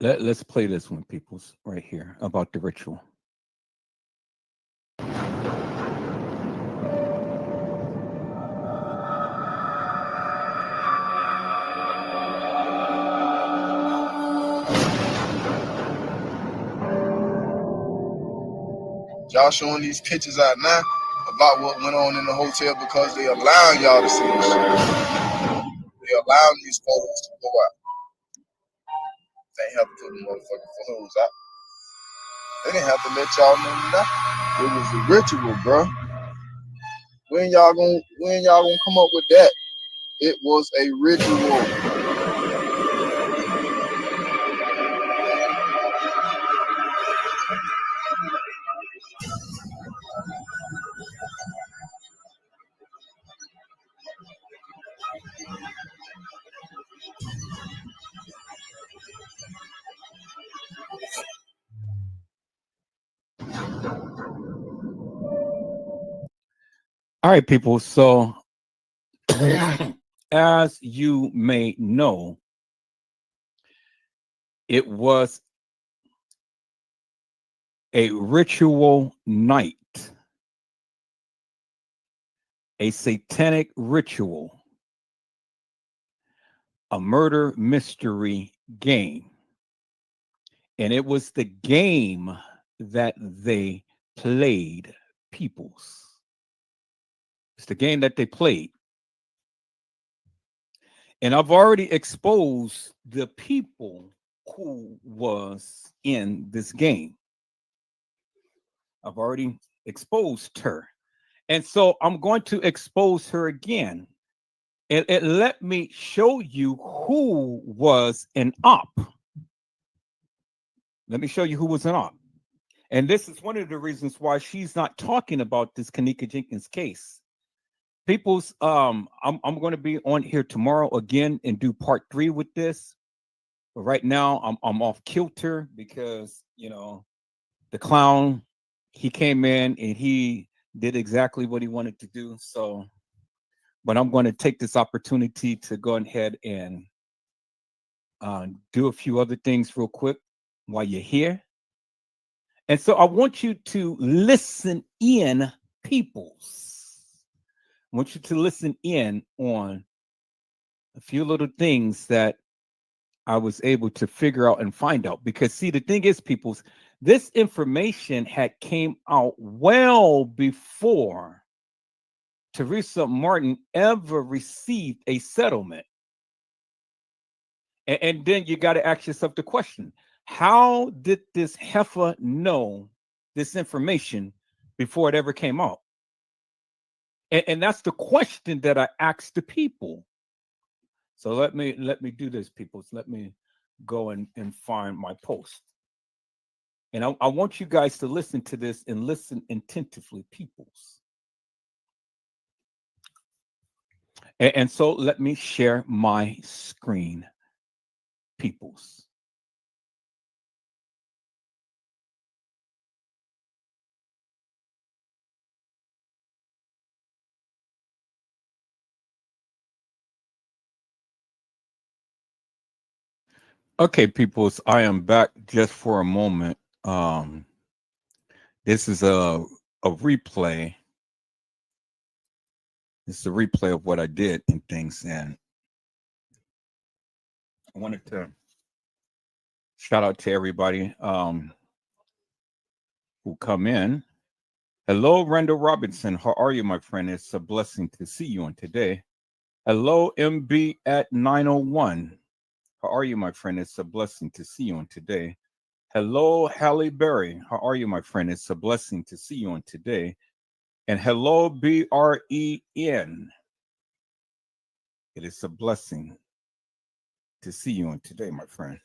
Let's play this one, peoples, right here about the ritual. Y'all showing these pictures out now about what went on in the hotel because they allowing y'all to see this shit. They allowing these photos to go out. They ain't have to put the motherfucking photos out. They didn't have to let y'all know that. It was a ritual, bro. When y'all gonna come up with that? It was a ritual. All right, people. So, as you may know, it was a ritual night, a satanic ritual, a murder mystery game. And it was the game that they played, peoples. It's the game that they played. And I've already exposed the people who was in this game. I've already exposed her. And so I'm going to expose her again. And let me show you who was an op. Let me show you who was an op. And this is one of the reasons why she's not talking about this kENNEka Jenkins case. People's I'm going to be on here tomorrow again and do part 3 with this. But right now I'm off kilter because, you know, the clown, he came in and he did exactly what he wanted to do. So, but I'm going to take this opportunity to go ahead and do a few other things real quick while you're here. And so I want you to listen in, peoples. I want you to listen in on a few little things that I was able to figure out and find out. Because see, the thing is, peoples, this information had came out well before Teresa Martin ever received a settlement. And then you got to ask yourself the question, how did this heifer know this information before it ever came out? And that's the question that I asked the people. So let me do this, people. So let me go and find my post. And I want you guys to listen to this and listen attentively, peoples. And so let me share my screen, peoples. Okay, peoples, I am back just for a moment. This is a replay. This is a replay of what I did and things. And I wanted to shout out to everybody who come in. Hello, Randall Robinson. How are you, my friend? It's a blessing to see you on today. Hello, MB at 901. How are you, my friend? It's a blessing to see you on today. Hello, Halle Berry. How are you, my friend? It's a blessing to see you on today. And hello, BREN. It is a blessing to see you on today, my friend.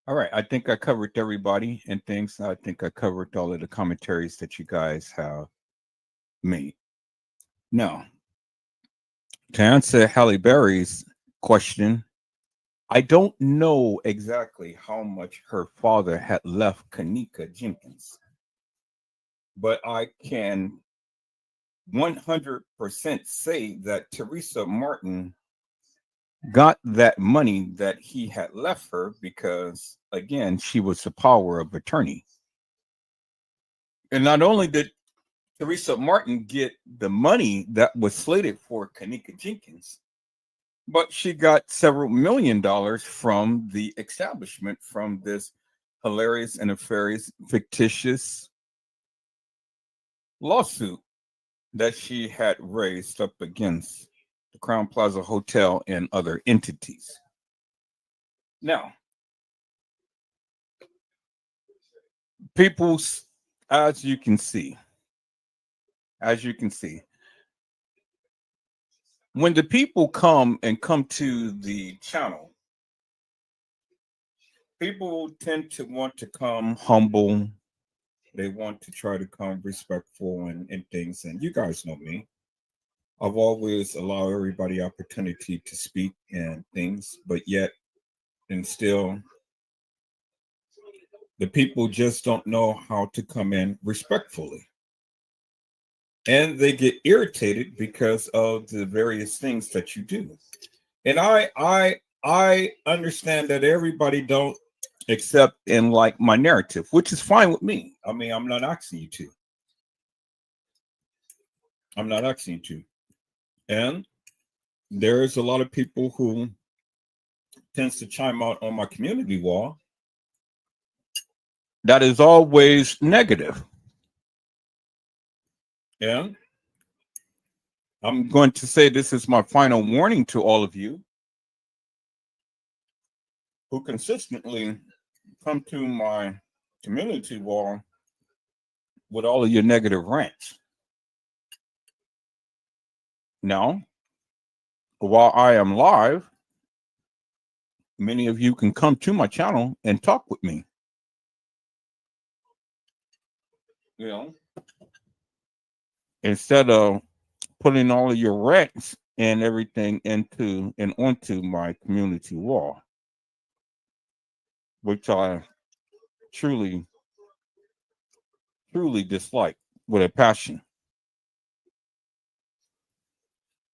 All right, I think I covered everybody and things. I think I covered all of the commentaries that you guys have made. Now, to answer Halle Berry's question, I don't know exactly how much her father had left kENNEka Jenkins, but I can 100% say that Teresa Martin got that money that he had left her because, again, she was the power of attorney. And not only did Teresa Martin get the money that was slated for kENNEka Jenkins, but she got several $1 million from the establishment from this hilarious and nefarious, fictitious lawsuit that she had raised up against the Crown Plaza Hotel and other entities. Now, people's, as you can see, when the people come to the channel, people tend to want to come humble. They want to try to come respectful and things. And you guys know me. I've always allowed everybody opportunity to speak and things, but yet and still the people just don't know how to come in respectfully. and they get irritated because of the various things that you do. And I understand that everybody don't accept and like my narrative, which is fine with me. I mean, I'm not asking you to. I'm not asking you to. And there's a lot of people who tends to chime out on my community wall that is always negative. And I'm going to say this is my final warning to all of you who consistently come to my community wall with all of your negative rants. Now, while I am live, many of you can come to my channel and talk with me. You know, instead of putting all of your rants and everything into and onto my community wall, which I truly, truly dislike with a passion.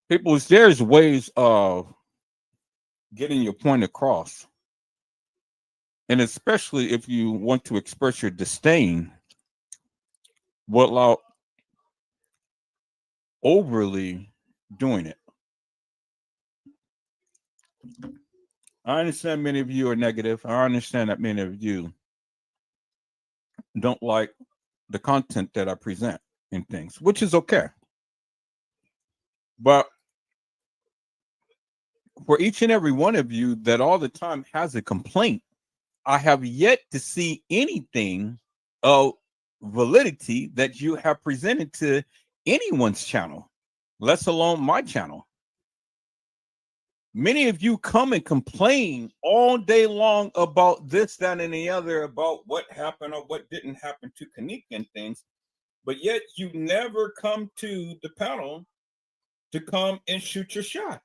People, there's ways of getting your point across. And especially if you want to express your disdain without overly doing it. I understand many of you are negative. I understand that many of you don't like the content that I present and things, which is okay. But for each and every one of you that all the time has a complaint, I have yet to see anything of validity that you have presented to anyone's channel, let alone my channel. Many of you come and complain all day long about this, that, and the other, about what happened or what didn't happen to kENNEka and things, but yet you never come to the panel to come and shoot your shot.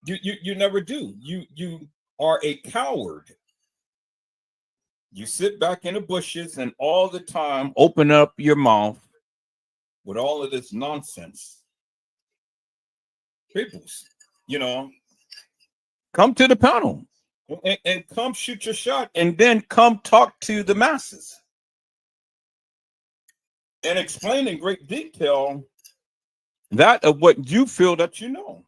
You never do. You are a coward. You sit back in the bushes and all the time open up your mouth with all of this nonsense. Peoples, you know, come to the panel and come shoot your shot and then come talk to the masses and explain in great detail that of what you feel that you know.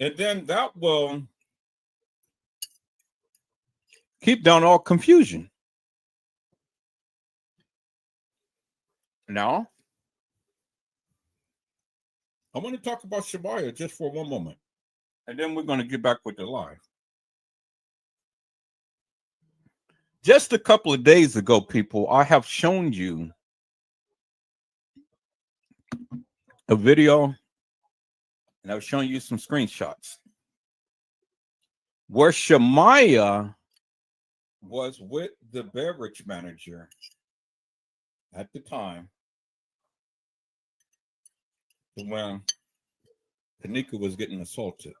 And then that will keep down all confusion. Now, I want to talk about Shabaya just for one moment, and then we're going to get back with the live. Just a couple of days ago, people, I have shown you a video, and I've shown you some screenshots where Shamaya was with the beverage manager at the time when kENNEka was getting assaulted.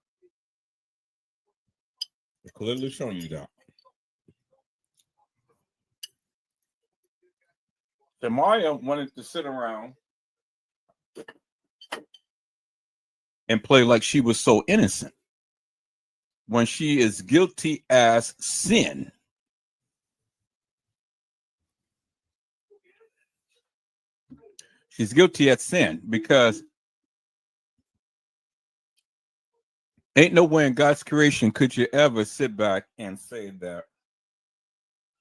I've clearly showing you that. Shamaya wanted to sit around and play like she was so innocent when she is guilty as sin. She's guilty as sin because ain't no way in God's creation could you ever sit back and say that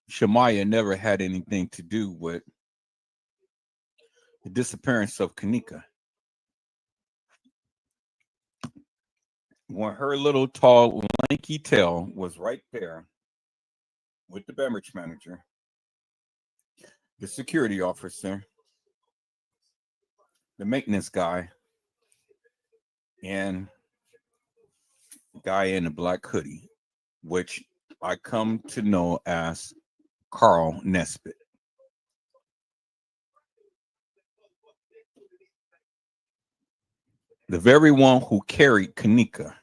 Shamaya never had anything to do with the disappearance of kENNEka. When her little tall, lanky tail was right there with the beverage manager, the security officer, the maintenance guy, and the guy in the black hoodie, which I come to know as Carl Nesbitt. The very one who carried kENNEka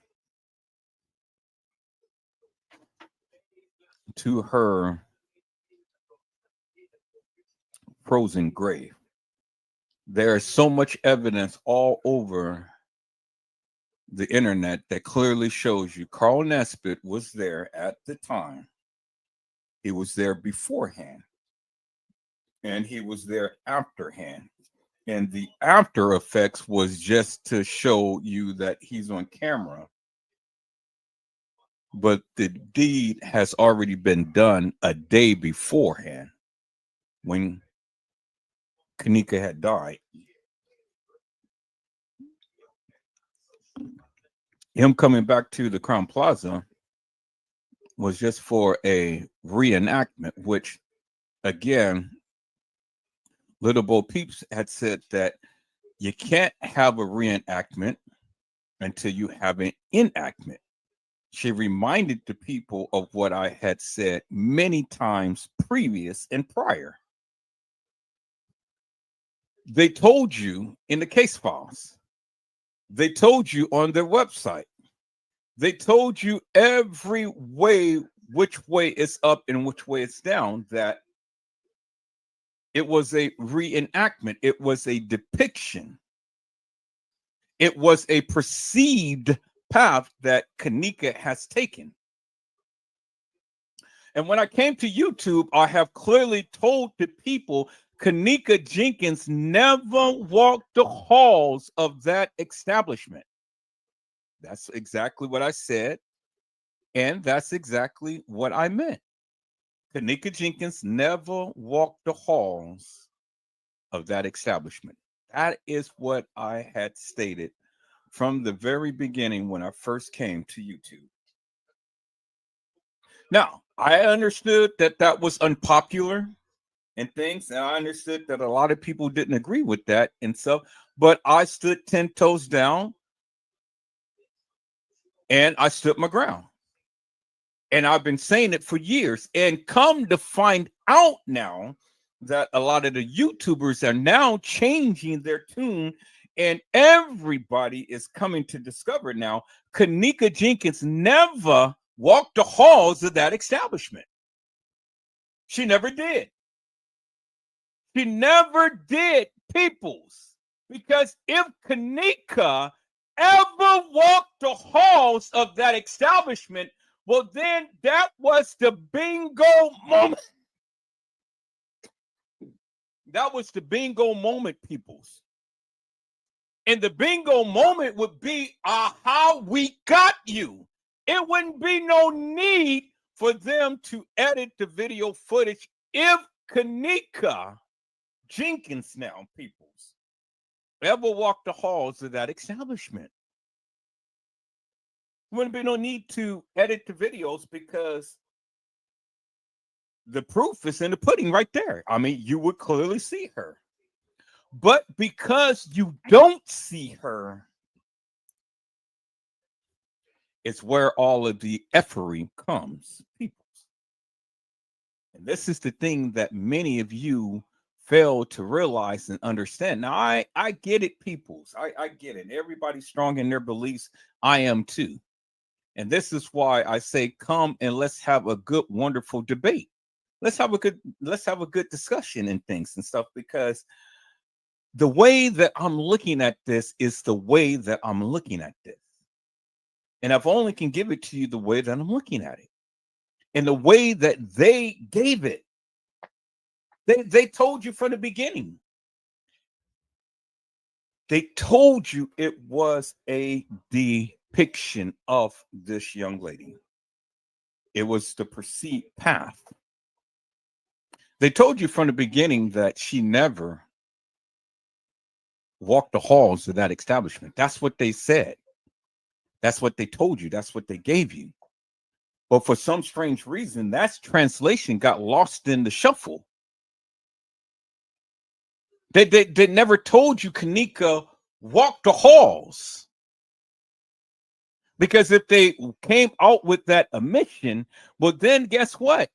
to her frozen grave. There is so much evidence all over the internet that clearly shows you Carl Nesbitt was there at the time. He was there beforehand, and he was there afterhand. And the after effects was just to show you that he's on camera. But the deed has already been done a day beforehand when kENNEka had died. Him coming back to the Crown Plaza was just for a reenactment, which, again, Little Bo Peeps had said that you can't have a reenactment until you have an enactment. She reminded the people of what I had said many times previous and prior. They told you in the case files. They told you on their website. They told you every way, which way it's up and which way it's down, that it was a reenactment. It was a depiction. It was a perceived path that kENNEka has taken. And when I came to YouTube, I have clearly told the people kENNEka JENkINs never walked the halls of that establishment. That's exactly what I said. And that's exactly what I meant. kENNEka JENkINs never walked the halls of that establishment. That is what I had stated from the very beginning when I first came to YouTube. Now, I understood that that was unpopular and things, and I understood that a lot of people didn't agree with that and so, but I stood 10 toes down and I stood my ground. And I've been saying it for years, and come to find out now that a lot of the YouTubers are now changing their tune, and everybody is coming to discover now kENNEka JENkINs never walked the halls of that establishment. She never did. She never did, peoples. Because if kENNEka ever walked the halls of that establishment, well, then that was the bingo moment. That was the bingo moment, peoples. And the bingo moment would be how we got you. It wouldn't be no need for them to edit the video footage if kENNEka JENkINs now, peoples, ever walked the halls of that establishment. Wouldn't be no need to edit the videos because the proof is in the pudding right there. I mean, you would clearly see her. But because you don't see her, it's where all of the effery comes, people. And this is the thing that many of you fail to realize and understand. Now, I get it, peoples. I get it. Everybody's strong in their beliefs. I am too. And this is why I say, come and let's have a good, wonderful debate. Let's have a good discussion and things and stuff, because the way that I'm looking at this is the way that I'm looking at this. And I've only can give it to you the way that I'm looking at it. And the way that they gave it. They told you from the beginning. They told you it was a depiction of this young lady. It was the perceived path. They told you from the beginning that she never walked the halls of that establishment. That's what they said. That's what they told you. That's what they gave you. But for some strange reason, that translation got lost in the shuffle. They never told you kENNEka walked the halls. Because if they came out with that omission, well, then guess what?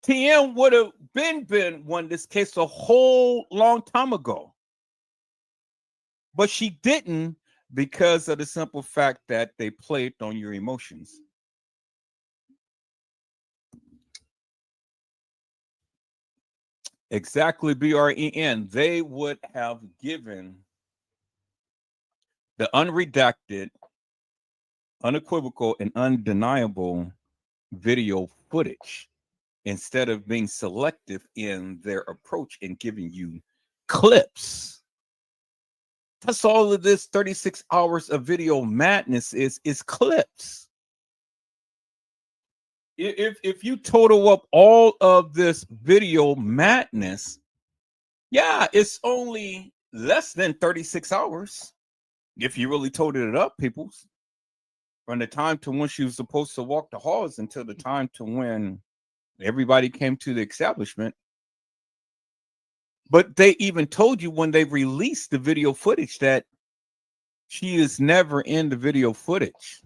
TM would have been won this case a whole long time ago. But she didn't, because of the simple fact that they played on your emotions. Exactly, BREN. They would have given the unredacted, unequivocal, and undeniable video footage instead of being selective in their approach in giving you clips. That's all of this 36 hours of video madness is clips. If you total up all of this video madness, yeah, it's only less than 36 hours. If you really totaled it up, peoples, from the time to when she was supposed to walk the halls until the time to when everybody came to the establishment. But they even told you when they released the video footage that she is never in the video footage.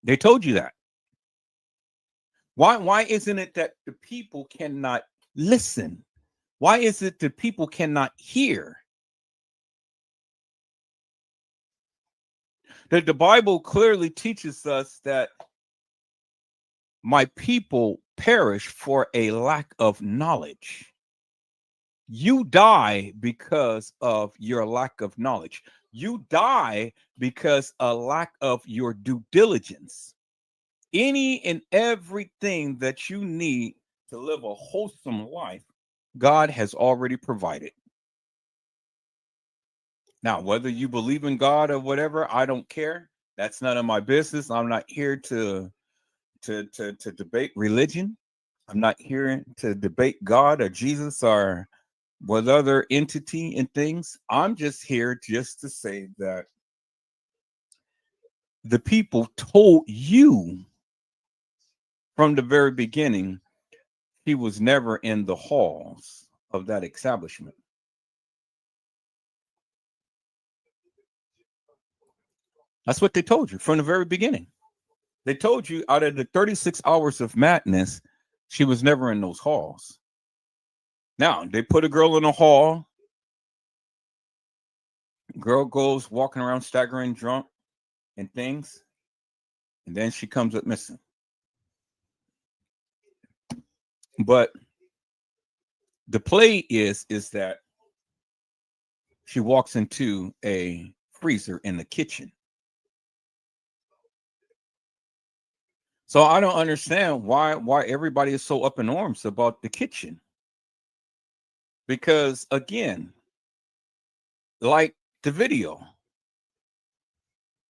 They told you that. Why isn't it that the people cannot listen? Why is it that people cannot hear? That the Bible clearly teaches us that my people perish for a lack of knowledge. You die because of your lack of knowledge. You die because a lack of your due diligence. Any and everything that you need to live a wholesome life, God has already provided. Now, whether you believe in God or whatever, I don't care. That's none of my business. I'm not here to debate religion. I'm not here to debate God or Jesus or what other entity and things. I'm just here just to say that the people told you from the very beginning he was never in the halls of that establishment. That's what they told you from the very beginning. They told you out of the 36 hours of madness, she was never in those halls. Now, they put a girl in a hall. Girl goes walking around staggering drunk and things. And then she comes up missing. But the play is that she walks into a freezer in the kitchen. So I don't understand why everybody is so up in arms about the kitchen. Because again, like the video,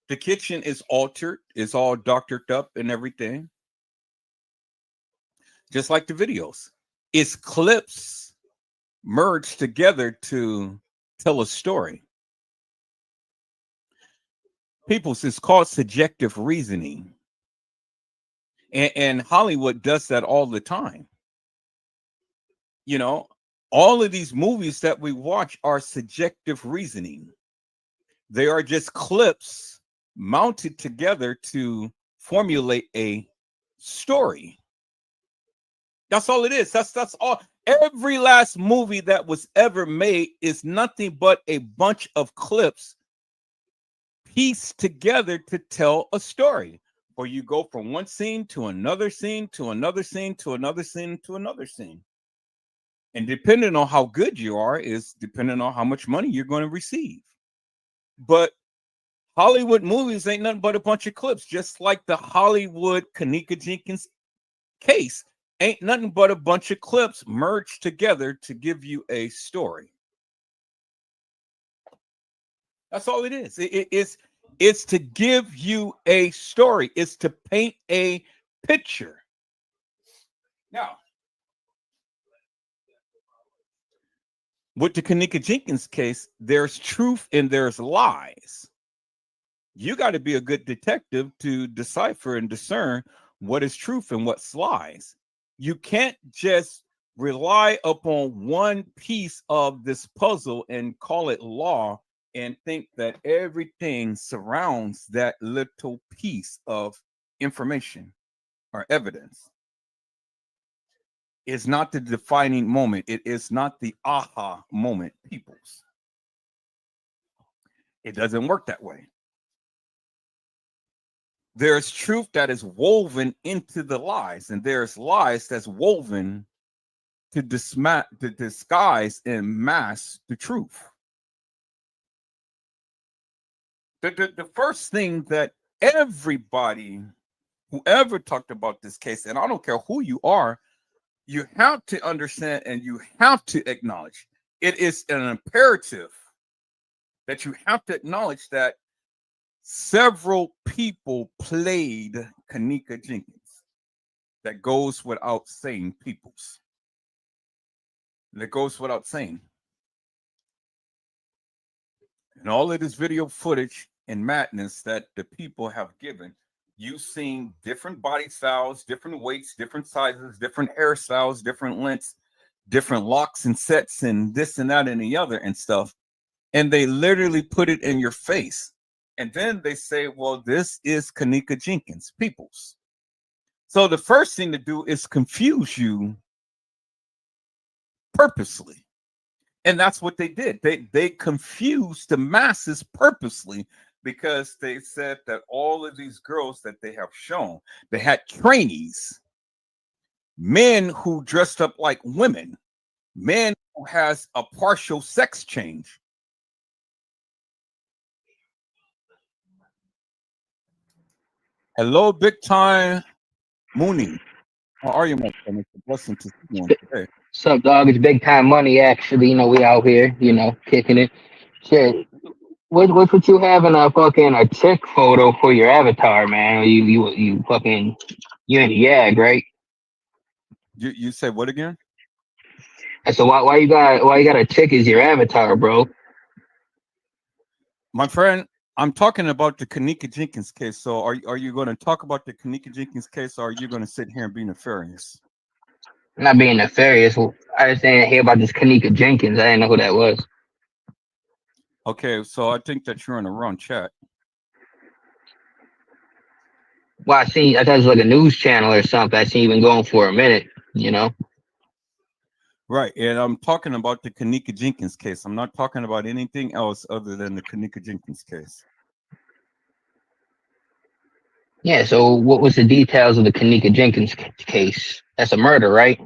the kitchen is altered, it's all doctored up and everything. Just like the videos. It's clips merged together to tell a story. People, it's called subjective reasoning. And Hollywood does that all the time. You know, all of these movies that we watch are subjective reasoning. They are just clips mounted together to formulate a story. That's all it is. That's all. Every last movie that was ever made is nothing but a bunch of clips pieced together to tell a story. Or you go from one scene to another scene to another scene to another scene to another scene. And depending on how good you are is depending on how much money you're going to receive. But Hollywood movies ain't nothing but a bunch of clips, just like the Hollywood kENNEka Jenkins case ain't nothing but a bunch of clips merged together to give you a story. That's all it is. It's to give you a story. It's to paint a picture. Now, with the kENNEka Jenkins case, there's truth and there's lies. You got to be a good detective to decipher and discern what is truth and what's lies. You can't just rely upon one piece of this puzzle and call it law and think that everything surrounds that little piece of information or evidence. It's not the defining moment. It is not the aha moment, peoples. It doesn't work that way. There's truth that is woven into the lies, and there's lies that's woven to disguise and mask the truth. The first thing that everybody, whoever talked about this case, and I don't care who you are, you have to understand and you have to acknowledge it is an imperative that you have to acknowledge that several people played kENNEka Jenkins. That goes without saying, peoples. That goes without saying. And all of this video footage and madness that the people have given, you've seen different body styles, different weights, different sizes, different hairstyles, different lengths, different locks and sets, and this and that and the other and stuff. And they literally put it in your face. And then they say, well, this is kENNEka Jenkins, peoples. So the first thing to do is confuse you purposely. And that's what they did. They confused the masses purposely because they said that all of these girls that they have shown, they had trainees, men who dressed up like women, men who has a partial sex change. Hello, big time Mooney. How are you, my friend? It's a blessing to see you on today. What's up, dog? It's big time money, actually. We out here, kicking it. Shit. What you having a chick photo for your avatar, man? You fucking you in the yag, right? You said what again? And so why you got a chick as your avatar, bro? My friend, I'm talking about the kENNEka Jenkins case. So are you going to talk about the kENNEka Jenkins case, or are you going to sit here and be nefarious? I'm not being nefarious. I just didn't hear about this kENNEka Jenkins. I didn't know who that was. Okay, so I think that you're in the wrong chat. Well, I thought it was like a news channel or something. I seen you been going for a minute, Right, and I'm talking about the kENNEka Jenkins case. I'm not talking about anything else other than the kENNEka Jenkins case. Yeah, so what was the details of the kENNEka Jenkins case? That's a murder, right?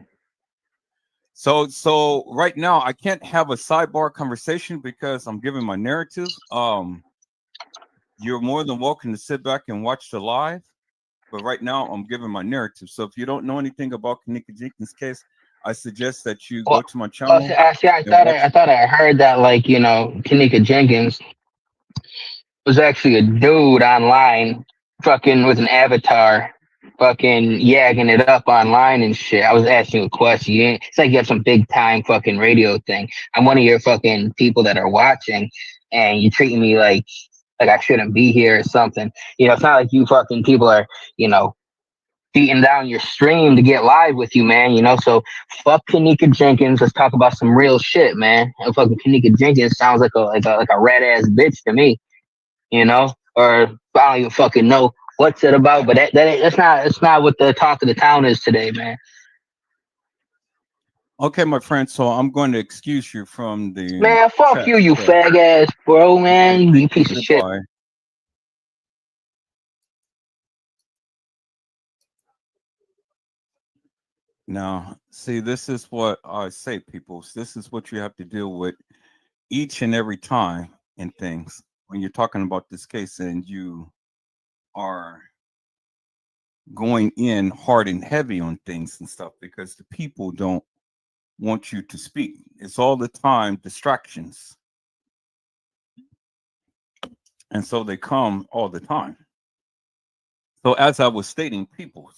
So right now I can't have a sidebar conversation because I'm giving my narrative. You're more than welcome to sit back and watch the live, but right now I'm giving my narrative. So if you don't know anything about kENNEka Jenkins case, I suggest that you go to my channel. I thought I heard that kENNEka Jenkins was actually a dude online, fucking with an avatar, fucking yagging it up online and shit. I was asking you a question. It's like you have some big time fucking radio thing. I'm one of your fucking people that are watching, and you treating me like I shouldn't be here or something. It's not like you fucking people are, beating down your stream to get live with you, man. So fuck kENNEka Jenkins. Let's talk about some real shit, man. And fucking kENNEka Jenkins sounds like a rat ass bitch to me, or I don't even fucking know what's it about. But that's not what the talk of the town is today, man. Okay, my friend. So I'm going to excuse you from the Man, fuck chat. you fag ass bro, man. You piece of shit. Goodbye. Now, see, this is what I say, people. This is what you have to deal with each and every time in things when you're talking about this case and you are going in hard and heavy on things and stuff because the people don't want you to speak. It's all the time distractions. And so they come all the time. So as I was stating, people,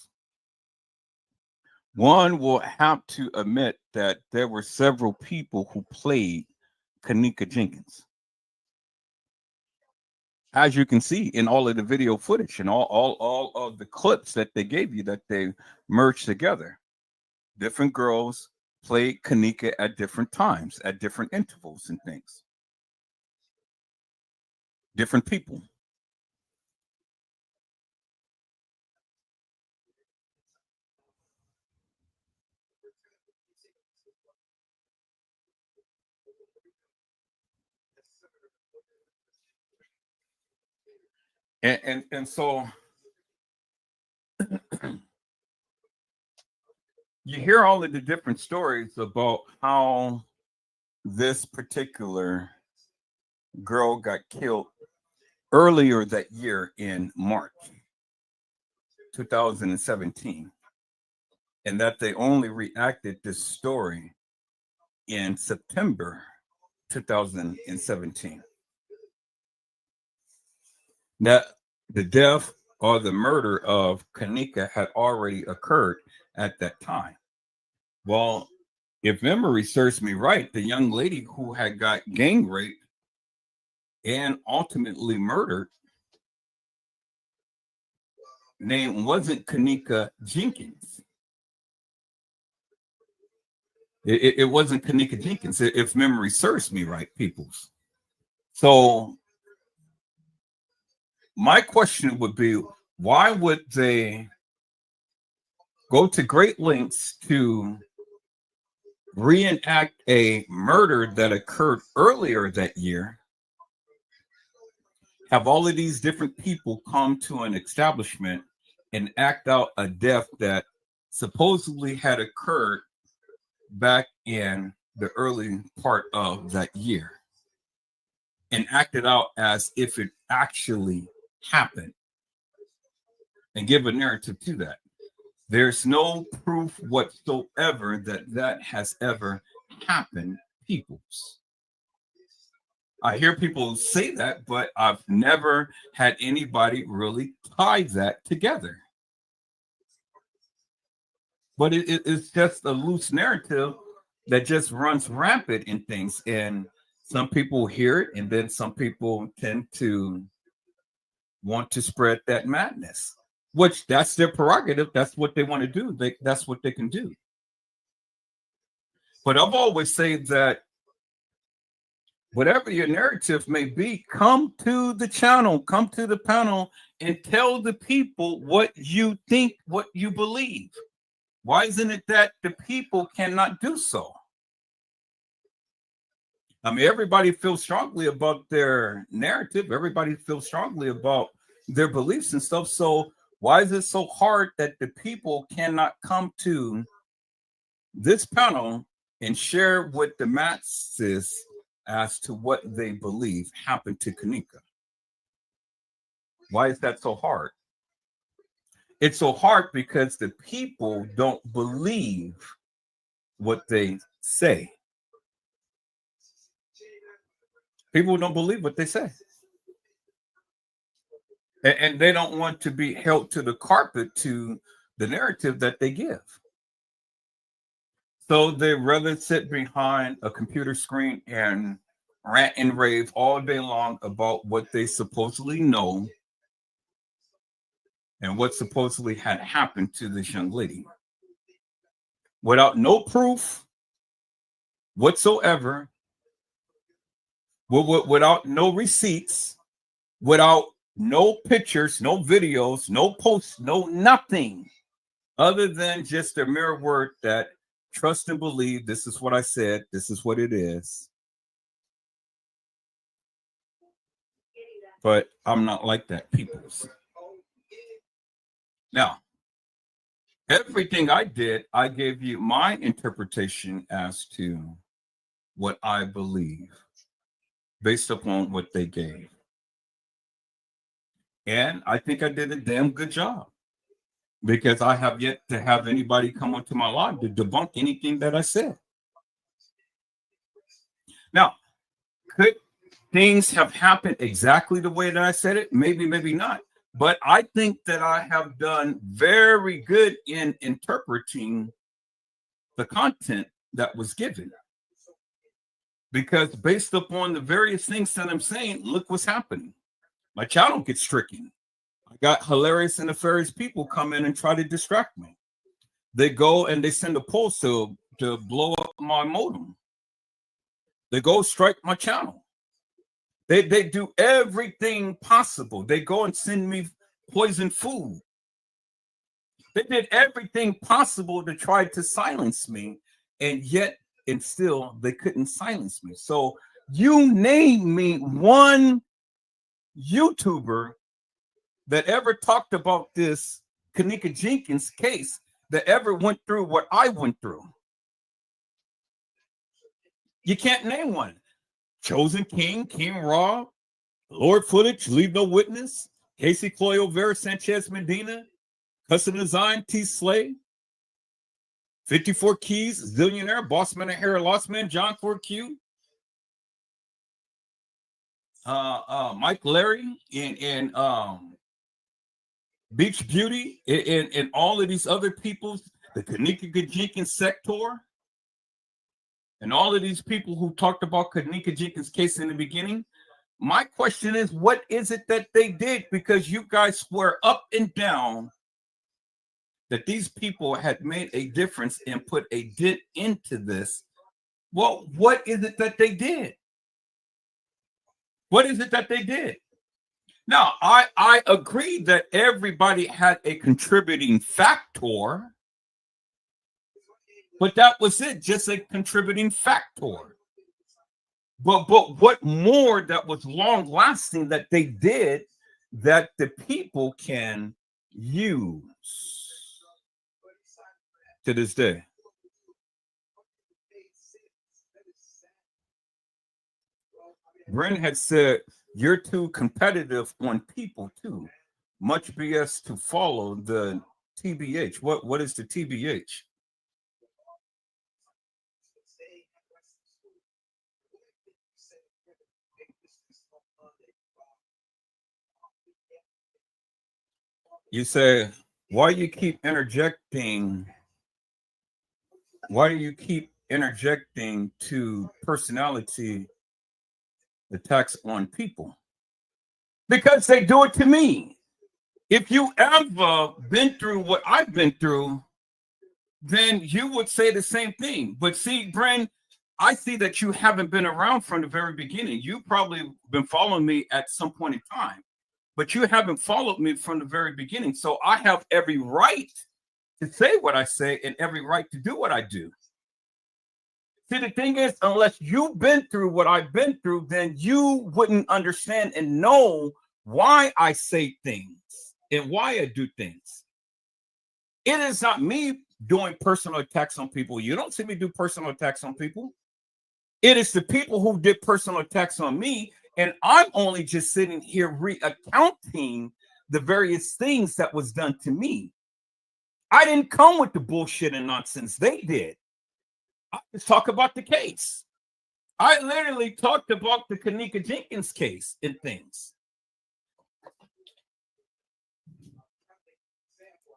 one will have to admit that there were several people who played kENNEka Jenkins. As you can see in all of the video footage and all of the clips that they gave you that they merged together. Different girls played kENNEka at different times, at different intervals and things. Different people. And so you hear all of the different stories about how this particular girl got killed earlier that year in March 2017, and that they only reacted this story in September 2017. Now, the death or the murder of kENNEka had already occurred at that time. Well, if memory serves me right, the young lady who had got gang raped and ultimately murdered name wasn't kENNEka jENkINs. It wasn't kENNEka jENkINs, if memory serves me right, peoples. So my question would be, why would they go to great lengths to reenact a murder that occurred earlier that year, have all of these different people come to an establishment and act out a death that supposedly had occurred back in the early part of that year, and act it out as if it actually happened, and give a narrative to that? There's no proof whatsoever that that has ever happened, peoples. I hear people say that, but I've never had anybody really tie that together. But it's just a loose narrative that just runs rampant in things. And some people hear it, and then some people tend to want to spread that madness, which that's their prerogative. That's what they want to do. That's what they can do. But I've always said that whatever your narrative may be, come to the channel, come to the panel, and tell the people what you think, what you believe. Why isn't it that the people cannot do so? I mean, everybody feels strongly about their narrative. Everybody feels strongly about their beliefs and stuff. So why is it so hard that the people cannot come to this panel and share with the masses as to what they believe happened to kENNEka? Why is that so hard? It's so hard because the people don't believe what they say. People don't believe what they say. And they don't want to be held to the carpet to the narrative that they give. So they rather sit behind a computer screen and rant and rave all day long about what they supposedly know and what supposedly had happened to this young lady, without no proof whatsoever, without no receipts, without no pictures, no videos, no posts, no nothing, other than just a mere word that trust and believe. This is what I said. This is what it is. But I'm not like that, peoples. Now, everything I did, I gave you my interpretation as to what I believe based upon what they gave. And I think I did a damn good job, because I have yet to have anybody come onto my live to debunk anything that I said. Now, could things have happened exactly the way that I said it? Maybe, maybe not. But I think that I have done very good in interpreting the content that was given. Because based upon the various things that I'm saying, look what's happening. My channel gets stricken. I got hilarious and nefarious people come in and try to distract me. They go and they send a post to blow up my modem. They go strike my channel. They do everything possible. They go and send me poison food. They did everything possible to try to silence me, and yet and still they couldn't silence me. So you name me one YouTuber that ever talked about this kENNEka jENkINs case that ever went through what I went through. You can't name one. Chosen King, King Raw, Lord Footage, Leave No Witness, Casey Cloyo, Vera Sanchez Medina, Custom Design, T Slay, 54 Keys, Zillionaire, Bossman and Hair, Lost Man, John 4Q, Mike Larry, and Beach Beauty, and all of these other people, the kENNEka Jenkins sector, and all of these people who talked about kENNEka Jenkins' case in the beginning. My question is, what is it that they did? Because you guys swear up and down that these people had made a difference and put a dent into this. Well, what is it that they did? What is it that they did? Now, I agree that everybody had a contributing factor, but that was it, just a contributing factor. But what more that was long lasting that they did that the people can use to this day? Bren had said, you're too competitive on people too. Much BS to follow the TBH. What is the TBH? You say, why do you keep interjecting? Why do you keep interjecting to personality attacks on people? Because they do it to me. If you ever been through what I've been through, then you would say the same thing. But see, Bren, I see that you haven't been around from the very beginning. You probably been following me at some point in time, but you haven't followed me from the very beginning. So I have every right to say what I say and every right to do what I do. See, the thing is, unless you've been through what I've been through, then you wouldn't understand and know why I say things and why I do things. It is not me doing personal attacks on people. You don't see me do personal attacks on people. It is the people who did personal attacks on me, and I'm only just sitting here recounting the various things that was done to me. I didn't come with the bullshit and nonsense. They did. I just talk about the case. I literally talked about the kENNEka Jenkins case and things.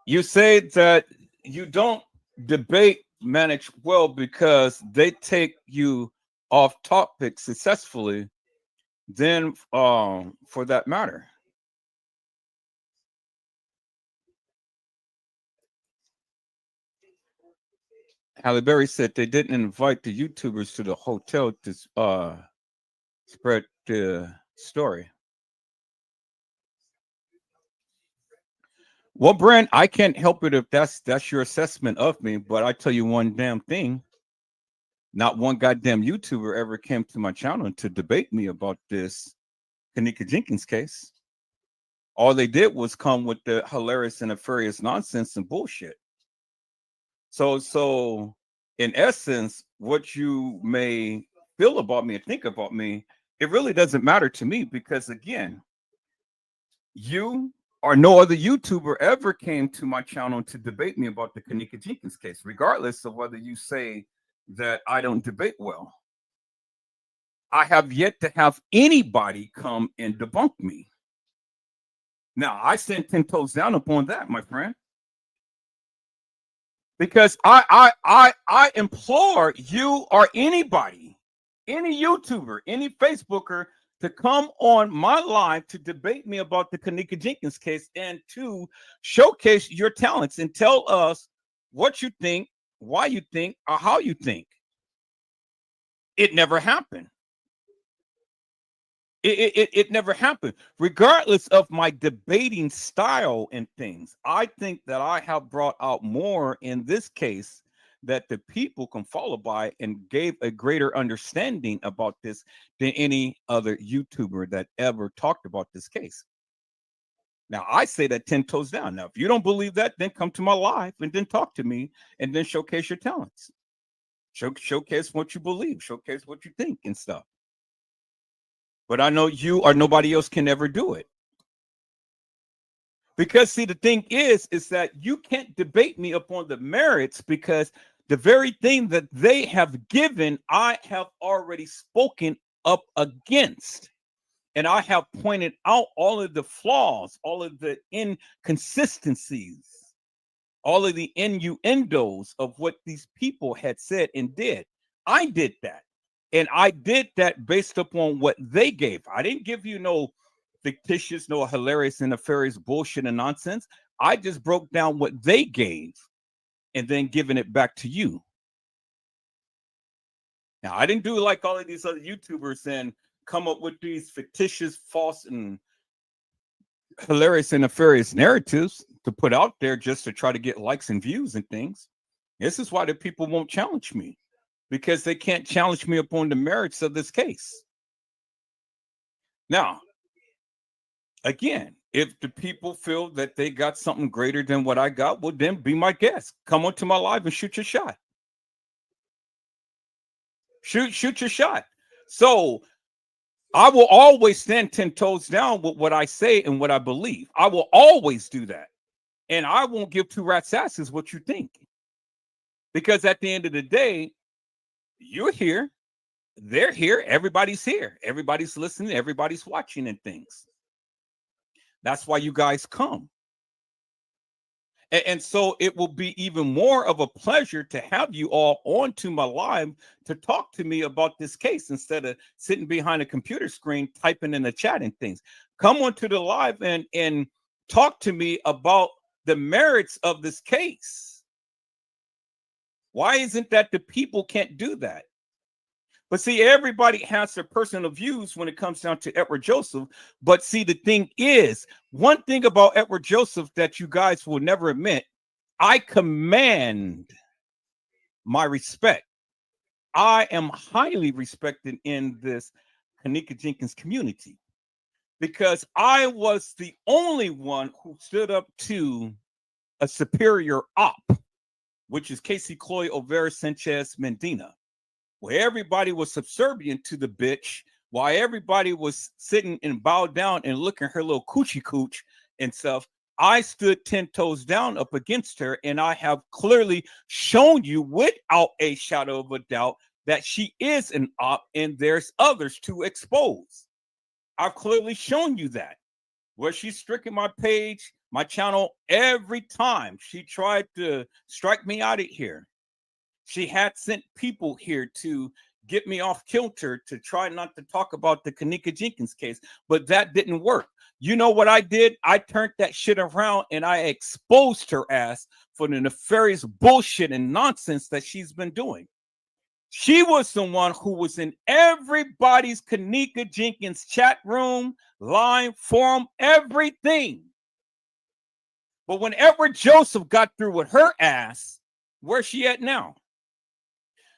You say that you don't debate manage well because they take you off topic successfully, then for that matter. Halle Berry said they didn't invite the YouTubers to the hotel to spread the story. Well, Brent, I can't help it if that's your assessment of me, but I tell you one damn thing. Not one goddamn YouTuber ever came to my channel to debate me about this kENNEka Jenkins case. All they did was come with the hilarious and nefarious nonsense and bullshit. So in essence, what you may feel about me and think about me, it really doesn't matter to me because again, you or no other YouTuber ever came to my channel to debate me about the kENNEka Jenkins case, regardless of whether you say that I don't debate well. I have yet to have anybody come and debunk me. Now, I stand 10 toes down upon that, my friend. Because I implore you or anybody, any YouTuber, any Facebooker to come on my live to debate me about the kENNEka Jenkins case and to showcase your talents and tell us what you think, why you think, or how you think. It never happened. It never happened. Regardless of my debating style and things, I think that I have brought out more in this case that the people can follow by and gave a greater understanding about this than any other YouTuber that ever talked about this case. Now, I say that 10 toes down. Now, if you don't believe that, then come to my live and then talk to me and then showcase your talents. Showcase what you believe, showcase what you think and stuff. But I know you or nobody else can ever do it. Because, see, the thing is that you can't debate me upon the merits, because the very thing that they have given, I have already spoken up against. And I have pointed out all of the flaws, all of the inconsistencies, all of the innuendos of what these people had said and did. I did that. And I did that based upon what they gave. I didn't give you no fictitious, no hilarious and nefarious bullshit and nonsense. I just broke down what they gave and then giving it back to you. Now, I didn't do like all of these other YouTubers and come up with these fictitious, false, and hilarious and nefarious narratives to put out there just to try to get likes and views and things. This is why the people won't challenge me, because they can't challenge me upon the merits of this case. Now, again, if the people feel that they got something greater than what I got, well, then be my guest. Come onto my live and shoot your shot. Shoot your shot. So I will always stand 10 toes down with what I say and what I believe. I will always do that. And I won't give two rat's asses what you think. Because at the end of the day, you're here, they're here, everybody's here. Everybody's listening, everybody's watching and things. That's why you guys come. And so it will be even more of a pleasure to have you all onto my live to talk to me about this case instead of sitting behind a computer screen typing in the chat and things. Come onto the live and talk to me about the merits of this case. Why isn't that the people can't do that? But see, everybody has their personal views when it comes down to Edward Joseph. But see, the thing is, one thing about Edward Joseph that you guys will never admit, I command my respect. I am highly respected in this kENNEka Jenkins community because I was the only one who stood up to a superior op, which is Casey Cloy Overa Sanchez Mendina, where everybody was subservient to the bitch, while everybody was sitting and bowed down and looking at her little coochie cooch and stuff. I stood 10 toes down up against her, and I have clearly shown you without a shadow of a doubt that she is an op, and there's others to expose. I've clearly shown you that, where she's stricken my page, my channel, every time she tried to strike me out of here. She had sent people here to get me off kilter to try not to talk about the kENNEka Jenkins case, but that didn't work. You know what I did? I turned that shit around and I exposed her ass for the nefarious bullshit and nonsense that she's been doing. She was the one who was in everybody's kENNEka Jenkins chat room, line, forum, everything. But when Edward Joseph got through with her ass, where's she at now?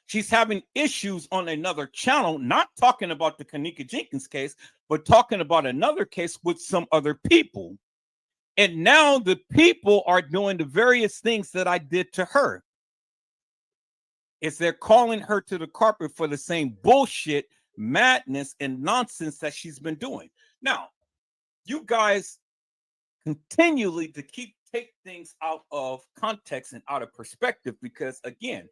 She's having issues on another channel, not talking about the kENNEka Jenkins case, but talking about another case with some other people. And now the people are doing the various things that I did to her. Is they're calling her to the carpet for the same bullshit, madness, and nonsense that she's been doing. Now, you guys continually to take things out of context and out of perspective, because again,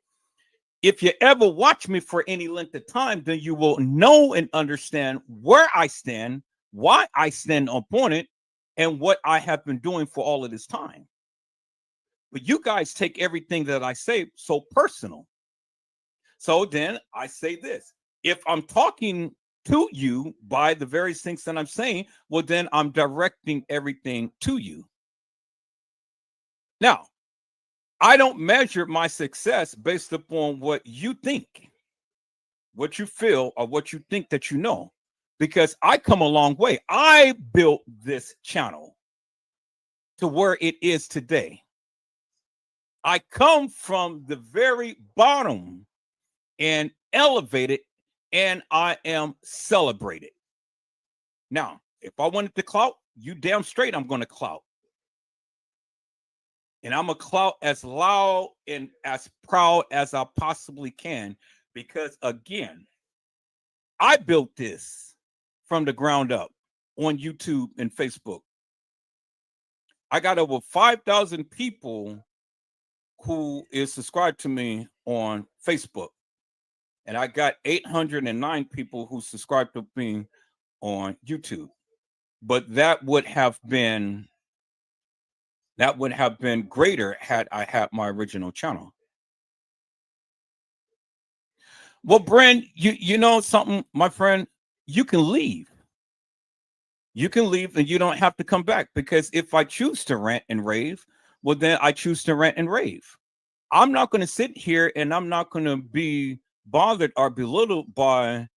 if you ever watch me for any length of time, then you will know and understand where I stand, why I stand upon it, and what I have been doing for all of this time. But you guys take everything that I say so personal. So then I say this. If I'm talking to you by the various things that I'm saying, well, then I'm directing everything to you. Now, I don't measure my success based upon what you think, what you feel, or what you think that you know, because I come a long way. I built this channel to where it is today. I come from the very bottom and elevated, and I am celebrated. Now, if I wanted the clout, you damn straight I'm going to clout. And I'm going to clout as loud and as proud as I possibly can. Because, again, I built this from the ground up on YouTube and Facebook. I got over 5,000 people who is subscribed to me on Facebook. And I got 809 people who subscribed to me on YouTube. But that would have been greater had I had my original channel. Well, Brent, you know something, my friend, you can leave. You can leave and you don't have to come back, because if I choose to rant and rave, well, then I choose to rant and rave. I'm not going to sit here and I'm not going to be bothered or belittled by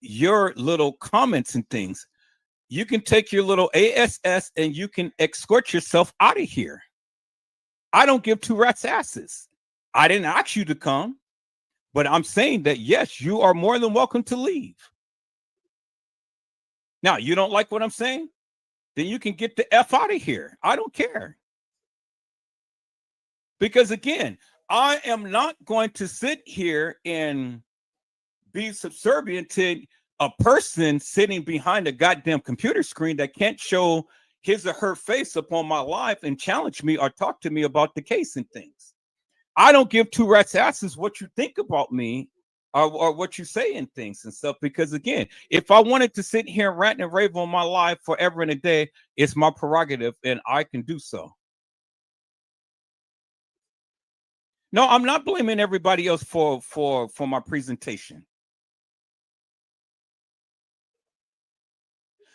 your little comments and things. You can take your little ASS and you can escort yourself out of here. I don't give two rats' asses. I didn't ask you to come, but I'm saying that, yes, you are more than welcome to leave. Now, you don't like what I'm saying? Then you can get the F out of here. I don't care. Because, again, I am not going to sit here and be subservient to a person sitting behind a goddamn computer screen that can't show his or her face upon my life and challenge me or talk to me about the case and things. I don't give two rats' asses what you think about me or what you say and things and stuff. Because, again, if I wanted to sit here and rant and rave on my life forever and a day, it's my prerogative and I can do so. No, I'm not blaming everybody else for my presentation.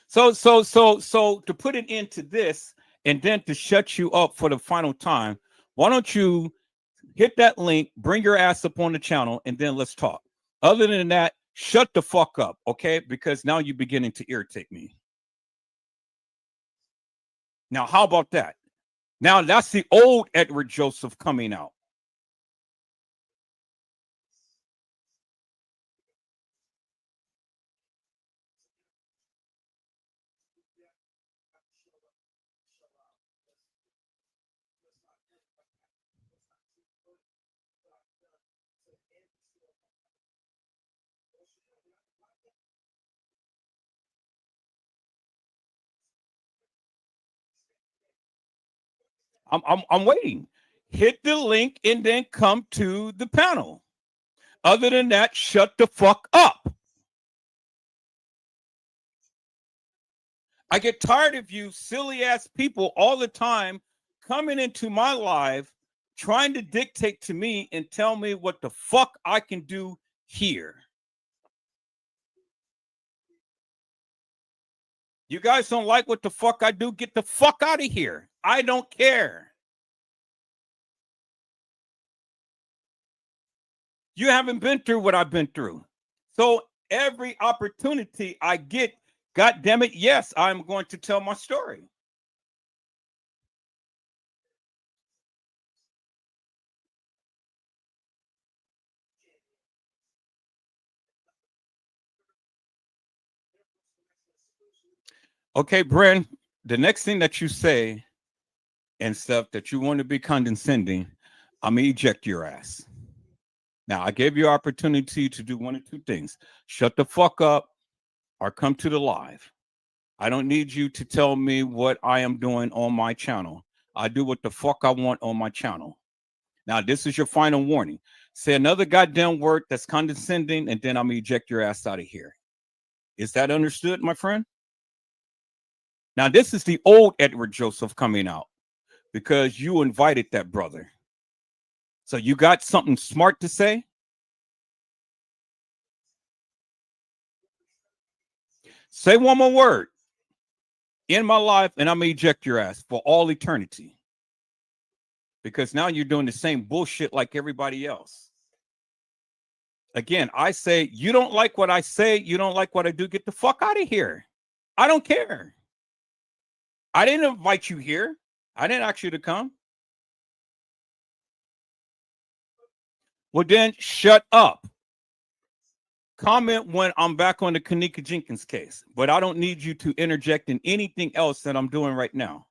So to put it into this and then to shut you up for the final time, why don't you hit that link, bring your ass up on the channel, and then let's talk. Other than that, shut the fuck up, okay? Because now you're beginning to irritate me. Now, how about that? Now, that's the old Edward Joseph coming out. I'm waiting. Hit the link and then come to the panel. Other than that, shut the fuck up. I get tired of you silly ass people all the time coming into my live trying to dictate to me and tell me what the fuck I can do here. You guys don't like what the fuck I do? Get the fuck out of here. I don't care. You haven't been through what I've been through. So every opportunity I get, God damn it, yes, I'm going to tell my story. Okay, Bren, the next thing that you say and stuff that you want to be condescending, I'm going to eject your ass. Now, I gave you an opportunity to do one of two things. Shut the fuck up or come to the live. I don't need you to tell me what I am doing on my channel. I do what the fuck I want on my channel. Now, this is your final warning. Say another goddamn word that's condescending, and then I'm going to eject your ass out of here. Is that understood, my friend? Now, this is the old Edward Joseph coming out because you invited that brother. So you got something smart to say? Say one more word in my life, and I'm going to eject your ass for all eternity. Because now you're doing the same bullshit like everybody else. Again, I say, you don't like what I say, you don't like what I do, get the fuck out of here. I don't care. I didn't invite you here. I didn't ask you to come. Well, then shut up. Comment when I'm back on the kENNEka JENkINs case, but I don't need you to interject in anything else that I'm doing right now.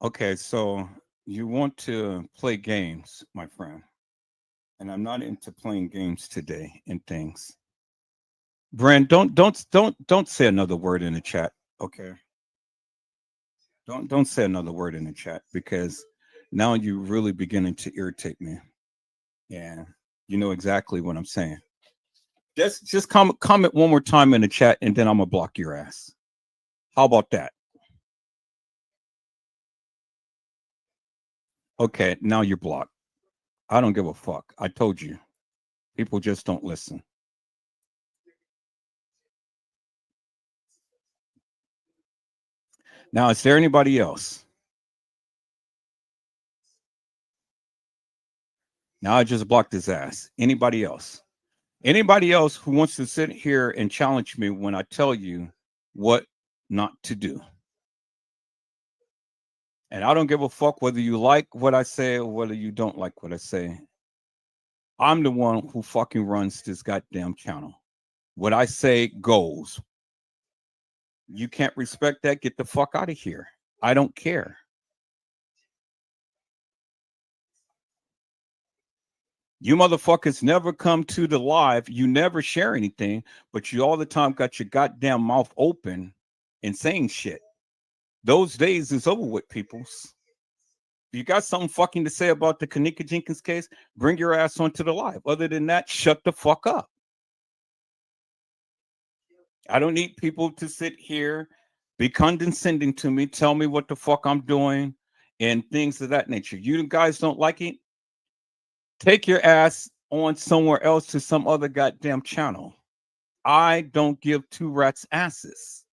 Okay, so you want to play games, my friend, and I'm not into playing games today and things. Brand, don't say another word in the chat. Okay, don't say another word in the chat because now you're really beginning to irritate me, and you know exactly what I'm saying. Just comment one more time in the chat, and then I'm gonna block your ass. How about that? Okay, now you're blocked. I don't give a fuck. I told you. People just don't listen. Now, is there anybody else? Now I just blocked his ass. Anybody else? Anybody else who wants to sit here and challenge me when I tell you what not to do? And I don't give a fuck whether you like what I say or whether you don't like what I say. I'm the one who fucking runs this goddamn channel. What I say goes. You can't respect that? Get the fuck out of here. I don't care. You motherfuckers never come to the live. You never share anything, but you all the time got your goddamn mouth open and saying shit. Those days is over with, peoples. You got something fucking to say about the kENNEka JENkINs case? Bring your ass onto the live. Other than that, shut the fuck up. I don't need people to sit here, be condescending to me, tell me what the fuck I'm doing, and things of that nature. You guys don't like it? Take your ass on somewhere else to some other goddamn channel. I don't give two rats asses.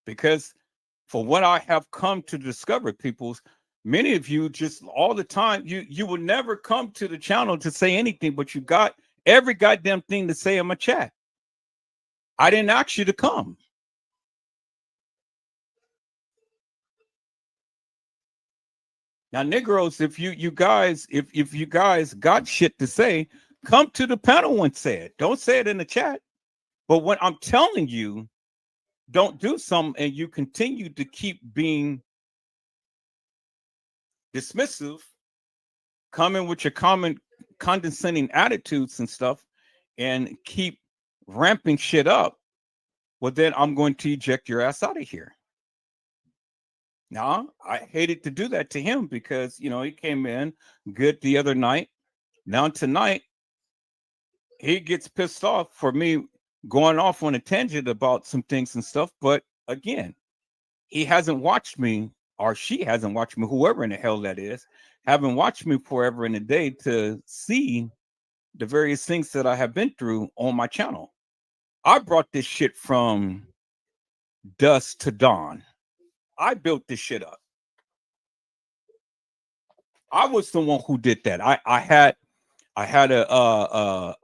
Because for what I have come to discover, peoples, many of you just all the time, you will never come to the channel to say anything, but you got every goddamn thing to say in my chat. I didn't ask you to come. Now, Negroes, if you guys got shit to say, come to the panel and say it. Don't say it in the chat. But when I'm telling you, don't do something and you continue to keep being dismissive, coming with your condescending attitudes and stuff, and keep ramping shit up, well, then I'm going to eject your ass out of here. Now, I hated to do that to him because, you know, he came in good the other night. Now, tonight, he gets pissed off for me going off on a tangent about some things and stuff. But again, he hasn't watched me, or she hasn't watched me, whoever in the hell that is, haven't watched me forever in a day to see the various things that I have been through on my channel. I brought this shit from dusk to dawn. I built this shit up. I was the one who did that. I had a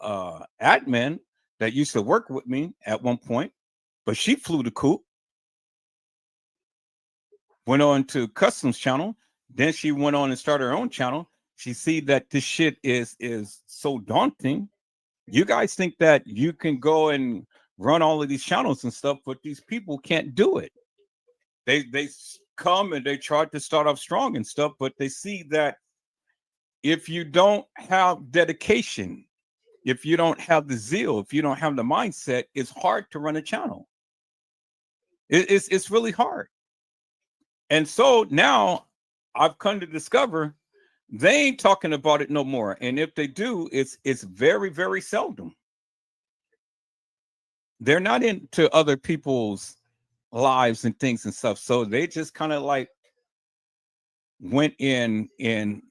admin that used to work with me at one point, but she flew the coop. Went on to Customs channel. Then she went on and started her own channel. She see that this shit is so daunting. You guys think that you can go and run all of these channels and stuff, but these people can't do it. They come and they try to start off strong and stuff, but they see that if you don't have dedication, if you don't have the zeal, if you don't have the mindset, it's hard to run a channel. It's really hard. And so now I've come to discover They ain't talking about it no more. And if they do, it's very, very seldom. They're not into other people's lives and things and stuff. So they just kind of like went in and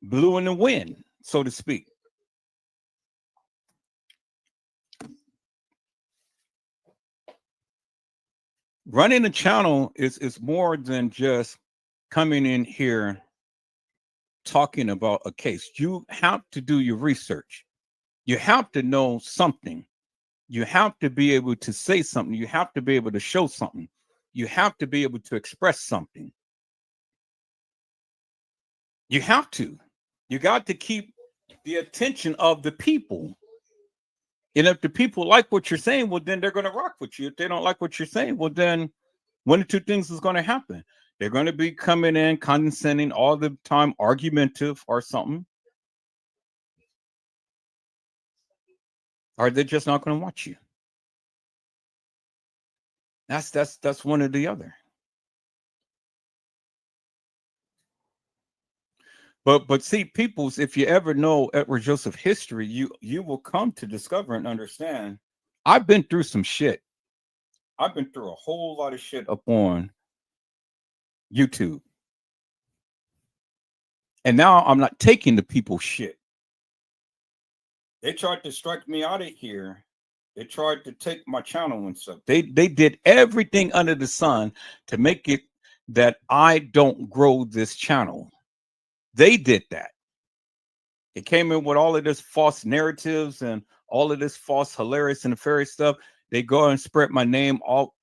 blew in the wind, so to speak. Running a channel is more than just coming in here talking about a case. You have to do your research. You have to know something. You have to be able to say something. You have to be able to show something. You have to be able to express something. You have to. You got to keep the attention of the people. And if the people like what you're saying, well, then they're going to rock with you. If they don't like what you're saying, well, then one of two things is going to happen. They're going to be coming in condescending all the time, argumentative or something. Or they're just not going to watch you. That's one or the other. But see, peoples, if you ever know Edward Joseph history, you will come to discover and understand. I've been through some shit. I've been through a whole lot of shit up on YouTube. And now I'm not taking the people's shit. They tried to strike me out of here. They tried to take my channel and stuff. They did everything under the sun to make it that I don't grow this channel. They did that. It came in with all of this false narratives and all of this false hilarious and nefarious stuff. They go and spread my name all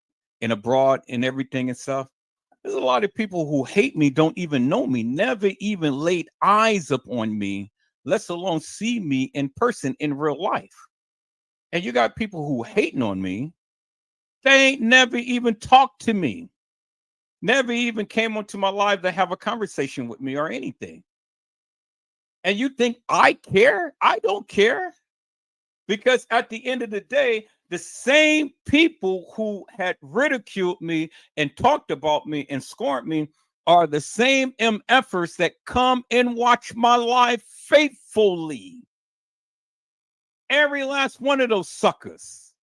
in abroad and everything and stuff. There's a lot of people who hate me, don't even know me, never even laid eyes upon me, let alone see me in person in real life. And you got people who hating on me. They ain't never even talked to me. Never even came onto my live to have a conversation with me or anything. And you think I care? I don't care. Because at the end of the day, the same people who had ridiculed me and talked about me and scorned me are the same MFers that come and watch my live faithfully. Every last one of those suckers.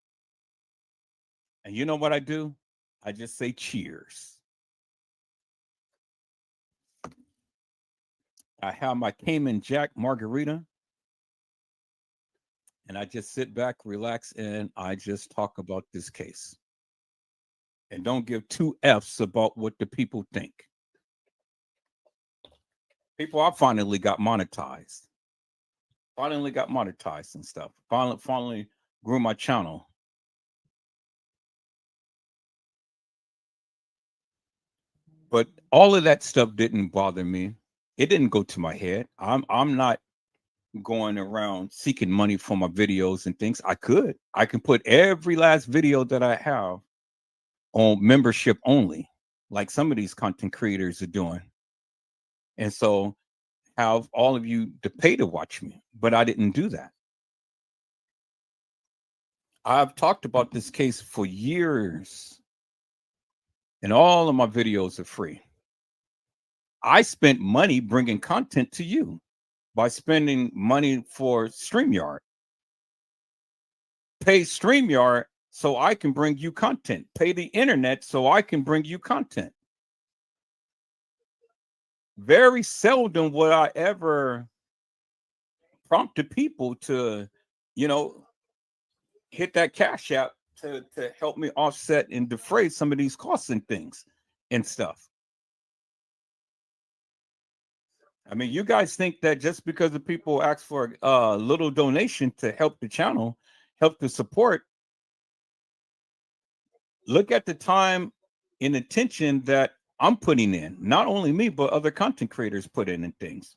And you know what I do? I just say cheers. I have my Cayman Jack margarita. And I just sit back, relax, and I just talk about this case. And don't give two F's about what the people think. People, I finally got monetized. Finally got monetized and stuff. Finally grew my channel. But all of that stuff didn't bother me. It didn't go to my head. I'm not going around seeking money for my videos and things. I can put every last video that I have on membership only, like some of these content creators are doing. And so have all of you to pay to watch me, but I didn't do that. I've talked about this case for years, and all of my videos are free. I spent money bringing content to you by spending money for StreamYard. Pay StreamYard so I can bring you content. Pay the internet so I can bring you content. Very seldom would I ever prompt the people to, hit that cash app to help me offset and defray some of these costs and things and stuff. I mean, you guys think that just because the people ask for a little donation to help the channel, help the support, look at the time and attention that I'm putting in. Not only me, but other content creators put in and things.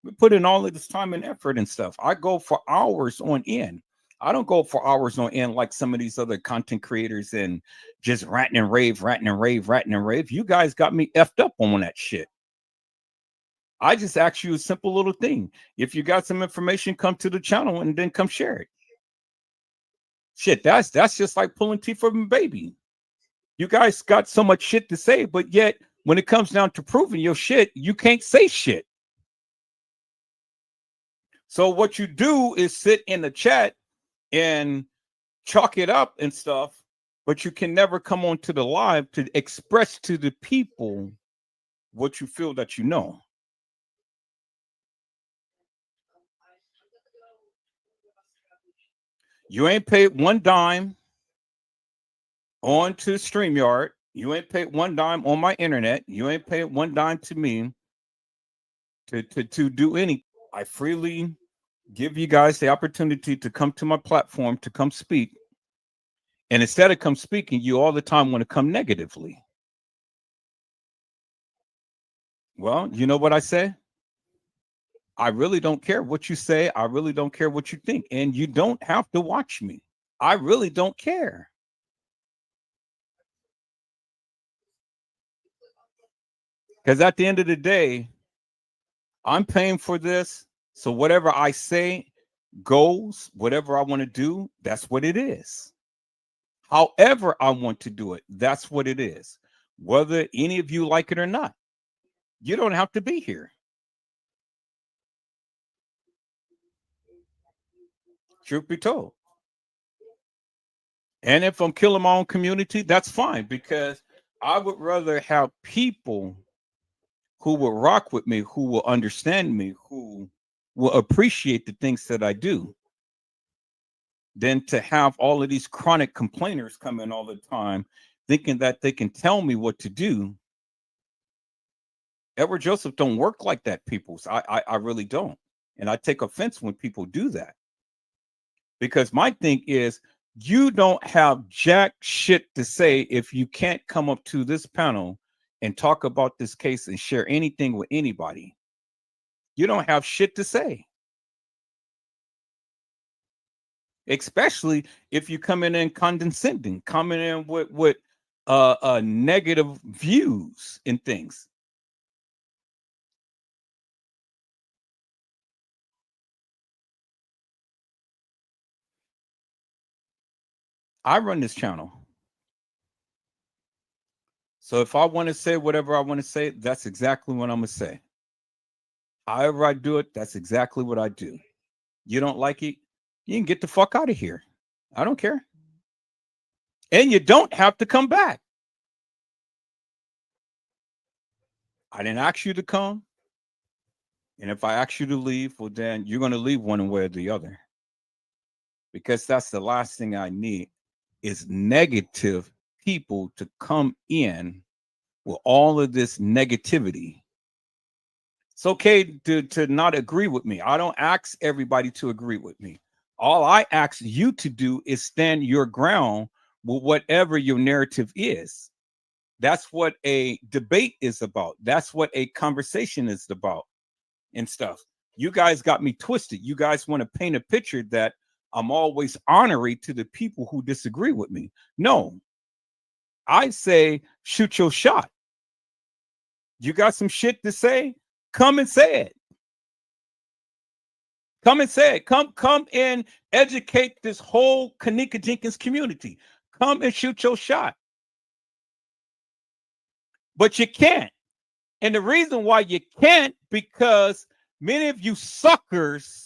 We put in all of this time and effort and stuff. I go for hours on end. I don't go for hours on end like some of these other content creators and just ranting and rave. You guys got me effed up on that shit. I just ask you a simple little thing. If you got some information, come to the channel and then come share it. Shit, that's just like pulling teeth from a baby. You guys got so much shit to say, but yet when it comes down to proving your shit, you can't say shit. So what you do is sit in the chat and chalk it up and stuff, but you can never come on to the live to express to the people what you feel that you know. You ain't paid one dime on to StreamYard. You ain't paid one dime on my internet. You ain't paid one dime to me to do anything. I freely give you guys the opportunity to come to my platform to come speak. And instead of come speaking, you all the time want to come negatively. Well, you know what I say? I really don't care what you say. I really don't care what you think. And you don't have to watch me. I really don't care. Because at the end of the day, I'm paying for this. So whatever I say goes, whatever I want to do, that's what it is. However I want to do it, that's what it is. Whether any of you like it or not, you don't have to be here. Truth be told. And if I'm killing my own community, that's fine, because I would rather have people who will rock with me, who will understand me, who will appreciate the things that I do, than to have all of these chronic complainers come in all the time thinking that they can tell me what to do. Edward Joseph don't work like that, people. I really don't. And I take offense when people do that. Because my thing is, you don't have jack shit to say if you can't come up to this panel and talk about this case and share anything with anybody. You don't have shit to say. Especially if you come in condescending, coming in with negative views and things. I run this channel. So if I want to say whatever I want to say, that's exactly what I'm going to say. However I do it, that's exactly what I do. You don't like it, you can get the fuck out of here. I don't care. And you don't have to come back. I didn't ask you to come. And if I ask you to leave, well, then you're going to leave one way or the other. Because that's the last thing I need, is negative people to come in with all of this negativity. It's okay to not agree with me. I don't ask everybody to agree with me. All I ask you to do is stand your ground with whatever your narrative is. That's what a debate is about. That's what a conversation is about and stuff. You guys got me twisted. You guys want to paint a picture that I'm always honorary to the people who disagree with me. No, I say, shoot your shot. You got some shit to say? Come and say it. Come and say it. Come and educate this whole kENNEka Jenkins community. Come and shoot your shot. But you can't. And the reason why you can't, because many of you suckers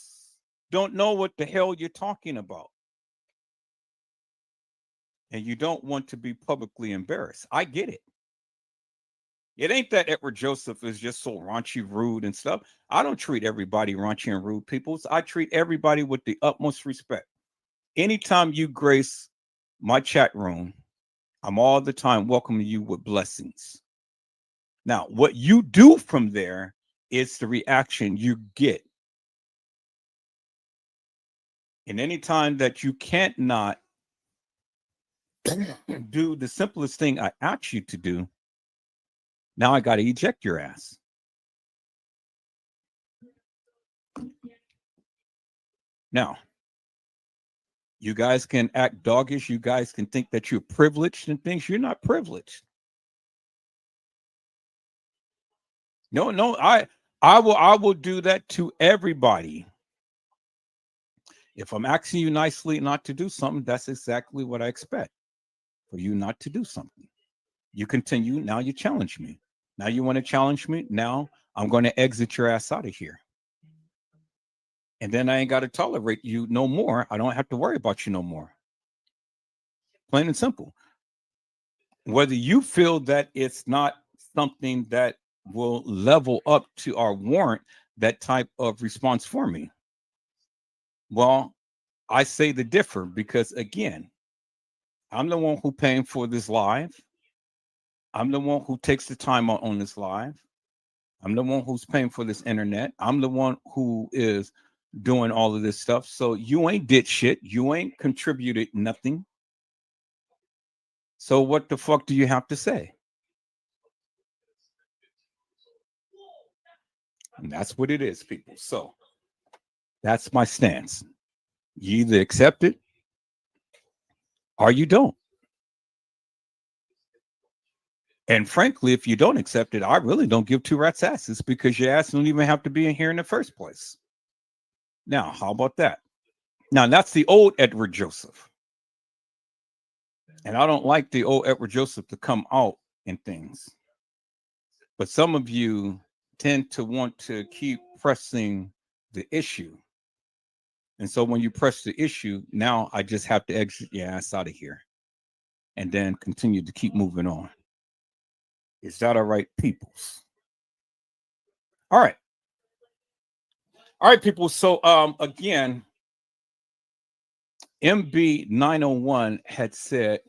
don't know what the hell you're talking about. And you don't want to be publicly embarrassed. I get it. It ain't that Edward Joseph is just so raunchy, rude and stuff. I don't treat everybody raunchy and rude, people. I treat everybody with the utmost respect. Anytime you grace my chat room, I'm all the time welcoming you with blessings. Now, what you do from there is the reaction you get. And anytime that you can't not do the simplest thing I ask you to do, now I got to eject your ass. Now, you guys can act doggish. You guys can think that you're privileged and things. You're not privileged. No, I will do that to everybody. If I'm asking you nicely not to do something, that's exactly what I expect, for you not to do something. You continue, now you challenge me. Now you want to challenge me? Now I'm going to exit your ass out of here. And then I ain't got to tolerate you no more. I don't have to worry about you no more. Plain and simple. Whether you feel that it's not something that will level up to or warrant that type of response for me. Well, I say the differ because, again, I'm the one who paying for this live. I'm the one who takes the time out on this live. I'm the one who's paying for this internet. I'm the one who is doing all of this stuff. So you ain't did shit. You ain't contributed nothing. So what the fuck do you have to say? And that's what it is, people. So that's my stance. You either accept it or you don't. And frankly, if you don't accept it, I really don't give two rats asses because your ass don't even have to be in here in the first place. Now, how about that? Now, that's the old Edward Joseph. And I don't like the old Edward Joseph to come out in things. But some of you tend to want to keep pressing the issue. And so when you press the issue, now I just have to exit your ass out of here and then continue to keep moving on. Is that all right, peoples? All right. All right, people. So again, MB 901 had said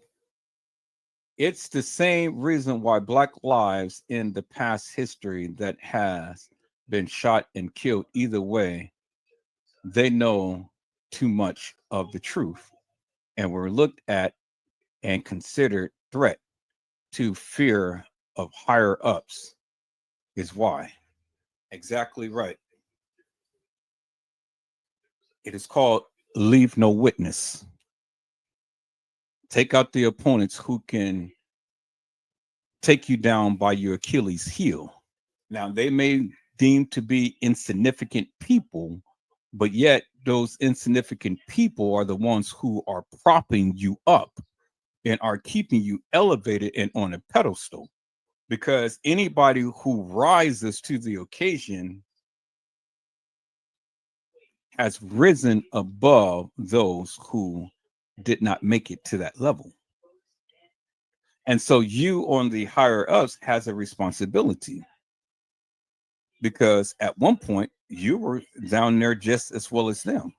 it's the same reason why Black lives in the past history that has been shot and killed. Either way, they know too much of the truth and were looked at and considered threat to fear of higher ups is why. Exactly right. It is called leave no witness. Take out the opponents who can take you down by your Achilles heel. Now, they may deem to be insignificant people, but yet those insignificant people are the ones who are propping you up and are keeping you elevated and on a pedestal. Because anybody who rises to the occasion has risen above those who did not make it to that level. And so you on the higher ups has a responsibility because at one point you were down there just as well as them.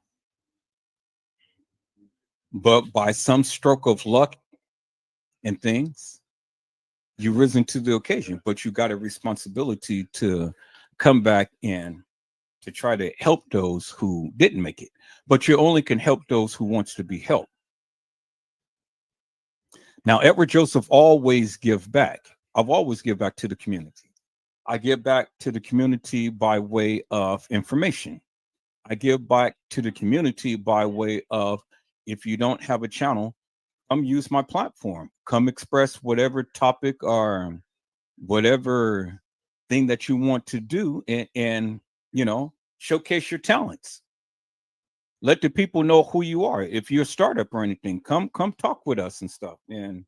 But by some stroke of luck and things, you risen to the occasion, but you got a responsibility to come back in to try to help those who didn't make it. But you only can help those who wants to be helped. Now, Edward Joseph always give back. I've always give back to the community. I give back to the community by way of information. I give back to the community by way of, if you don't have a channel, come use my platform. Come express whatever topic or whatever thing that you want to do and you know, showcase your talents. Let the people know who you are. If you're a startup or anything, come talk with us and stuff, and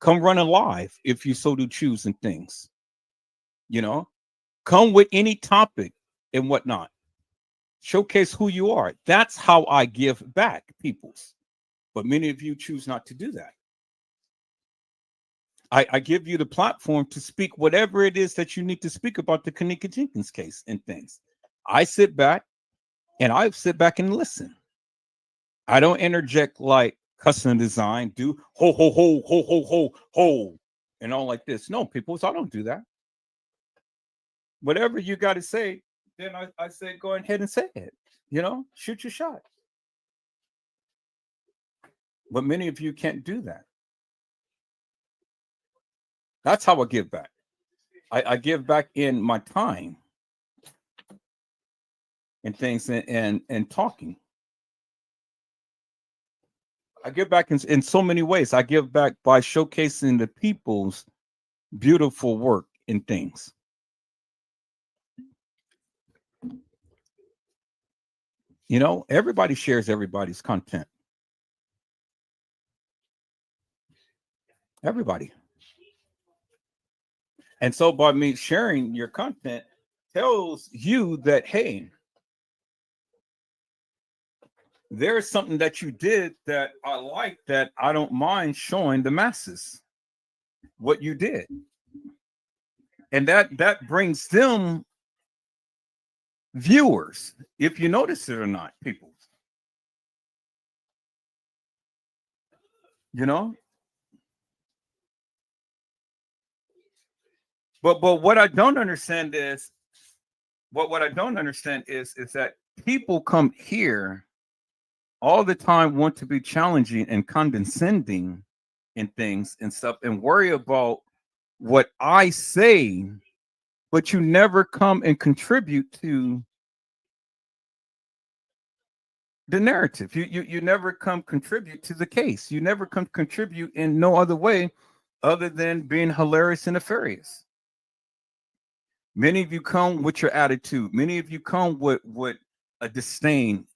come run a live if you so do choose and things. You know, come with any topic and whatnot. Showcase who you are. That's how I give back, peoples. But many of you choose not to do that. I give you the platform to speak whatever it is that you need to speak about the kENNEka Jenkins case and things. I sit back and and listen. I don't interject like custom design, do ho ho ho ho ho ho ho and all like this. No, people, so I don't do that. Whatever you got to say, then I say go ahead and say it. You know, shoot your shot. But many of you can't do that. That's how I give back. I give back in my time and things and talking. I give back in so many ways. I give back by showcasing the people's beautiful work and things. You know, everybody shares everybody's content. Everybody. And so by me sharing your content tells you that, hey, there's something that you did that I like, that I don't mind showing the masses what you did. And that brings them viewers, if you notice it or not, people. You know? But what I don't understand is what I don't understand is that people come here all the time, want to be challenging and condescending in things and stuff, and worry about what I say, but you never come and contribute to the narrative. You never come contribute to the case. You never come contribute in no other way other than being hilarious and nefarious. Many of you come with your attitude. Many of you come with a disdain,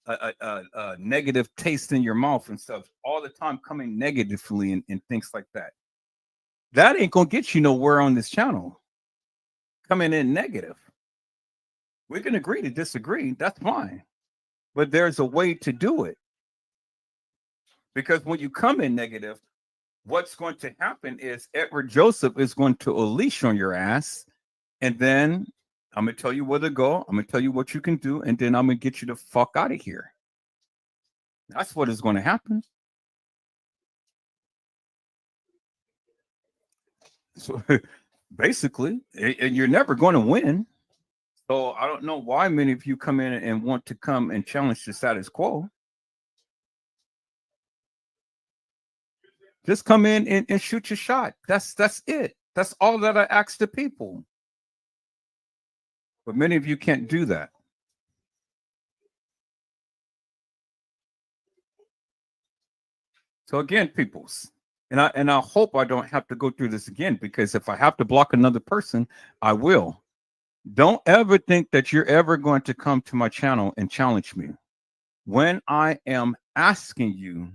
a negative taste in your mouth and stuff all the time, coming negatively and things like that. That ain't gonna get you nowhere on this channel. Coming in negative. We can agree to disagree. That's fine. But there's a way to do it. Because when you come in negative, what's going to happen is Edward Joseph is going to unleash on your ass. And then I'm going to tell you where to go. I'm going to tell you what you can do. And then I'm going to get you the fuck out of here. That's what is going to happen. So basically, and you're never going to win. So I don't know why many of you come in and want to come and challenge the status quo. Just come in and shoot your shot. That's it. That's all that I ask the people. But many of you can't do that. So again, peoples, and I hope I don't have to go through this again, because if I have to block another person, I will. Don't ever think that you're ever going to come to my channel and challenge me. When I am asking you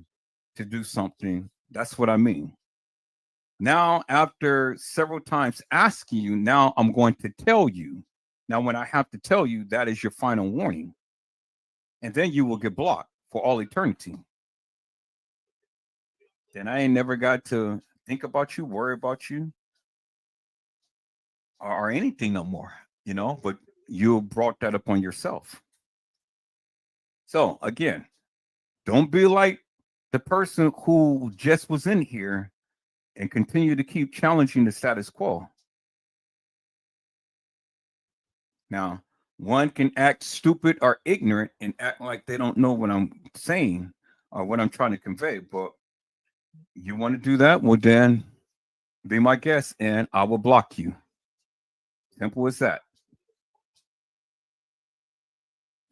to do something, that's what I mean. Now, after several times asking you, now I'm going to tell you. Now, when I have to tell you, that is your final warning. And then you will get blocked for all eternity. Then I ain't never got to think about you, worry about you, or anything no more, but you brought that upon yourself. So again, don't be like the person who just was in here and continue to keep challenging the status quo. Now, one can act stupid or ignorant and act like they don't know what I'm saying or what I'm trying to convey. But you want to do that? Well, then be my guest and I will block you. Simple as that.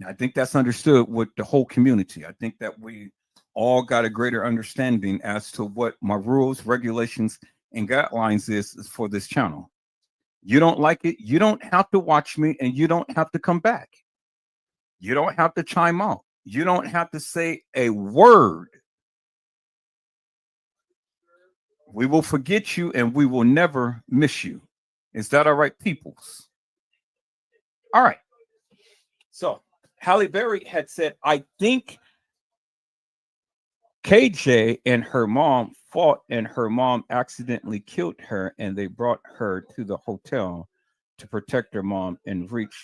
I think that's understood with the whole community. I think that we all got a greater understanding as to what my rules, regulations, and guidelines is for this channel. You don't like it, you don't have to watch me, and you don't have to come back. You don't have to chime out. You don't have to say a word. We will forget you and we will never miss you. Is that all right, peoples? All right. So Halle Berry had said, I think KJ and her mom fought and her mom accidentally killed her, and they brought her to the hotel to protect her mom and reacted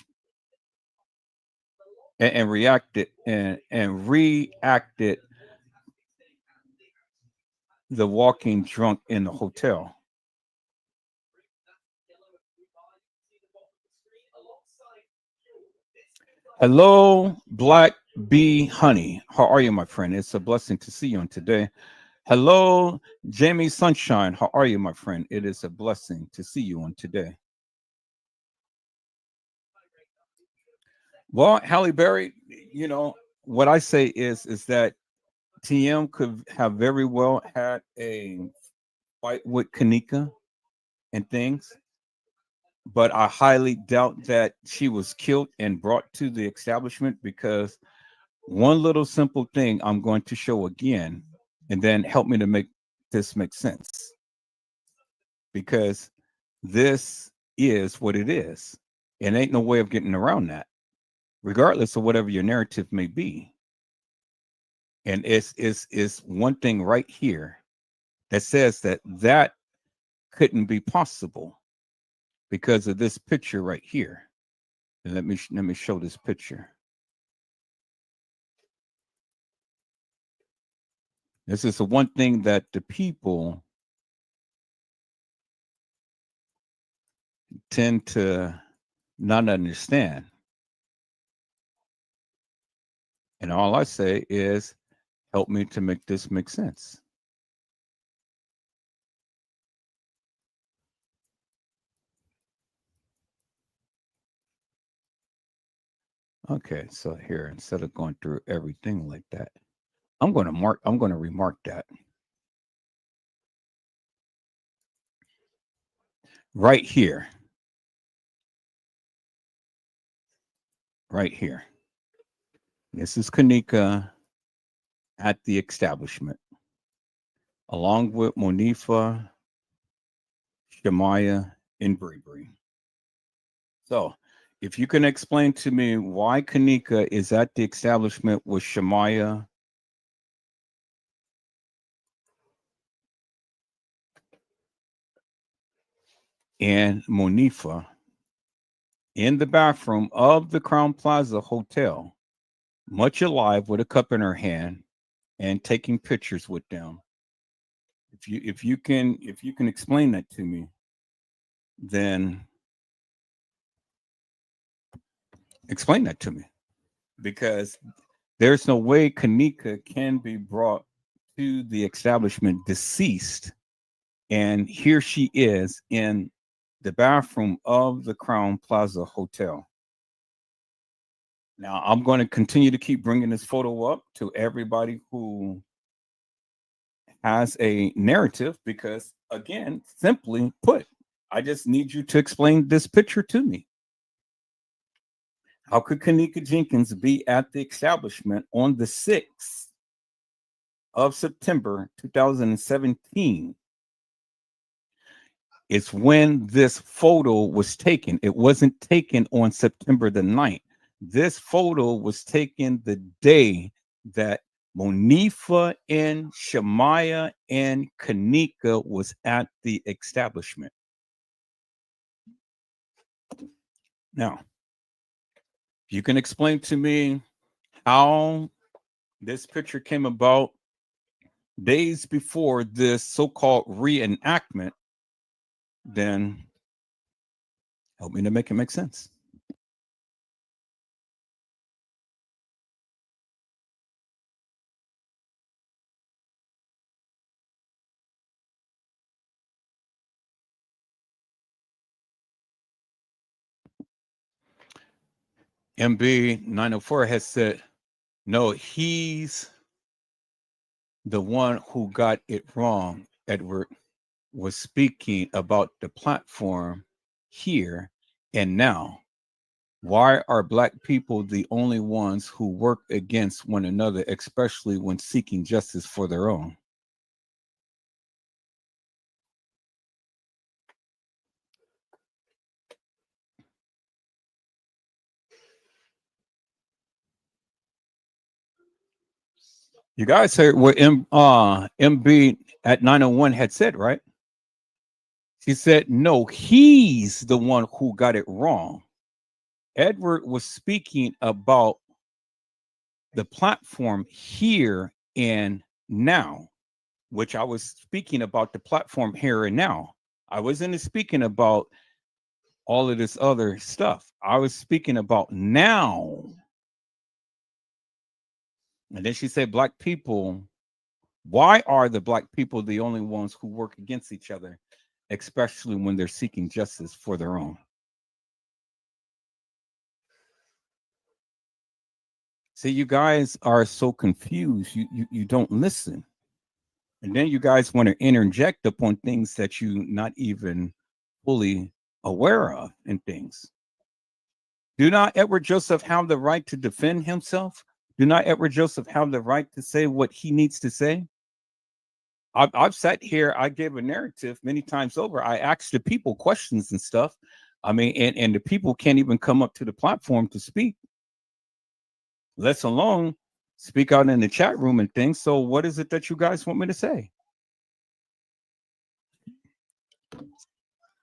the walking drunk in the hotel. Hello, Black Bee Honey. How are you, my friend? It's a blessing to see you on today. Hello, Jamie Sunshine. How are you, my friend? It is a blessing to see you on today. Well, Halle Berry, what I say is that TM could have very well had a fight with kENNEka and things, but I highly doubt that she was killed and brought to the establishment, because one little simple thing I'm going to show again, and then help me to make this make sense. Because this is what it is. And ain't no way of getting around that, regardless of whatever your narrative may be. And it's one thing right here that says that that couldn't be possible because of this picture right here. And let me show this picture. This is the one thing that the people tend to not understand. And all I say is, help me to make this make sense. Okay, so here, instead of going through everything like that, I'm going to remark that. Right here. Right here. This is kENNEka at the establishment, along with Monifa, Shemaya, and Bree. So, if you can explain to me why kENNEka is at the establishment with Shemaya and Monifa in the bathroom of the Crown Plaza Hotel, much alive with a cup in her hand and taking pictures with them. If you can explain that to me, then explain that to me, because there's no way kENNEka can be brought to the establishment deceased, and here she is in the bathroom of the Crown Plaza Hotel. Now, I'm going to continue to keep bringing this photo up to everybody who has a narrative, because, again, simply put, I just need you to explain this picture to me. How could kENNEka Jenkins be at the establishment on the 6th of September 2017? It's when this photo was taken. It wasn't taken on September the 9th. This photo was taken the day that Monifa and Shemaya and kENNEka was at the establishment. Now, you can explain to me how this picture came about days before this so-called reenactment, then help me to make it make sense. MB 904 has said, no, he's the one who got it wrong. Edward was speaking about the platform here and now. Why are Black people the only ones who work against one another, especially when seeking justice for their own? You guys heard what MB at 901 had said, right? She said, no, he's the one who got it wrong. Edward was speaking about the platform here and now, which I was speaking about the platform here and now. I wasn't speaking about all of this other stuff. I was speaking about now. And then she said, Black people, why are the Black people the only ones who work against each other, especially when they're seeking justice for their own? See, you guys are so confused. You don't listen. And then you guys want to interject upon things that you not even fully aware of and things. Do not Edward Joseph have the right to defend himself? Do not Edward Joseph have the right to say what he needs to say? I've sat here, I gave a narrative many times over. I asked the people questions and stuff. I mean, and the people can't even come up to the platform to speak, let alone speak out in the chat room and things. So what is it that you guys want me to say?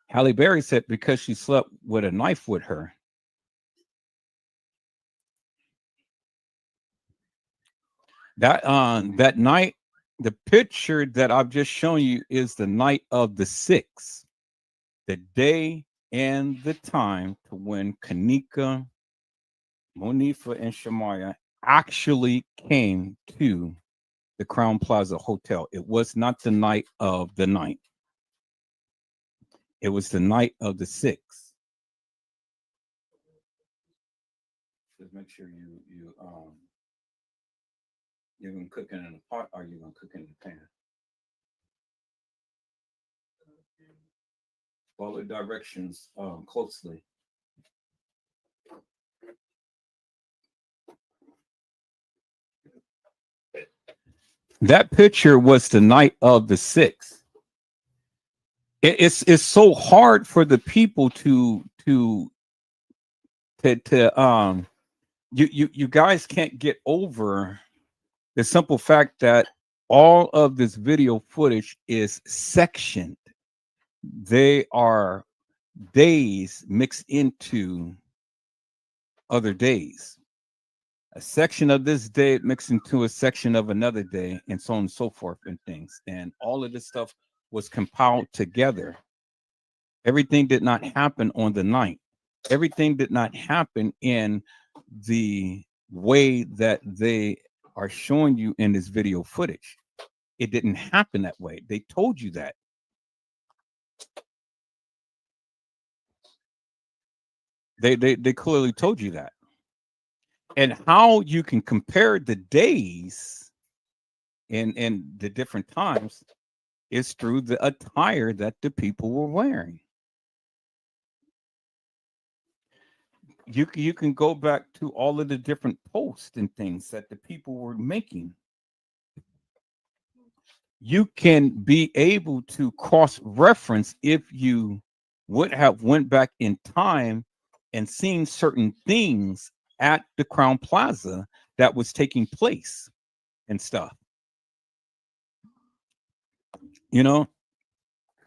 Halle Berry said because she slept with a knife with her. That night, the picture that I've just shown you is the night of the 6th, the day and the time to when kENNEka, Monifa, and Shamaya actually came to the Crown Plaza Hotel. It was not the night of the 9th. It was the night of the 6th. Just make sure you're gonna cook it in a pot or you're gonna cook it in the pan. Follow the directions closely. That picture was the night of the 6th. It's so hard for the people to you guys can't get over the simple fact that all of this video footage is sectioned. They are days mixed into other days. A section of this day mixed into a section of another day, and so on and so forth, and things. And all of this stuff was compiled together. Everything did not happen on the 9th. Everything did not happen in the way that they are showing you in this video footage. It didn't happen that way. They told you that. They clearly told you that. And how you can compare the days and the different times is through the attire that the people were wearing. You can go back to all of the different posts and things that the people were making. You can be able to cross-reference if you would have went back in time and seen certain things at the Crown Plaza that was taking place and stuff. You know,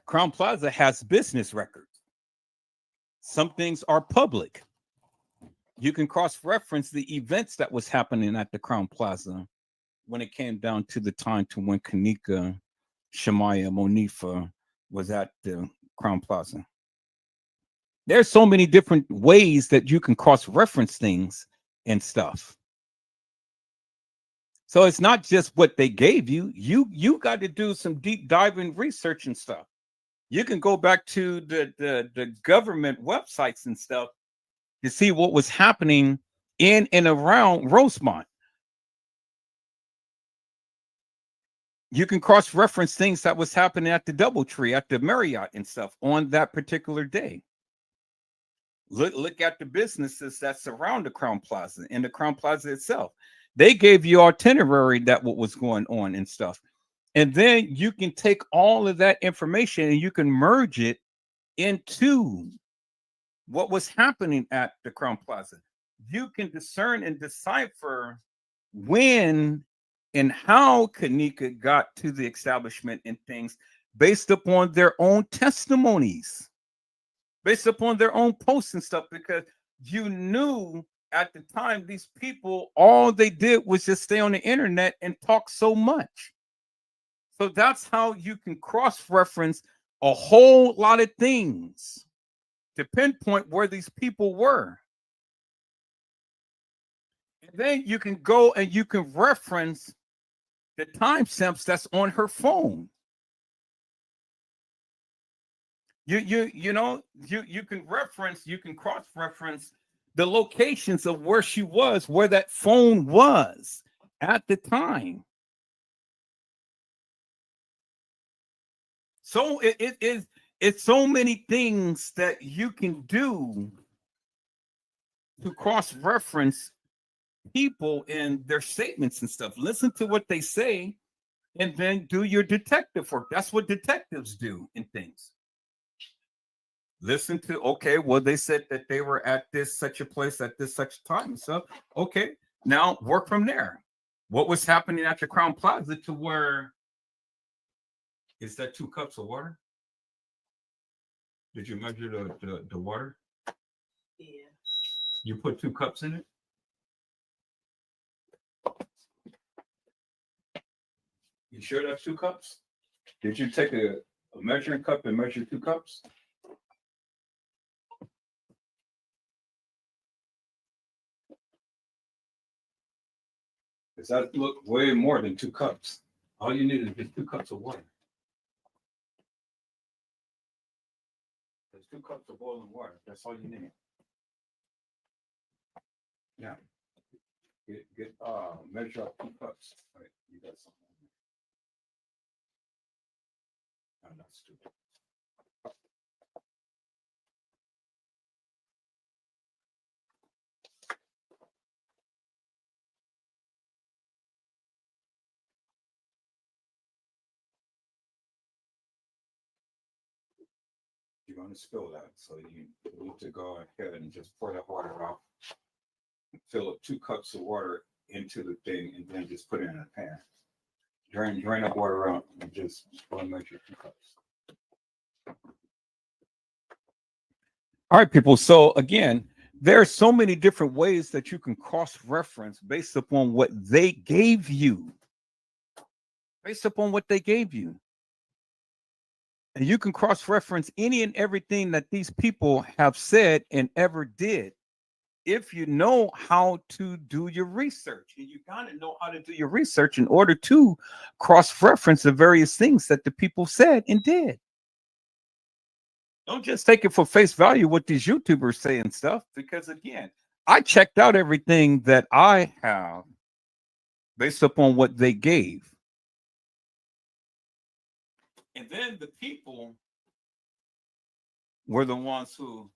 Crown Plaza has business records. Some things are public. You can cross-reference the events that was happening at the Crown Plaza when it came down to the time to when kENNEka, Shamaya, Monifa was at the Crown Plaza. There's so many different ways that you can cross-reference things and stuff. So it's not just what they gave you. You got to do some deep diving research and stuff. You can go back to the government websites and stuff to see what was happening in and around Rosemont. You can cross-reference things that was happening at the DoubleTree, at the Marriott and stuff on that particular day. Look at the businesses that surround the Crown Plaza and the Crown Plaza itself. They gave you itinerary that what was going on and stuff. And then you can take all of that information and you can merge it into what was happening at the Crown Plaza. You can discern and decipher when and how kENNEka got to the establishment and things based upon their own testimonies, based upon their own posts and stuff, because you knew at the time these people, all they did was just stay on the internet and talk so much. So that's how you can cross-reference a whole lot of things to pinpoint where these people were. And then you can go and you can reference the timestamps that's on her phone. You can reference, you can cross-reference the locations of where she was, where that phone was at the time. So it's so many things that you can do to cross-reference people and their statements and stuff. Listen to what they say and then do your detective work. That's what detectives do in things. Listen to, okay, well, they said that they were at this such a place at this such time. So, okay, now work from there. What was happening at the Crown Plaza to where is that 2 cups of water? Did you measure the water? Yeah. You put 2 cups in it? You sure that's 2 cups? Did you take a measuring cup and measure 2 cups? Because that look way more than 2 cups. All you need is just 2 cups of water. There's 2 cups of boiling water. That's all you need. Yeah. Get measure up 2 cups. All right, you got something. I'm not stupid. You're going to spill that, so you need to go ahead and just pour that water out. Fill up 2 cups of water into the thing, and then just put it in a pan. Drain the water out, and just measure 2 cups. All right, people. So again, there are so many different ways that you can cross-reference based upon what they gave you. Based upon what they gave you. And you can cross-reference any and everything that these people have said and ever did. If you know how to do your research, and you got to know how to do your research in order to cross-reference the various things that the people said and did. Don't just take it for face value what these YouTubers say and stuff, because again, I checked out everything that I have based upon what they gave. And then the people were the ones who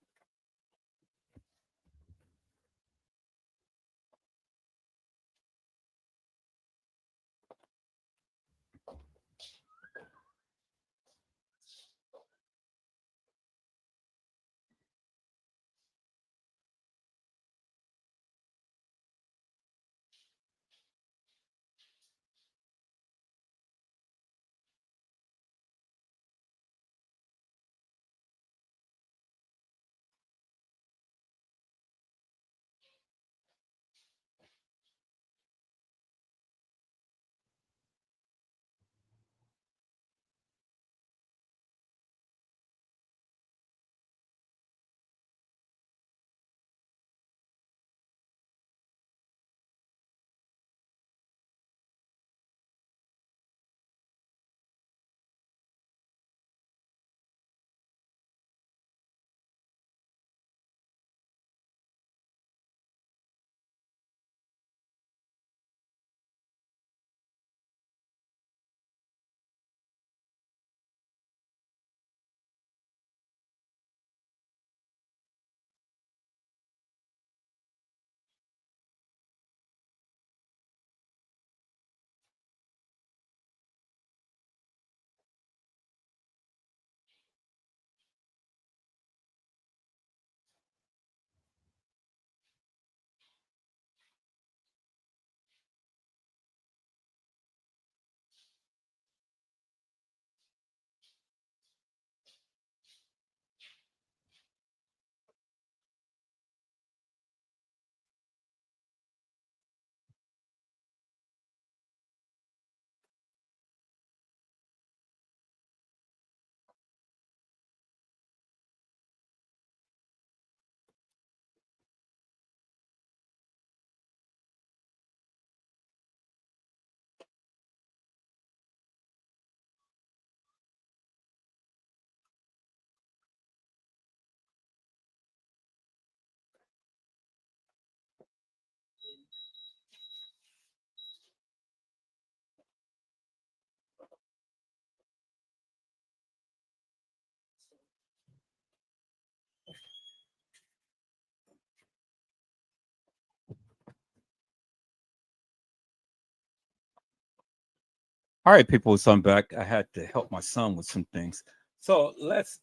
All right, people, so I'm back. I had to help my son with some things. So let's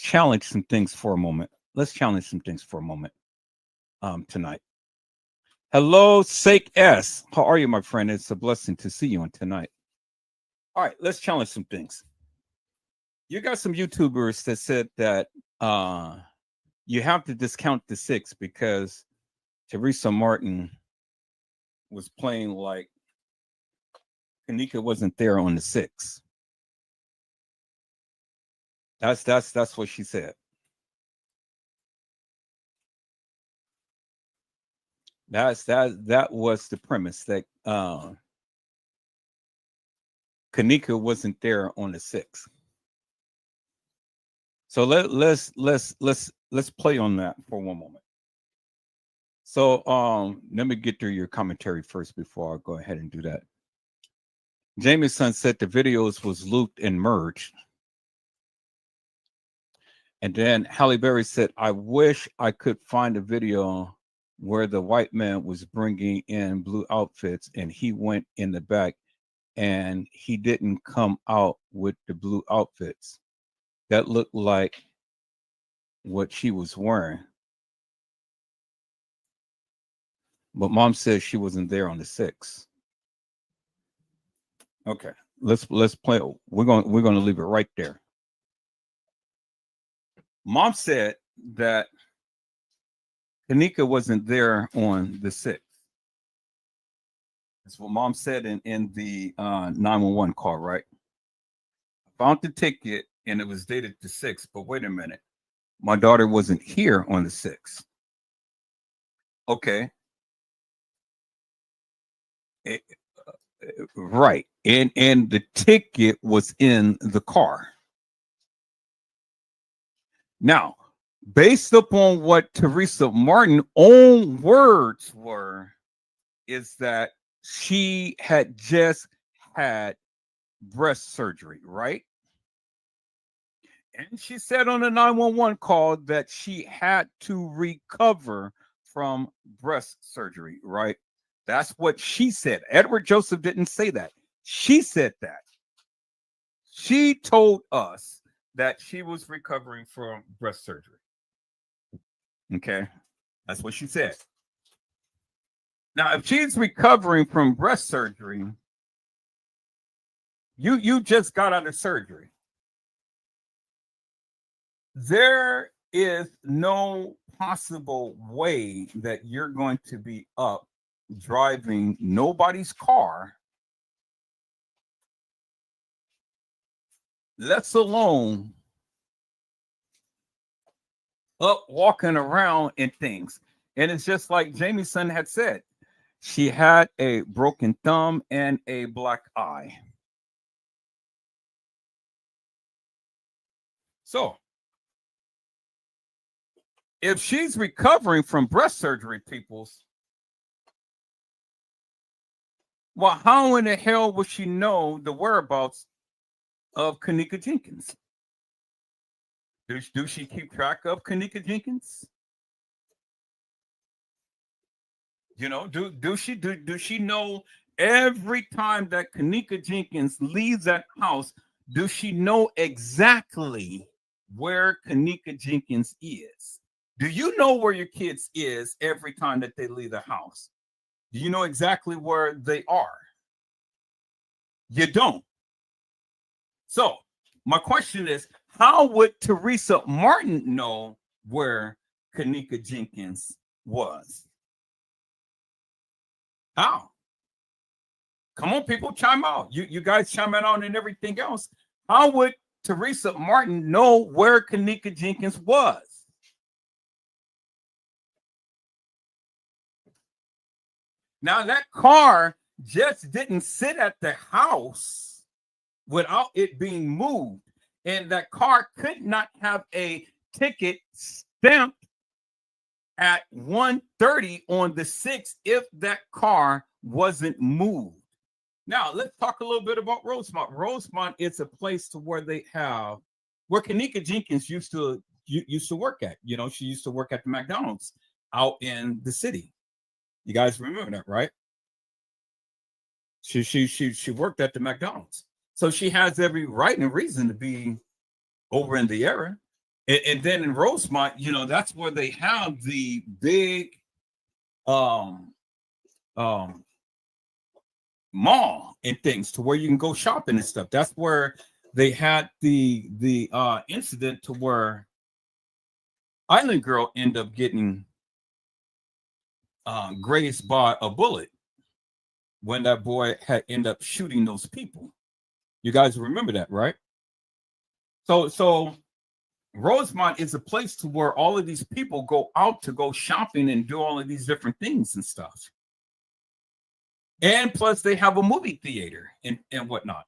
challenge some things for a moment. Let's challenge some things for a moment tonight. Hello, Sake S. How are you, my friend? It's a blessing to see you on tonight. All right, let's challenge some things. You got some YouTubers that said that you have to discount the 6 because Teresa Martin was playing like kENNEka wasn't there on the 6. That's what she said. That was the premise that kENNEka wasn't there on the 6. So let's play on that for one moment. So let me get through your commentary first before I go ahead and do that. Jameson said the videos was looped and merged. And then Halle Berry said, I wish I could find a video where the white man was bringing in blue outfits and he went in the back and he didn't come out with the blue outfits. That looked like what she was wearing. But mom says she wasn't there on the 6. Okay, let's play. We're going to leave it right there. Mom said that kENNEka wasn't there on the 6th. That's what mom said in the 911 call, right? I found the ticket and it was dated the 6th, but wait a minute. My daughter wasn't here on the 6th. Okay. Right. And the ticket was in the car. Now, based upon what Teresa Martin's own words were, is that she had just had breast surgery, right? And she said on the 911 call that she had to recover from breast surgery, right? That's what she said. Edward Joseph didn't say that. She said that. She told us that she was recovering from breast surgery. Okay. That's what she said. Now, if she's recovering from breast surgery, you just got out of surgery. There is no possible way that you're going to be up driving nobody's car, let alone up walking around and things. And it's just like Jameson had said, she had a broken thumb and a black eye. So if she's recovering from breast surgery, peoples, well, how in the hell would she know the whereabouts of kENNEka Jenkins? Do she keep track of kENNEka Jenkins? You know, do she know every time that kENNEka Jenkins leaves that house? Do she know exactly where kENNEka Jenkins is? Do you know where your kids is every time that they leave the house? Do you know exactly where they are? You don't. So my question is, how would Teresa Martin know where kENNEka Jenkins was? How? Come on, people, chime out. You guys chime out and everything else. How would Teresa Martin know where kENNEka Jenkins was? Now, that car just didn't sit at the house without it being moved. And that car could not have a ticket stamped at 1:30 on the 6th if that car wasn't moved. Now, let's talk a little bit about Rosemont. Rosemont is a place to where they have, where kENNEka Jenkins used to work at. You know, she used to work at the McDonald's out in the city. You guys remember that, right? She worked at the McDonald's, so she has every right and reason to be over in the area. And then in Rosemont, you know, that's where they have the big um mall and things to where you can go shopping and stuff. That's where they had the incident to where Island Girl ended up getting grazed by a bullet when that boy had ended up shooting those people. You guys remember that, right? So Rosemont is a place to where all of these people go out to go shopping and do all of these different things and stuff. And plus they have a movie theater and whatnot.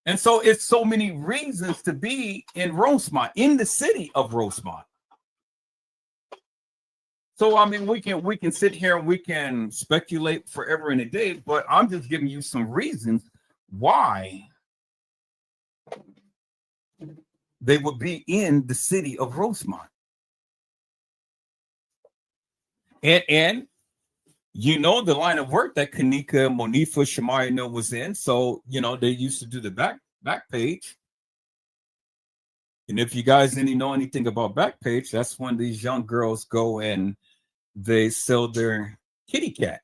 And so it's so many reasons to be in Rosemont, in the city of Rosemont. So I mean, we can sit here and we can speculate forever and a day, but I'm just giving you some reasons why they would be in the city of Rosemont. And you know the line of work that kENNEka, Monifa, Shemaya was in. So, you know, they used to do the back page. And if you guys know anything about Backpage, that's when these young girls go and they sell their kitty cat.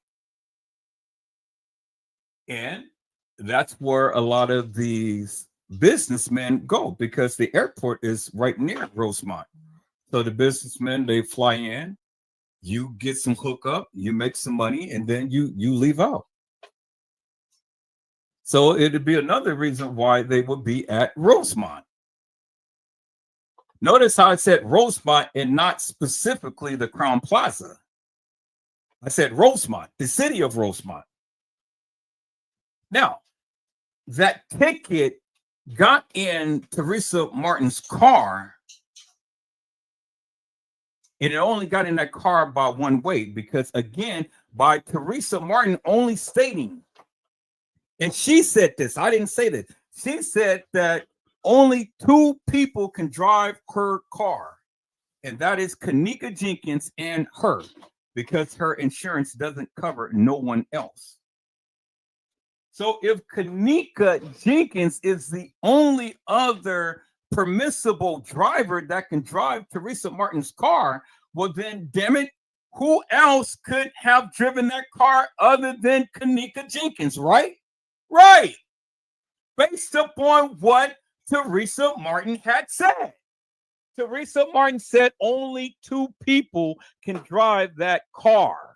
And that's where a lot of these businessmen go because the airport is right near Rosemont. So the businessmen, they fly in, you get some hookup, you make some money, and then you leave out. So it'd be another reason why they would be at Rosemont. Notice how I said Rosemont and not specifically the Crown Plaza. I said Rosemont, the city of Rosemont. Now, that ticket got in Teresa Martin's car, and it only got in that car by one way because, again, by Teresa Martin only stating, and she said this, I didn't say this, she said that only two people can drive her car, and that is kENNEka JENkINs and her, because her insurance doesn't cover no one else. So if kENNEka JENkINs is the only other permissible driver that can drive Teresa Martin's car, well then, damn it, who else could have driven that car other than kENNEka JENkINs, right? Right. Based upon what Teresa Martin had said. Teresa Martin said only two people can drive that car.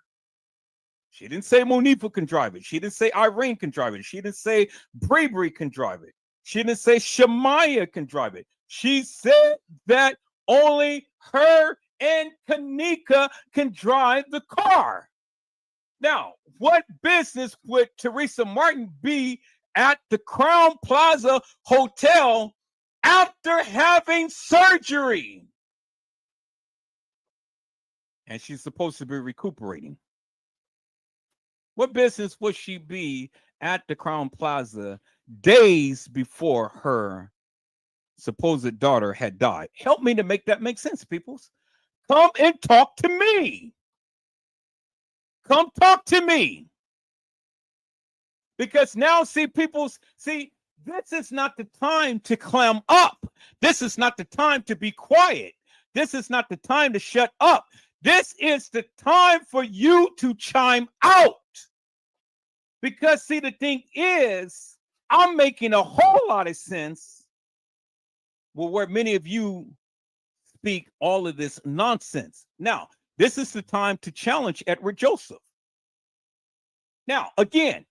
She didn't say Monifa can drive it. She didn't say Irene can drive it. She didn't say Bravery can drive it. She didn't say Shemaya can drive it. She said that only her and kENNEka can drive the car. Now, what business would Teresa Martin be at the Crown Plaza Hotel after having surgery? And she's supposed to be recuperating. What business would she be at the Crown Plaza days before her supposed daughter had died? Help me to make that make sense, peoples. Come and talk to me. Come talk to me. Because now, see, this is not the time to clam up. This is not the time to be quiet. This is not the time to shut up. This is the time for you to chime out. Because, see, the thing is, I'm making a whole lot of sense where many of you speak all of this nonsense. Now, this is the time to challenge Edward Joseph. Now, again,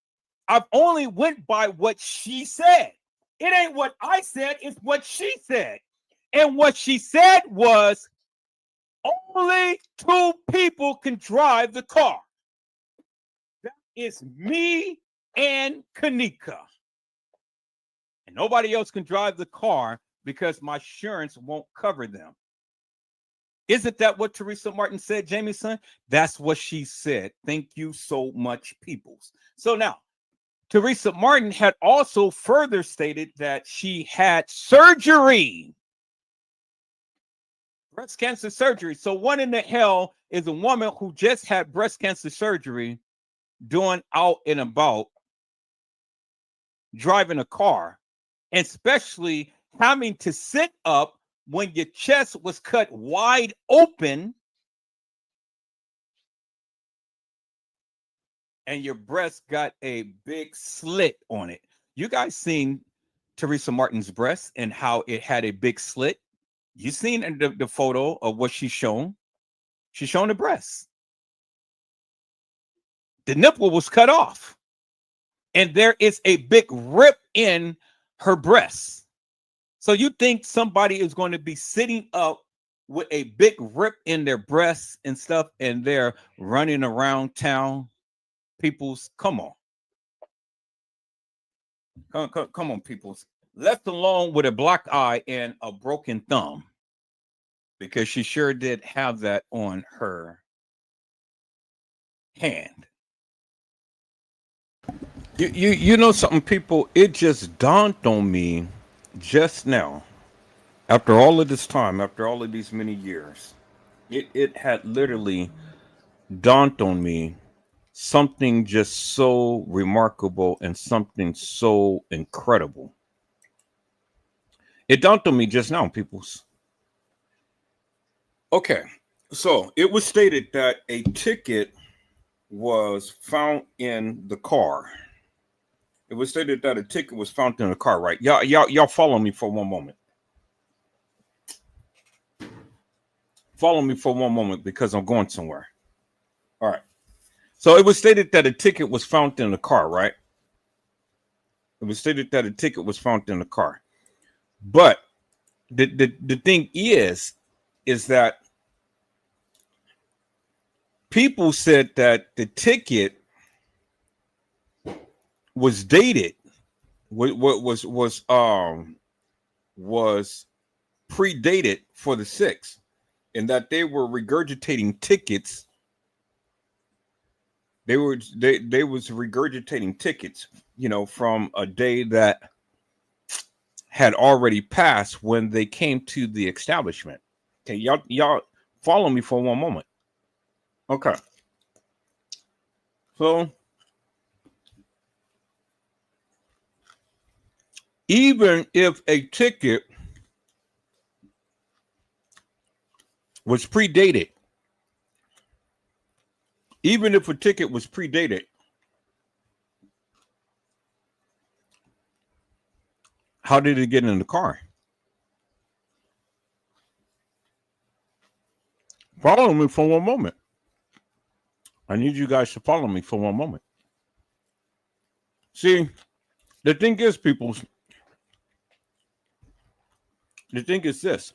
I've only went by what she said. It ain't what I said, it's what she said. And what she said was only two people can drive the car. That is me and kENNEka. And nobody else can drive the car because my insurance won't cover them. Isn't that what Teresa Martin said, Jamieson? That's what she said. Thank you so much, peoples. So now, Teresa Martin had also further stated that she had surgery. Breast cancer surgery. So what in the hell is a woman who just had breast cancer surgery doing out and about, driving a car, and especially having to sit up when your chest was cut wide open and your breast got a big slit on it. You guys seen Teresa Martin's breast and how it had a big slit? You seen the photo of what she's shown? She's showing the breast. The nipple was cut off. And there is a big rip in her breast. So you think somebody is going to be sitting up with a big rip in their breasts and stuff, and they're running around town? Peoples, come on. Come on, peoples. Left alone with a black eye and a broken thumb, because she sure did have that on her hand. You know something, people? It just dawned on me just now, after all of this time, after all of these many years, it had literally dawned on me something just so remarkable and something so incredible. It dawned on me just now, peoples. Okay, so it was stated that a ticket was found in the car. It was stated that a ticket was found in the car, right? Y'all follow me for one moment. Follow me for one moment because I'm going somewhere. All right. So it was stated that a ticket was found in the car, right? It was stated that a ticket was found in the car. But the thing is that people said that the ticket was dated, was predated for the 6th, and that they were regurgitating tickets. They was regurgitating tickets, from a day that had already passed when they came to the establishment. Okay, y'all follow me for one moment. Okay. So even if a ticket was predated, how did it get in the car? Follow me for one moment. I need you guys to follow me for one moment. See, the thing is, people, the thing is this.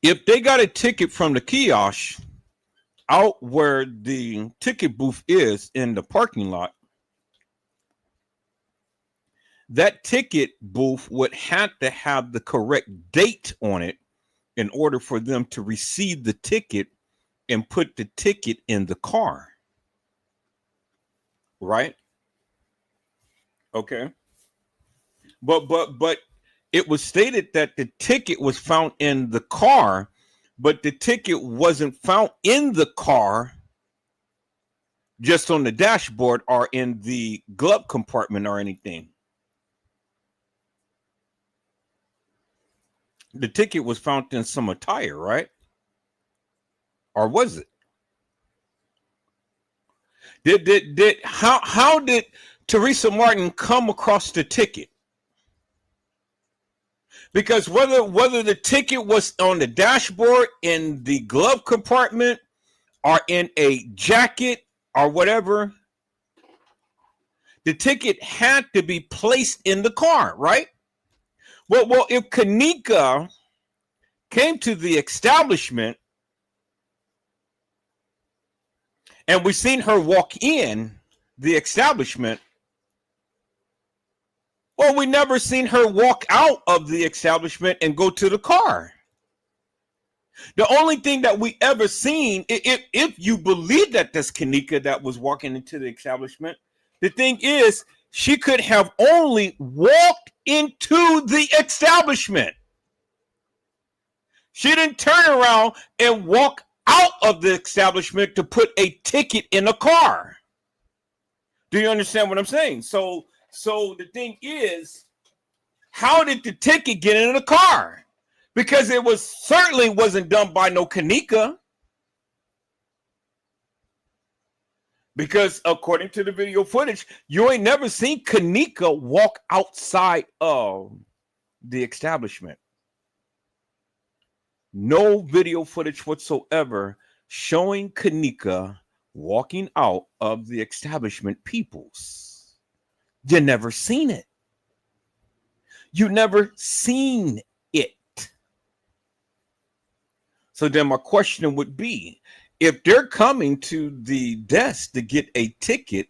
If they got a ticket from the kiosk out where the ticket booth is in the parking lot, that ticket booth would have to have the correct date on it in order for them to receive the ticket and put the ticket in the car. Right? Okay. But it was stated that the ticket was found in the car, but the ticket wasn't found in the car, just on the dashboard or in the glove compartment or anything. The ticket was found in some attire, right? Or was it? How did Teresa Martin come across the ticket? Because whether the ticket was on the dashboard, in the glove compartment, or in a jacket or whatever, the ticket had to be placed in the car, right? Well, if KENNEka came to the establishment and we seen her walk in the establishment, well, we never seen her walk out of the establishment and go to the car. The only thing that we ever seen, if you believe that that's KENNEka that was walking into the establishment, the thing is, she could have only walked into the establishment. She didn't turn around and walk out of the establishment to put a ticket in a car. Do you understand what I'm saying? So the thing is, how did the ticket get in the car? Because it was certainly wasn't done by no kENNEka. Because according to the video footage, you ain't never seen kENNEka walk outside of the establishment. No video footage whatsoever showing kENNEka walking out of the establishment, peoples. You never seen it. You never seen it. So then my question would be, if they're coming to the desk to get a ticket,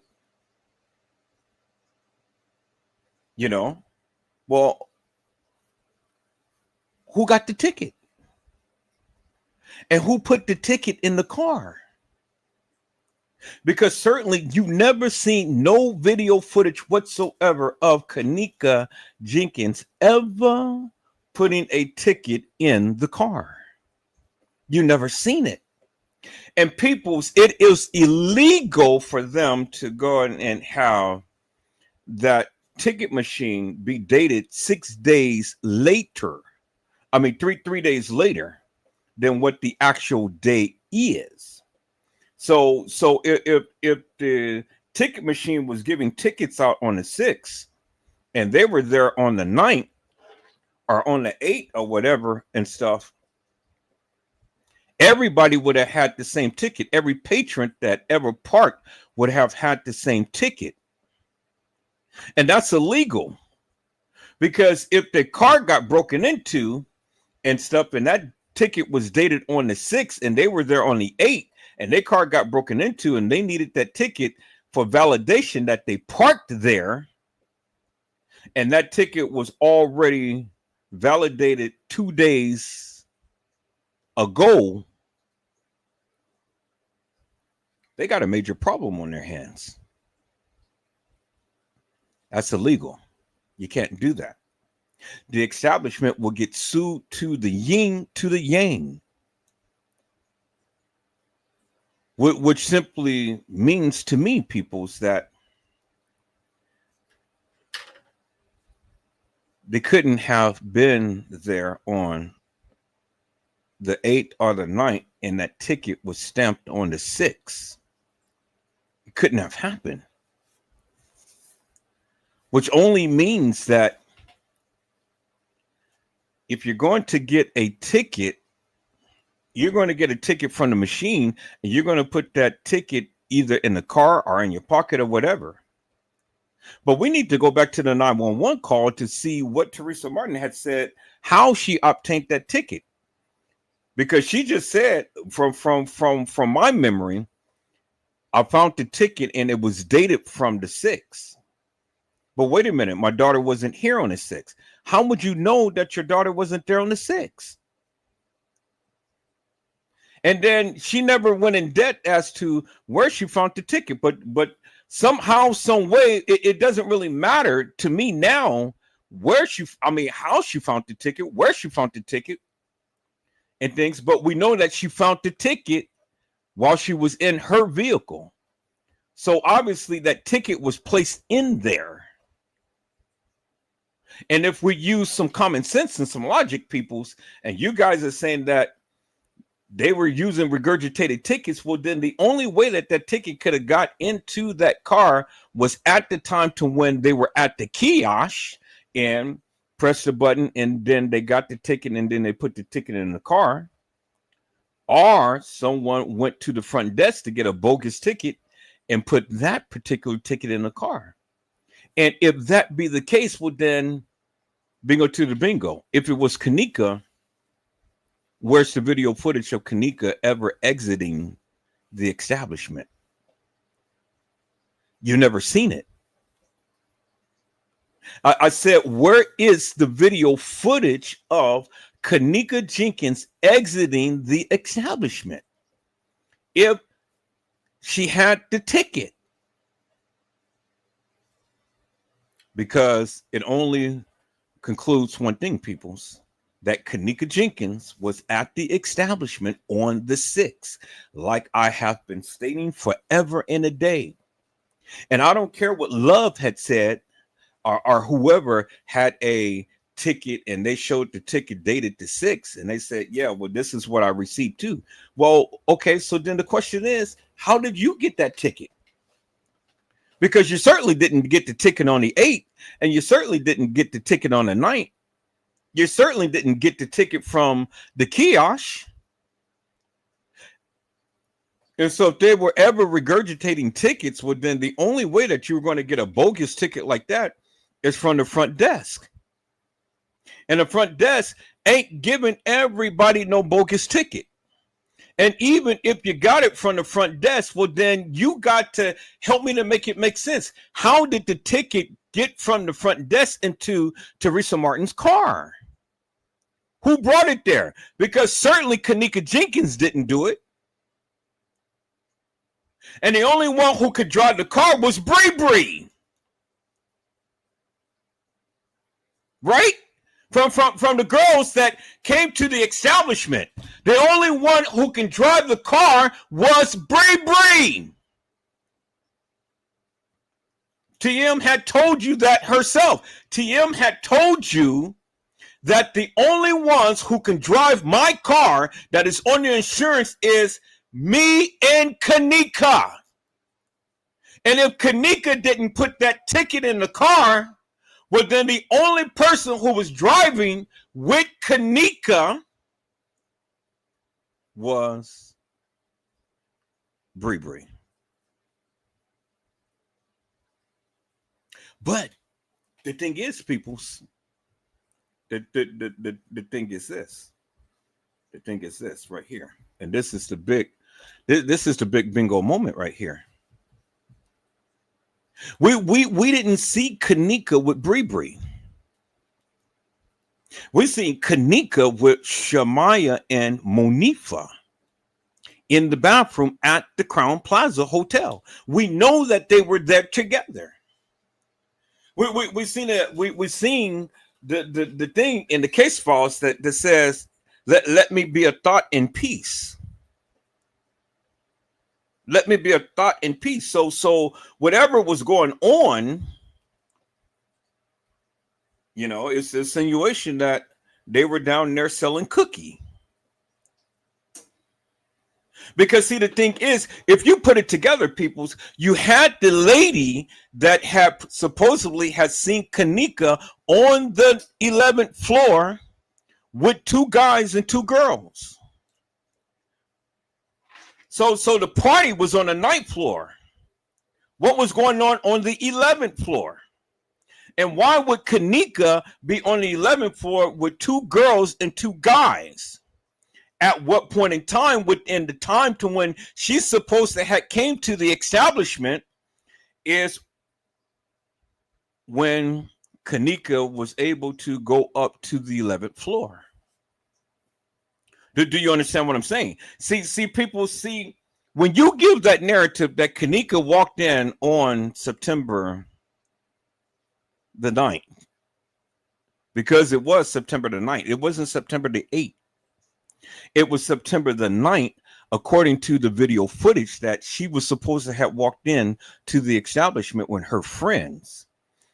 you know, well, who got the ticket? And who put the ticket in the car? Because certainly you never seen no video footage whatsoever of kENNEka jENkINs ever putting a ticket in the car. You never seen it. And peoples, it is illegal for them to go and have that ticket machine be dated 6 days later. I mean, three days later than what the actual date is. So if the ticket machine was giving tickets out on the 6th and they were there on the 9th or on the 8th or whatever and stuff, everybody would have had the same ticket. Every patron that ever parked would have had the same ticket. And that's illegal. Because if the car got broken into and stuff, and that ticket was dated on the 6th and they were there on the 8th, and their car got broken into and they needed that ticket for validation that they parked there, and that ticket was already validated 2 days ago, they got a major problem on their hands. That's illegal. You can't do that. The establishment will get sued to the yin to the yang, which simply means to me, peoples, that they couldn't have been there on the 8th or the 9th and that ticket was stamped on the 6th. It couldn't have happened. Which only means that if you're going to get a ticket, you're going to get a ticket from the machine and you're going to put that ticket either in the car or in your pocket or whatever. But we need to go back to the 911 call to see what Teresa Martin had said, how she obtained that ticket. Because she just said, from my memory, I found the ticket and it was dated from the 6th. But wait a minute, my daughter wasn't here on the 6th. How would you know that your daughter wasn't there on the 6th? And then she never went in debt as to where she found the ticket. But somehow, some way, it doesn't really matter to me now how she found the ticket, where she found the ticket and things. But we know that she found the ticket while she was in her vehicle. So obviously that ticket was placed in there. And if we use some common sense and some logic, peoples, and you guys are saying that they were using regurgitated tickets, well, then the only way that that ticket could have got into that car was at the time to when they were at the kiosk and pressed the button and then they got the ticket and then they put the ticket in the car. Or someone went to the front desk to get a bogus ticket and put that particular ticket in the car. And if that be the case, well, then bingo to the bingo. If it was kENNEka, where's the video footage of kENNEka ever exiting the establishment? You never seen it. I said, where is the video footage of kENNEka jENkINs exiting the establishment? If she had the ticket. Because it only concludes one thing, peoples. that kENNEka Jenkins was at the establishment on the 6th, like I have been stating forever and a day. And I don't care what Love had said, or whoever had a ticket and they showed the ticket dated the 6th, and they said, yeah, well, this is what I received too. Well, okay, so then the question is, how did you get that ticket? Because you certainly didn't get the ticket on the 8th, and you certainly didn't get the ticket on the 9th. You certainly didn't get the ticket from the kiosk. And so if they were ever regurgitating tickets, well, then the only way that you were going to get a bogus ticket like that is from the front desk. And the front desk ain't giving everybody no bogus ticket. And even if you got it from the front desk, well, then you got to help me to make it make sense. How did the ticket get from the front desk into Teresa Martin's car? Who brought it there? Because certainly kENNEka Jenkins didn't do it. And the only one who could drive the car was Bree. Right? From the girls that came to the establishment. The only one who can drive the car was Bree. TM had told you that herself. TM had told you that the only ones who can drive my car that is on the insurance is me and kENNEka. And if kENNEka didn't put that ticket in the car, well, then the only person who was driving with kENNEka was Bree. But the thing is, peoples, the thing is this. The thing is this right here. And this is the big bingo moment right here. We didn't see kENNEka with Bree. We seen kENNEka with Shamaya and Monifa in the bathroom at the Crown Plaza Hotel. We know that they were there together. We seen the thing in the case files that says, let me be a thought in peace. Let me be a thought in peace. So whatever was going on, you know, it's the insinuation that they were down there selling cookie. Because see, the thing is, if you put it together, peoples, you had the lady that had supposedly had seen kENNEka on the 11th floor with 2 guys and 2 girls. So the party was on the 9th floor. What was going on the 11th floor? And why would kENNEka be on the 11th floor with 2 girls and 2 guys? At what point in time, within the time to when she's supposed to have came to the establishment, is when kENNEka was able to go up to the 11th floor. Do you understand what I'm saying? See, people see, when you give that narrative that kENNEka walked in on September the 9th, because it was September the 9th. It wasn't September the 8th. It was September the 9th, according to the video footage, that she was supposed to have walked in to the establishment when her friends,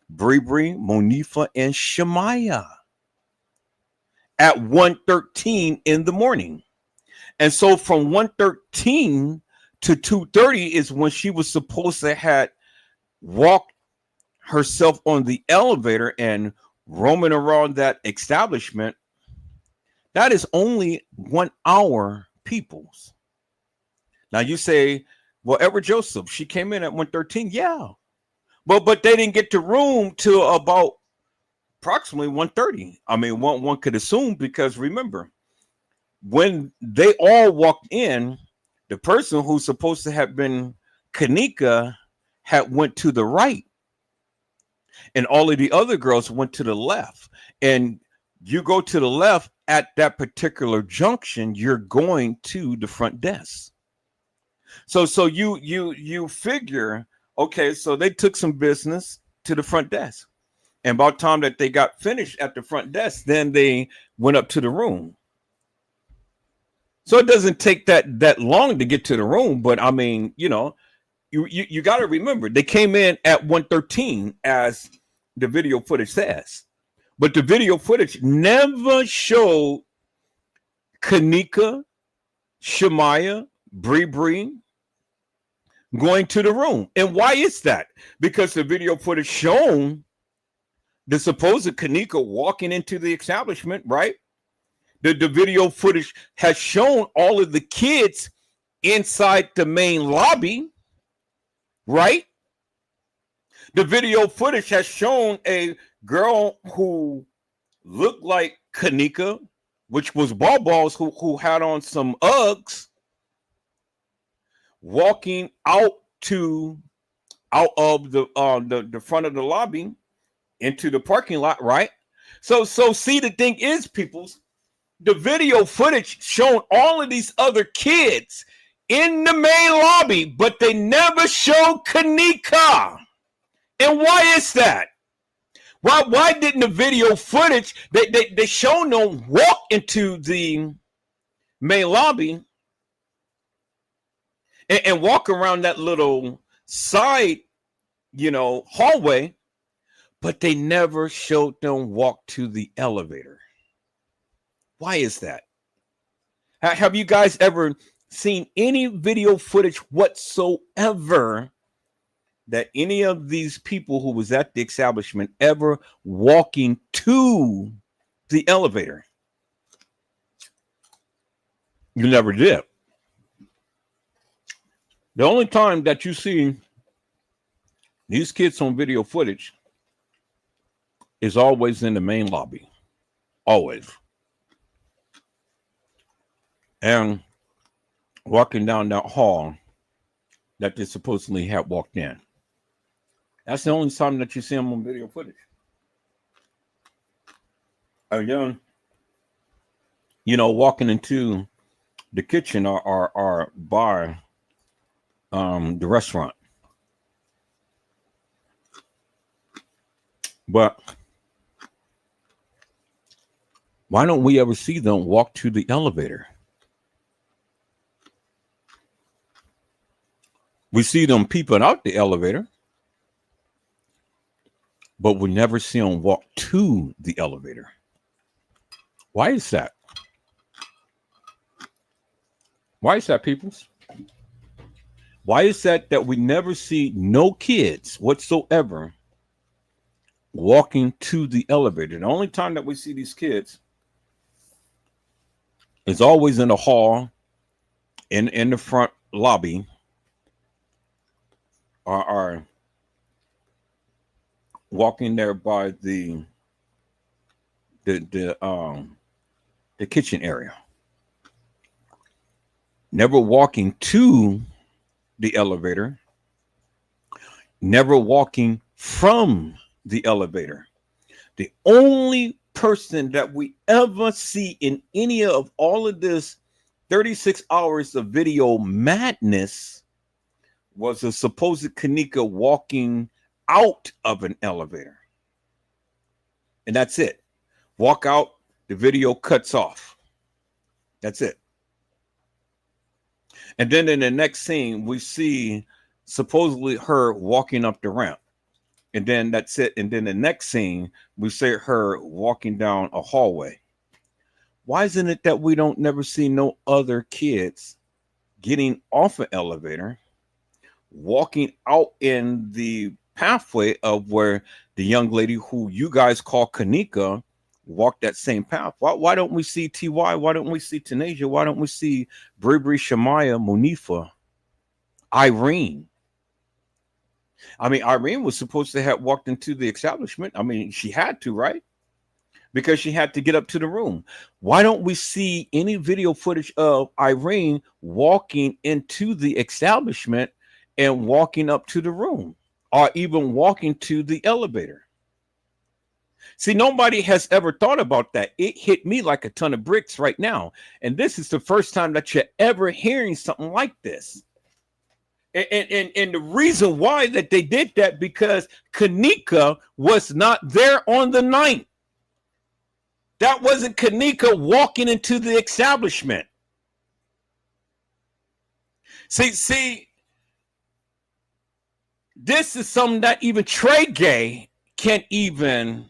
Bree, Monifa, and Shamaya, at 1:13 in the morning. And so from 1:13 to 2:30 is when she was supposed to have walked herself on the elevator and roaming around that establishment. That is only 1 hour, peoples. Now you say, well, Edward Joseph, she came in at 1:13. Yeah. But they didn't get to room till about approximately 1:30. I mean, one could assume, because remember, when they all walked in, the person who's supposed to have been kENNEka had went to the right, and all of the other girls went to the left. And you go to the left at that particular junction, you're going to the front desk. So you figure, okay, so they took some business to the front desk. And about time that they got finished at the front desk, then they went up to the room. So it doesn't take that long to get to the room, but I mean, you know, you got to remember they came in at 1:13 as the video footage says, but the video footage never showed kENNEka, Shemaya, Bree going to the room. And why is that? Because the video footage shown the supposed kENNEka walking into the establishment, right? The video footage has shown all of the kids inside the main lobby, right? The video footage has shown a girl who looked like kENNEka, which was Balls, who had on some Uggs, walking out of the front of the lobby into the parking lot, right? So see, the thing is, peoples, the video footage showing all of these other kids in the main lobby, but they never showed kENNEka. And why is that? Why didn't the video footage they show them walk into the main lobby and walk around that little side, you know, hallway, but they never showed them walk to the elevator? Why is that? Have you guys ever seen any video footage whatsoever that any of these people who was at the establishment ever walking to the elevator? You never did. The only time that you see these kids on video footage is always in the main lobby. Always. And walking down that hall that they supposedly had walked in. That's the only time that you see them on video footage. Again, you know, walking into the kitchen or by the restaurant. But why don't we ever see them walk to the elevator? We see them peeping out the elevator, but we never see them walk to the elevator. Why is that? Why is that, peoples? Why is that we never see no kids whatsoever walking to the elevator? The only time that we see these kids is always in the hall, in the front lobby, are walking there by the kitchen area. Never walking to the elevator. Never walking from the elevator. The only person that we ever see in any of all of this 36 hours of video madness was a supposed kENNEka walking out of an elevator. And that's it. Walk out, the video cuts off. That's it. And then in the next scene, we see supposedly her walking up the ramp. And then that's it. And then the next scene, we see her walking down a hallway. Why isn't it that we don't never see no other kids getting off an elevator, walking out in the pathway of where the young lady who you guys call kENNEka walked that same path? Why don't we see TY? Why don't we see Tanasia? Why don't we see Bree, Shemaya, Monifa, Irene? I mean, Irene was supposed to have walked into the establishment. I mean, she had to, right? Because she had to get up to the room. Why don't we see any video footage of Irene walking into the establishment and walking up to the room, or even walking to the elevator? See, nobody has ever thought about that. It hit me like a ton of bricks right now. And this is the first time that you're ever hearing something like this. And the reason why that they did that, because kENNEka was not there on the 9th. That wasn't kENNEka walking into the establishment. See, this is something that even Trey Gay can't even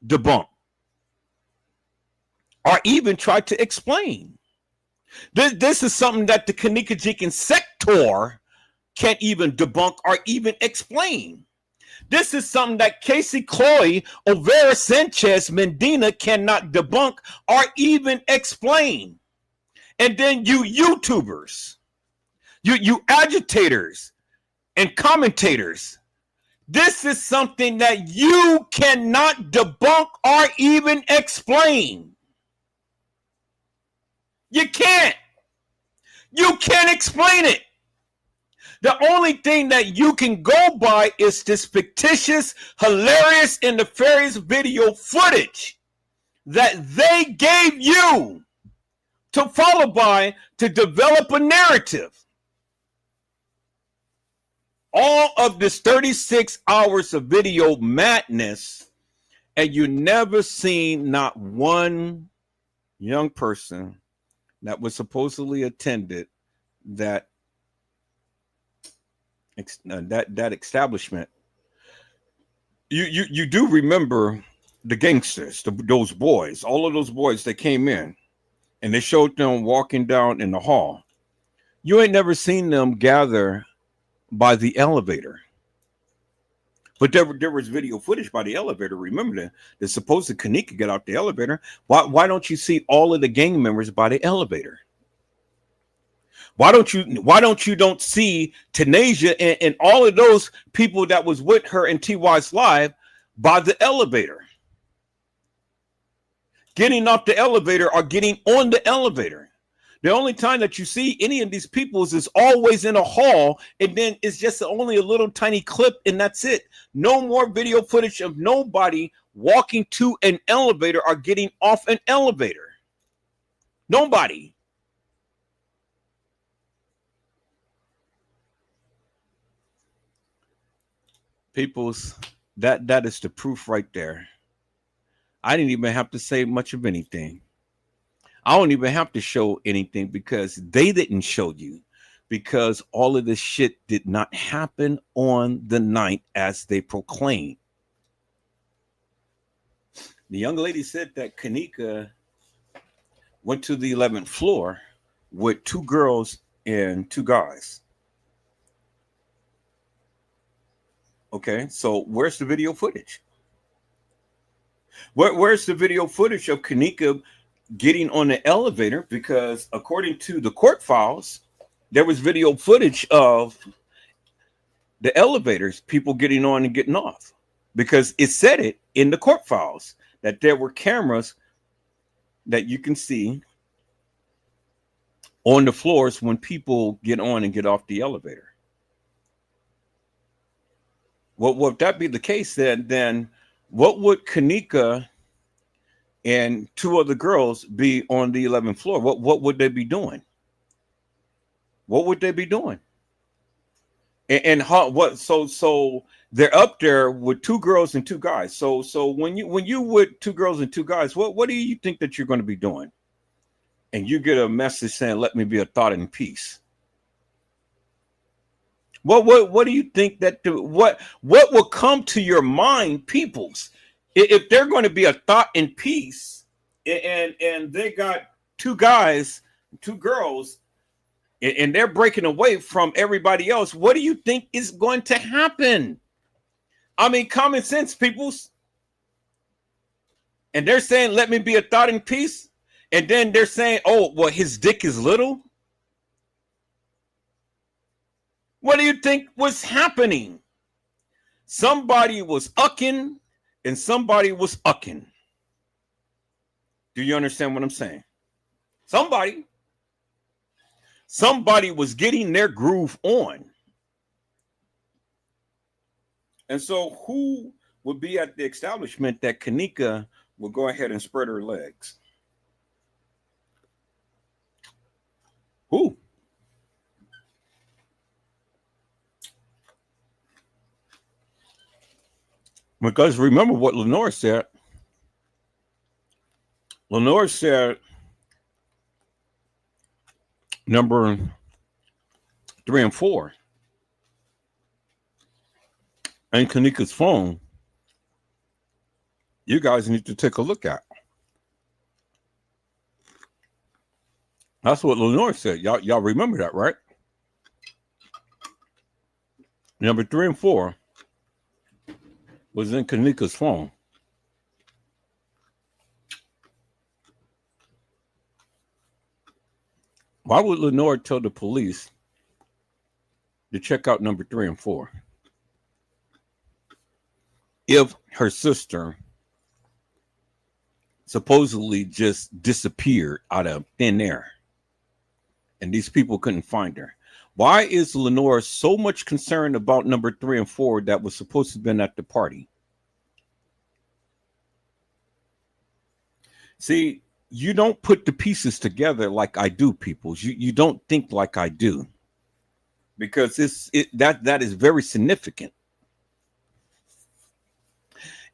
debunk or even try to explain. This is something that the kENNEka jENkINs sector can't even debunk or even explain. This is something that Casey Chloe, Overa Sanchez, Medina cannot debunk or even explain. And then you YouTubers, you agitators and commentators, this is something that you cannot debunk or even explain. You can't. You can't explain it. The only thing that you can go by is this fictitious, hilarious, and nefarious video footage that they gave you to follow by to develop a narrative. All of this 36 hours of video madness, and you never seen not one young person that was supposedly attended that establishment. You do remember the gangsters, those boys, all of those boys that came in, and they showed them walking down in the hall. You ain't never seen them gather by the elevator, but there was video footage by the elevator. Remember that they're supposed to kENNEka get out the elevator. Why don't you see all of the gang members by the elevator? Why don't you see Tanasia and all of those people that was with her in TY's live by the elevator? Getting off the elevator or getting on the elevator. The only time that you see any of these people is always in a hall, and then it's just only a little tiny clip, and that's it. No more video footage of nobody walking to an elevator or getting off an elevator. Nobody. People's, that is the proof right there. I didn't even have to say much of anything. I don't even have to show anything because they didn't show you, because all of this shit did not happen on the night as they proclaimed. The young lady said that kENNEka went to the 11th floor with 2 girls and 2 guys. Okay, so where's the video footage? Where's the video footage of kENNEka getting on the elevator? Because according to the court files, there was video footage of the elevators, people getting on and getting off, because it said it in the court files that there were cameras that you can see on the floors when people get on and get off the elevator. Well, if that be the case, then what would kENNEka and 2 other girls be on the 11th floor? What would they be doing? What would they be doing? And how, what? So they're up there with 2 girls and 2 guys. So when you with 2 girls and 2 guys, what do you think that you're going to be doing? And you get a message saying, "Let me be a thought in peace." What do you think that what will come to your mind, peoples, if they're going to be a thought in peace, and they got 2 guys, 2 girls, and they're breaking away from everybody else? What do you think is going to happen? I mean, common sense, peoples. And they're saying, "Let me be a thought in peace," and then they're saying, "Oh, well, his dick is little." What do you think was happening? Somebody was ucking and somebody was ucking. Do you understand what I'm saying? Somebody was getting their groove on. And so who would be at the establishment that kENNEka will go ahead and spread her legs? Who? Because remember what Lenore said. Lenore said number 3 and 4 and kENNEka's phone, you guys need to take a look at. That's what Lenore said. Y'all remember that, right? Number 3 and 4 was in kENNEka's phone. Why would Lenore tell the police to check out number 3 and 4 if her sister supposedly just disappeared out of thin air and these people couldn't find her? Why is Lenore so much concerned about number 3 and 4 that was supposed to have been at the party? See, you don't put the pieces together like I do, people. You don't think like I do, because that is very significant.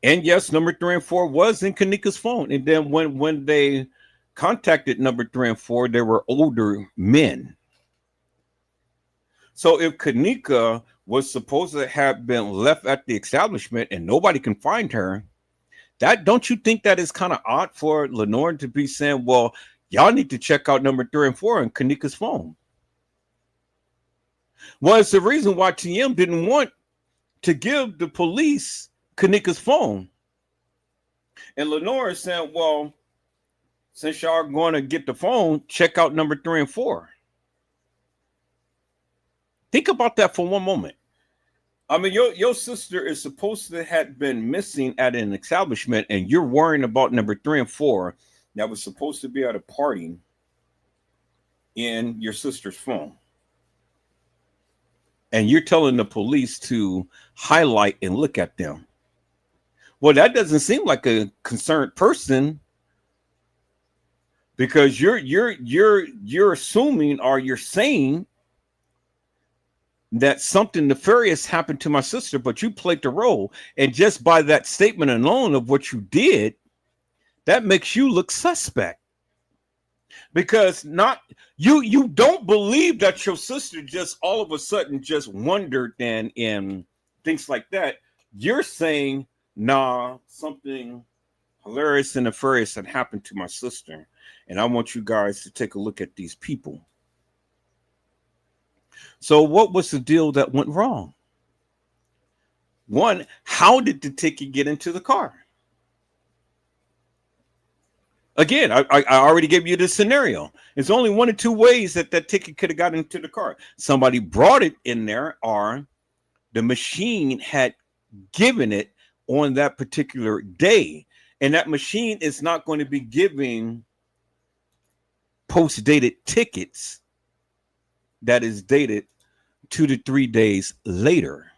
And yes, number 3 and 4 was in kENNEka's phone. And then when they contacted number 3 and 4, they were older men. So if kENNEka was supposed to have been left at the establishment and nobody can find her, that, don't you think that is kind of odd for Lenore to be saying, well, y'all need to check out number 3 and 4 on kENNEka's phone? Well, it's the reason why TM didn't want to give the police kENNEka's phone. And Lenore is saying, well, since y'all are going to get the phone, check out number 3 and 4. Think about that for one moment. I mean, your sister is supposed to have been missing at an establishment, and you're worrying about number 3 and 4 that was supposed to be at a party in your sister's phone. And you're telling the police to highlight and look at them. Well, that doesn't seem like a concerned person, because you're assuming, or you're saying that something nefarious happened to my sister, but you played the role. And just by that statement alone of what you did, that makes you look suspect. Because you don't believe that your sister just all of a sudden just wondered and things like that. You're saying, nah, something hilarious and nefarious had happened to my sister, and I want you guys to take a look at these people. So what was the deal that went wrong? One, how did the ticket get into the car? Again, I already gave you the scenario. There's only one or two ways that ticket could have gotten into the car. Somebody brought it in there, or the machine had given it on that particular day. And that machine is not going to be giving post-dated tickets that is dated 2 to 3 days later.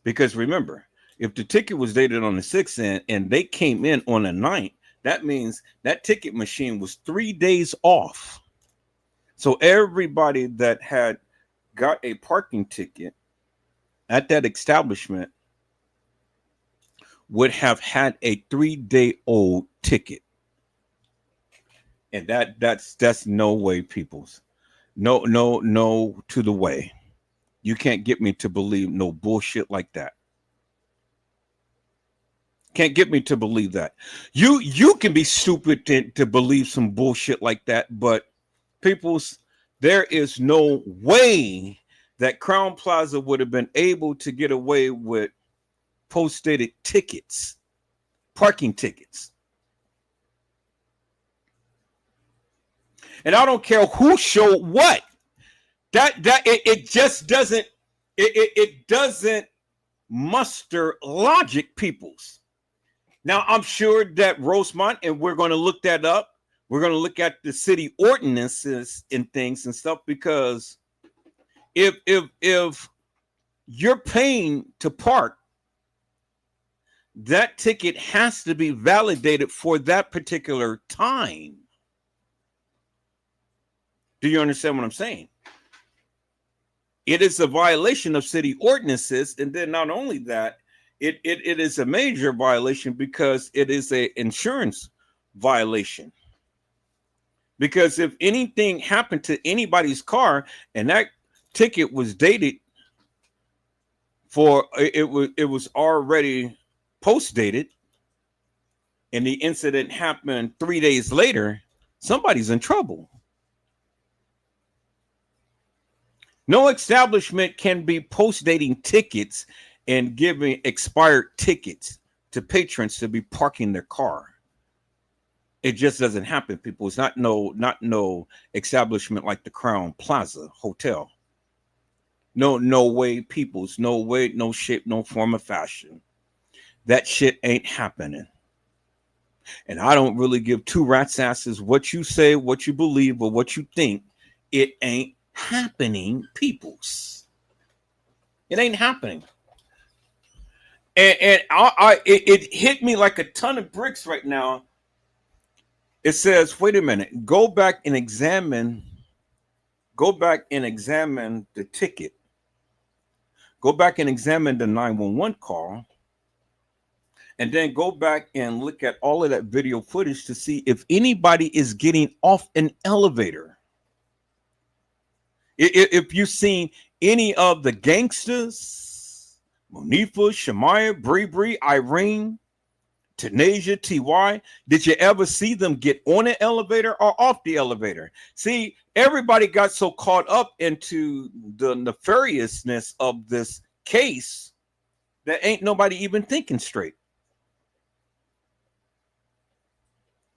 Because remember, if the ticket was dated on the 6th and they came in on the 9th, that means that ticket machine was 3 days off. So everybody that had got a parking ticket at that establishment would have had a 3-day-old ticket. And that's no way, peoples. No to the way. You can't get me to believe no bullshit like that. Can't get me to believe that. You can be stupid to believe some bullshit like that, but peoples, there is no way that Crown Plaza would have been able to get away with post-dated tickets, parking tickets. And I don't care who showed what. It just doesn't it doesn't muster logic, peoples. Now I'm sure that Rosemont, and we're going to look that up. We're going to look at the city ordinances and things and stuff, because if you're paying to park, that ticket has to be validated for that particular time. Do you understand what I'm saying? It is a violation of city ordinances, and then not only that, it is a major violation because it is a insurance violation. Because if anything happened to anybody's car and that ticket was dated for it was already post dated, and the incident happened 3 days later, somebody's in trouble. No establishment can be post-dating tickets and giving expired tickets to patrons to be parking their car. It just doesn't happen, people. It's not no establishment like the Crown Plaza Hotel. No way, peoples. No way, no shape, no form of fashion. That shit ain't happening. And I don't really give two rat's asses what you say, what you believe, or what you think. It ain't happening, peoples. It ain't happening. And it hit me like a ton of bricks right now. It says, wait a minute, go back and examine the ticket. Go back and examine the 911 call. And then go back and look at all of that video footage to see if anybody is getting off an elevator. If you've seen any of the gangsters, Monifa, Shamaya, Bree, Irene, Tanasia, TY, did you ever see them get on an elevator or off the elevator? See, everybody got so caught up into the nefariousness of this case that ain't nobody even thinking straight.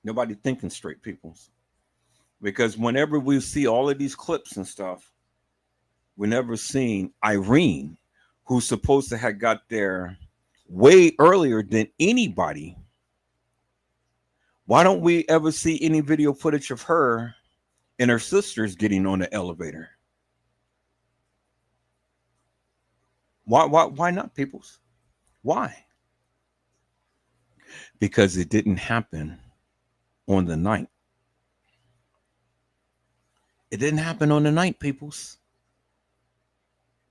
Nobody thinking straight, peoples. Because whenever we see all of these clips and stuff, we never seen Irene, who's supposed to have got there way earlier than anybody. Why don't we ever see any video footage of her and her sisters getting on the elevator? Why not, peoples? Why? Because it didn't happen on the night. It didn't happen on the night, peoples.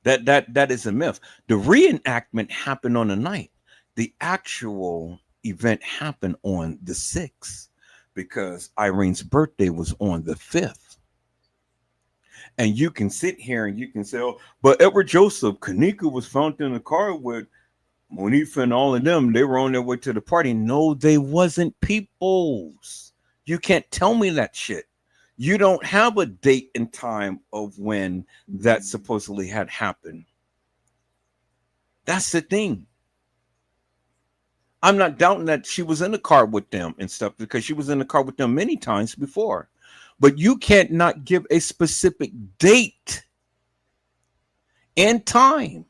That is a myth. The reenactment happened on the night. The actual event happened on the 6th because Irene's birthday was on the 5th. And you can sit here and you can say, oh, but Edward Joseph, kENNEka was found in the car with Monifa and all of them. They were on their way to the party. No, they wasn't, peoples. You can't tell me that shit. You don't have a date and time of when that supposedly had happened. That's the thing. I'm not doubting that she was in the car with them and stuff because she was in the car with them many times before. But you can't not give a specific date and time.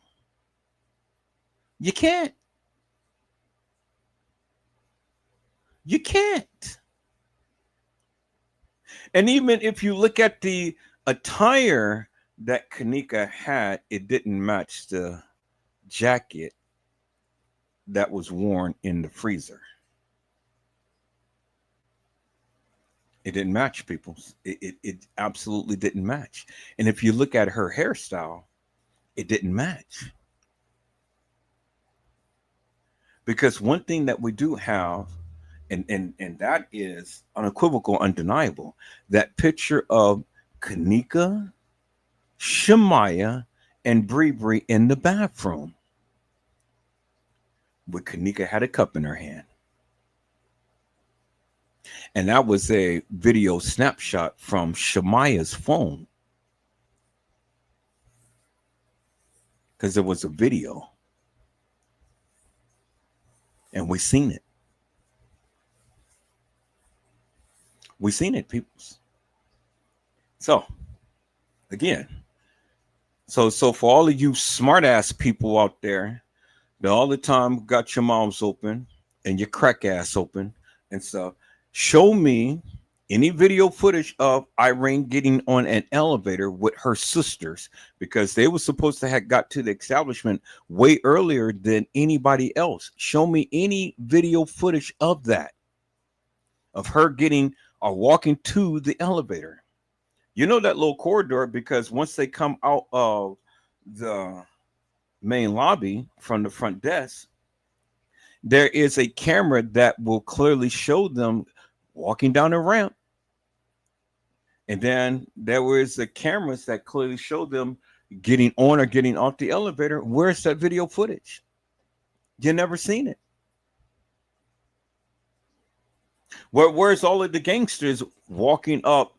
You can't. You can't. And even if you look at the attire that kENNEka had, it didn't match the jacket that was worn in the freezer. It didn't match, people. It absolutely didn't match. And if you look at her hairstyle, it didn't match. Because one thing that we do have, and that is unequivocal, undeniable, that picture of kENNEka, Shamaya, and Bree in the bathroom. But kENNEka had a cup in her hand. And that was a video snapshot from Shamaya's phone. Because there was a video. And we seen it. We seen it, peoples. So, again, so for all of you smart ass people out there that all the time got your mouths open and your crack ass open and stuff, show me any video footage of Irene getting on an elevator with her sisters, because they were supposed to have got to the establishment way earlier than anybody else. Show me any video footage of that, of her getting or walking to the elevator. You know that little corridor, because once they come out of the main lobby from the front desk, there is a camera that will clearly show them walking down the ramp. And then there was the cameras that clearly show them getting on or getting off the elevator. Where's that video footage? You never seen it. Where's all of the gangsters walking up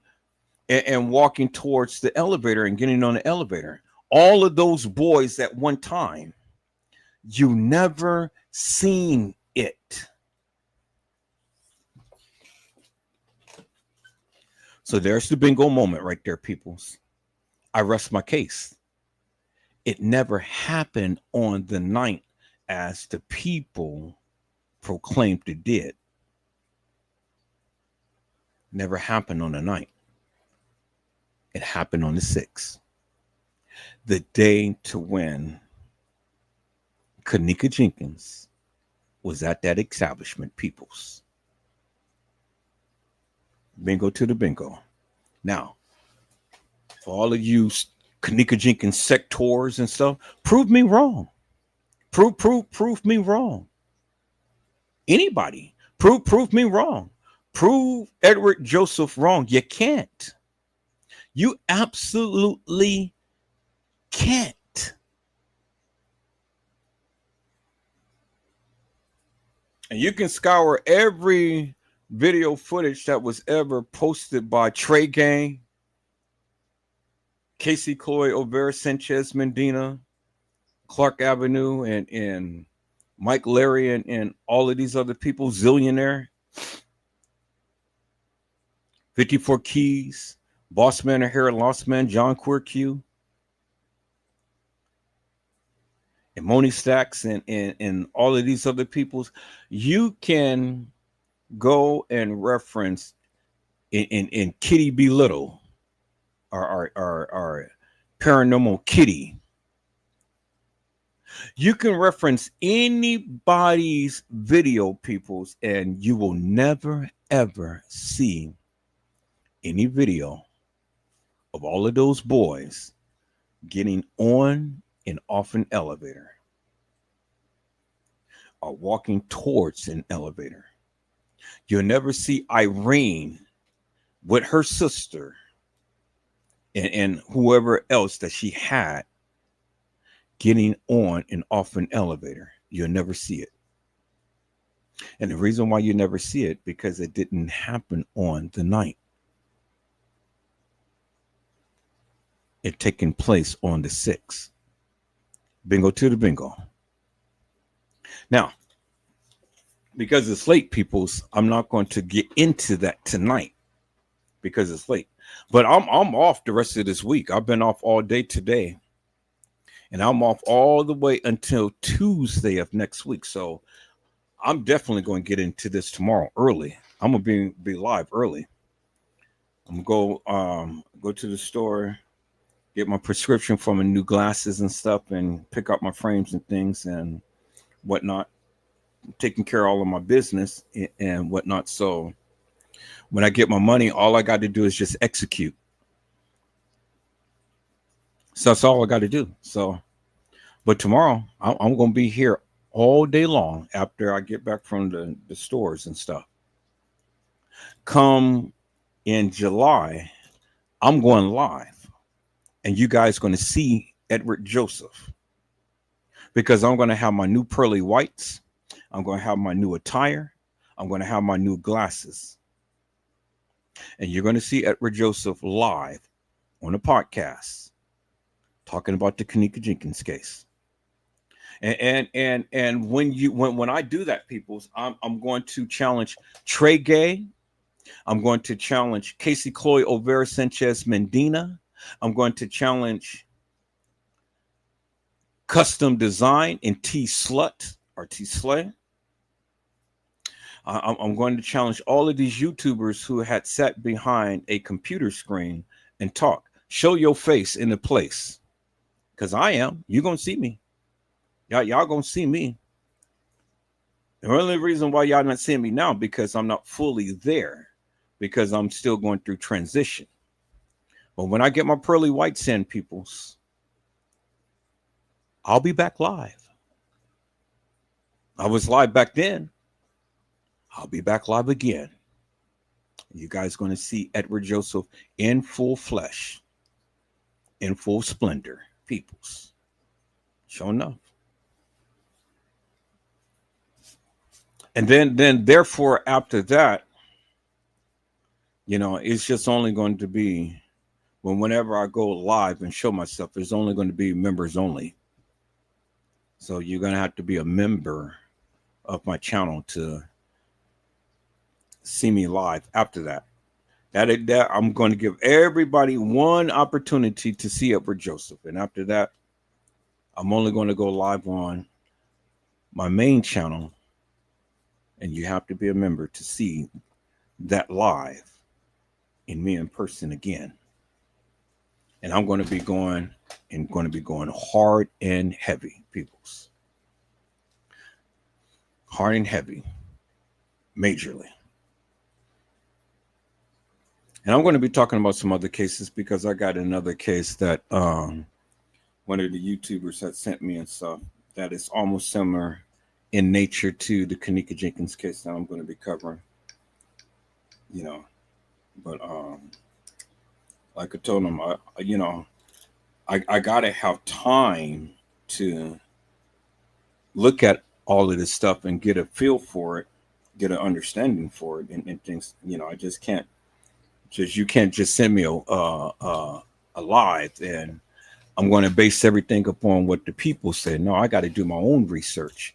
and walking towards the elevator and getting on the elevator? All of those boys at one time, you never seen it. So there's the bingo moment right there, peoples. I rest my case. It never happened on the night as the people proclaimed it did. Never happened on the night. It happened on the 6th. The day to when kENNEka Jenkins was at that establishment, peoples. Bingo to the bingo. Now, for all of you kENNEka Jenkins sectors and stuff, prove me wrong. Prove me wrong. Anybody, prove me wrong. Prove Edward Joseph wrong. You can't. You absolutely can't. And you can scour every video footage that was ever posted by Trey Gang, Casey Chloe Olvera Sanchez Medina, Clark Avenue, and Mike Larry, and all of these other people, Zillionaire, 54 Keys, Boss Man or Hair Lost Man, John Queer Q, and Moni Stacks, and all of these other peoples. You can go and reference in Kitty B. Little, our Paranormal Kitty. You can reference anybody's video, peoples, and you will never, ever see any video of all of those boys getting on and off an elevator or walking towards an elevator. You'll never see Irene with her sister and whoever else that she had getting on and off an elevator. You'll never see it. And the reason why you never see it, because it didn't happen on the night. It taking place on the 6th. Bingo to the bingo. Now, because it's late, peoples, I'm not going to get into that tonight because it's late. But I'm off the rest of this week. I've been off all day today. And I'm off all the way until Tuesday of next week. So I'm definitely going to get into this tomorrow early. I'm going to be live early. I'm going to go to the store, get my prescription for my new glasses and stuff, and pick up my frames and things and whatnot. Taking care of all of my business and whatnot. So when I get my money, all I got to do is just execute. So that's all I got to do. So, but tomorrow I'm going to be here all day long after I get back from the stores and stuff. Come in July, I'm going live, and you guys going to see Edward Joseph, because I'm going to have my new pearly whites. I'm going to have my new attire. I'm going to have my new glasses. And you're going to see Edward Joseph live on a podcast talking about the kENNEka Jenkins case. And when I do that, peoples, I'm going to challenge Trey Gay. I'm going to challenge Casey Chloe Olvera Sanchez Medina. I'm going to challenge Custom Design and T Slut or T Slay. I'm going to challenge all of these YouTubers who had sat behind a computer screen and talk. Show your face in the place. Because I am. You're going to see me. Y'all going to see me. The only reason why y'all not seeing me now, because I'm not fully there. Because I'm still going through transition. But when I get my pearly whites in, peoples, I'll be back live. I was live back then. I'll be back live again. You guys going to see Edward Joseph in full flesh, in full splendor, peoples. Sure enough. And then therefore, after that, it's just only going to be whenever I go live and show myself, it's only going to be members only. So you're going to have to be a member of my channel to see me live after that. That I'm going to give everybody one opportunity to see Edward Joseph. And after that, I'm only going to go live on my main channel. And you have to be a member to see that live in me in person again. And I'm going to be going hard and heavy, peoples. Hard and heavy, majorly. And I'm going to be talking about some other cases because I got another case that one of the YouTubers had sent me and stuff that is almost similar in nature to the kENNEka jENkINs case that I'm going to be covering. But like I told him, I gotta have time to look at all of this stuff and get a feel for it, get an understanding for it, and things. I just can't. You can't just send me a live and I'm going to base everything upon what the people say. No, I got to do my own research.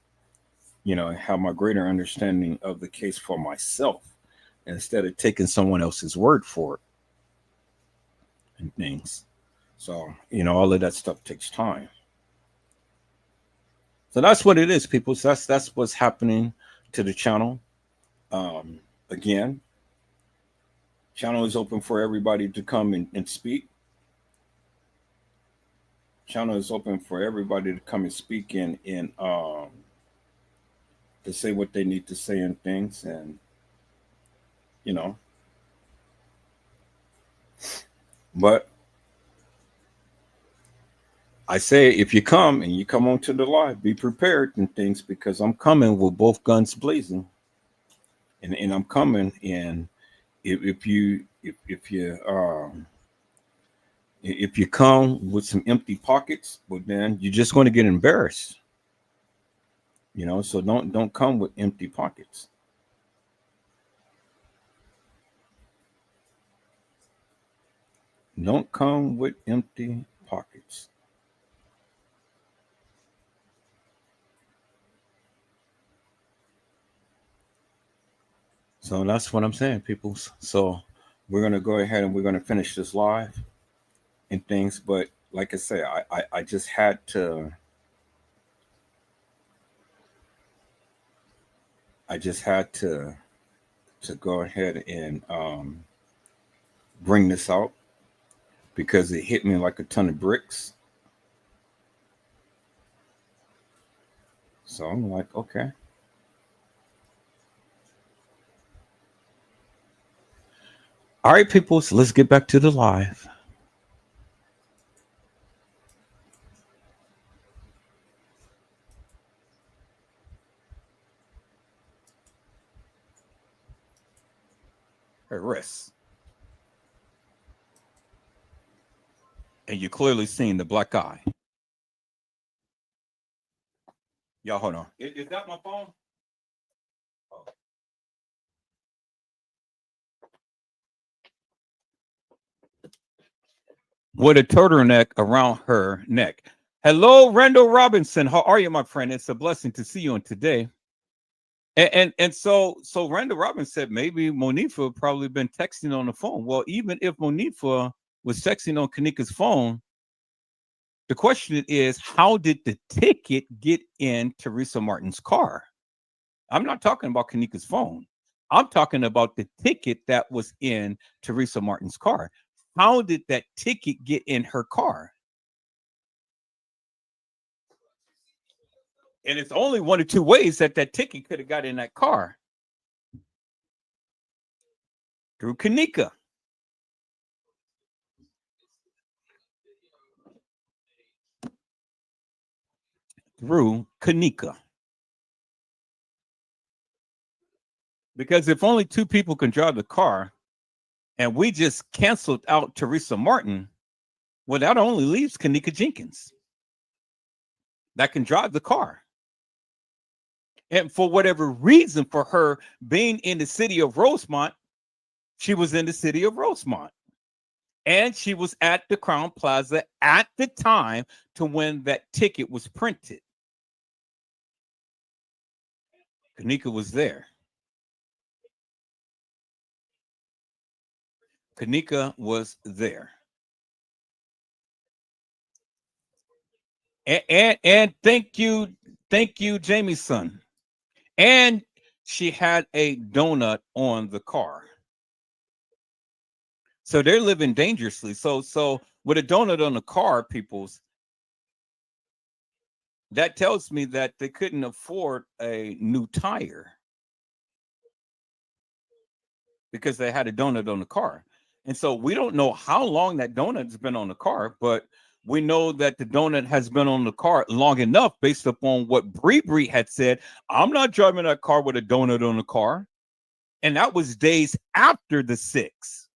Have my greater understanding of the case for myself instead of taking someone else's word for it and things. So, all of that stuff takes time. So that's what it is, people. So that's what's happening to the channel. Again, channel is open for everybody to come and speak. Channel is open for everybody to come and speak in to say what they need to say and things, and but I say if you come and you come onto the live, be prepared and things, because I'm coming with both guns blazing, and I'm coming. And if you come with some empty pockets, well, then you're just going to get embarrassed. So don't come with empty pockets. Don't come with empty pockets. So that's what I'm saying, people. So we're going to go ahead and we're going to finish this live and things. But like I say, I just had to. To go ahead and bring this out because it hit me like a ton of bricks. So I'm like, okay. All right, people, so let's get back to the live. Hey, rest. And you clearly seen the black eye. Y'all, hold on. Is that my phone? Oh. With a turtleneck around her neck. Hello, Randall Robinson. How are you, my friend? It's a blessing to see you on today. And so Randall Robinson said maybe Monifa probably been texting on the phone. Well, even if Monifa was texting on kENNEka's phone, the question is, how did the ticket get in Teresa Martin's car? I'm not talking about kENNEka's phone. I'm talking about the ticket that was in Teresa Martin's car. How did that ticket get in her car? And it's only one or two ways that ticket could have got in that car. Through kENNEka. through kENNEka. Because if only two people can drive the car and we just canceled out Teresa Martin, well, that only leaves kENNEka jENkINs that can drive the car. And for whatever reason, for her being in the city of Rosemont, she was in the city of Rosemont. And she was at the Crown Plaza at the time to when that ticket was printed. kENNEka was there. kENNEka was there. And thank you, Jamie's son. And she had a donut on the car. So they're living dangerously. So with a donut on the car, peoples, that tells me that they couldn't afford a new tire because they had a donut on the car. And so we don't know how long that donut's been on the car, but we know that the donut has been on the car long enough based upon what Bree had said. I'm not driving that car with a donut on the car. And that was days after the 6th.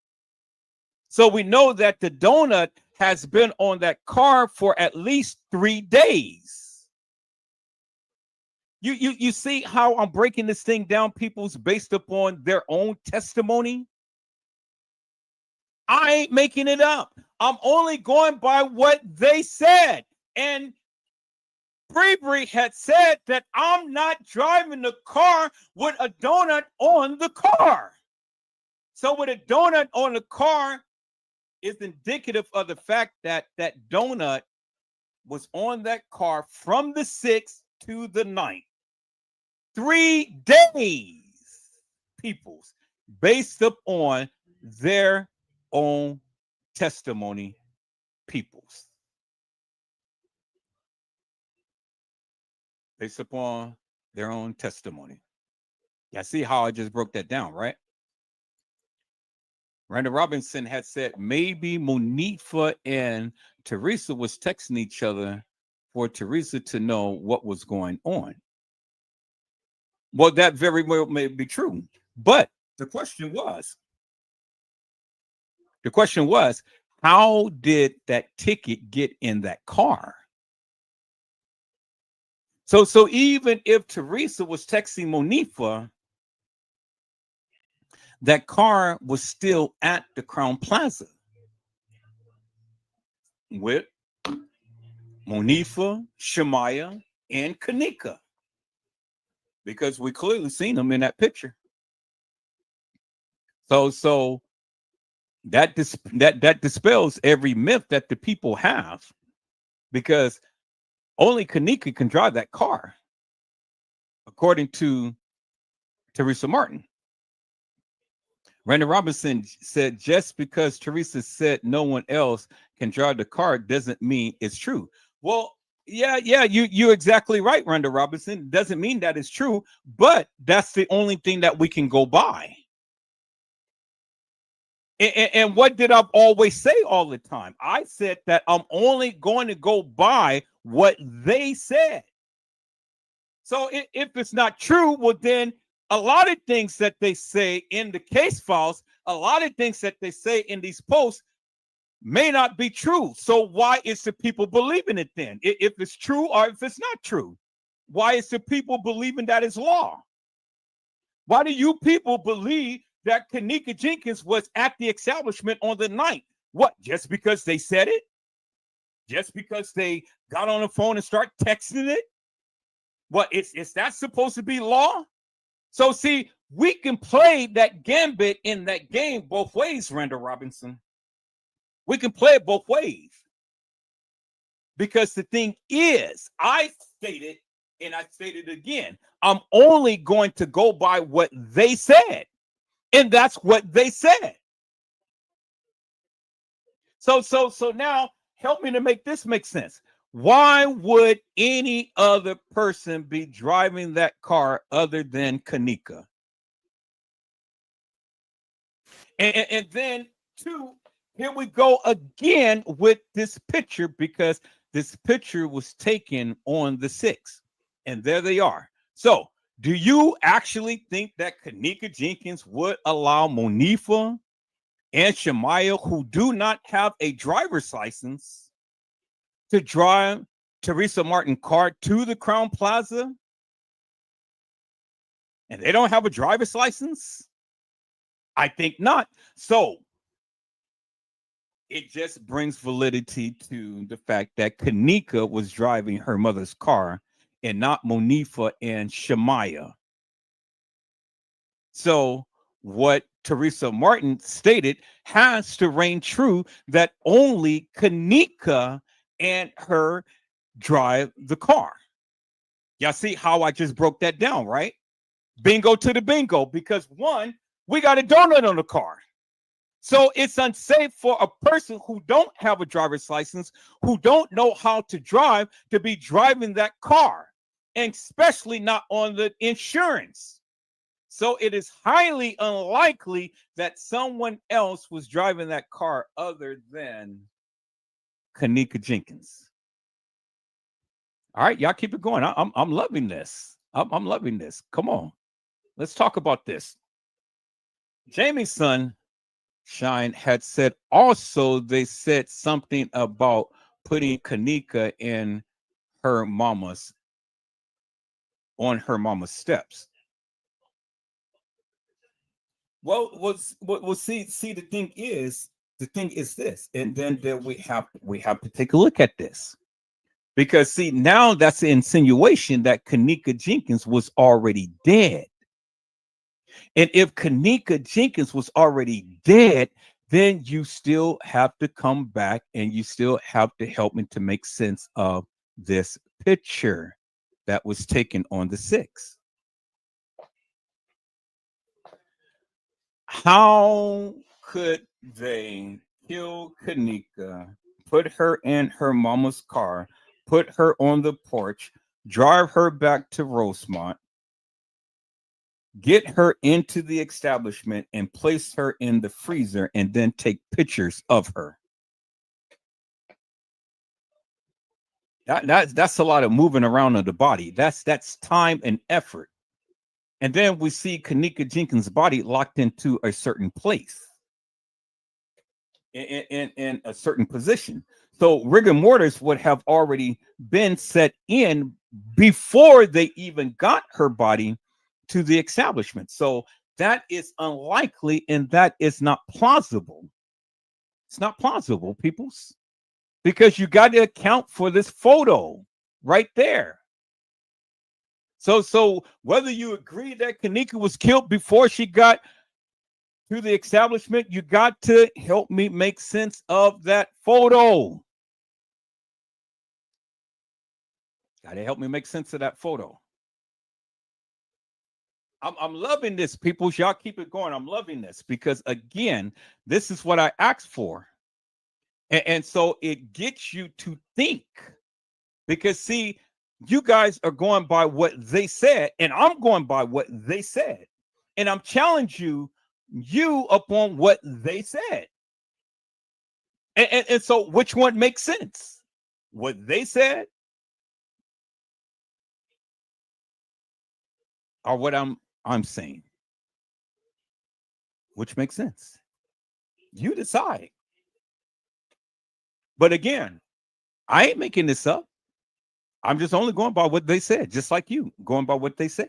So we know that the donut has been on that car for at least 3 days. You see how I'm breaking this thing down, peoples, based upon their own testimony? I ain't making it up. I'm only going by what they said. And Bree had said that I'm not driving the car with a donut on the car. So with a donut on the car is indicative of the fact that that donut was on that car from the 6th to the 9th. 3 days, peoples, based upon their own testimony, peoples. Based upon their own testimony. Yeah, see how I just broke that down, right? Randall Robinson had said maybe Monifa and Teresa was texting each other for Teresa to know what was going on. Well, that very well may be true. But the question was, how did that ticket get in that car? So even if Teresa was texting Monifa, that car was still at the Crown Plaza with Monifa, Shemaya, and kENNEka, because we clearly seen them in that picture. So that dispels every myth that the people have, because only kENNEka can drive that car, according to Teresa Martin. Randy Robinson said, just because Teresa said no one else can drive the car doesn't mean it's true. Well, yeah, you're exactly right, Randy Robinson. Doesn't mean that it's true, but that's the only thing that we can go by. And what did I always say all the time? I said that I'm only going to go by what they said. So if it's not true, well, then a lot of things that they say in the case files, a lot of things that they say in these posts may not be true. So why is the people believing it then? If it's true or if it's not true, why is the people believing that it's law? Why do you people believe that kENNEka jENkINs was at the establishment on the 9th? What, just because they said it? Just because they got on the phone and start texting it? What, is that supposed to be law? So see, we can play that gambit in that game both ways, Randall Robinson. We can play it both ways. Because the thing is, I stated, and I stated again, I'm only going to go by what they said. And that's what they said. So now help me to make this make sense. Why would any other person be driving that car other than kENNEka? And then two, here we go again with this picture, because this picture was taken on the 6th. And there they are. So, do you actually think that kENNEka JENkINs would allow Monifa and Shemaya, who do not have a driver's license, to drive Teresa Martin car to the Crown Plaza? And they don't have a driver's license? I think not. So it just brings validity to the fact that kENNEka was driving her mother's car and not Monifa and Shemaya. So what Teresa Martin stated has to reign true, that only kENNEka and her drive the car. Y'all see how I just broke that down, right? Bingo to the bingo, because one, we got a donut on the car. So it's unsafe for a person who don't have a driver's license, who don't know how to drive, to be driving that car, and especially not on the insurance. So it is highly unlikely that someone else was driving that car other than kENNEka JENkINs. All right, y'all keep it going. I'm loving this. I'm loving this. Come on, let's talk about this. Jamie's son Shine had said also, they said something about putting kENNEka in her mama's, on her mama's steps. Well, see, the thing is this, and then we have to take a look at this, because see, now that's the insinuation that kENNEka JENkINs was already dead. And if kENNEka JENkINs was already dead, then you still have to come back and you still have to help me to make sense of this picture that was taken on the 6th. How could they kill kENNEka, put her in her mama's car, put her on the porch, drive her back to Rosemont, get her into the establishment and place her in the freezer, and then take pictures of her? That's a lot of moving around of the body. That's time and effort. And then we see kENNEka JENkINs' body locked into a certain place, in a certain position. So rigor mortis would have already been set in before they even got her body to the establishment. So that is unlikely, and that is not plausible. It's not plausible, peoples, because you got to account for this photo right there. So whether you agree that kENNEka was killed before she got to the establishment, you got to help me make sense of that photo. Got to help me make sense of that photo. I'm loving this, people. Y'all keep it going. I'm loving this, because again, this is what I asked for. And so it gets you to think, because see, you guys are going by what they said, and I'm going by what they said. And I'm challenging you upon what they said. And so which one makes sense? What they said, or what I'm saying? Which makes sense? You decide. But again, I ain't making this up. I'm just only going by what they said, just like you going by what they said.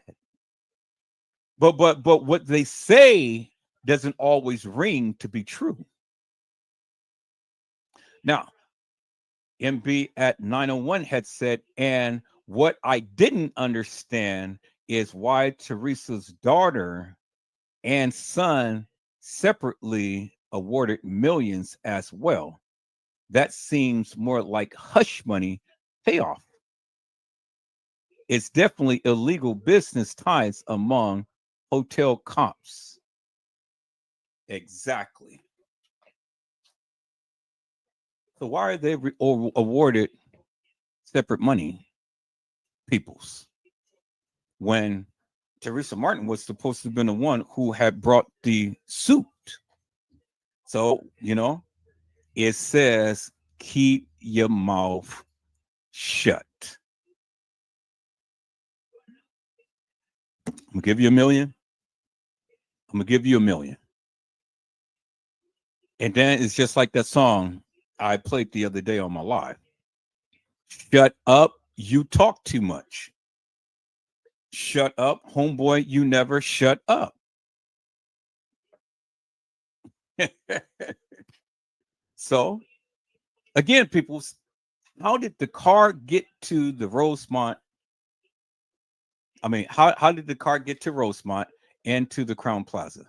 But what they say doesn't always ring to be true. Now, MB at 901 had said, and what I didn't understand is why Teresa's daughter and son separately awarded millions as well. That seems more like hush money payoff. It's definitely illegal business ties among hotel cops. Exactly. So why are they awarded separate money, peoples, when Teresa Martin was supposed to have been the one who had brought the suit? So, it says keep your mouth shut. I'm gonna give you $1 million. I'm gonna give you $1 million. And then it's just like that song I played the other day on my live. Shut up, you talk too much. Shut up, homeboy, you never shut up. So, again, people, how did the car get to the Rosemont? I mean, how did the car get to Rosemont and to the Crown Plaza?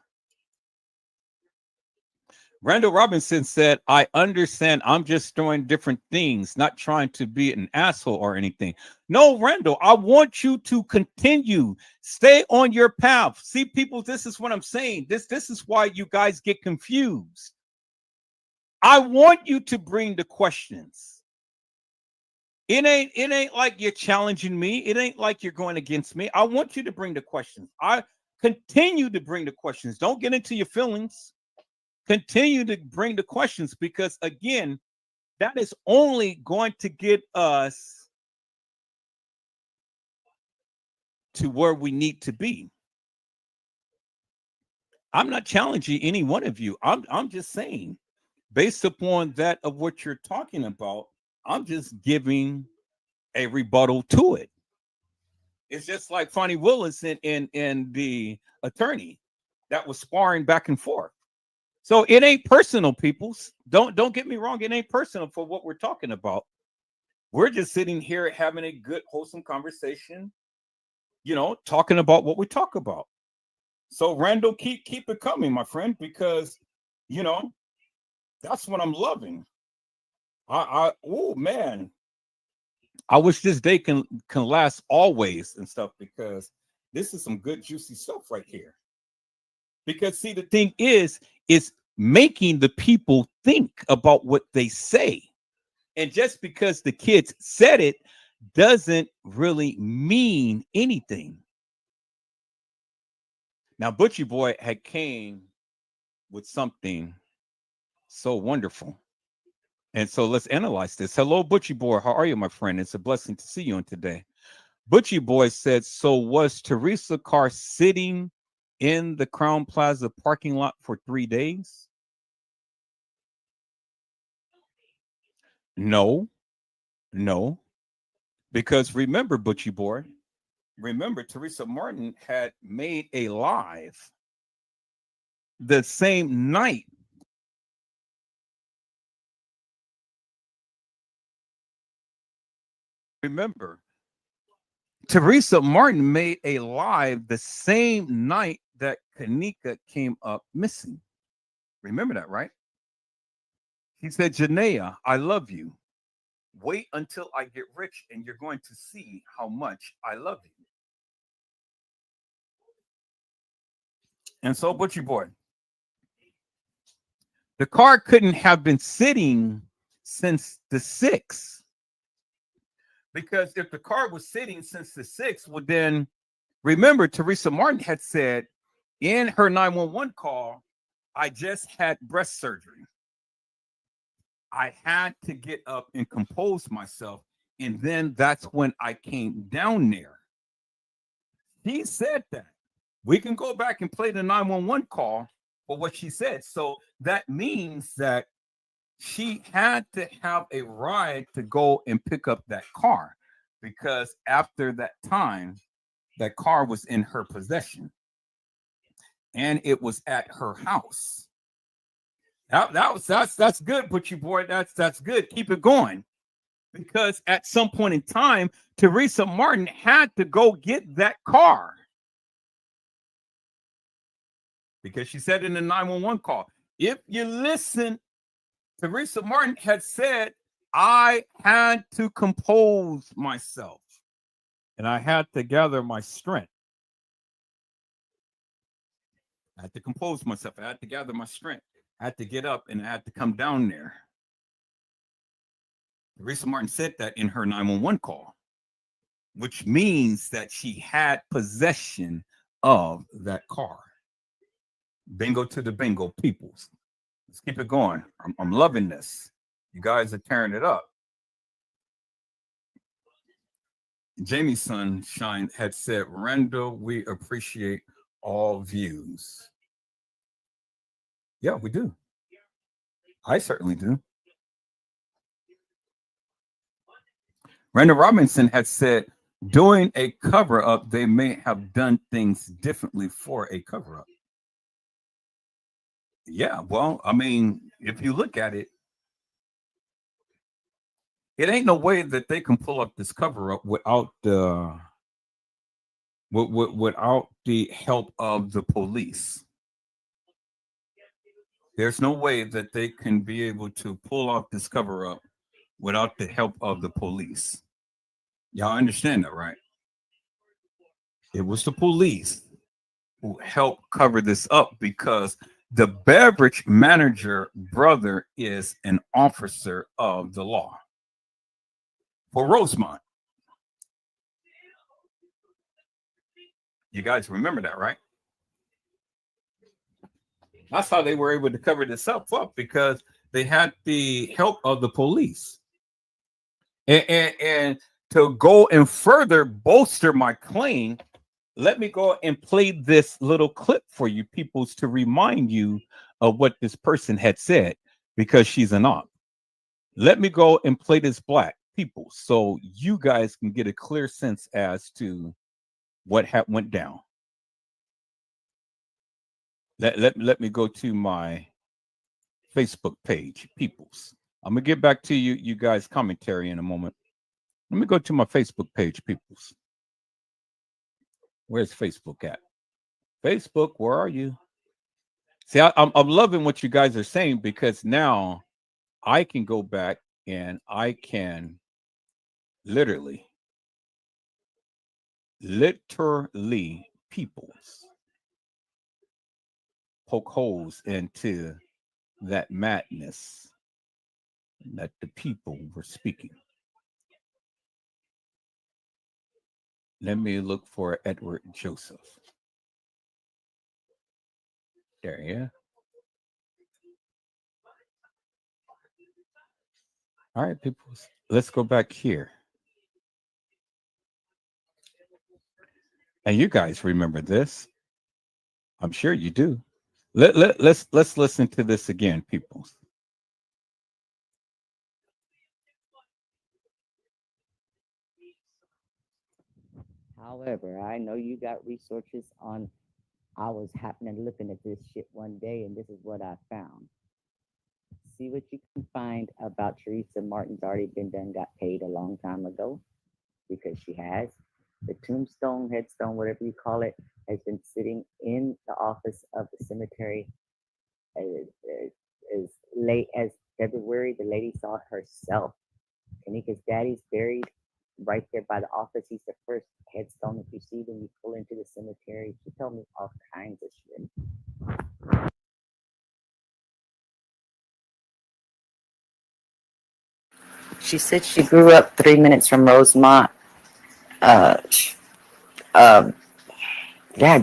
Randall Robinson said, I understand. I'm just throwing different things, not trying to be an asshole or anything. No, Randall, I want you to continue. Stay on your path. See, people, this is what I'm saying. This is why you guys get confused. I want you to bring the questions. It ain't like you're challenging me. It ain't like you're going against me. I want you to bring the questions. I continue to bring the questions. Don't get into your feelings. Continue to bring the questions, because again, that is only going to get us to where we need to be. I'm not challenging any one of you. I'm just saying, based upon that of what you're talking about, I'm just giving a rebuttal to it. It's just like Fonnie Willis and the attorney that was sparring back and forth. So it ain't personal, peoples. Don't get me wrong. It ain't personal for what we're talking about. We're just sitting here having a good, wholesome conversation, talking about what we talk about. So Randall, keep it coming, my friend, because that's what I'm loving. Oh man, I wish this day can last always and stuff, because this is some good juicy stuff right here. Because see, the thing is, it's making the people think about what they say. And just because the kids said it doesn't really mean anything. Now, Butchie Boy had came with something so wonderful. And so let's analyze this. Hello, Butchie Boy. How are you, my friend? It's a blessing to see you on today. Butchie Boy said, so was Teresa Carr sitting in the Crown Plaza parking lot for 3 days? No, because remember, Butchie Boy, Teresa Martin had made a live the same night. Remember, Teresa Martin made a live the same night that kENNEka came up missing. Remember that, right? He said, Janaea, I love you. Wait until I get rich and you're going to see how much I love you. And so, Butchie Boy, the car couldn't have been sitting since the 6th. Because if the car was sitting since the 6th, well, then remember, Teresa Martin had said in her 911 call, I just had breast surgery. I had to get up and compose myself. And then that's when I came down there. She said that. We can go back and play the 911 call for what she said. So that means that she had to have a ride to go and pick up that car, because after that time, that car was in her possession and it was at her house. That's good, Butchie Boy. That's good. Keep it going, because at some point in time, Teresa Martin had to go get that car, because she said in the 911 call, if you listen, Teresa Martin had said, I had to compose myself and I had to gather my strength. I had to compose myself. I had to gather my strength. I had to get up and I had to come down there. Teresa Martin said that in her 911 call, which means that she had possession of that car. Bingo to the bingo, peoples. Let's keep it going. I'm loving this. You guys are tearing it up. Jamie Sunshine had said, Randall, we appreciate all views. Yeah, we do. I certainly do. Randall Robinson had said, doing a cover up, they may have done things differently for a cover up. Yeah, well, I mean, if you look at it, it ain't no way that they can pull up this cover up without the without the help of the police. There's no way that they can be able to pull off this cover up without the help of the police. Y'all understand that, right? It was the police who helped cover this up because the beverage manager brother is an officer of the law for Rosemont. You guys remember that, right? That's how they were able to cover this up because they had the help of the police. And to go and further bolster my claim, let me go and play this little clip for you peoples to remind you of what this person had said because she's an op. Let me go and play this black people so you guys can get a clear sense as to what went down. Let me go to my Facebook page, peoples. I'm gonna get back to you guys' commentary in a moment. Let me go to my Facebook page, peoples. Where's Facebook at? Facebook, where are you? See, I'm loving what you guys are saying because now I can go back and I can literally peoples poke holes into that madness that the people were speaking. Let me look for Edward Joseph. There, yeah. All right, people, let's go back here. And you guys remember this. I'm sure you do. Let's listen to this again, people. However, I know you got researches on. I was happening looking at this shit one day, and this is what I found. See what you can find about Teresa Martin's already been done, got paid a long time ago, because she has. The tombstone, headstone, whatever you call it, has been sitting in the office of the cemetery as late as February. The lady saw it herself. Kenneka's daddy's buried right there by the office. He's the first headstone that you see when you pull into the cemetery. She told me all kinds of shit. She said she grew up 3 minutes from Rosemont. God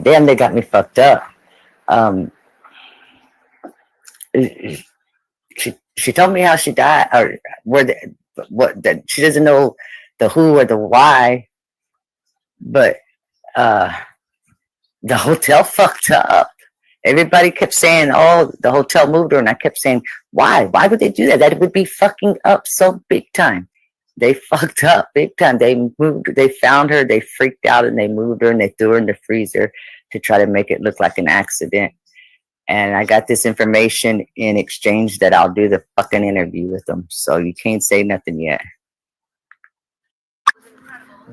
damn, they got me fucked up. She told me how she died, or that she doesn't know the who or the why, but the hotel fucked up. Everybody kept saying, "Oh, the hotel moved her," and I kept saying, "Why? Why would they do that? That would be fucking up so big time." They fucked up big time. They moved. They found her. They freaked out and they moved her and they threw her in the freezer to try to make it look like an accident. And I got this information in exchange that I'll do the fucking interview with them. So you can't say nothing yet.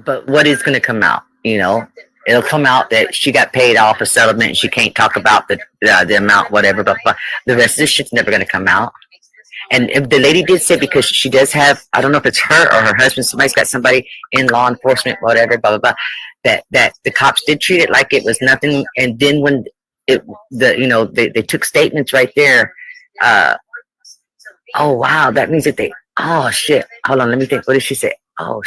But what is going to come out? You know, it'll come out that she got paid off a settlement and she can't talk about the amount, whatever. But the rest of this shit's never going to come out. And the lady did say, because she does have, I don't know if it's her or her husband, somebody's got somebody in law enforcement, whatever, blah, blah, blah, that the cops did treat it like it was nothing. And then when they took statements right there. Oh, wow. That means that oh, shit. Hold on. Let me think. What did she say? Oh,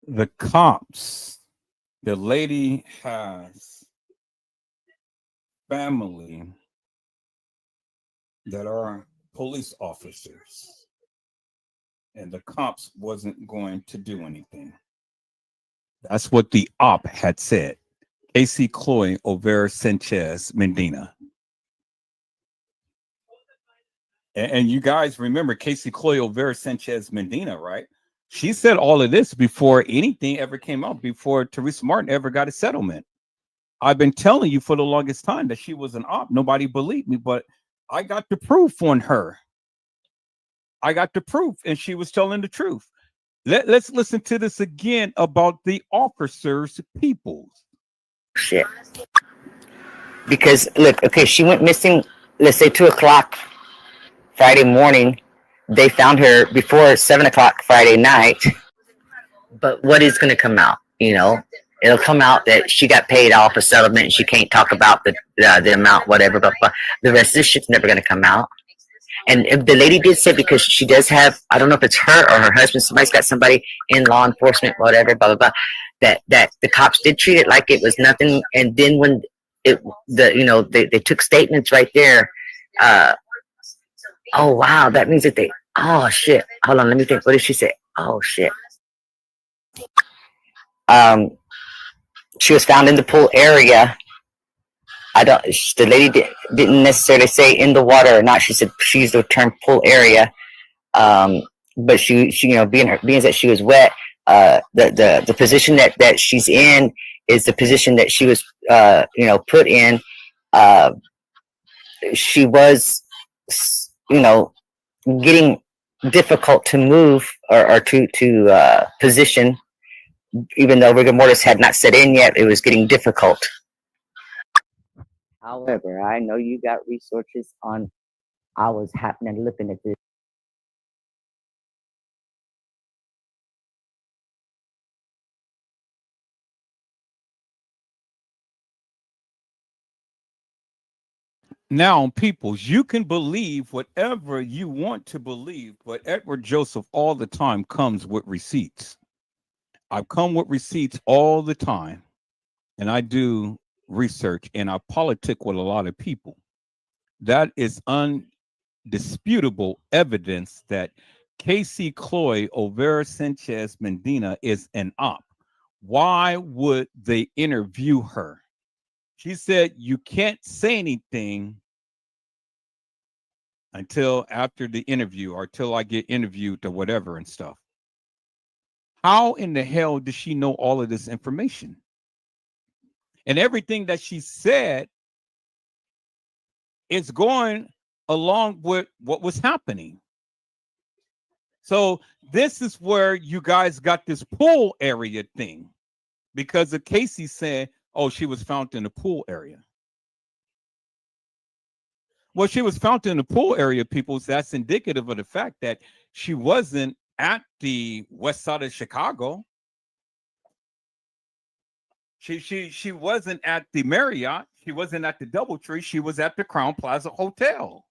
the cops, the lady has family that are police officers. and the cops wasn't going to do anything. That's what the op had said. AC Chloe Overa Sanchez Medina. And you guys remember Casey Chloe Overa Sanchez Medina, right? She said all of this before anything ever came out, before Teresa Martin ever got a settlement. I've been telling you for the longest time that she was an op. Nobody believed me, but I got the proof on her. I got the proof, and she was telling the truth. Let's listen to this again about the officers' peoples. Shit. Because look, okay, she went missing, let's say 2 o'clock Friday morning. They found her before 7 o'clock Friday night. But what is going to come out? You know, it'll come out that she got paid off a settlement and she can't talk about the amount, whatever. But the rest of this shit's never going to come out. And if the lady did say, because she does have, I don't know if it's her or her husband, somebody's got somebody in law enforcement, whatever, blah, blah, blah, that the cops did treat it like it was nothing. And then when they took statements right there. Oh, wow. That means that oh, shit. Hold on. Let me think. What did she say? Oh, shit. She was found in the pool area. The lady didn't necessarily say in the water or not. She said she used the term pool area. But she being that she was wet, the position that she's in is the position that she was, put in. She was, getting difficult to move or to position, even though rigor mortis had not set in yet. It was getting difficult. However, I know you got resources on. I was happening looking at this. Now, peoples, you can believe whatever you want to believe, but Edward Joseph all the time comes with receipts. I've come with receipts all the time, and I do research, and I politic with a lot of people. That is undisputable evidence that Casey Chloe Overa Sanchez Medina is an op. Why would they interview her? She said, you can't say anything until after the interview or till I get interviewed or whatever and stuff. How in the hell does she know all of this information? And everything that she said is going along with what was happening. So this is where you guys got this pool area thing, because of Casey said, oh, she was found in the pool area. Well, she was found in the pool area, people. That's indicative of the fact that she wasn't at the west side of Chicago. She wasn't at the Marriott. She wasn't at the Doubletree. She was at the Crown Plaza Hotel.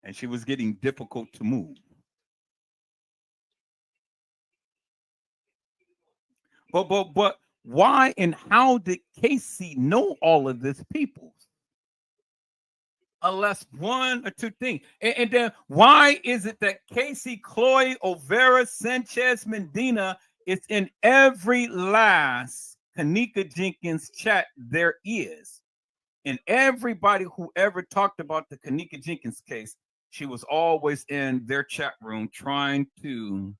And she was getting difficult to move. But why and how did Casey know all of this, people? Unless one or two things. And then why is it that Casey Chloe Overa Sanchez Medina is in every last kENNEka Jenkins chat there is? And everybody who ever talked about the kENNEka Jenkins case, she was always in their chat room trying to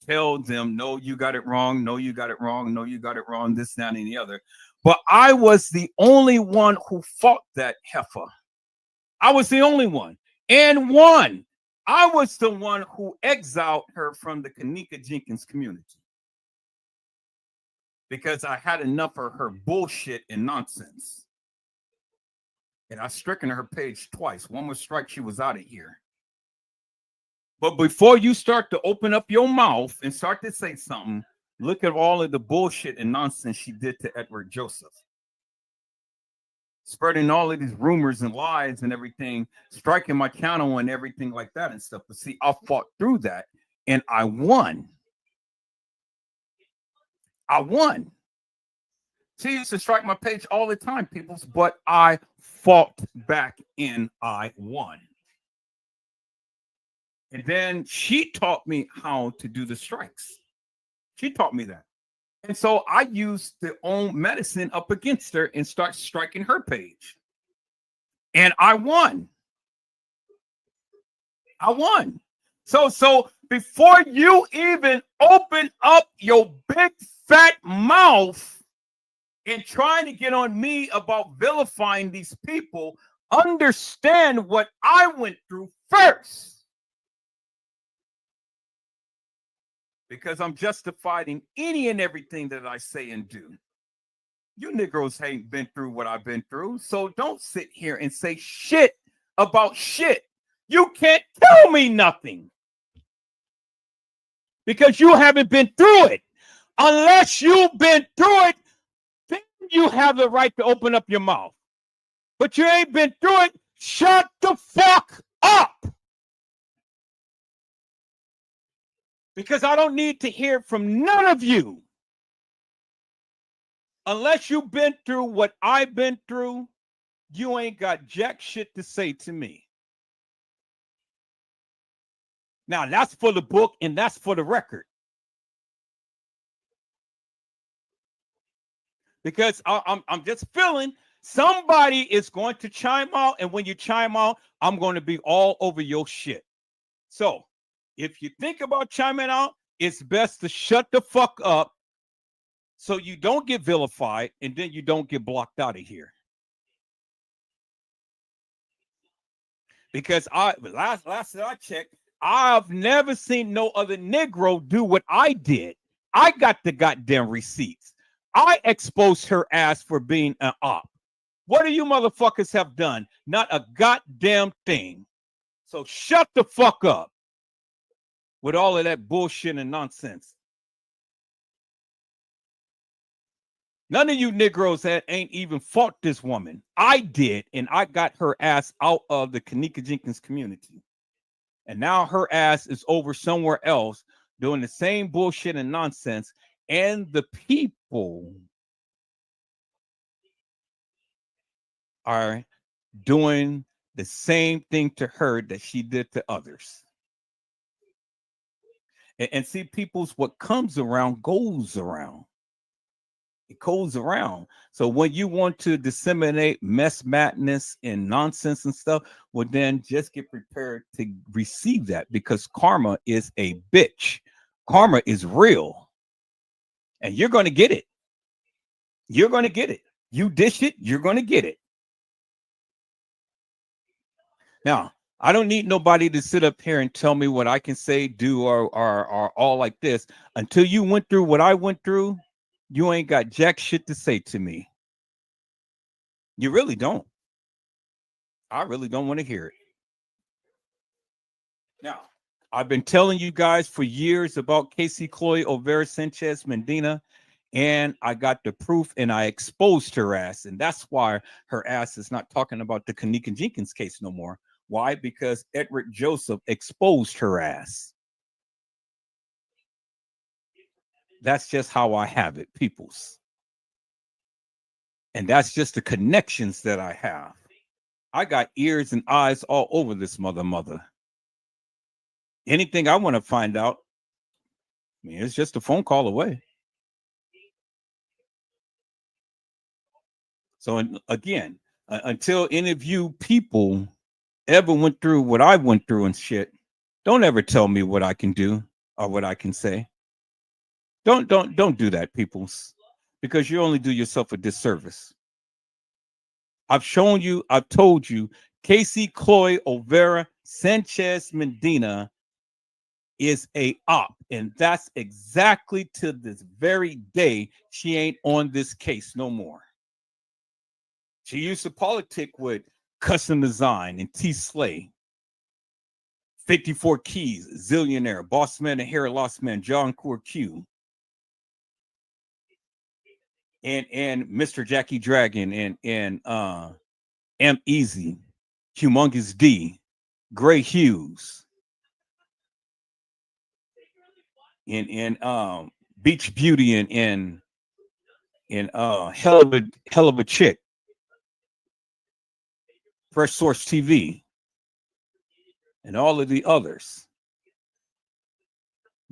tell them, no, you got it wrong. No, you got it wrong. No, you got it wrong. This, that, and the other. But I was the only one who fought that heifer. I was the only one and won. I was the one who exiled her from the kENNEka Jenkins community because I had enough of her bullshit and nonsense. And I stricken her page twice. One was strike, she was out of here. But before you start to open up your mouth and start to say something, look at all of the bullshit and nonsense she did to Edward Joseph. Spreading all of these rumors and lies and everything, striking my channel and everything like that and stuff. But see, I fought through that and I won. I won. She used to strike my page all the time, peoples, but I fought back and I won. And then she taught me how to do the strikes. She taught me that. And so I used the own medicine up against her and start striking her page. And I won. I won. So before you even open up your big fat mouth and trying to get on me about vilifying these people, understand what I went through first. Because I'm justified in any and everything that I say and do. You Negroes ain't been through what I've been through, so don't sit here and say shit about shit. You can't tell me nothing because you haven't been through it. Unless you've been through it, then you have the right to open up your mouth. But you ain't been through it. Shut the fuck up. Because I don't need to hear from none of you. Unless you've been through what I've been through, you ain't got jack shit to say to me. Now, that's for the book and that's for the record. Because I'm just feeling somebody is going to chime out, and when you chime out, I'm going to be all over your shit. So, if you think about chiming out, it's best to shut the fuck up so you don't get vilified and then you don't get blocked out of here. Because last that I checked, I've never seen no other Negro do what I did. I got the goddamn receipts. I exposed her ass for being an op. What do you motherfuckers have done? Not a goddamn thing. So shut the fuck up with all of that bullshit and nonsense. None of you Negroes ain't even fought this woman. I did, and I got her ass out of the kENNEka jENkINs community. And now her ass is over somewhere else doing the same bullshit and nonsense. And the people are doing the same thing to her that she did to others. And see, people's what comes around goes around. It goes around. So when you want to disseminate mess, madness, and nonsense and stuff, well, then just get prepared to receive that, because karma is a bitch. Karma is real. And you're going to get it. You're going to get it. You dish it, you're going to get it. Now, I don't need nobody to sit up here and tell me what I can say, do, or all like this. Until you went through what I went through, you ain't got jack shit to say to me. You really don't. I really don't want to hear it. Now, I've been telling you guys for years about Casey Chloe Olvera Sanchez Medina, and I got the proof and I exposed her ass. And that's why her ass is not talking about the kENNEka jENkINs case no more. Why? Because Edward Joseph exposed her ass. That's just how I have it, peoples. And that's just the connections that I have. I got ears and eyes all over this mother. Anything I want to find out, I mean, it's just a phone call away. So again, until any of you people ever went through what I went through and shit, don't ever tell me what I can do or what I can say. Don't do that, peoples, because you only do yourself a disservice. I've shown you, I've told you, Casey Chloe Olvera Sanchez Medina is a op, and that's exactly to this very day she ain't on this case no more. She used to politic with Custom Design and T Slay, 54 Keys, Zillionaire, Boss Man and Hair Loss Man, John Core Q, and Mr. Jackie Dragon, and M Easy, Humongous D, Gray Hughes, and Beach Beauty, and hell of a chick, Fresh Source TV, and all of the others.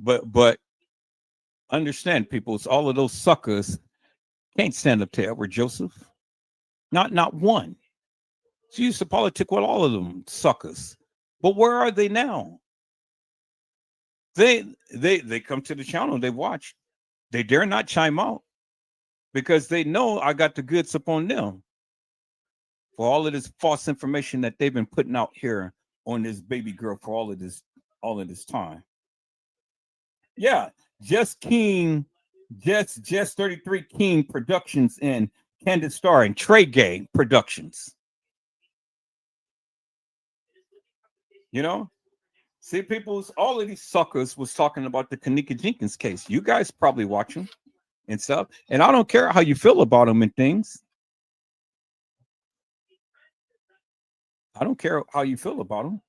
But understand, people, it's all of those suckers can't stand up to Edward Joseph. Not one. She used to politic with all of them suckers. But where are they now? They come to the channel, they watch. They dare not chime out because they know I got the goods upon them for all of this false information that they've been putting out here on this baby girl for all of this time. Yeah, just 33 King Productions and Candace Starr and Trey Gay Productions. You know, see, people's all of these suckers was talking about the kENNEka jENkINs case. You guys probably watch them and stuff, and I don't care how you feel about them and things. I don't care how you feel about them.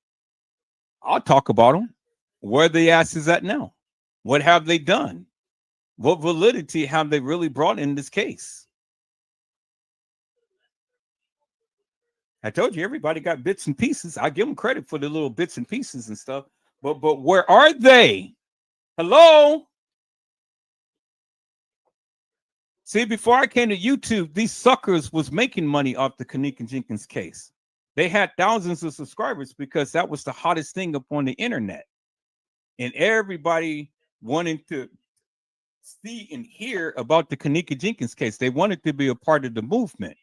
I'll talk about them. Where the ass is at now? What have they done? What validity have they really brought in this case? I told you everybody got bits and pieces. I give them credit for the little bits and pieces and stuff. But where are they? Hello? See, before I came to YouTube, these suckers was making money off the kENNEka jENkINs case. They had thousands of subscribers because that was the hottest thing upon the internet. And everybody wanted to see and hear about the kENNEka jENkINs case. They wanted to be a part of the movement.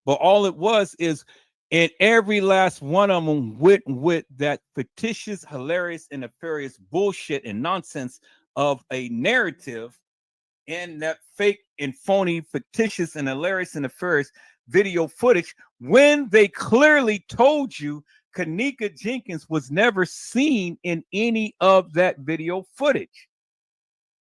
But all it was is, and every last one of them went with that fictitious, hilarious, and nefarious bullshit and nonsense of a narrative and that fake and phony, fictitious, and hilarious and nefarious video footage when they clearly told you kENNEka jENkINs was never seen in any of that video footage.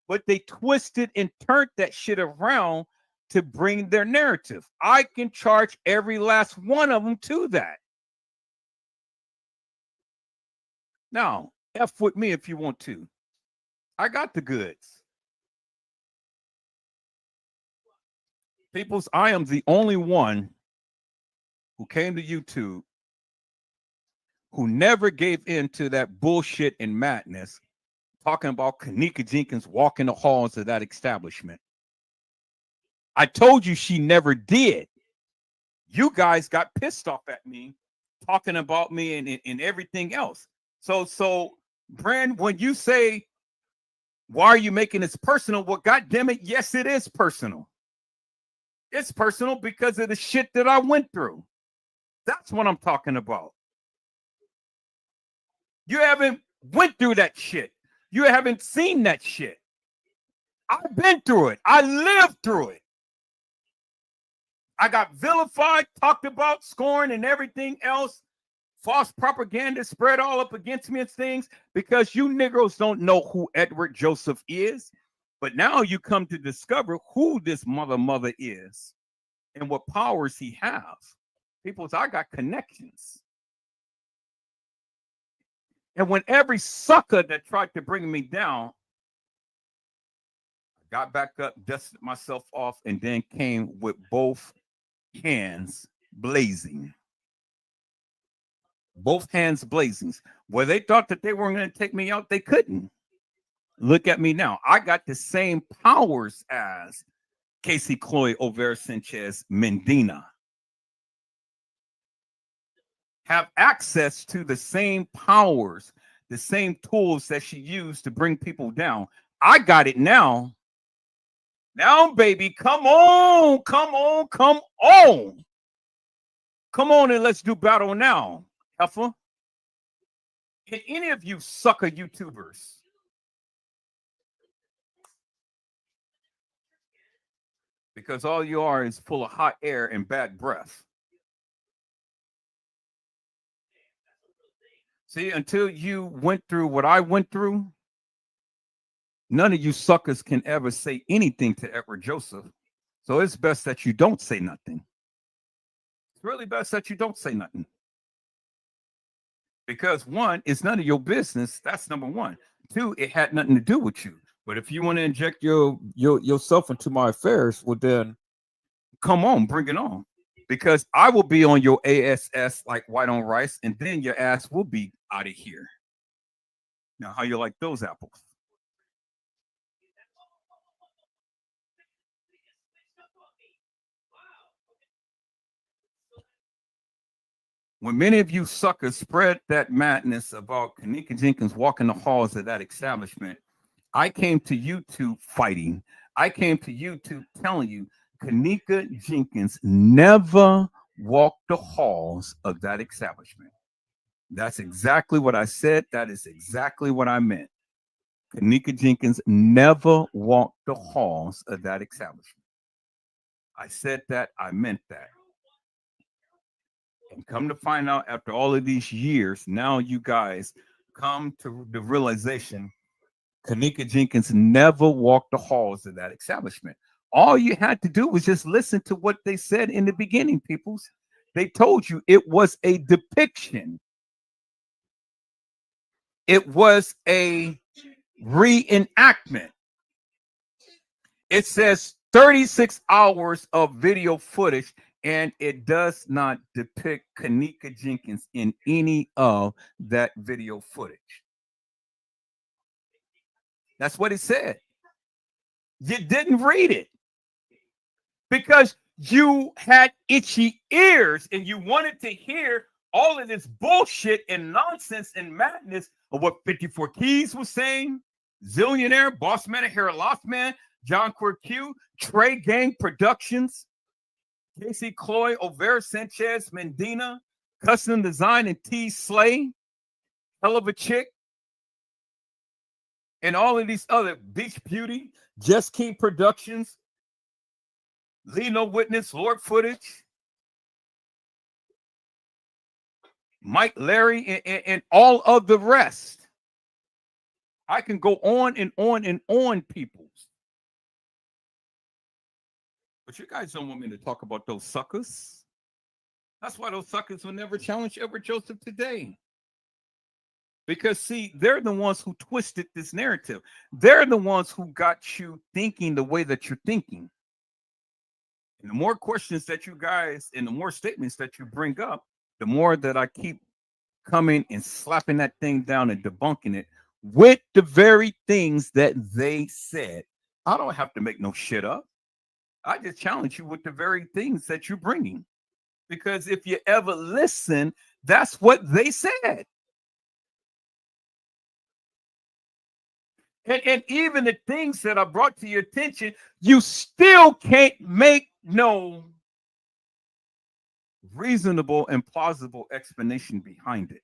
But they twisted and turned that shit around to bring their narrative. I can charge every last one of them to that. Now, F with me if you want to. I got the goods. Peoples, I am the only one who came to YouTube who never gave in to that bullshit and madness talking about kENNEka jENkINs walking the halls of that establishment. I told you she never did. You guys got pissed off at me talking about me and everything else. So Brand, when you say, why are you making this personal? Well, goddamn it, yes, it is personal. It's personal because of the shit that I went through. That's what I'm talking about. You haven't went through that shit. You haven't seen that shit. I've been through it. I lived through it. I got vilified, talked about, scorned, and everything else. False propaganda spread all up against me and things because you Negroes don't know who Edward Joseph is. But now you come to discover who this mother is and what powers he has. People, I got connections. And when every sucker that tried to bring me down, I got back up, dusted myself off, and then came with both hands blazing. Both hands blazing. Where they thought that they weren't going to take me out, they couldn't. Look at me now. I got the same powers as Casey Chloe Overa Sanchez Mendina. Have access to the same powers, the same tools that she used to bring people down. I got it now. Now, baby, come on, come on, come on. Come on and let's do battle now, heifer. Can any of you sucker YouTubers because all you are is full of hot air and bad breath. See, until you went through what I went through, none of you suckers can ever say anything to Edward Joseph. So it's best that you don't say nothing. It's really best that you don't say nothing. Because one, it's none of your business. That's number one. Two, it had nothing to do with you. But if you want to inject yourself into my affairs, well then, come on, bring it on. Because I will be on your ASS like white on rice, and then your ass will be out of here. Now, how you like those apples? When many of you suckers spread that madness about kENNEka Jenkins walking the halls of that establishment, I came to YouTube fighting. I came to YouTube telling you kENNEka Jenkins never walked the halls of that establishment. That's exactly what I said. That is exactly what I meant. kENNEka Jenkins never walked the halls of that establishment. I said that. I meant that. And come to find out, after all of these years, now you guys come to the realization kENNEka Jenkins never walked the halls of that establishment. All you had to do was just listen to what they said in the beginning, peoples. They told you it was a depiction. It was a reenactment. It says 36 hours of video footage, and it does not depict kENNEka Jenkins in any of that video footage. That's what it said. You didn't read it because you had itchy ears and you wanted to hear all of this bullshit and nonsense and madness of what 54 Keys was saying, Zillionaire, Boss Man, Hair Lost Man, John Q, Trey Gang Productions, Casey Cloy, Overa Sanchez, Mendina, Custom Design, and T Slay, Hell of a Chick, and all of these other Beach Beauty, Just King Productions, Lee No Witness, Lord Footage, Mike Larry, and all of the rest. I can go on and on and on, peoples. But you guys don't want me to talk about those suckers. That's why those suckers will never challenge Edward Joseph today. Because, see, they're the ones who twisted this narrative. They're the ones who got you thinking the way that you're thinking. And the more questions that you guys and the more statements that you bring up, the more that I keep coming and slapping that thing down and debunking it with the very things that they said. I don't have to make no shit up. I just challenge you with the very things that you're bringing. Because if you ever listen, that's what they said. And even the things that I brought to your attention, you still can't make no reasonable and plausible explanation behind it.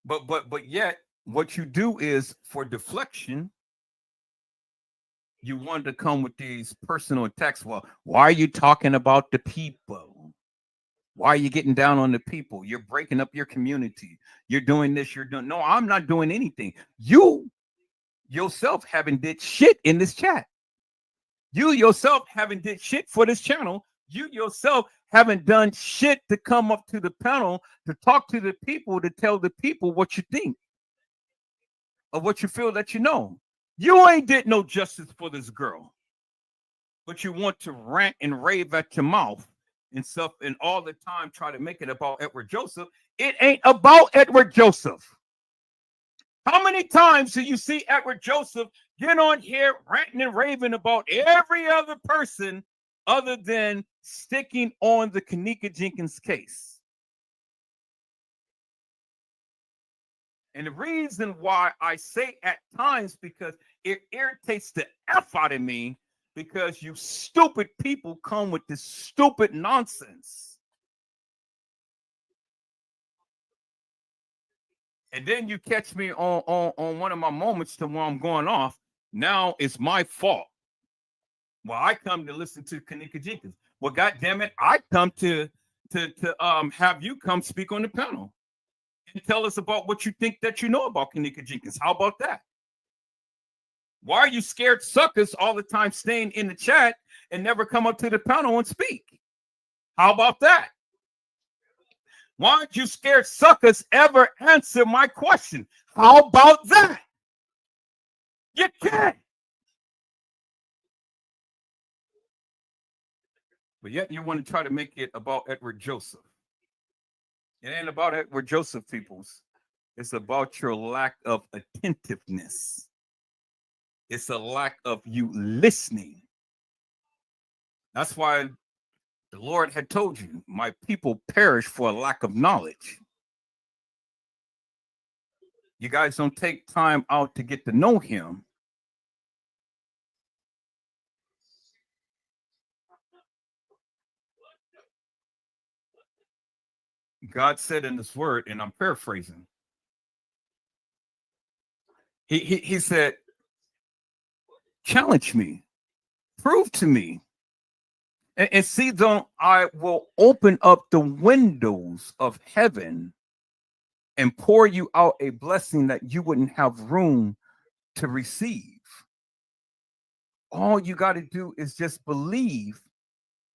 But yet, what you do is, for deflection, you want to come with these personal attacks. Well, why are you talking about the people? Why are you getting down on the people? You're breaking up your community. You're doing this. You're doing. No, I'm not doing anything. You yourself haven't did shit in this chat. You yourself haven't did shit for this channel. You yourself haven't done shit to come up to the panel to talk to the people, to tell the people what you think or what you feel that you know. You ain't did no justice for this girl, but you want to rant and rave at your mouth and stuff, and all the time try to make it about Edward Joseph. It ain't about Edward Joseph. How many times do you see Edward Joseph get on here ranting and raving about every other person other than sticking on the kENNEka Jenkins case? And the reason why I say at times, because it irritates the F out of me, because you stupid people come with this stupid nonsense. And then you catch me on one of my moments to where I'm going off. Now it's my fault. Well, I come to listen to kENNEka Jenkins. Well, God damn it, I come to have you come speak on the panel and tell us about what you think that you know about kENNEka Jenkins. How about that? Why are you scared suckers all the time staying in the chat and never come up to the panel and speak? How about that? Why aren't you scared suckers ever answer my question? How about that? You can't. But yet you want to try to make it about Edward Joseph. It ain't about Edward Joseph, peoples. It's about your lack of attentiveness. It's a lack of you listening. That's why The Lord had told you, my people perish for a lack of knowledge. You guys don't take time out to get to know him. God said in his word, and I'm paraphrasing, he said, challenge me, prove to me, and see, don't I will open up the windows of heaven and pour you out a blessing that you wouldn't have room to receive. All you got to do is just believe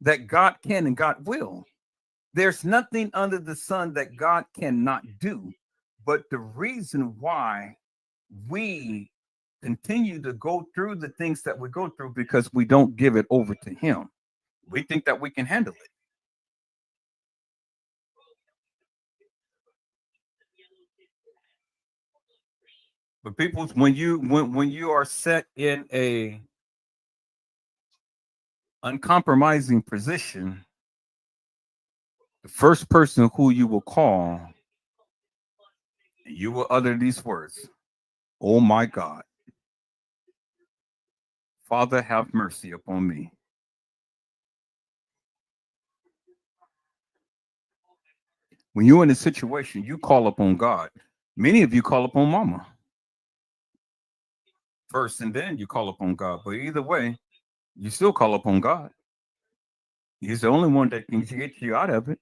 that God can and God will. There's nothing under the sun that God cannot do. But the reason why we continue to go through the things that we go through, because we don't give it over to him. We think that we can handle it. But people, when you are set in a uncompromising position, the first person who you will call, you will utter these words, oh my God, Father, have mercy upon me. When you're in a situation, you call upon God. Many of you call upon mama first, and then you call upon God. But either way, you still call upon God. He's the only one that can get you out of it,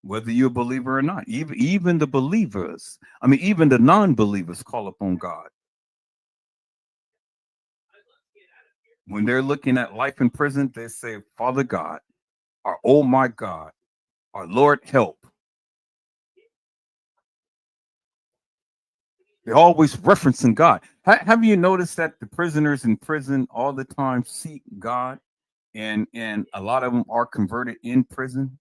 whether you're a believer or not. Even the believers, even the non-believers call upon God. When they're looking at life in prison, they say, Father God, or oh my God, or Lord help. They're always referencing God. Have you noticed that the prisoners in prison all the time seek God, and a lot of them are converted in prison?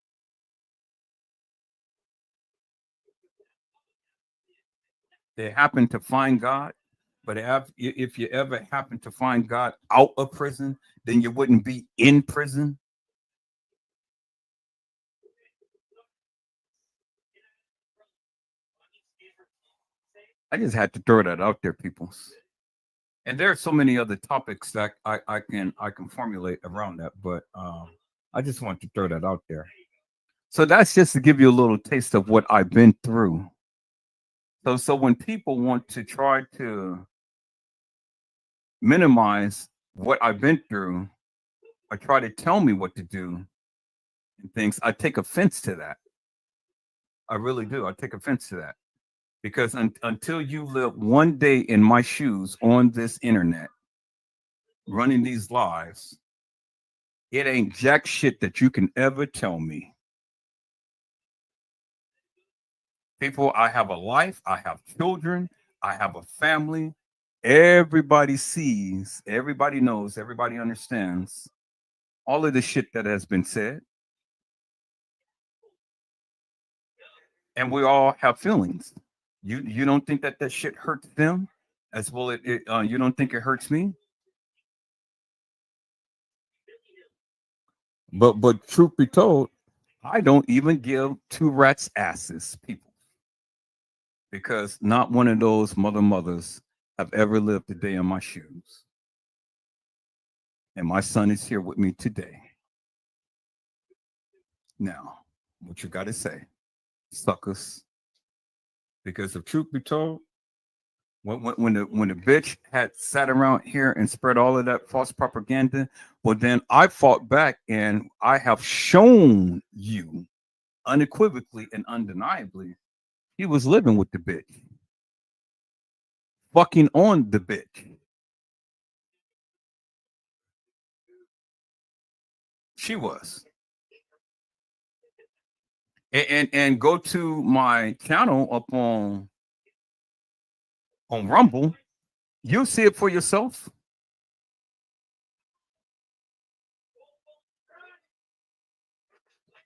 They happen to find God, but if you ever happen to find God out of prison, then you wouldn't be in prison. I just had to throw that out there, people. And there are so many other topics that I can formulate around that, but I just want to throw that out there. So that's just to give you a little taste of what I've been through. So when people want to try to minimize what I've been through, or try to tell me what to do and things, I take offense to that. I really do. I take offense to that, because until you live one day in my shoes on this internet, running these lives, it ain't jack shit that you can ever tell me. People, I have a life, I have children, I have a family. Everybody sees, everybody knows, everybody understands all of the shit that has been said. And we all have feelings. You don't think that shit hurts them as well? You don't think it hurts me? But truth be told, I don't even give two rats asses, people, because not one of those mothers have ever lived a day in my shoes. And my son is here with me today. Now, what you got to say, suckers? Because if truth be told, when the bitch had sat around here and spread all of that false propaganda, well, then I fought back, and I have shown you unequivocally and undeniably he was living with the bitch, fucking on the bitch. She was. And go to my channel up on Rumble, you'll see it for yourself.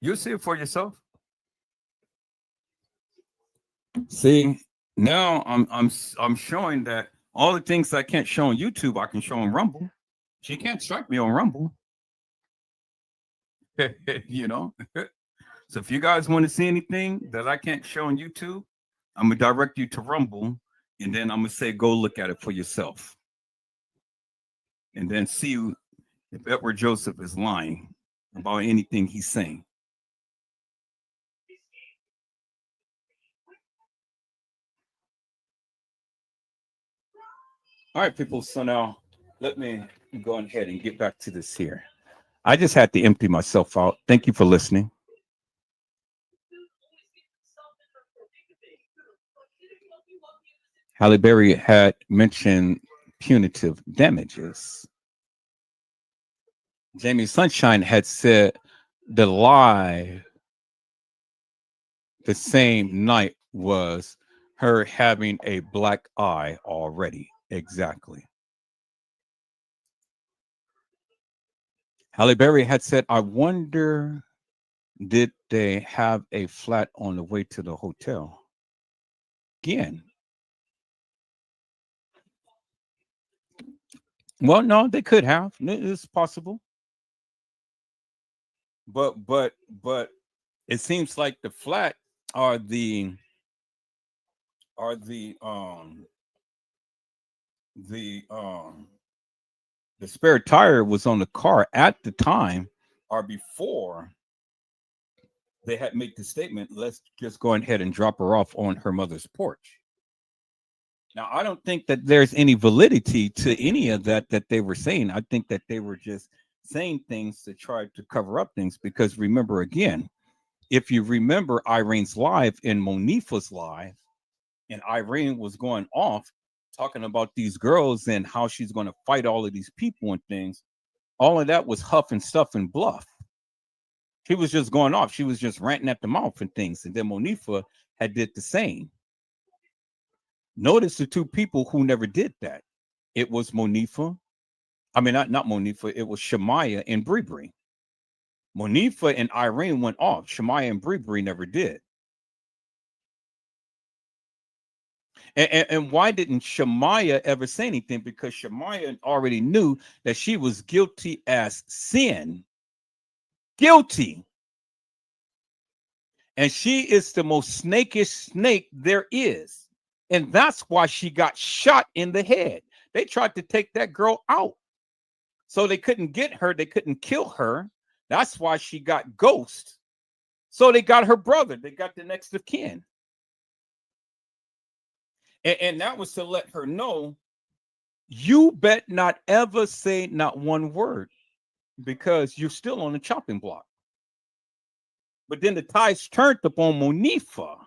You'll see it for yourself. See, now I'm showing that all the things I can't show on YouTube, I can show on Rumble. She can't strike me on Rumble. You know. So if you guys want to see anything that I can't show on YouTube, I'm gonna direct you to Rumble, and then I'm gonna say go look at it for yourself, and then see if Edward Joseph is lying about anything he's saying. All right, people. So now let me go ahead and get back to this here. I just had to empty myself out. Thank you for listening. Halle Berry had mentioned punitive damages. Jamie Sunshine had said the lie the same night was her having a black eye already. Exactly. Halle Berry had said, I wonder, did they have a flat on the way to the hotel? Again. Well, no, they could have. It's possible. But it seems like the flat are the the spare tire was on the car at the time or before they had made the statement, let's just go ahead and drop her off on her mother's porch. Now, I don't think that there's any validity to any of that they were saying. I think that they were just saying things to try to cover up things, because remember, again, if you remember Irene's live and Monifa's live, and Irene was going off talking about these girls and how she's going to fight all of these people and things, all of that was huff and stuff and bluff. She was just going off. She was just ranting at the mouth and things. And then Monifa had did the same. Notice the two people who never did that. It was Monifa. I mean, not Monifa. It was Shemaya and Bree. Monifa and Irene went off. Shemaya and Bree never did. And why didn't Shemaya ever say anything? Because Shemaya already knew that she was guilty as sin. Guilty. And she is the most snakish snake there is. And that's why she got shot in the head. They tried to take that girl out. So they couldn't get her. They couldn't kill her. That's why she got ghost. So they got her brother. They got the next of kin. And that was to let her know, you bet not ever say not one word, because you're still on the chopping block. But then the tides turned upon Monifa.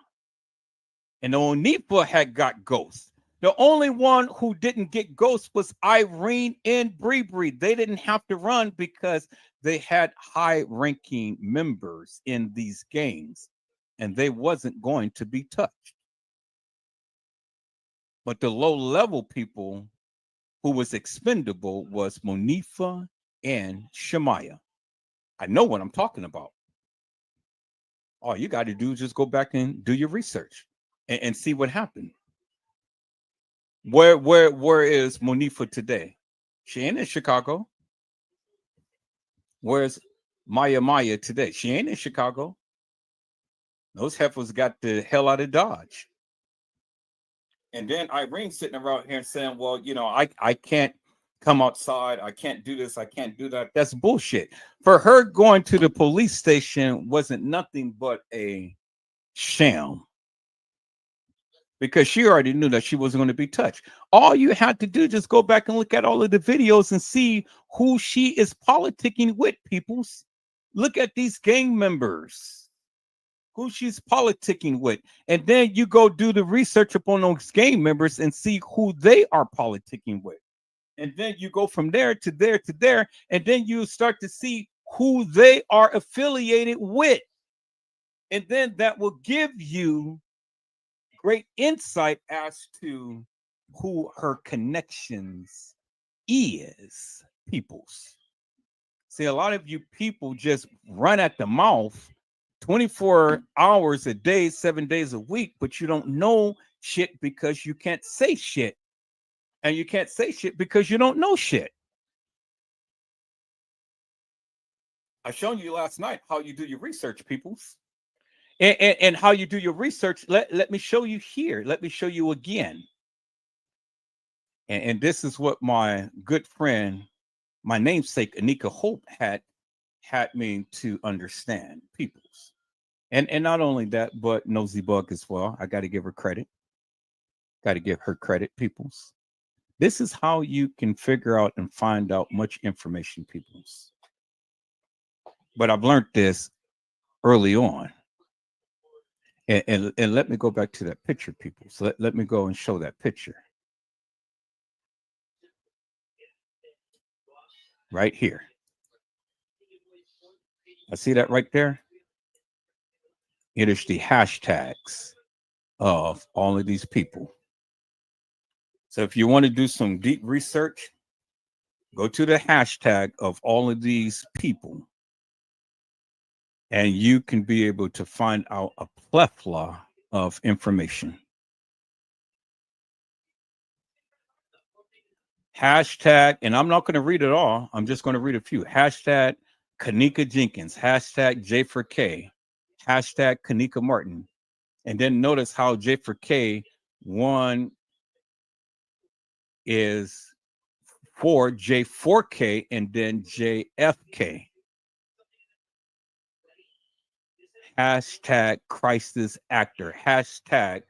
And Monifa had got ghost. The only one who didn't get ghost was Irene and Bree. They didn't have to run because they had high-ranking members in these gangs, and they wasn't going to be touched. But the low-level people who was expendable was Monifa and Shemaya. I know what I'm talking about. All you got to do is just go back and do your research and see what happened. Where is Monifa today? She ain't in Chicago. Where's Maya today? She ain't in Chicago. Those heifers got the hell out of Dodge. And then Irene sitting around here saying, well, you know, I can't come outside. I can't do this. I can't do that. That's bullshit. For her, going to the police station wasn't nothing but a sham, because she already knew that she wasn't going to be touched. All you had to do, just go back and look at all of the videos and see who she is politicking with, peoples. Look at these gang members, who she's politicking with. And then you go do the research upon those gang members and see who they are politicking with. And then you go from there to there to there. And then you start to see who they are affiliated with. And then that will give you great insight as to who her connections is, peoples. See, a lot of you people just run at the mouth 24 hours a day, 7 days a week, but you don't know shit because you can't say shit. And you can't say shit because you don't know shit. I showed you last night how you do your research, peoples. And how you do your research. Let me show you here. Let me show you again. And this is what my good friend, my namesake, Anika Hope, had me to understand, peoples. And not only that, but Nosy Bug as well. I got to give her credit. Got to give her credit, peoples. This is how you can figure out and find out much information, peoples. But I've learned this early on. And let me go back to that picture, people. So let me go and show that picture. Right here. I see that right there. It is the hashtags of all of these people. So if you want to do some deep research, go to the hashtag of all of these people. And you can be able to find out a plethora of information. Hashtag, and I'm not going to read it all. I'm just going to read a few. Hashtag kENNEka jENkINs. Hashtag J4K. Hashtag kENNEka Martin. And then notice how J4K one is for J4K and then JFK. Hashtag crisis actor. Hashtag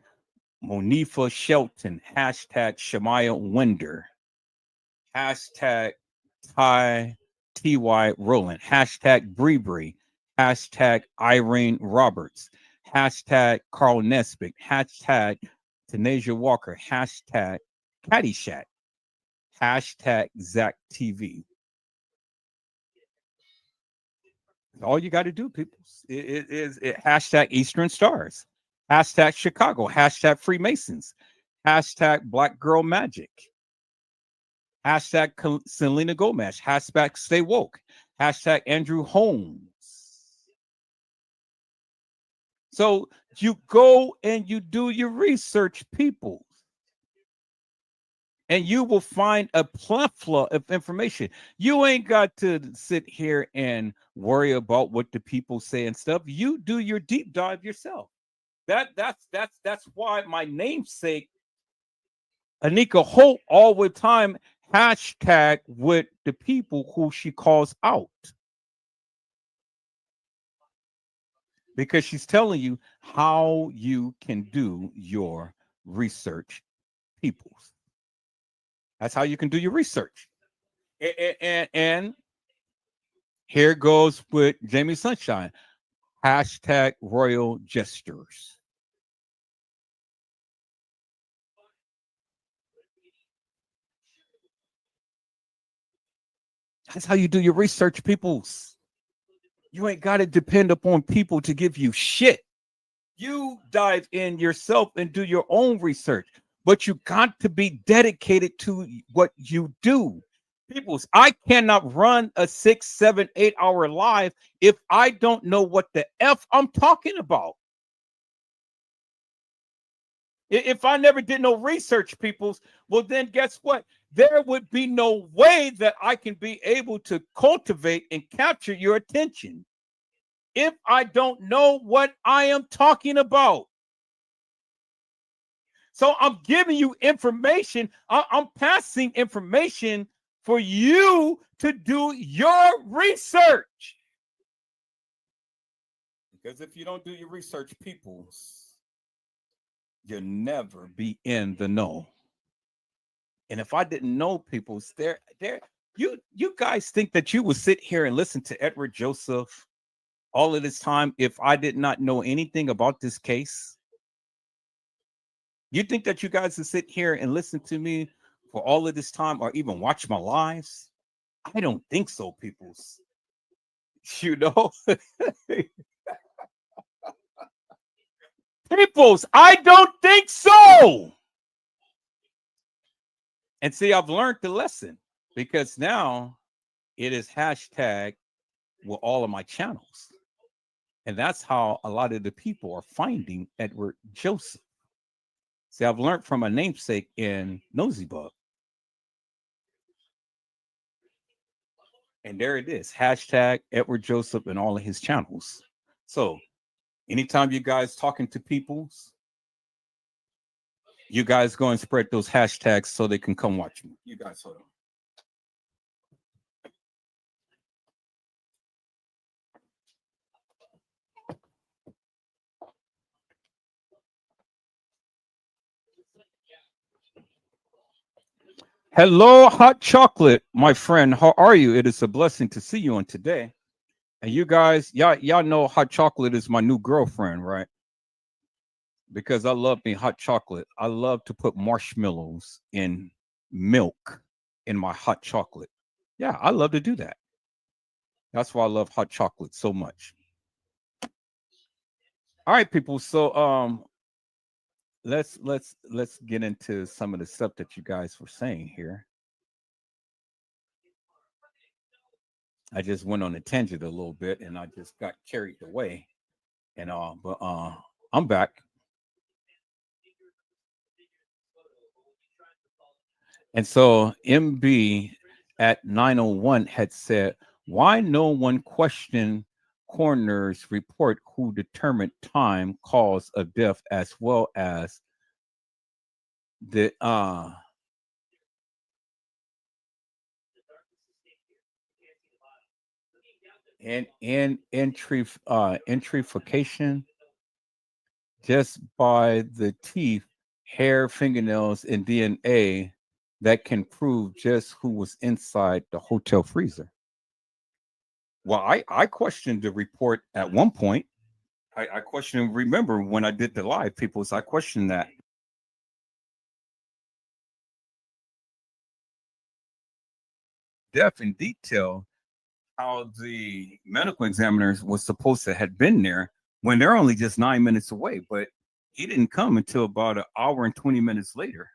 Monifa Shelton. Hashtag Shemaya Winder. Hashtag Ty Rowland. Hashtag Bree. Hashtag Irene Roberts. Hashtag Carl Nesbitt. Hashtag Tanasia Walker. Hashtag Caddyshack. Hashtag Zach TV. All you got to do, people, is hashtag Eastern Stars. Hashtag Chicago. Hashtag Freemasons. Hashtag Black Girl Magic. Hashtag Selena Gomez. Hashtag Stay Woke. Hashtag Andrew Holmes. So you go and you do your research, people. And you will find a plethora of information. You ain't got to sit here and worry about what the people say and stuff. You do your deep dive yourself. That's why my namesake, Anika Holt, all the time hashtag with the people who she calls out. Because she's telling you how you can do your research, peoples. That's how you can do your research. And here goes with Jamie Sunshine. Hashtag Royal Jesters. That's how you do your research, peoples. You ain't got to depend upon people to give you shit. You dive in yourself and do your own research. But you got to be dedicated to what you do. Peoples, I cannot run a 6, 7, 8 hour live if I don't know what the F I'm talking about. If I never did no research, peoples, well, then guess what? There would be no way that I can be able to cultivate and capture your attention if I don't know what I am talking about. So I'm giving you information. I'm passing information for you to do your research. Because if you don't do your research, peoples, you'll never be in the know. And if I didn't know peoples, you guys think that you would sit here and listen to Edward Joseph all of this time if I did not know anything about this case? You think that you guys would sit here and listen to me for all of this time or even watch my lives? I don't think so, peoples. You know? Peoples, I don't think so. And see, I've learned the lesson because now it is hashtag with all of my channels. And that's how a lot of the people are finding Edward Joseph. See, I've learned from a namesake in Nosy Bug. And there it is. Hashtag Edward Joseph and all of his channels. So anytime you guys talking to people, you guys go and spread those hashtags so they can come watch you. You guys hold on. Hello, hot chocolate, my friend. How are you? It is a blessing to see you on today. And you guys, y'all know hot chocolate is my new girlfriend, right? Because I love me hot chocolate. I love to put marshmallows in milk in my hot chocolate. Yeah, I love to do that. That's why I love hot chocolate so much. All right, people. So let's get into some of the stuff that you guys were saying here. I just went on a tangent a little bit and I just got carried away. And but I'm back. And so MB at 901 had said, why no one questioned coroner's report who determined time, cause of death, as well as the and entrification just by the teeth, hair, fingernails, and DNA that can prove just who was inside the hotel freezer. Well, I questioned the report at one point. I questioned, remember when I did the live, people, I questioned that. Death in detail, how the medical examiners was supposed to had been there when they're only just 9 minutes away, but he didn't come until about an hour and 20 minutes later.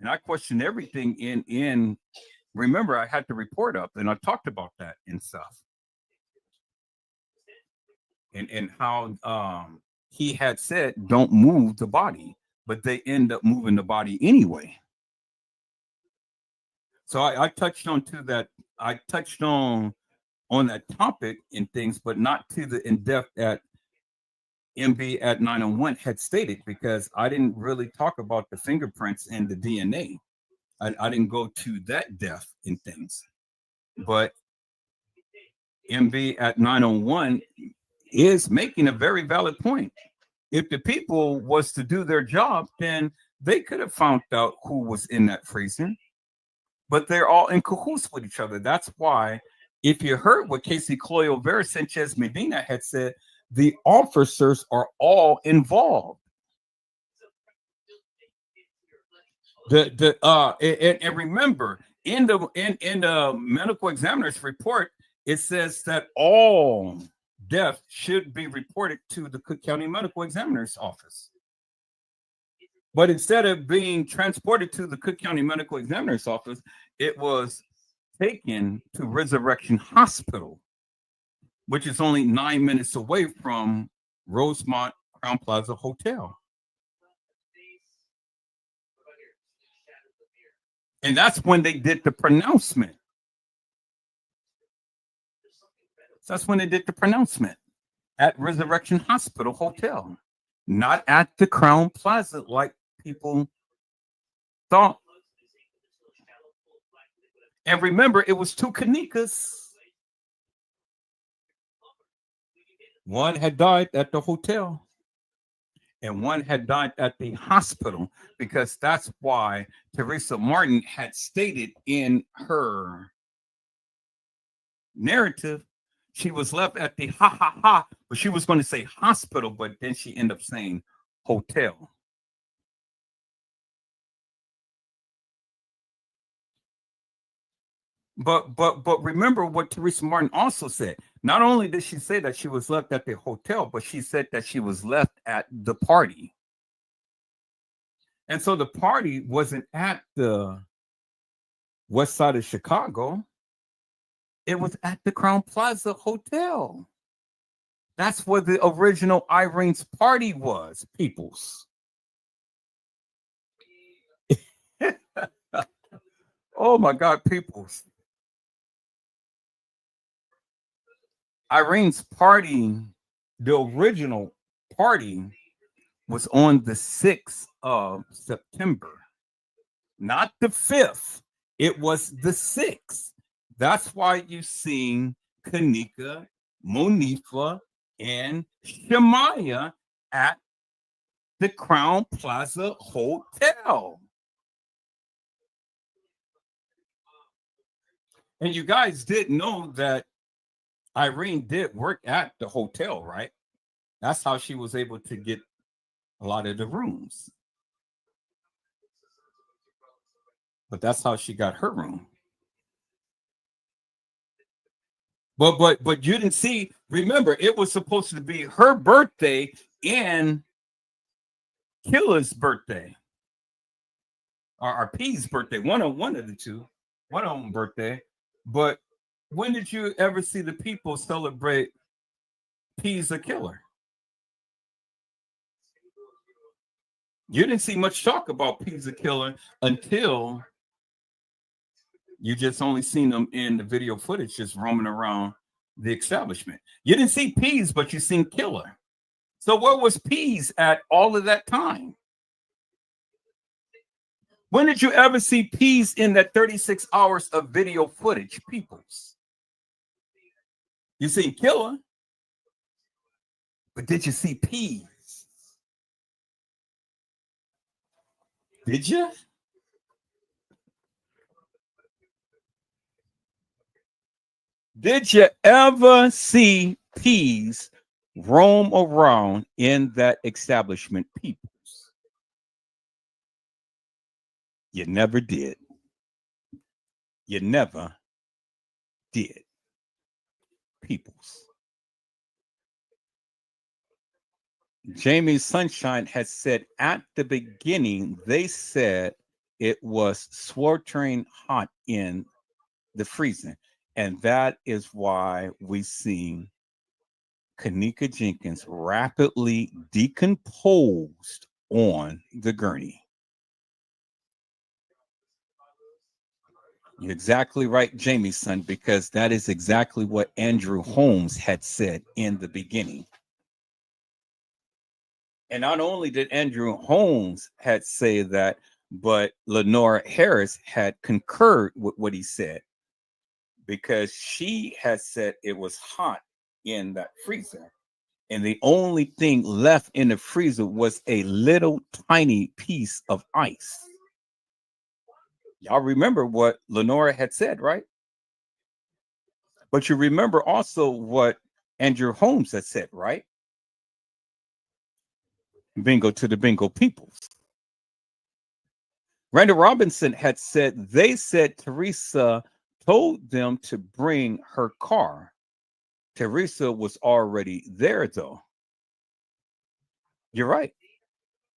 And I questioned everything in remember I had the report up and I talked about that and stuff. And how he had said don't move the body, but they end up moving the body anyway. So I touched on to that. I touched on that topic and things, but not to the in depth that MB at 901 had stated, because I didn't really talk about the fingerprints and the DNA. I didn't go to that depth in things, but MB at 901 is making a very valid point. If the people was to do their job, then they could have found out who was in that freezer. But they're all in cahoots with each other. That's why, if you heard what Casey Cloyo Vera Sanchez Medina had said, the officers are all involved. And remember, in the medical examiner's report, it says that all death should be reported to the Cook County Medical Examiner's office. But instead of being transported to the Cook County Medical Examiner's office, it was taken to Resurrection Hospital, which is only 9 minutes away from Rosemont Crown Plaza Hotel. And that's when they did the pronouncement. That's when they did the pronouncement at Resurrection Hospital Hotel, not at the Crown Plaza like people thought. And remember, it was two kENNEkas. One had died at the hotel and one had died at the hospital, because that's why Teresa Martin had stated in her narrative, she was left at the but she was going to say hospital, but then she ended up saying hotel. But remember what Teresa Martin also said. Not only did she say that she was left at the hotel, but she said that she was left at the party. And so the party wasn't at the west side of Chicago. It was at the Crown Plaza Hotel. That's where the original Irene's party was, peoples. Oh my God, peoples. Irene's party, the original party, was on the 6th of September, not the 5th. It was the 6th. That's why you seen kENNEka, Monifa, and Shemaya at the Crown Plaza Hotel. And you guys did know that Irene did work at the hotel, right? That's how she was able to get a lot of the rooms. But that's how she got her room. But you didn't see, remember, it was supposed to be her birthday and Killer's birthday. Or P's birthday. One of the two. One of them birthday. But when did you ever see the people celebrate P's a Killer? You didn't see much talk about P's a Killer until you just only seen them in the video footage just roaming around the establishment. You didn't see P's, but you seen Killer. So where was P's at all of that time? When did you ever see P's in that 36 hours of video footage, peoples? You seen Killer, but did you see P's? Did you? Did you ever see P's roam around in that establishment, peoples? You never did. You never did, peoples. Jamie Sunshine has said at the beginning, they said it was sweltering hot in the freezing. And that is why we see kENNEka Jenkins rapidly decomposed on the gurney. You're exactly right, Jamie's son, because that is exactly what Andrew Holmes had said in the beginning. And not only did Andrew Holmes had say that, but Lenora Harris had concurred with what he said, because she had said it was hot in that freezer. And the only thing left in the freezer was a little tiny piece of ice. Y'all remember what Lenora had said, right? But you remember also what Andrew Holmes had said, right? Bingo to the bingo peoples. Randall Robinson had said, they said Teresa told them to bring her car. Teresa was already there, though. You're right.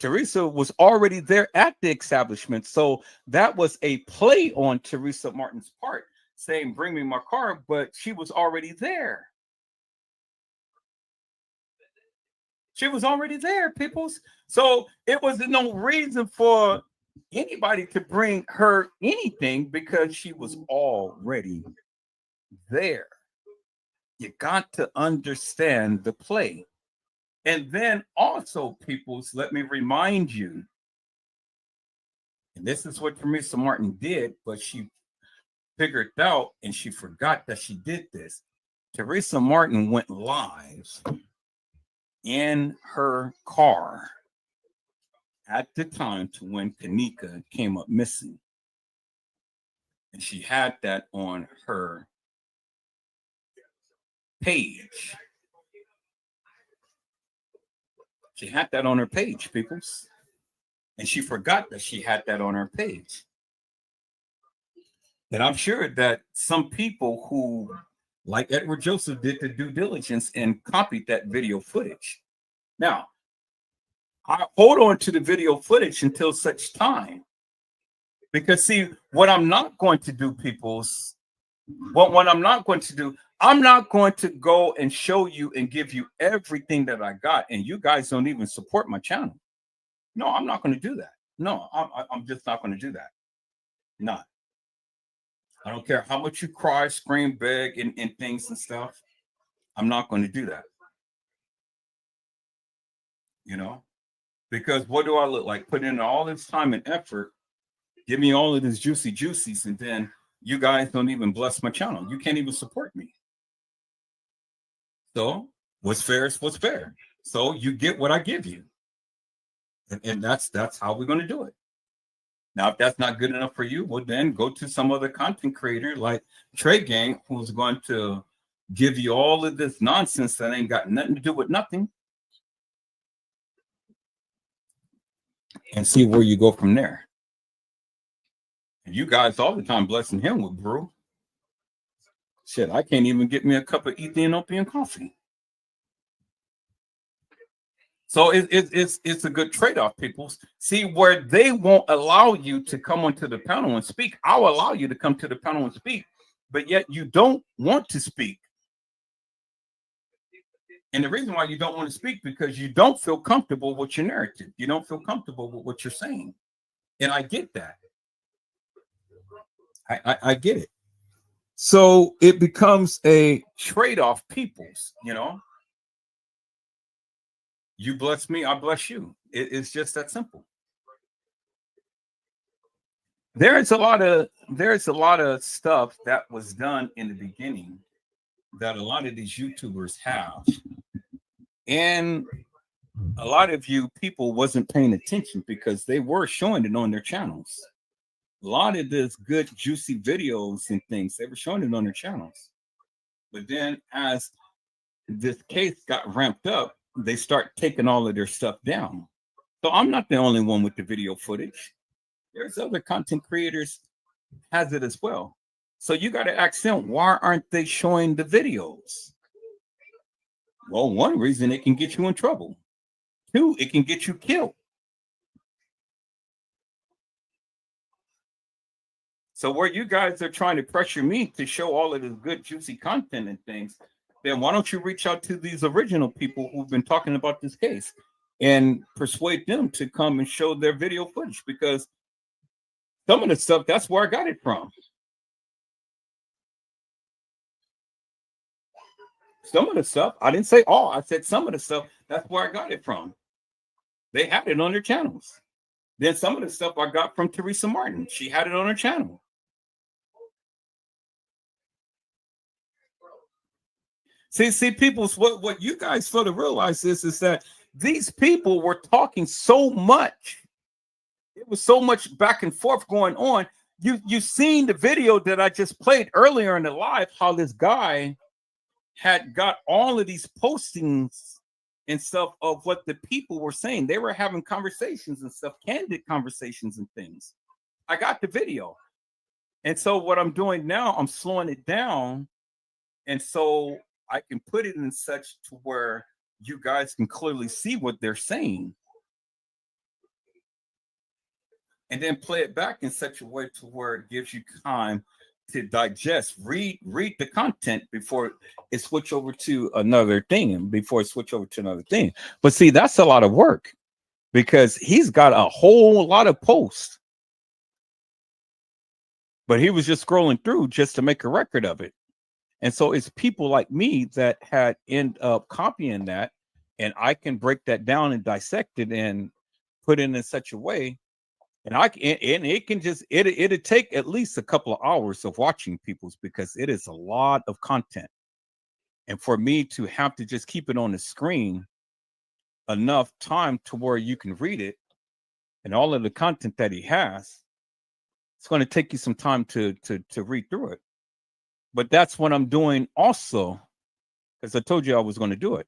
Teresa was already there at the establishment. So that was a play on Teresa Martin's part, saying, bring me my car, but she was already there. She was already there, peoples. So it was no reason for anybody to bring her anything because she was already there. You got to understand the play. And then also, peoples, let me remind you, and this is what Teresa Martin did, but she figured out and she forgot that she did this. Teresa Martin went live in her car at the time to when kENNEka came up missing. And she had that on her page. She had that on her page, peoples. And she forgot that she had that on her page. And I'm sure that some people who, like Edward Joseph, did the due diligence and copied that video footage. Now, I hold on to the video footage until such time. Because see, what I'm not going to do, peoples, what I'm not going to do, I'm not going to go and show you and give you everything that I got, and you guys don't even support my channel. No, I'm not going to do that. No, I'm just not going to do that. Not. I don't care how much you cry, scream, beg, and things and stuff. I'm not going to do that. Because what do I look like? Put in all this time and effort, give me all of this juicies, and then you guys don't even bless my channel. You can't even support me. So what's fair is what's fair. So you get what I give you. And that's how we're going to do it. Now, if that's not good enough for you, well, then go to some other content creator like Trey Gang, who's going to give you all of this nonsense that ain't got nothing to do with nothing, and see where you go from there. And you guys all the time blessing him with brew. Shit, I can't even get me a cup of Ethiopian coffee. So it's a good trade-off, people. See, where they won't allow you to come onto the panel and speak, I'll allow you to come to the panel and speak, but yet you don't want to speak. And the reason why you don't want to speak, because you don't feel comfortable with your narrative. You don't feel comfortable with what you're saying. And I get that. I get it. So it becomes a trade-off, peoples, You bless me, I bless you. It's just that simple. There's a lot of stuff that was done in the beginning that a lot of these YouTubers have. And a lot of you people wasn't paying attention because they were showing it on their channels. A lot of this good juicy videos and things, they were showing it on their channels. But then as this case got ramped up, they start taking all of their stuff down. So I'm not the only one with the video footage. There's other content creators has it as well. So you got to ask them, why aren't they showing the videos? Well, one reason, it can get you in trouble. Two, it can get you killed. So where you guys are trying to pressure me to show all of this good juicy content and things, then why don't you reach out to these original people who've been talking about this case and persuade them to come and show their video footage? Because some of the stuff, that's where I got it from. Some of the stuff, I didn't say all, I said some of the stuff, that's where I got it from. They had it on their channels. Then some of the stuff I got from Teresa Martin. She had it on her channel. See, people, what you guys fail to realize is that these people were talking so much. It was so much back and forth going on. You've seen the video that I just played earlier in the live, how this guy had got all of these postings and stuff of what the people were saying. They were having conversations and stuff, candid conversations and things. I got the video. And so what I'm doing now, I'm slowing it down. And so I can put it in such to where you guys can clearly see what they're saying. And then play it back in such a way to where it gives you time to digest, read the content before it switch over to another thing, and before it switch over to another thing. But see, that's a lot of work because he's got a whole lot of posts. But he was just scrolling through just to make a record of it. And so it's people like me that had end up copying that, and I can break that down and dissect it and put it in such a way. And it can just, it'll take at least a couple of hours of watching people's, because it is a lot of content. And for me to have to just keep it on the screen enough time to where you can read it and all of the content that he has, it's going to take you some time to read through it. But that's what I'm doing also, because I told you I was going to do it.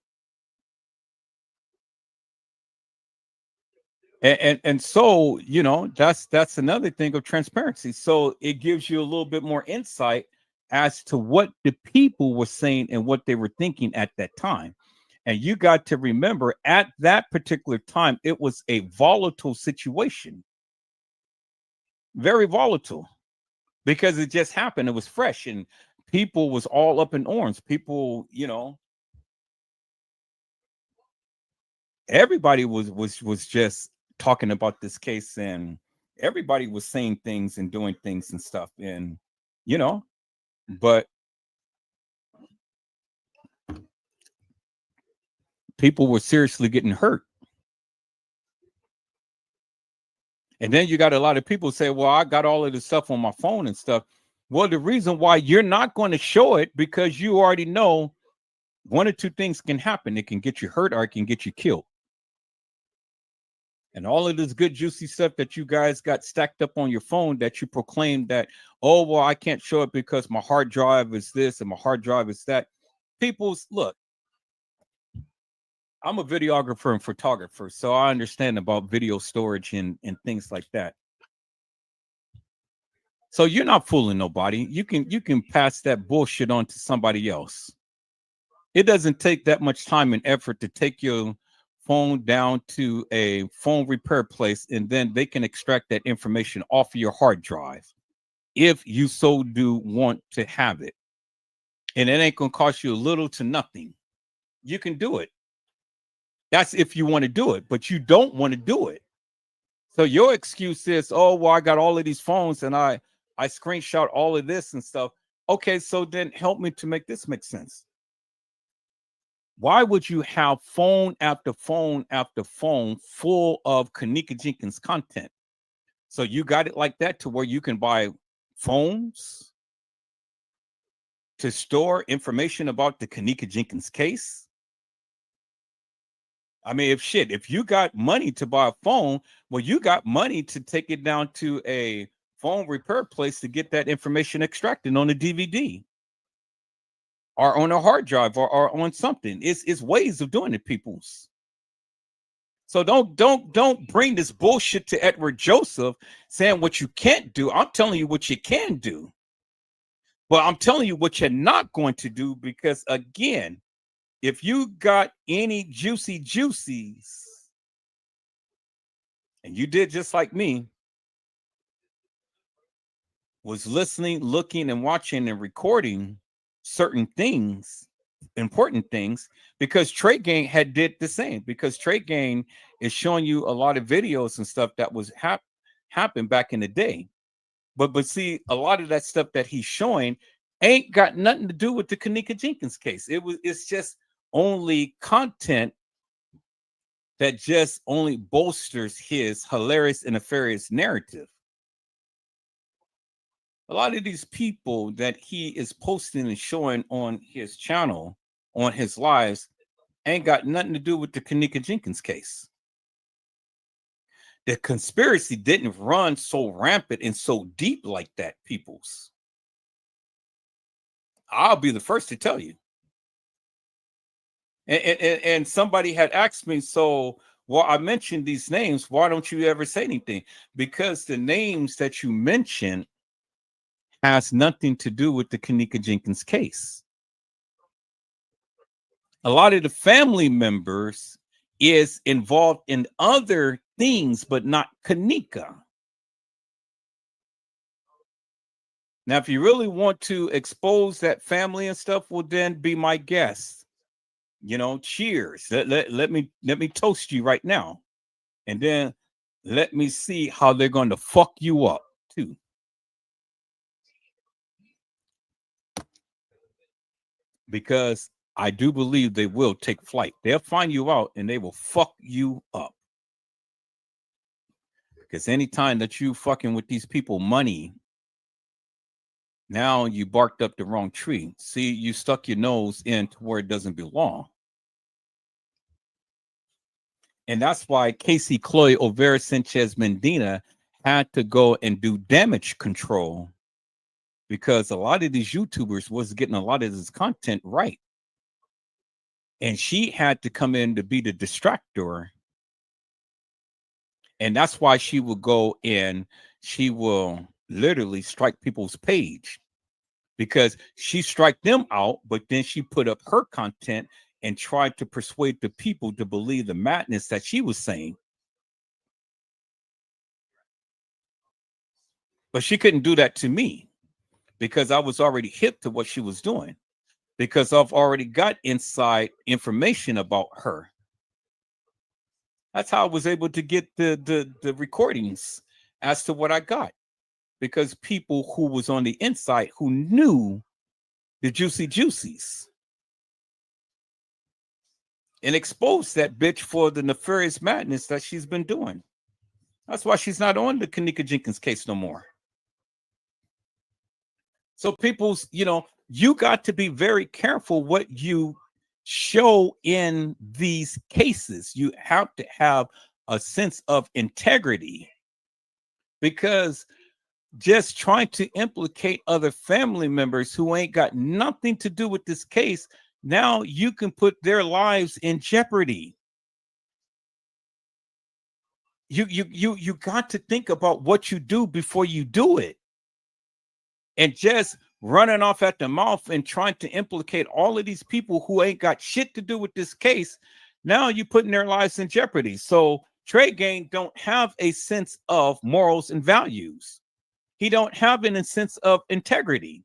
And so, you know, that's another thing of transparency. So it gives you a little bit more insight as to what the people were saying and what they were thinking at that time. And you got to remember, at that particular time, it was a volatile situation. Very volatile, because it just happened. It was fresh, and people was all up in arms. People, you know, everybody was just talking about this case, and everybody was saying things and doing things and stuff, and you know, but people were seriously getting hurt. And then you got a lot of people say, well, I got all of this stuff on my phone and stuff. Well, the reason why you're not going to show it, because you already know one or two things can happen. It can get you hurt or it can get you killed. And all of this good, juicy stuff that you guys got stacked up on your phone that you proclaim that, oh, well, I can't show it because my hard drive is this and my hard drive is that. People's, look, I'm a videographer and photographer, so I understand about video storage and things like that. So you're not fooling nobody. You can pass that bullshit on to somebody else. It doesn't take that much time and effort to take your phone down to a phone repair place, and then they can extract that information off of your hard drive if you so do want to have it. And it ain't gonna cost you a little to nothing. You can do it. That's if you want to do it, but you don't want to do it. So your excuse is, oh, well, I got all of these phones and I screenshot all of this and stuff. Okay, so then help me to make this make sense. Why would you have phone after phone after phone full of kENNEka JENkINs content? So you got it like that to where you can buy phones to store information about the kENNEka JENkINs case? I mean, if you got money to buy a phone, well, you got money to take it down to a phone repair place to get that information extracted on a DVD or on a hard drive or on something. It's ways of doing it, peoples. So don't bring this bullshit to Edward Joseph saying what you can't do. I'm telling you what you can do. But I'm telling you what you're not going to do, because again, if you got any juicy juicies and you did just like me, was listening, looking, and watching and recording certain things, important things, because Trade Gang had did the same, because Trade Gang is showing you a lot of videos and stuff that was happened back in the day. But see, a lot of that stuff that he's showing ain't got nothing to do with the kENNEka JENkINs case. It's just only content that just only bolsters his hilarious and nefarious narrative. A lot of these people that he is posting and showing on his channel, on his lives, ain't got nothing to do with the kENNEka JENkINs case. The conspiracy didn't run so rampant and so deep like that, peoples. I'll be the first to tell you. And somebody had asked me, so, well, I mentioned these names, why don't you ever say anything? Because the names that you mentioned has nothing to do with the kENNEka JENkINs case. A lot of the family members is involved in other things, but not kENNEka. Now, if you really want to expose that family and stuff, well, then be my guest. You know, cheers. Let me toast you right now. And then let me see how they're going to fuck you up too. Because I do believe they will take flight. They'll find you out and they will fuck you up. Because anytime that you fucking with these people money, now you barked up the wrong tree. See, you stuck your nose into where it doesn't belong. And that's why Casey Chloe Overa Sanchez Medina had to go and do damage control, because a lot of these YouTubers was getting a lot of this content right. And she had to come in to be the distractor. And that's why she will go in, she will literally strike people's page, because she strike them out, but then she put up her content and tried to persuade the people to believe the madness that she was saying. But she couldn't do that to me, because I was already hip to what she was doing, because I've already got inside information about her. That's how I was able to get the recordings as to what I got, because people who was on the inside who knew the juicy juicies. and expose that bitch for the nefarious madness that she's been doing. That's why she's not on the kENNEka Jenkins case no more. So people's, you got to be very careful what you show in these cases. You have to have a sense of integrity, because just trying to implicate other family members who ain't got nothing to do with this case, now you can put their lives in jeopardy. You got to think about what you do before you do it. And just running off at the mouth and trying to implicate all of these people who ain't got shit to do with this case, now you're putting their lives in jeopardy. So Trey Gang don't have a sense of morals and values. He don't have a sense of integrity.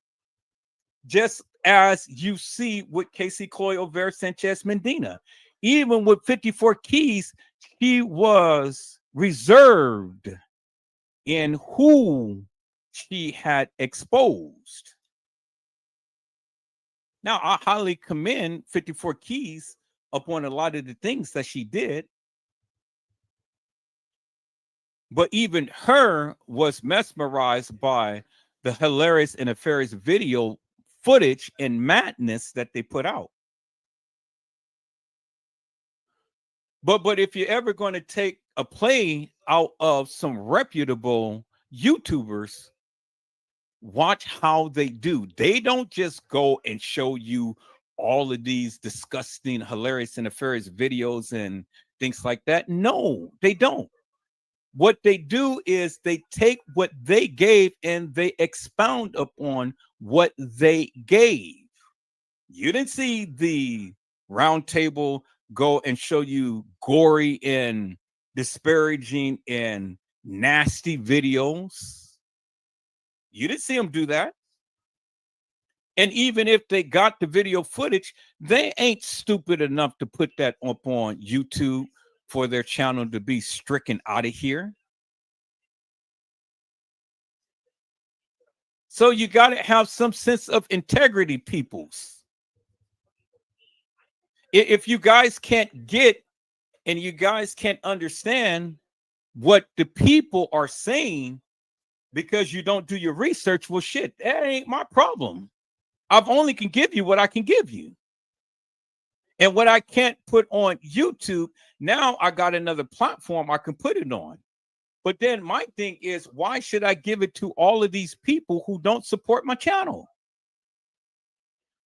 Just as you see with Casey Cloy Over Sanchez Medina, even with 54 Keys, he was reserved in who she had exposed. Now, I highly commend 54 Keys upon a lot of the things that she did. But even her was mesmerized by the hilarious and nefarious video footage and madness that they put out. But if you're ever going to take a play out of some reputable YouTubers, watch how they do. They don't just go and show you all of these disgusting, hilarious, and nefarious videos and things like that. No, they don't. What they do is they take what they gave and they expound upon what they gave. You didn't see the round table go and show you gory and disparaging and nasty videos. You didn't see them do that. And even if they got the video footage, they ain't stupid enough to put that up on YouTube for their channel to be stricken out of here. So you got to have some sense of integrity, peoples. If you guys can't get and you guys can't understand what the people are saying because you don't do your research, well, shit, that ain't my problem. I've only can give you what I can give you. And what I can't put on YouTube, now I got another platform I can put it on. But then my thing is, why should I give it to all of these people who don't support my channel?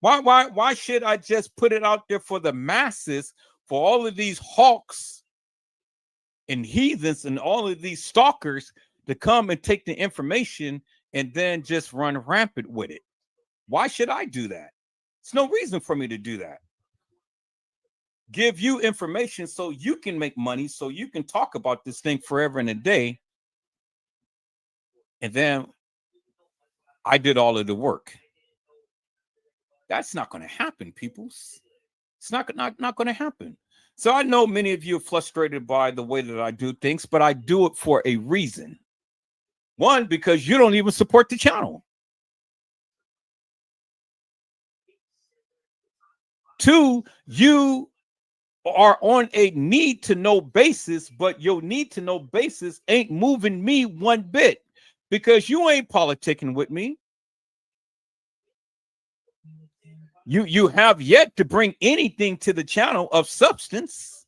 Why should I just put it out there for the masses, for all of these hawks and heathens and all of these stalkers to come and take the information and then just run rampant with it? Why should I do that? It's no reason for me to do that. Give you information so you can make money, so you can talk about this thing forever and a day. And then I did all of the work. That's not going to happen, peoples. It's not going to happen. So I know many of you are frustrated by the way that I do things, but I do it for a reason. One, because you don't even support the channel. Two, you are on a need to know basis, but your need to know basis ain't moving me one bit, because you ain't politicking with me. You have yet to bring anything to the channel of substance,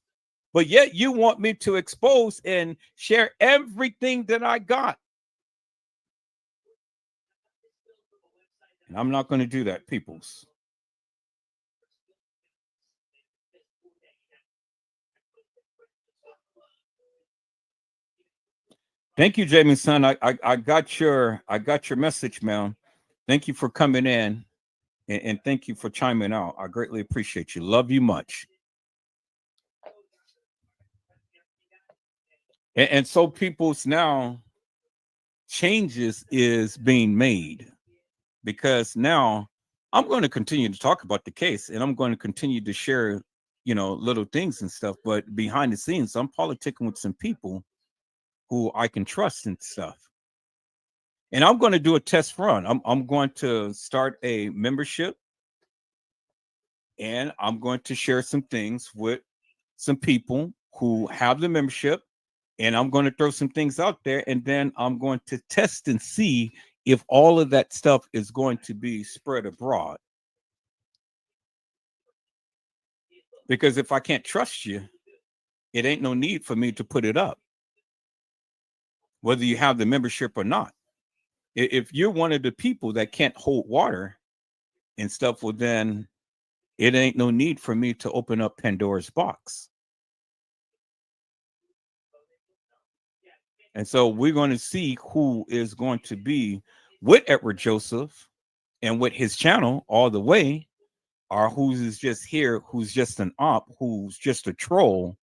but yet you want me to expose and share everything that I got. And I'm not going to do that, peoples. Thank you, Jamie son. I got your message, man. Thank you for coming in, and thank you for chiming out. I greatly appreciate you. Love you much. And so people's now changes is being made, because now I'm going to continue to talk about the case, and I'm going to continue to share, little things and stuff. But behind the scenes, I'm politicking with some people who I can trust and stuff. And I'm going to do a test run. I'm going to start a membership, and I'm going to share some things with some people who have the membership, and I'm going to throw some things out there, and then I'm going to test and see if all of that stuff is going to be spread abroad. Because if I can't trust you, it ain't no need for me to put it up, whether you have the membership or not. If you're one of the people that can't hold water and stuff, well, then it ain't no need for me to open up Pandora's box. And so we're going to see who is going to be with Edward Joseph and with his channel all the way, or who's just here, who's just an op, who's just a troll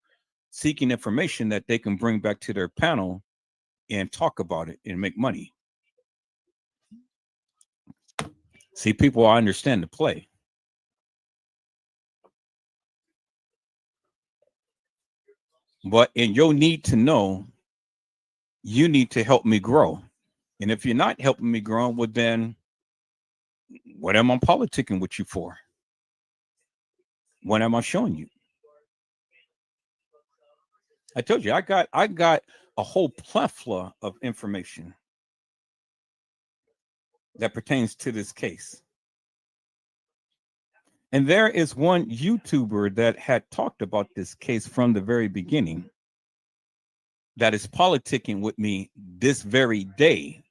seeking information that they can bring back to their panel and talk about it and make money. See, people, I understand the play. But in your need to know, you need to help me grow. And if you're not helping me grow, well, then what am I politicking with you for? What am I showing you? I told you, I got a whole plethora of information that pertains to this case. And there is one YouTuber that had talked about this case from the very beginning that is politicking with me this very day.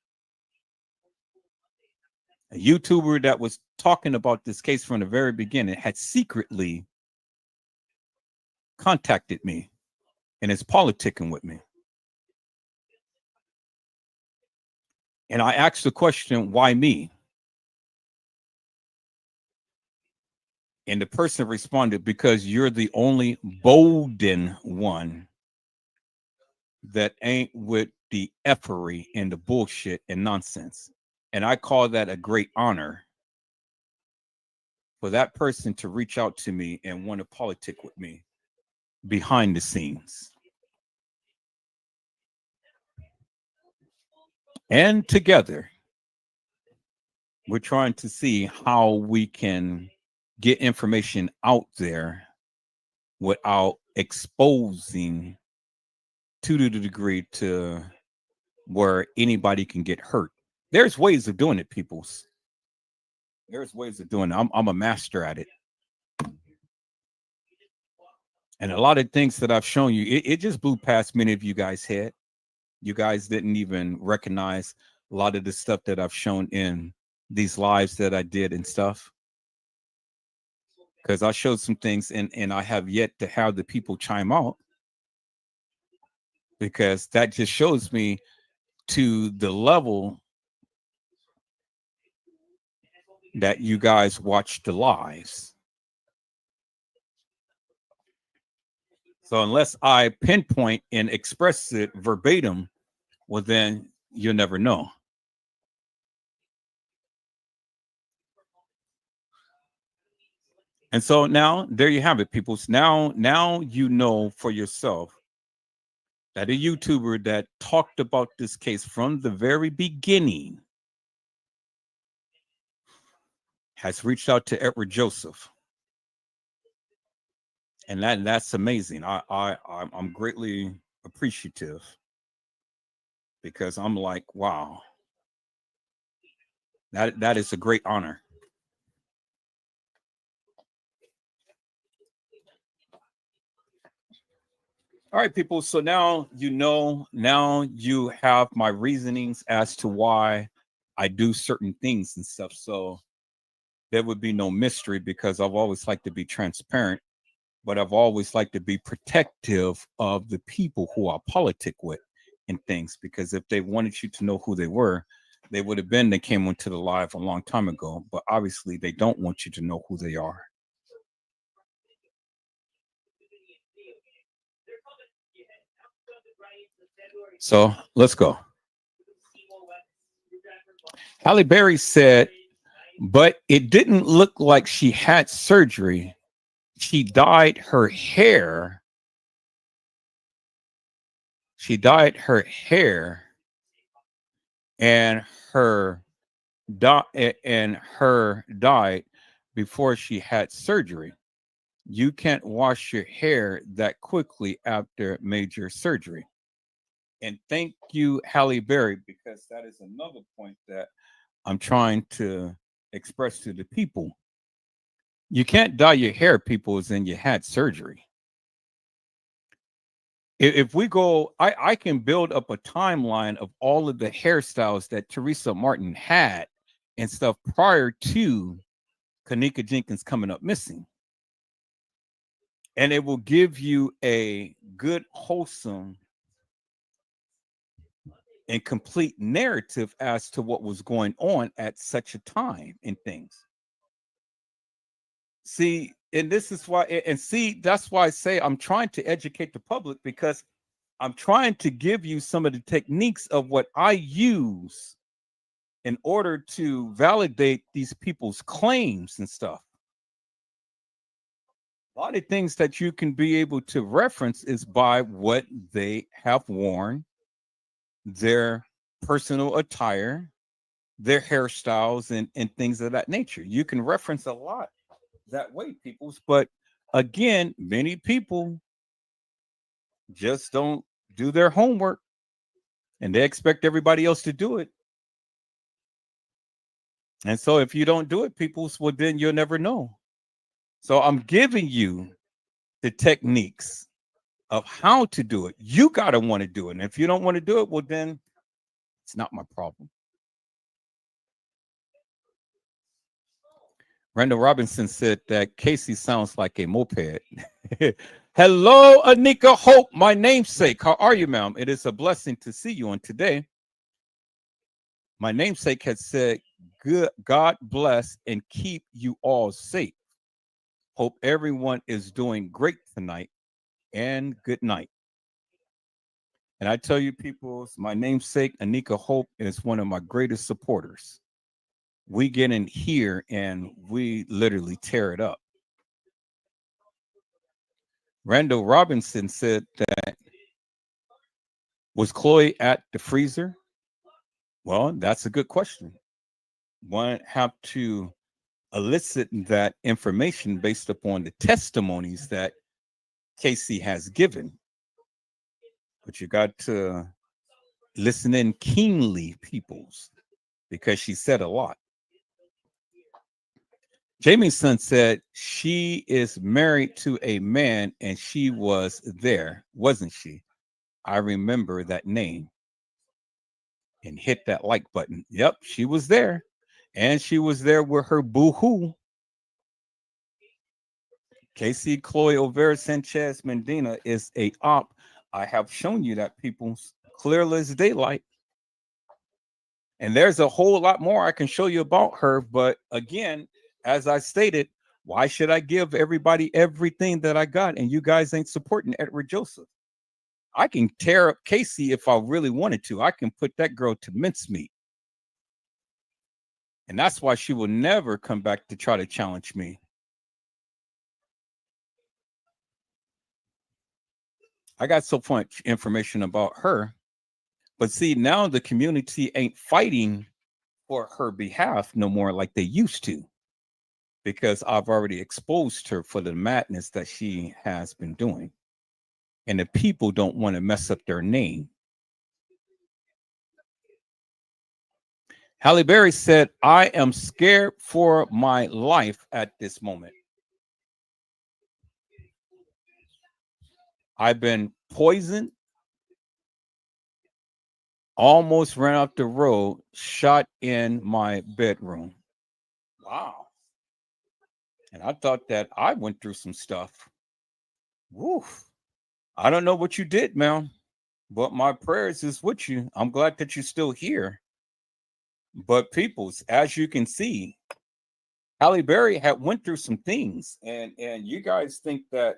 A YouTuber that was talking about this case from the very beginning had secretly contacted me and is politicking with me. And I asked the question, why me? And the person responded, because you're the only bolden one that ain't with the effery and the bullshit and nonsense. And I call that a great honor for that person to reach out to me and want to politic with me behind the scenes. And together, we're trying to see how we can get information out there without exposing to the degree to where anybody can get hurt. There's ways of doing it, peoples. There's ways of doing it. I'm a master at it. And a lot of things that I've shown you, it just blew past many of you guys' head. You guys didn't even recognize a lot of the stuff that I've shown in these lives that I did and stuff. Because I showed some things and I have yet to have the people chime out. Because that just shows me to the level that you guys watch the lives. So unless I pinpoint and express it verbatim, well, then you'll never know. And so now there you have it, people. Now you know for yourself that a YouTuber that talked about this case from the very beginning has reached out to Edward Joseph. And that's amazing. I'm greatly appreciative, because I'm like, wow, that is a great honor. All right, people. So now you know, now you have my reasonings as to why I do certain things and stuff. So there would be no mystery, because I've always liked to be transparent, but I've always liked to be protective of the people who I politic with and things, because if they wanted you to know who they were, they would have been, they came onto the live a long time ago, but obviously they don't want you to know who they are. So let's go. Halle Berry said, but it didn't look like she had surgery. She dyed her hair. She dyed her hair and her died before she had surgery. you can't wash your hair that quickly after major surgery. And thank you, Halle Berry, because that is another point that I'm trying to express to the people. You can't dye your hair, people, as in you had surgery. If we go, I can build up a timeline of all of the hairstyles that Teresa Martin had and stuff prior to kENNEka Jenkins coming up missing. And it will give you a good, wholesome, and complete narrative as to what was going on at such a time and things. See, and this is why, and see, that's why I say I'm trying to educate the public, because I'm trying to give you some of the techniques of what I use in order to validate these people's claims and stuff. A lot of things that you can be able to reference is by what they have worn, their personal attire, their hairstyles, and things of that nature. You can reference a lot that way, peoples. But again, many people just don't do their homework and they expect everybody else to do it. And so if you don't do it, peoples, well, then you'll never know. So I'm giving you the techniques of how to do it. You got to want to do it. And if you don't want to do it, well, then it's not my problem. Randall Robinson said that Casey sounds like a moped. Hello, Anika Hope, my namesake. How are you, ma'am? It is a blessing to see you on today. My namesake has said, good, God bless and keep you all safe. Hope everyone is doing great tonight, and good night. And I tell you, people, my namesake, Anika Hope, is one of my greatest supporters. We get in here and we literally tear it up. Randall Robinson said that, was Chloe at the freezer? Well, that's a good question. One have to elicit that information based upon the testimonies that Casey has given. But you got to listen in keenly, peoples, because she said a lot. Jamie's son said she is married to a man and she was there, wasn't she? I remember that name. And hit that like button. Yep, she was there. And she was there with her boo-hoo. Casey Chloe Olvera Sanchez Medina is a op. I have shown you that, people's clear as daylight. And there's a whole lot more I can show you about her. But again, as I stated, why should I give everybody everything that I got and you guys ain't supporting Edward Joseph? I can tear up Casey if I really wanted to. I can put that girl to mincemeat. And that's why she will never come back to try to challenge me. I got so much information about her. But see, now the community ain't fighting for her behalf no more like they used to, because I've already exposed her for the madness that she has been doing. And the people don't want to mess up their name. Halle Berry said, I am scared for my life at this moment. I've been poisoned, almost ran off the road, shot in my bedroom. Wow. And I thought that I went through some stuff. Woof. I don't know what you did, ma'am, but my prayers is with you. I'm glad that you're still here. But peoples, as you can see, Halle Berry had went through some things, and you guys think that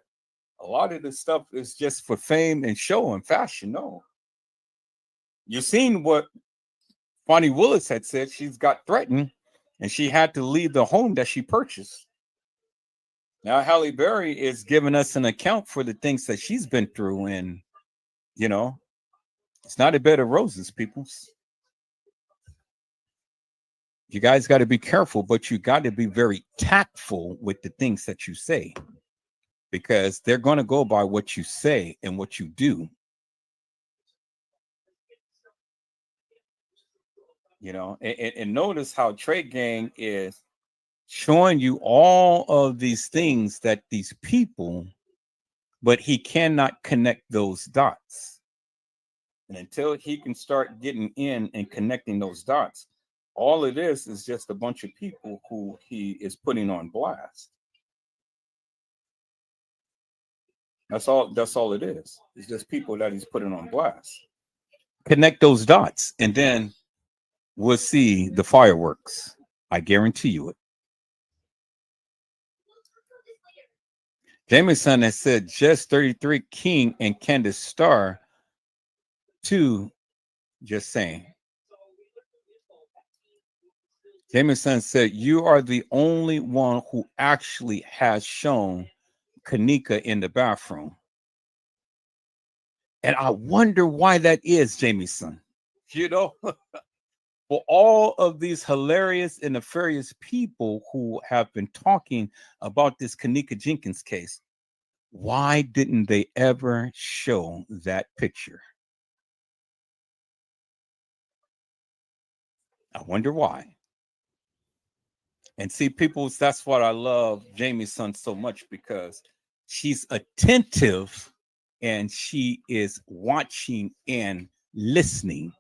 a lot of this stuff is just for fame and show and fashion. No. You've seen what Fonnie Willis had said. She's got threatened, and she had to leave the home that she purchased. Now Halle Berry is giving us an account for the things that she's been through, and you know, it's not a bed of roses, peoples. You guys got to be careful, but you got to be very tactful with the things that you say. because they're going to go by what you say and what you do. You know, and notice how Trade Gang is showing you all of these things that these people, but he cannot connect those dots. And until he can start getting in and connecting those dots, all it is just a bunch of people who he is putting on blast. That's all it is. It's just people that he's putting on blast. Connect those dots, and then we'll see the fireworks. I guarantee you it. Jameson has said just 33 King and Candace Starr too. Just saying. Jameson said you are the only one who actually has shown kENNEka in the bathroom. And I wonder why that is, Jameson. You know, for all of these hilarious and nefarious people who have been talking about this kENNEka Jenkins case, why didn't they ever show that picture? I wonder why. And see, people, that's what I love Jamie's son so much, because she's attentive and she is watching and listening.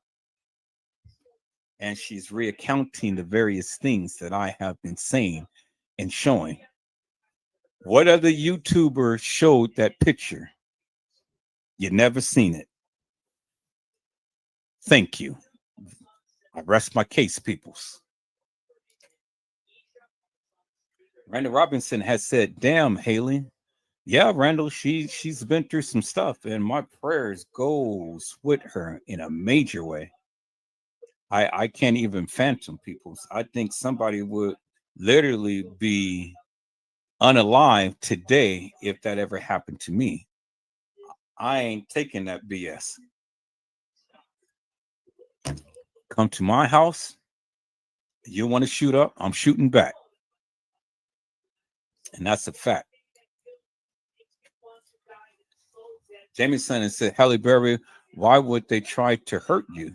And she's recounting the various things that I have been saying and showing. What other YouTuber showed that picture? You never seen it. Thank you. I rest my case, peoples. Randall Robinson has said, damn, Haley. Yeah, Randall, she's been through some stuff, and my prayers goes with her in a major way. I can't even phantom peoples. I think somebody would literally be unalive today if that ever happened to me. I ain't taking that BS. Come to my house, you want to shoot up, I'm shooting back. And that's a fact. Jameson has said, Halle Berry, why would they try to hurt you?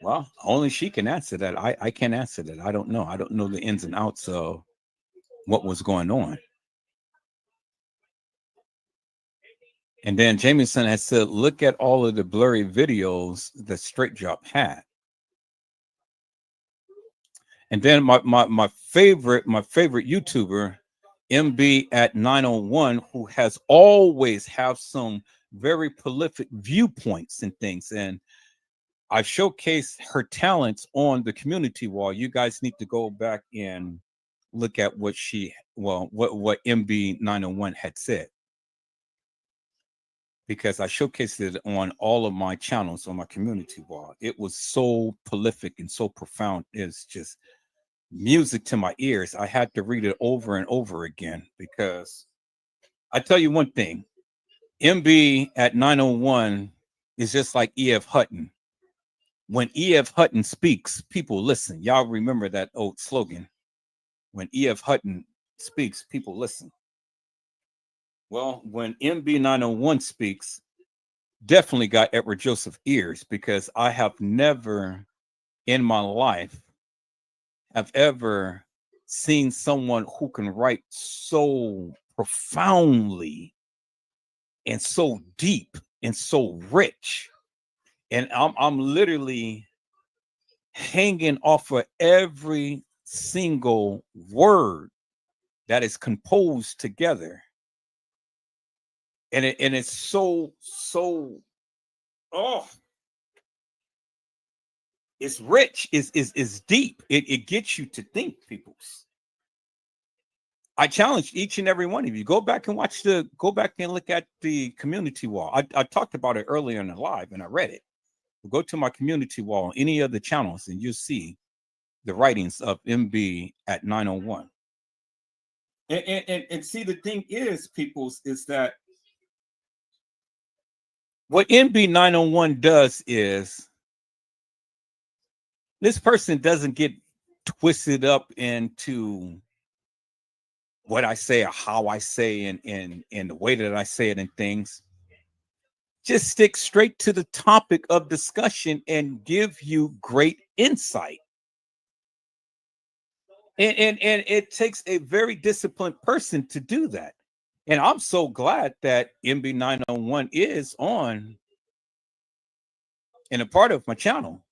Well, only she can answer that. I can't answer that. I don't know. I don't know the ins and outs of what was going on. And then Jameson has said, look at all of the blurry videos that Straight Drop had. And then my favorite YouTuber, MB at 901, who has always have some very prolific viewpoints and things. And I showcased her talents on the community wall. You guys need to go back and look at what what MB 901 had said, because I showcased it on all of my channels on my community wall. It was so prolific and so profound. It's just music to my ears. I had to read it over and over again, because I tell you one thing, MB at 901 is just like E.F. Hutton. When E.F. Hutton speaks, people listen. Y'all remember that old slogan? When E.F. Hutton speaks, people listen. Well, when MB 901 speaks, definitely got Edward Joseph ears, because I have never in my life have ever seen someone who can write so profoundly and so deep and so rich. And I'm literally hanging off of every single word that is composed together. And it's so it's rich, is deep. It gets you to think, peoples. I challenge each and every one of you, go back and look at the community wall. I talked about it earlier in the live, and I read it. Go to my community wall on any of the channels, and you'll see the writings of MB at 901. And see, the thing is, peoples, is that what MB 901 does is this person doesn't get twisted up into what I say or how I say and the way that I say it and things. Just stick straight to the topic of discussion and give you great insight. And it takes a very disciplined person to do that. And I'm so glad that MB 901 is on and a part of my channel.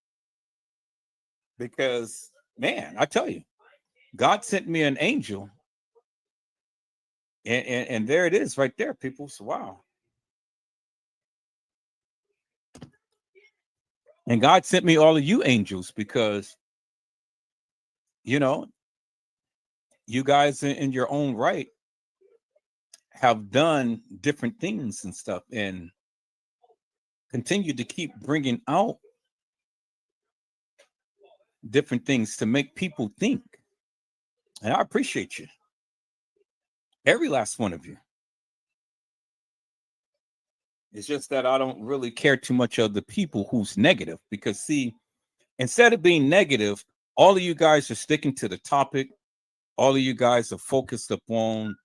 Because, man, I tell you, God sent me an angel. And there it is right there, people. So, wow. And God sent me all of you angels because, you know, you guys in your own right have done different things and stuff and continue to keep bringing out different things to make people think. And I appreciate you. Every last one of you. It's just that I don't really care too much of the people who's negative because, see, instead of being negative, all of you guys are sticking to the topic. All of you guys are focused upon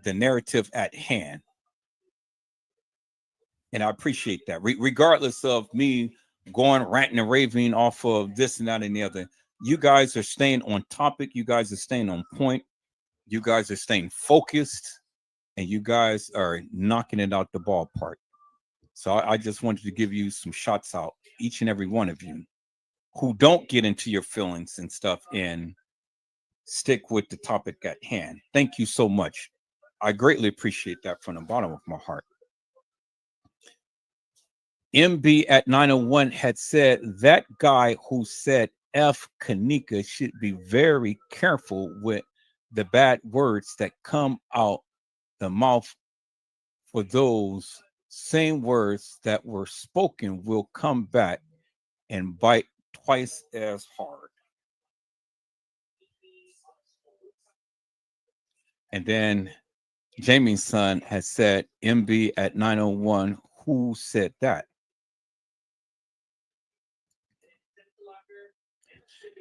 the narrative at hand. And I appreciate that. Regardless of me going ranting and raving off of this and that and the other, you guys are staying on topic. You guys are staying on point. You guys are staying focused. And you guys are knocking it out the ballpark. So I just wanted to give you some shots out, each and every one of you who don't get into your feelings and stuff and stick with the topic at hand. Thank you so much. I greatly appreciate that from the bottom of my heart. MB at 901 had said that guy who said F kENNEka should be very careful with the bad words that come out the mouth, for those same words that were spoken will come back and bite twice as hard. And then Jamie's son has said, MB at 901, who said that?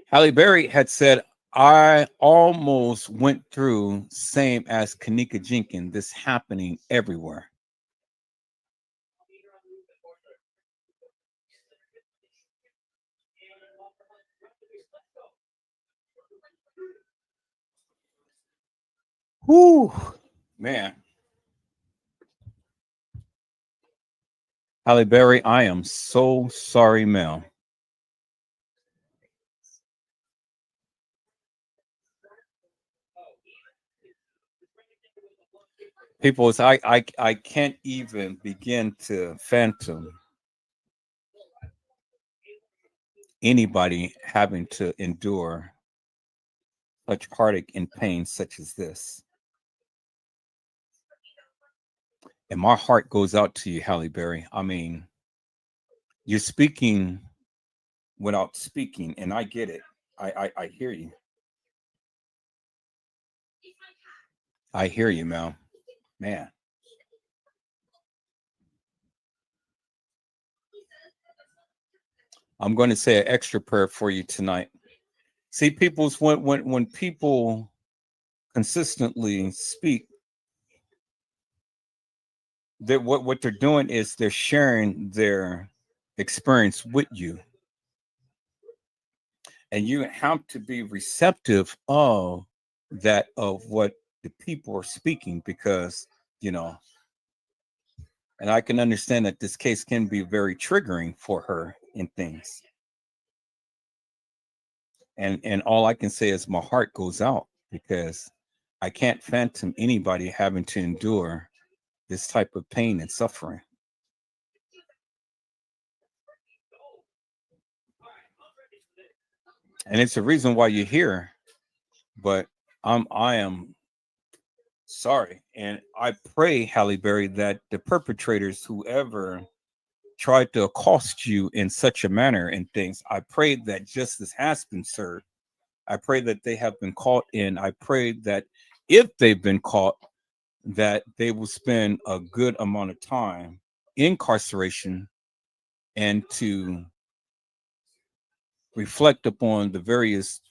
Halle Berry had said, I almost went through same as kENNEka Jenkins, this happening everywhere. Whew, man. Halle Berry, I am so sorry, Mel. People, I can't even begin to phantom anybody having to endure such heartache and pain such as this. And my heart goes out to you, Halle Berry. I mean, you're speaking without speaking, and I get it. I hear you. I hear you, Mel. Man. I'm going to say an extra prayer for you tonight. See, people's when people consistently speak, that what they're doing is they're sharing their experience with you. And you have to be receptive of that, of what the people are speaking, because, you know, and I can understand that this case can be very triggering for her in things. And all I can say is my heart goes out, because I can't phantom anybody having to endure this type of pain and suffering. And it's a reason why you're here. But I am sorry. And I pray, Halle Berry, that the perpetrators, whoever tried to accost you in such a manner and things, I pray that justice has been served. I pray that they have been caught in. I pray that if they've been caught, that they will spend a good amount of time incarceration and to reflect upon the various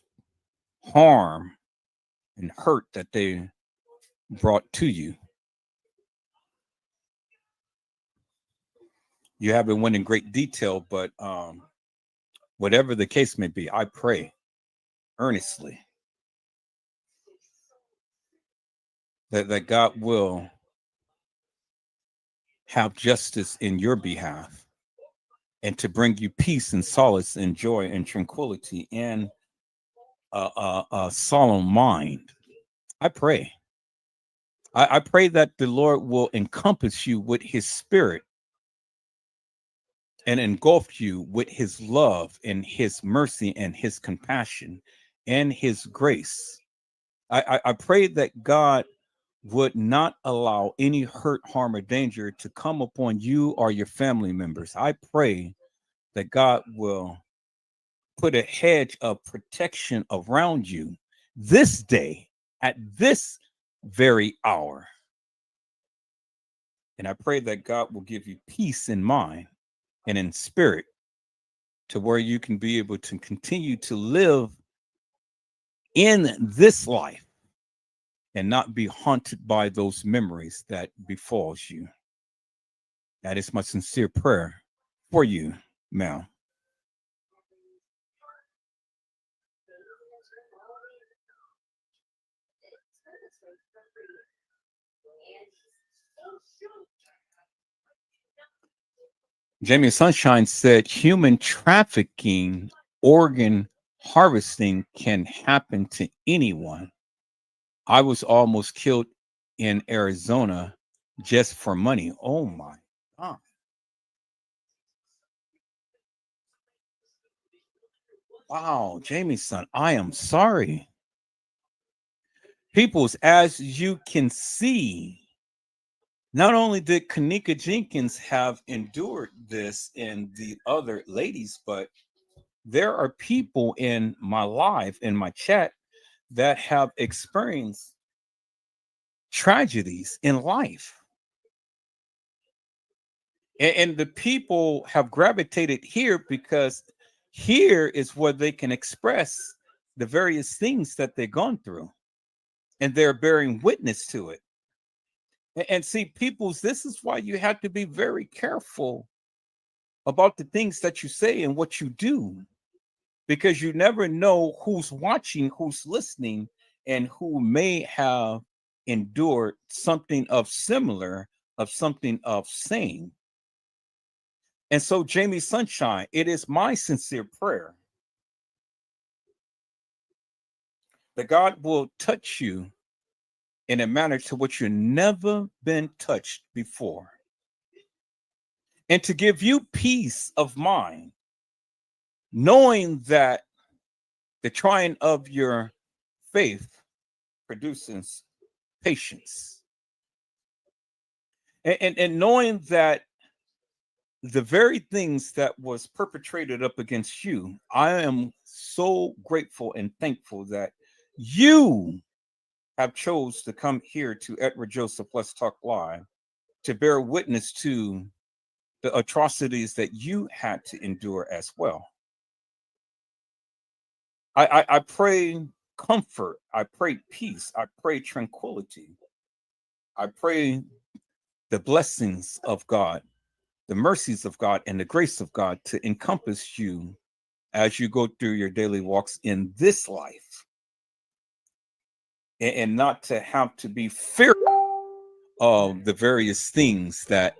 harm and hurt that they brought to you. You haven't went in great detail, but whatever the case may be, I pray earnestly that God will have justice in your behalf and to bring you peace and solace and joy and tranquility and a solemn mind. I pray. I pray that the Lord will encompass you with his spirit and engulf you with his love and his mercy and his compassion and his grace. I pray that God would not allow any hurt, harm, or danger to come upon you or your family members. I pray that God will put a hedge of protection around you this day at this very hour. And I pray that God will give you peace in mind and in spirit to where you can be able to continue to live in this life and not be haunted by those memories that befalls you. That is my sincere prayer for you, Mel. Jamie Sunshine said human trafficking, organ harvesting can happen to anyone. I was almost killed in Arizona just for money. Oh my God. Wow, Jamie son, I am sorry. Peoples, as you can see, not only did kENNEka Jenkins have endured this and the other ladies, but there are people in my live, in my chat, that have experienced tragedies in life. And the people have gravitated here because here is where they can express the various things that they've gone through and they're bearing witness to it. And see, peoples, this is why you have to be very careful about the things that you say and what you do, because you never know who's watching, who's listening, and who may have endured something of similar, of something of same. And so, Jamie Sunshine, it is my sincere prayer that God will touch you in a manner to which you've never been touched before, and to give you peace of mind, knowing that the trying of your faith produces patience, and knowing that the very things that was perpetrated up against you, I am so grateful and thankful that you have chose to come here to Edward Joseph Let's Talk Live to bear witness to the atrocities that you had to endure as well. I pray comfort, I pray peace, I pray tranquility, I pray the blessings of God, the mercies of God, and the grace of God to encompass you as you go through your daily walks in this life, and not to have to be fearful of the various things that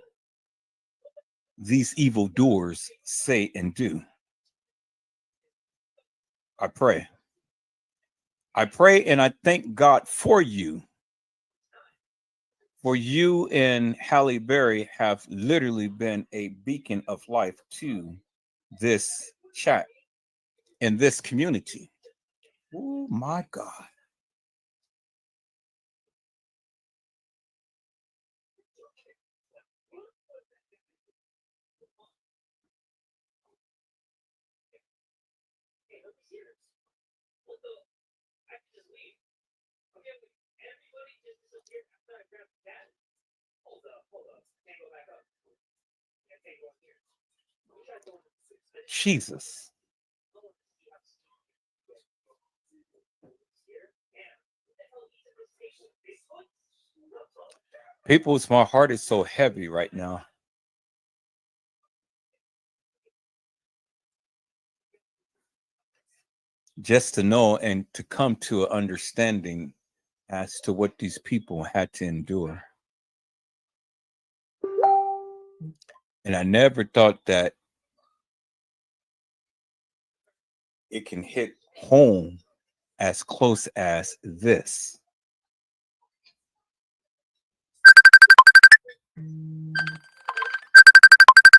these evildoers say and do. I pray. I pray and I thank God for you. For you and Halle Berry have literally been a beacon of life to this chat and this community. Oh my God. Jesus. People's, my heart is so heavy right now. Just to know and to come to an understanding as to what these people had to endure. And I never thought that it can hit home as close as this.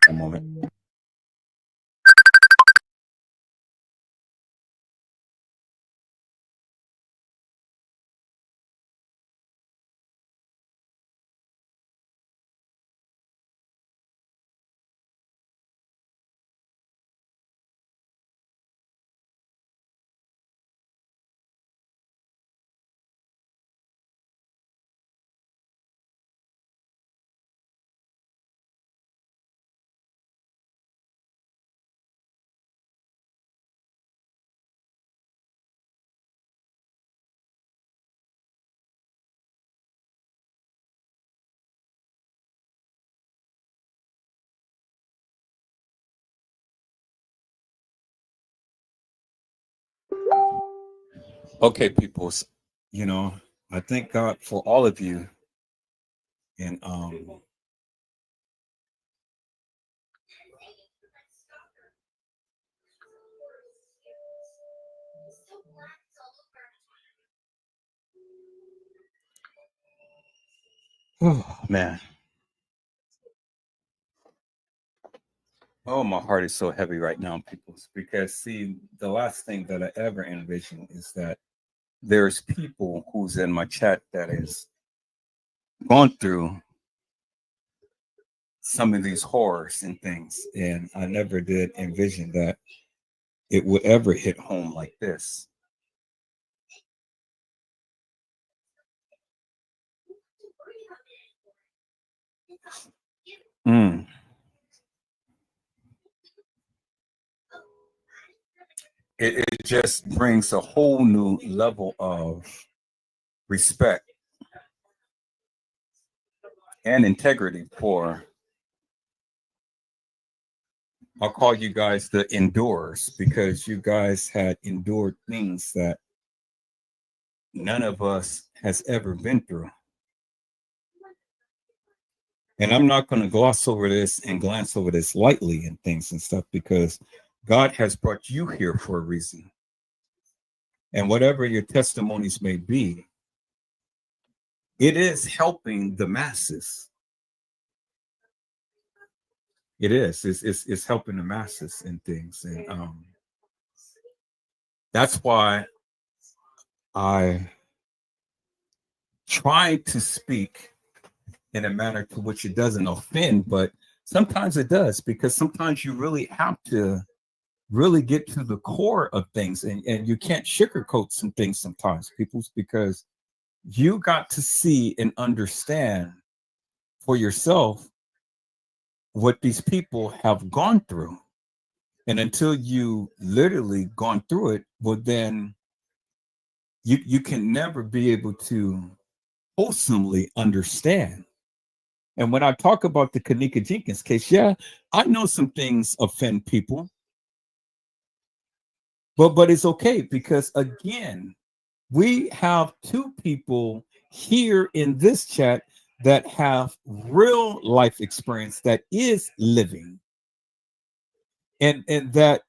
A moment. Okay, peoples, I thank God for all of you. And oh man. Oh, my heart is so heavy right now, peoples, because see, the last thing that I ever envisioned is that there's people who's in my chat that has gone through some of these horrors and things. And I never did envision that it would ever hit home like this. Mm. It just brings a whole new level of respect and integrity for, I'll call you guys the endurers, because you guys had endured things that none of us has ever been through. And I'm not going to gloss over this and glance over this lightly and things and stuff, because God has brought you here for a reason. And whatever your testimonies may be, it is helping the masses. It is. It's helping the masses and things. And that's why I try to speak in a manner to which it doesn't offend, but sometimes it does, because sometimes you really have to really get to the core of things, and you can't sugarcoat some things sometimes, peoples, because you got to see and understand for yourself what these people have gone through. And until you literally gone through it, well, then you can never be able to wholesomely understand. And when I talk about the kENNEka jENkINs case, yeah, I know some things offend people, but it's okay, because again, we have two people here in this chat that have real life experience that is living, and that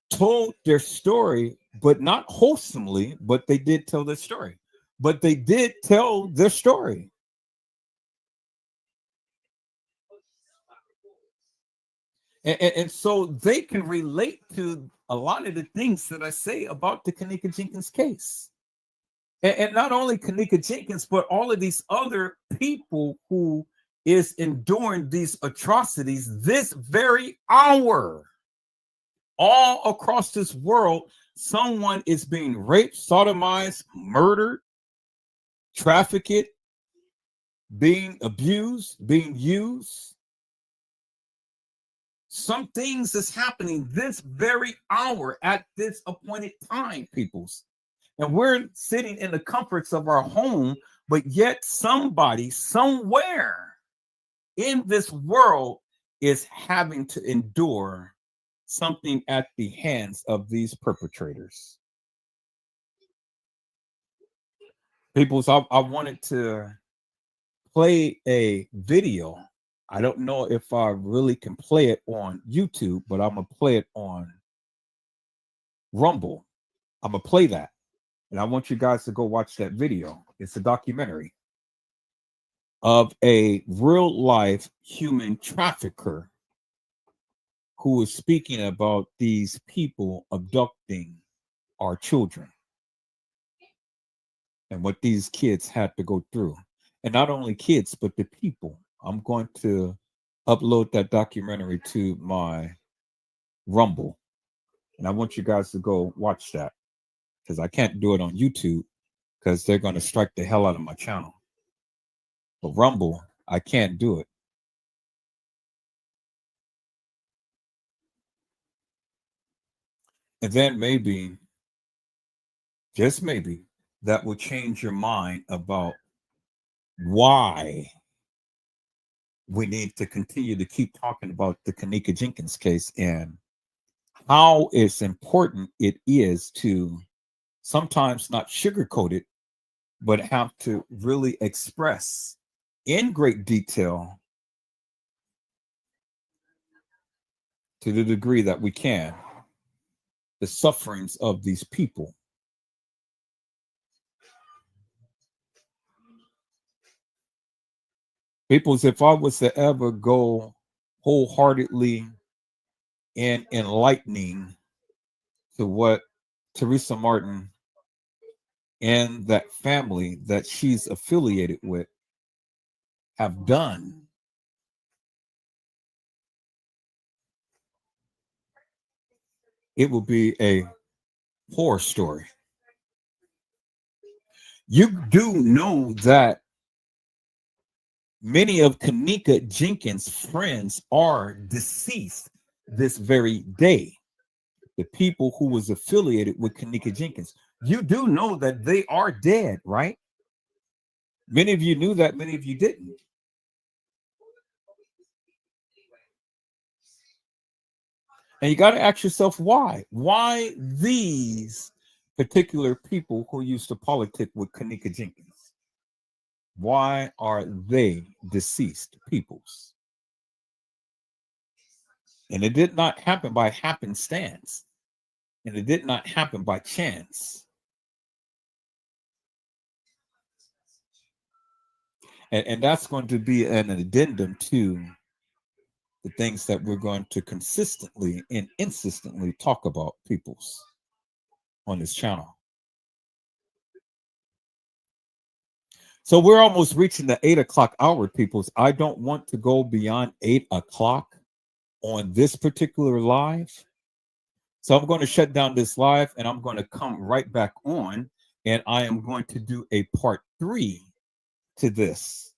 told their story, but not wholesomely, but they did tell their story. But they did tell their story. And so they can relate to a lot of the things that I say about the kENNEka jENkINs case. And not only kENNEka jENkINs, but all of these other people who is enduring these atrocities this very hour. All across this world, someone is being raped, sodomized, murdered, trafficked, being abused, being used. Some things is happening this very hour at this appointed time, peoples. And we're sitting in the comforts of our home, But yet somebody somewhere in this world is having to endure something at the hands of these perpetrators. People, so I wanted to play a video. I don't know if I really can play it on YouTube, but I'm going to play it on Rumble. I'm going to play that. And I want you guys to go watch that video. It's a documentary of a real life human trafficker who is speaking about these people abducting our children and what these kids had to go through. And not only kids, but the people. I'm going to upload that documentary to my Rumble. And I want you guys to go watch that because I can't do it on YouTube because they're going to strike the hell out of my channel. But Rumble, I can't do it. And then maybe, just maybe, that will change your mind about why we need to continue to keep talking about the kENNEka Jenkins case and how it's important it is to sometimes not sugarcoat it, but have to really express in great detail to the degree that we can the sufferings of these people. Peoples, if I was to ever go wholeheartedly and enlightening to what Teresa Martin and that family that she's affiliated with have done, it will be a horror story. You do know that many of kENNEka Jenkins' friends are deceased this very day. The people who was affiliated with kENNEka Jenkins. You do know that they are dead, right? Many of you knew that, many of you didn't. And you got to ask yourself why. Why these particular people who used to politic with kENNEka Jenkins? Why are they deceased peoples? And it did not happen by happenstance. And it did not happen by chance. And that's going to be an addendum to the things that we're going to consistently and insistently talk about, peoples, on this channel. So we're almost reaching the 8 o'clock hour, peoples. I don't want to go beyond 8 o'clock on this particular live. So I'm going to shut down this live and I'm going to come right back on and I am going to do a part 3 to this.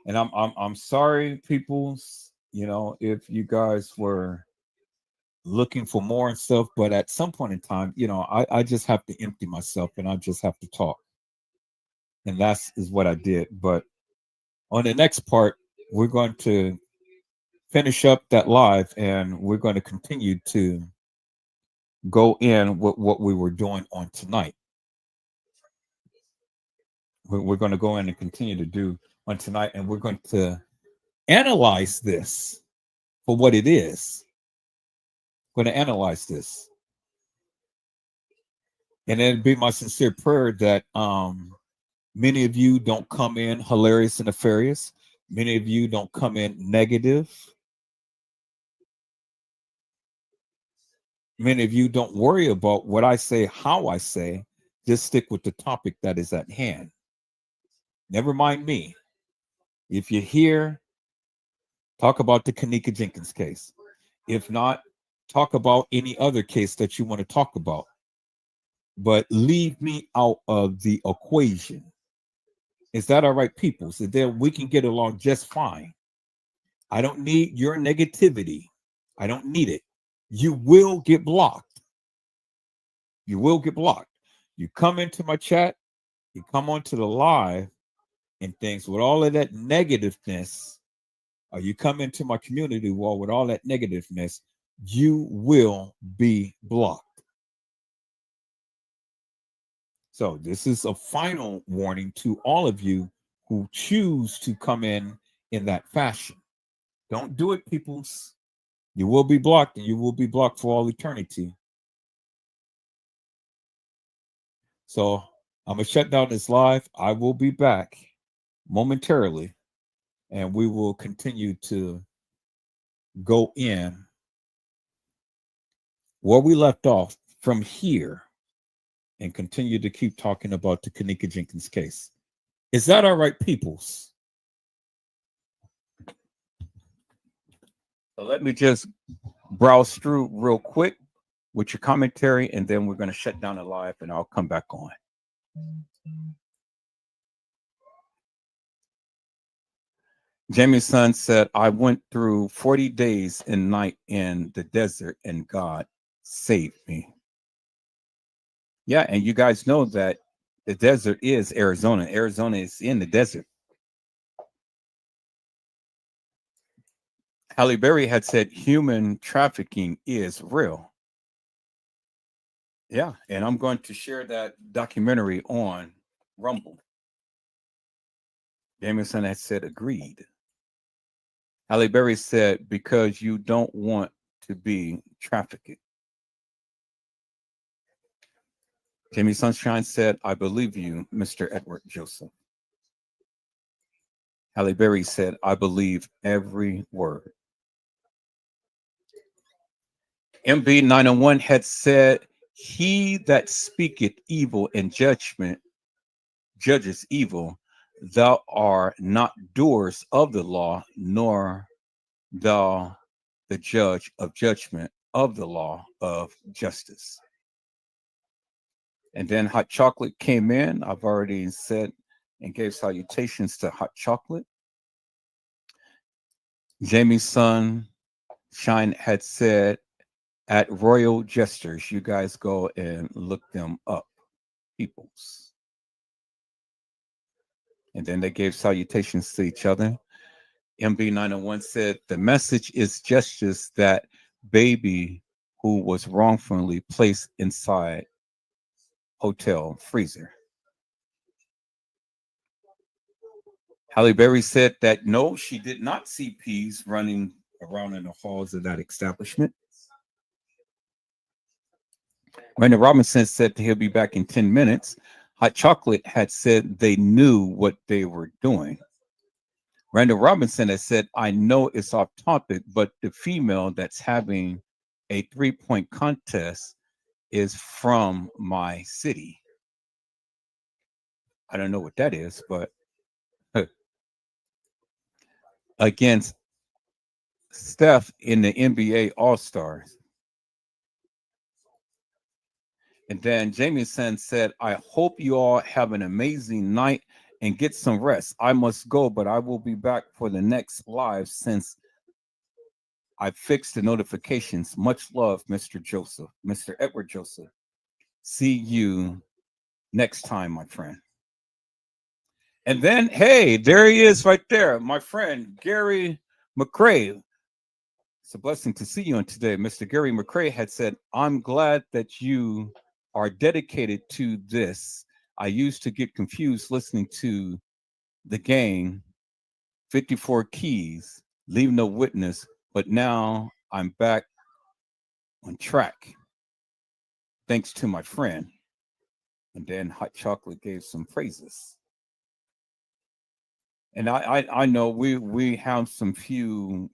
And I'm sorry, peoples, you know, if you guys were looking for more and stuff, but at some point in time, you know, I just have to empty myself and I just have to talk. And that's what I did. But on the next part, we're going to finish up that live and we're going to continue to go in with what we were doing on tonight. We're going to go in and continue to do on tonight, and we're going to analyze this for what it is. We're going to analyze this. And it'd be my sincere prayer that many of you don't come in hilarious and nefarious. Many of you don't come in negative. Many of you don't worry about what I say, how I say. Just stick with the topic that is at hand. Never mind me. If you're here, talk about the kENNEka Jenkins case. If not, talk about any other case that you want to talk about. But leave me out of the equation. Is that all right, people? So then we can get along just fine. I don't need your negativity. I don't need it. You will get blocked. You will get blocked. You come into my chat, You come onto the live and things with all of that negativeness, or you come into my community wall with all that negativeness, you will be blocked. So this is a final warning to all of you who choose to come in that fashion. Don't do it, peoples. You will be blocked, and you will be blocked for all eternity. So I'm going to shut down this live. I will be back momentarily, and we will continue to go in where we left off from here and continue to keep talking about the kENNEka JENkINs case. Is that all right, peoples? So let me just browse through real quick with your commentary, and then we're going to shut down the live, and I'll come back on. Jamie's son said, I went through 40 days and night in the desert, and God saved me. Yeah, and you guys know that the desert is Arizona. Arizona is in the desert. Halle Berry had said human trafficking is real. Yeah, and I'm going to share that documentary on Rumble. Jameson had said agreed. Halle Berry said, because you don't want to be trafficked. Jamie Sunshine said, I believe you, Mr. Edward Joseph. Halle Berry said, I believe every word. MB 901 had said, he that speaketh evil in judgment judges evil. Thou art not doers of the law, nor thou the judge of judgment of the law of justice. And then Hot Chocolate came in. I've already said and gave salutations to Hot Chocolate. Jamie's son, Shine, had said, at Royal Jesters, you guys go and look them up, peoples. And then they gave salutations to each other. MB901 said, the message is just that baby who was wrongfully placed inside hotel freezer. Halle Berry said that no, she did not see peas running around in the halls of that establishment. Randy Robinson said he'll be back in 10 minutes. Hot Chocolate had said they knew what they were doing. Randall Robinson has said, I know it's off topic, but the female that's having a 3-point contest is from my city. I don't know what that is, but against Steph in the NBA All-Stars. And then Jamieson said, I hope you all have an amazing night and get some rest. I must go, but I will be back for the next live since I fixed the notifications. Much love, Mr. Joseph, Mr. Edward Joseph. See you next time, my friend. And then, hey, there he is right there, my friend, Gary McCrae. It's a blessing to see you on today. Mr. Gary McCrae had said, I'm glad that you are dedicated to this. I used to get confused listening to the gang, 54 Keys, Leave No Witness, but now I'm back on track. Thanks to my friend. And then Hot Chocolate gave some praises. And I know we have some few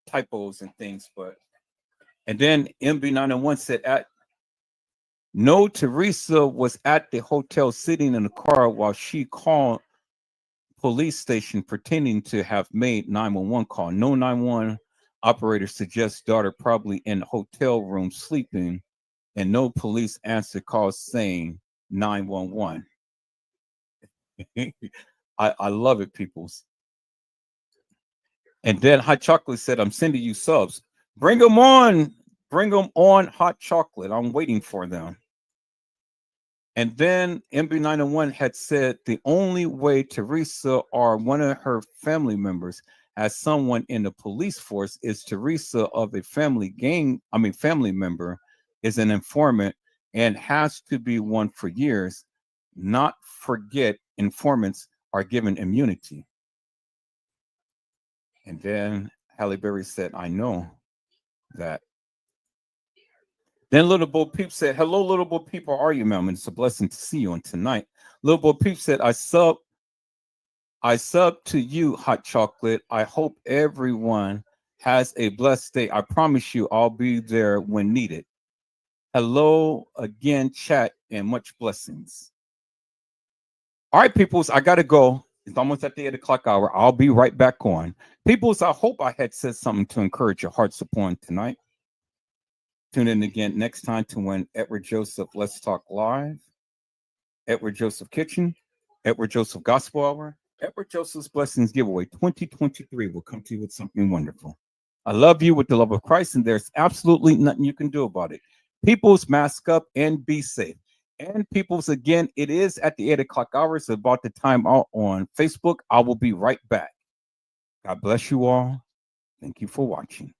typos and things, but and then MB901 said no, Teresa was at the hotel sitting in the car while she called police station pretending to have made 911 call. No 911 operator suggests daughter probably in hotel room sleeping, and no police answer calls saying 911. I love it, peoples. And then Hot Chocolate said, I'm sending you subs. Bring them on. Bring them on, Hot Chocolate. I'm waiting for them. And then MB901 had said the only way Teresa or one of her family members as someone in the police force is Teresa of a family family member is an informant and has to be one for years. Not forget informants are given immunity. And then Halle Berry said, I know that. Then Little Bo Peep said, hello, Little Bo Peep, how are you, ma'am? And it's a blessing to see you on tonight. Little Bo Peep said, I sub to you, Hot Chocolate. I hope everyone has a blessed day. I promise you I'll be there when needed. Hello again, chat, and much blessings. All right, peoples, I gotta go. It's almost at the 8 o'clock hour. I'll be right back on. Peoples, I hope I had said something to encourage your hearts upon tonight. Tune in again next time to when Edward Joseph Let's Talk Live, Edward Joseph Kitchen, Edward Joseph Gospel Hour, Edward Joseph's Blessings Giveaway 2023 will come to you with something wonderful. I love you with the love of Christ, and there's absolutely nothing you can do about it. Peoples, mask up and be safe. And peoples, again, it is at the 8 o'clock hour. It's about the time out on Facebook. I will be right back. God bless you all. Thank you for watching.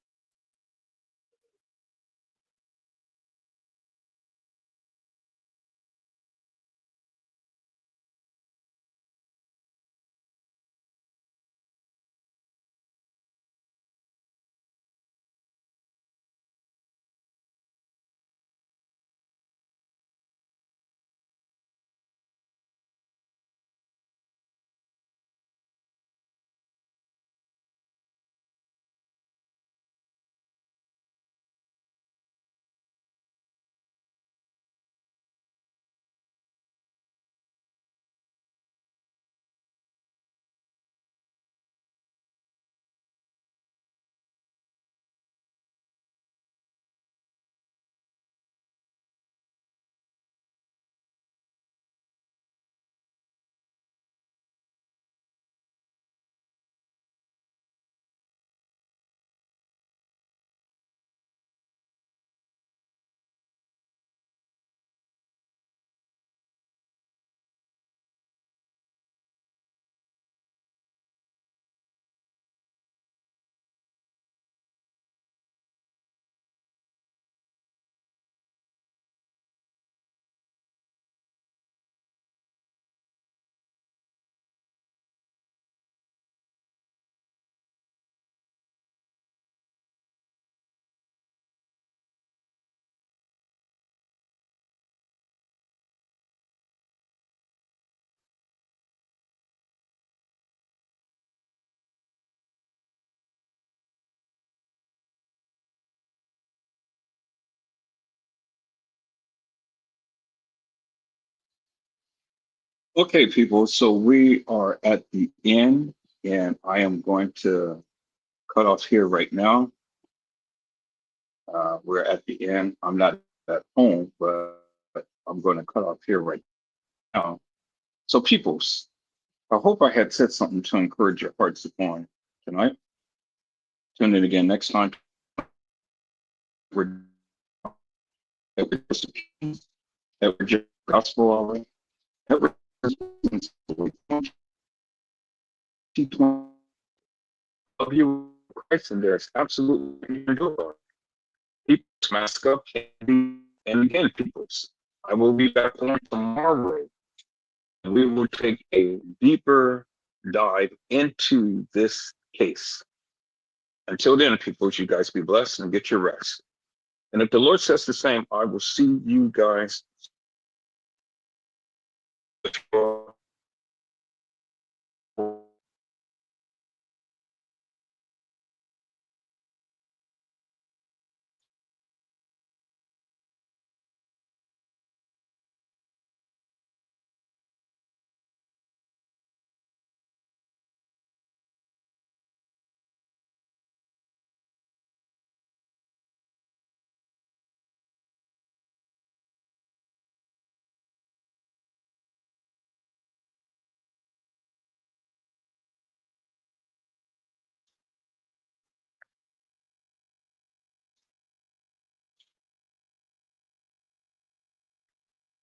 Okay, people, so we are at the end, and I am going to cut off here right now. We're at the end. I'm not at home, but I'm going to cut off here right now. So, peoples, I hope I had said something to encourage your hearts upon tonight. Tune in again next time. We're gospel hour. Of you, Christ, and there's absolutely nothing you can do about it. People mask up, and again, peoples, I will be back on tomorrow, and we will take a deeper dive into this case. Until then, peoples, you guys be blessed and get your rest. And if the Lord says the same, I will see you guys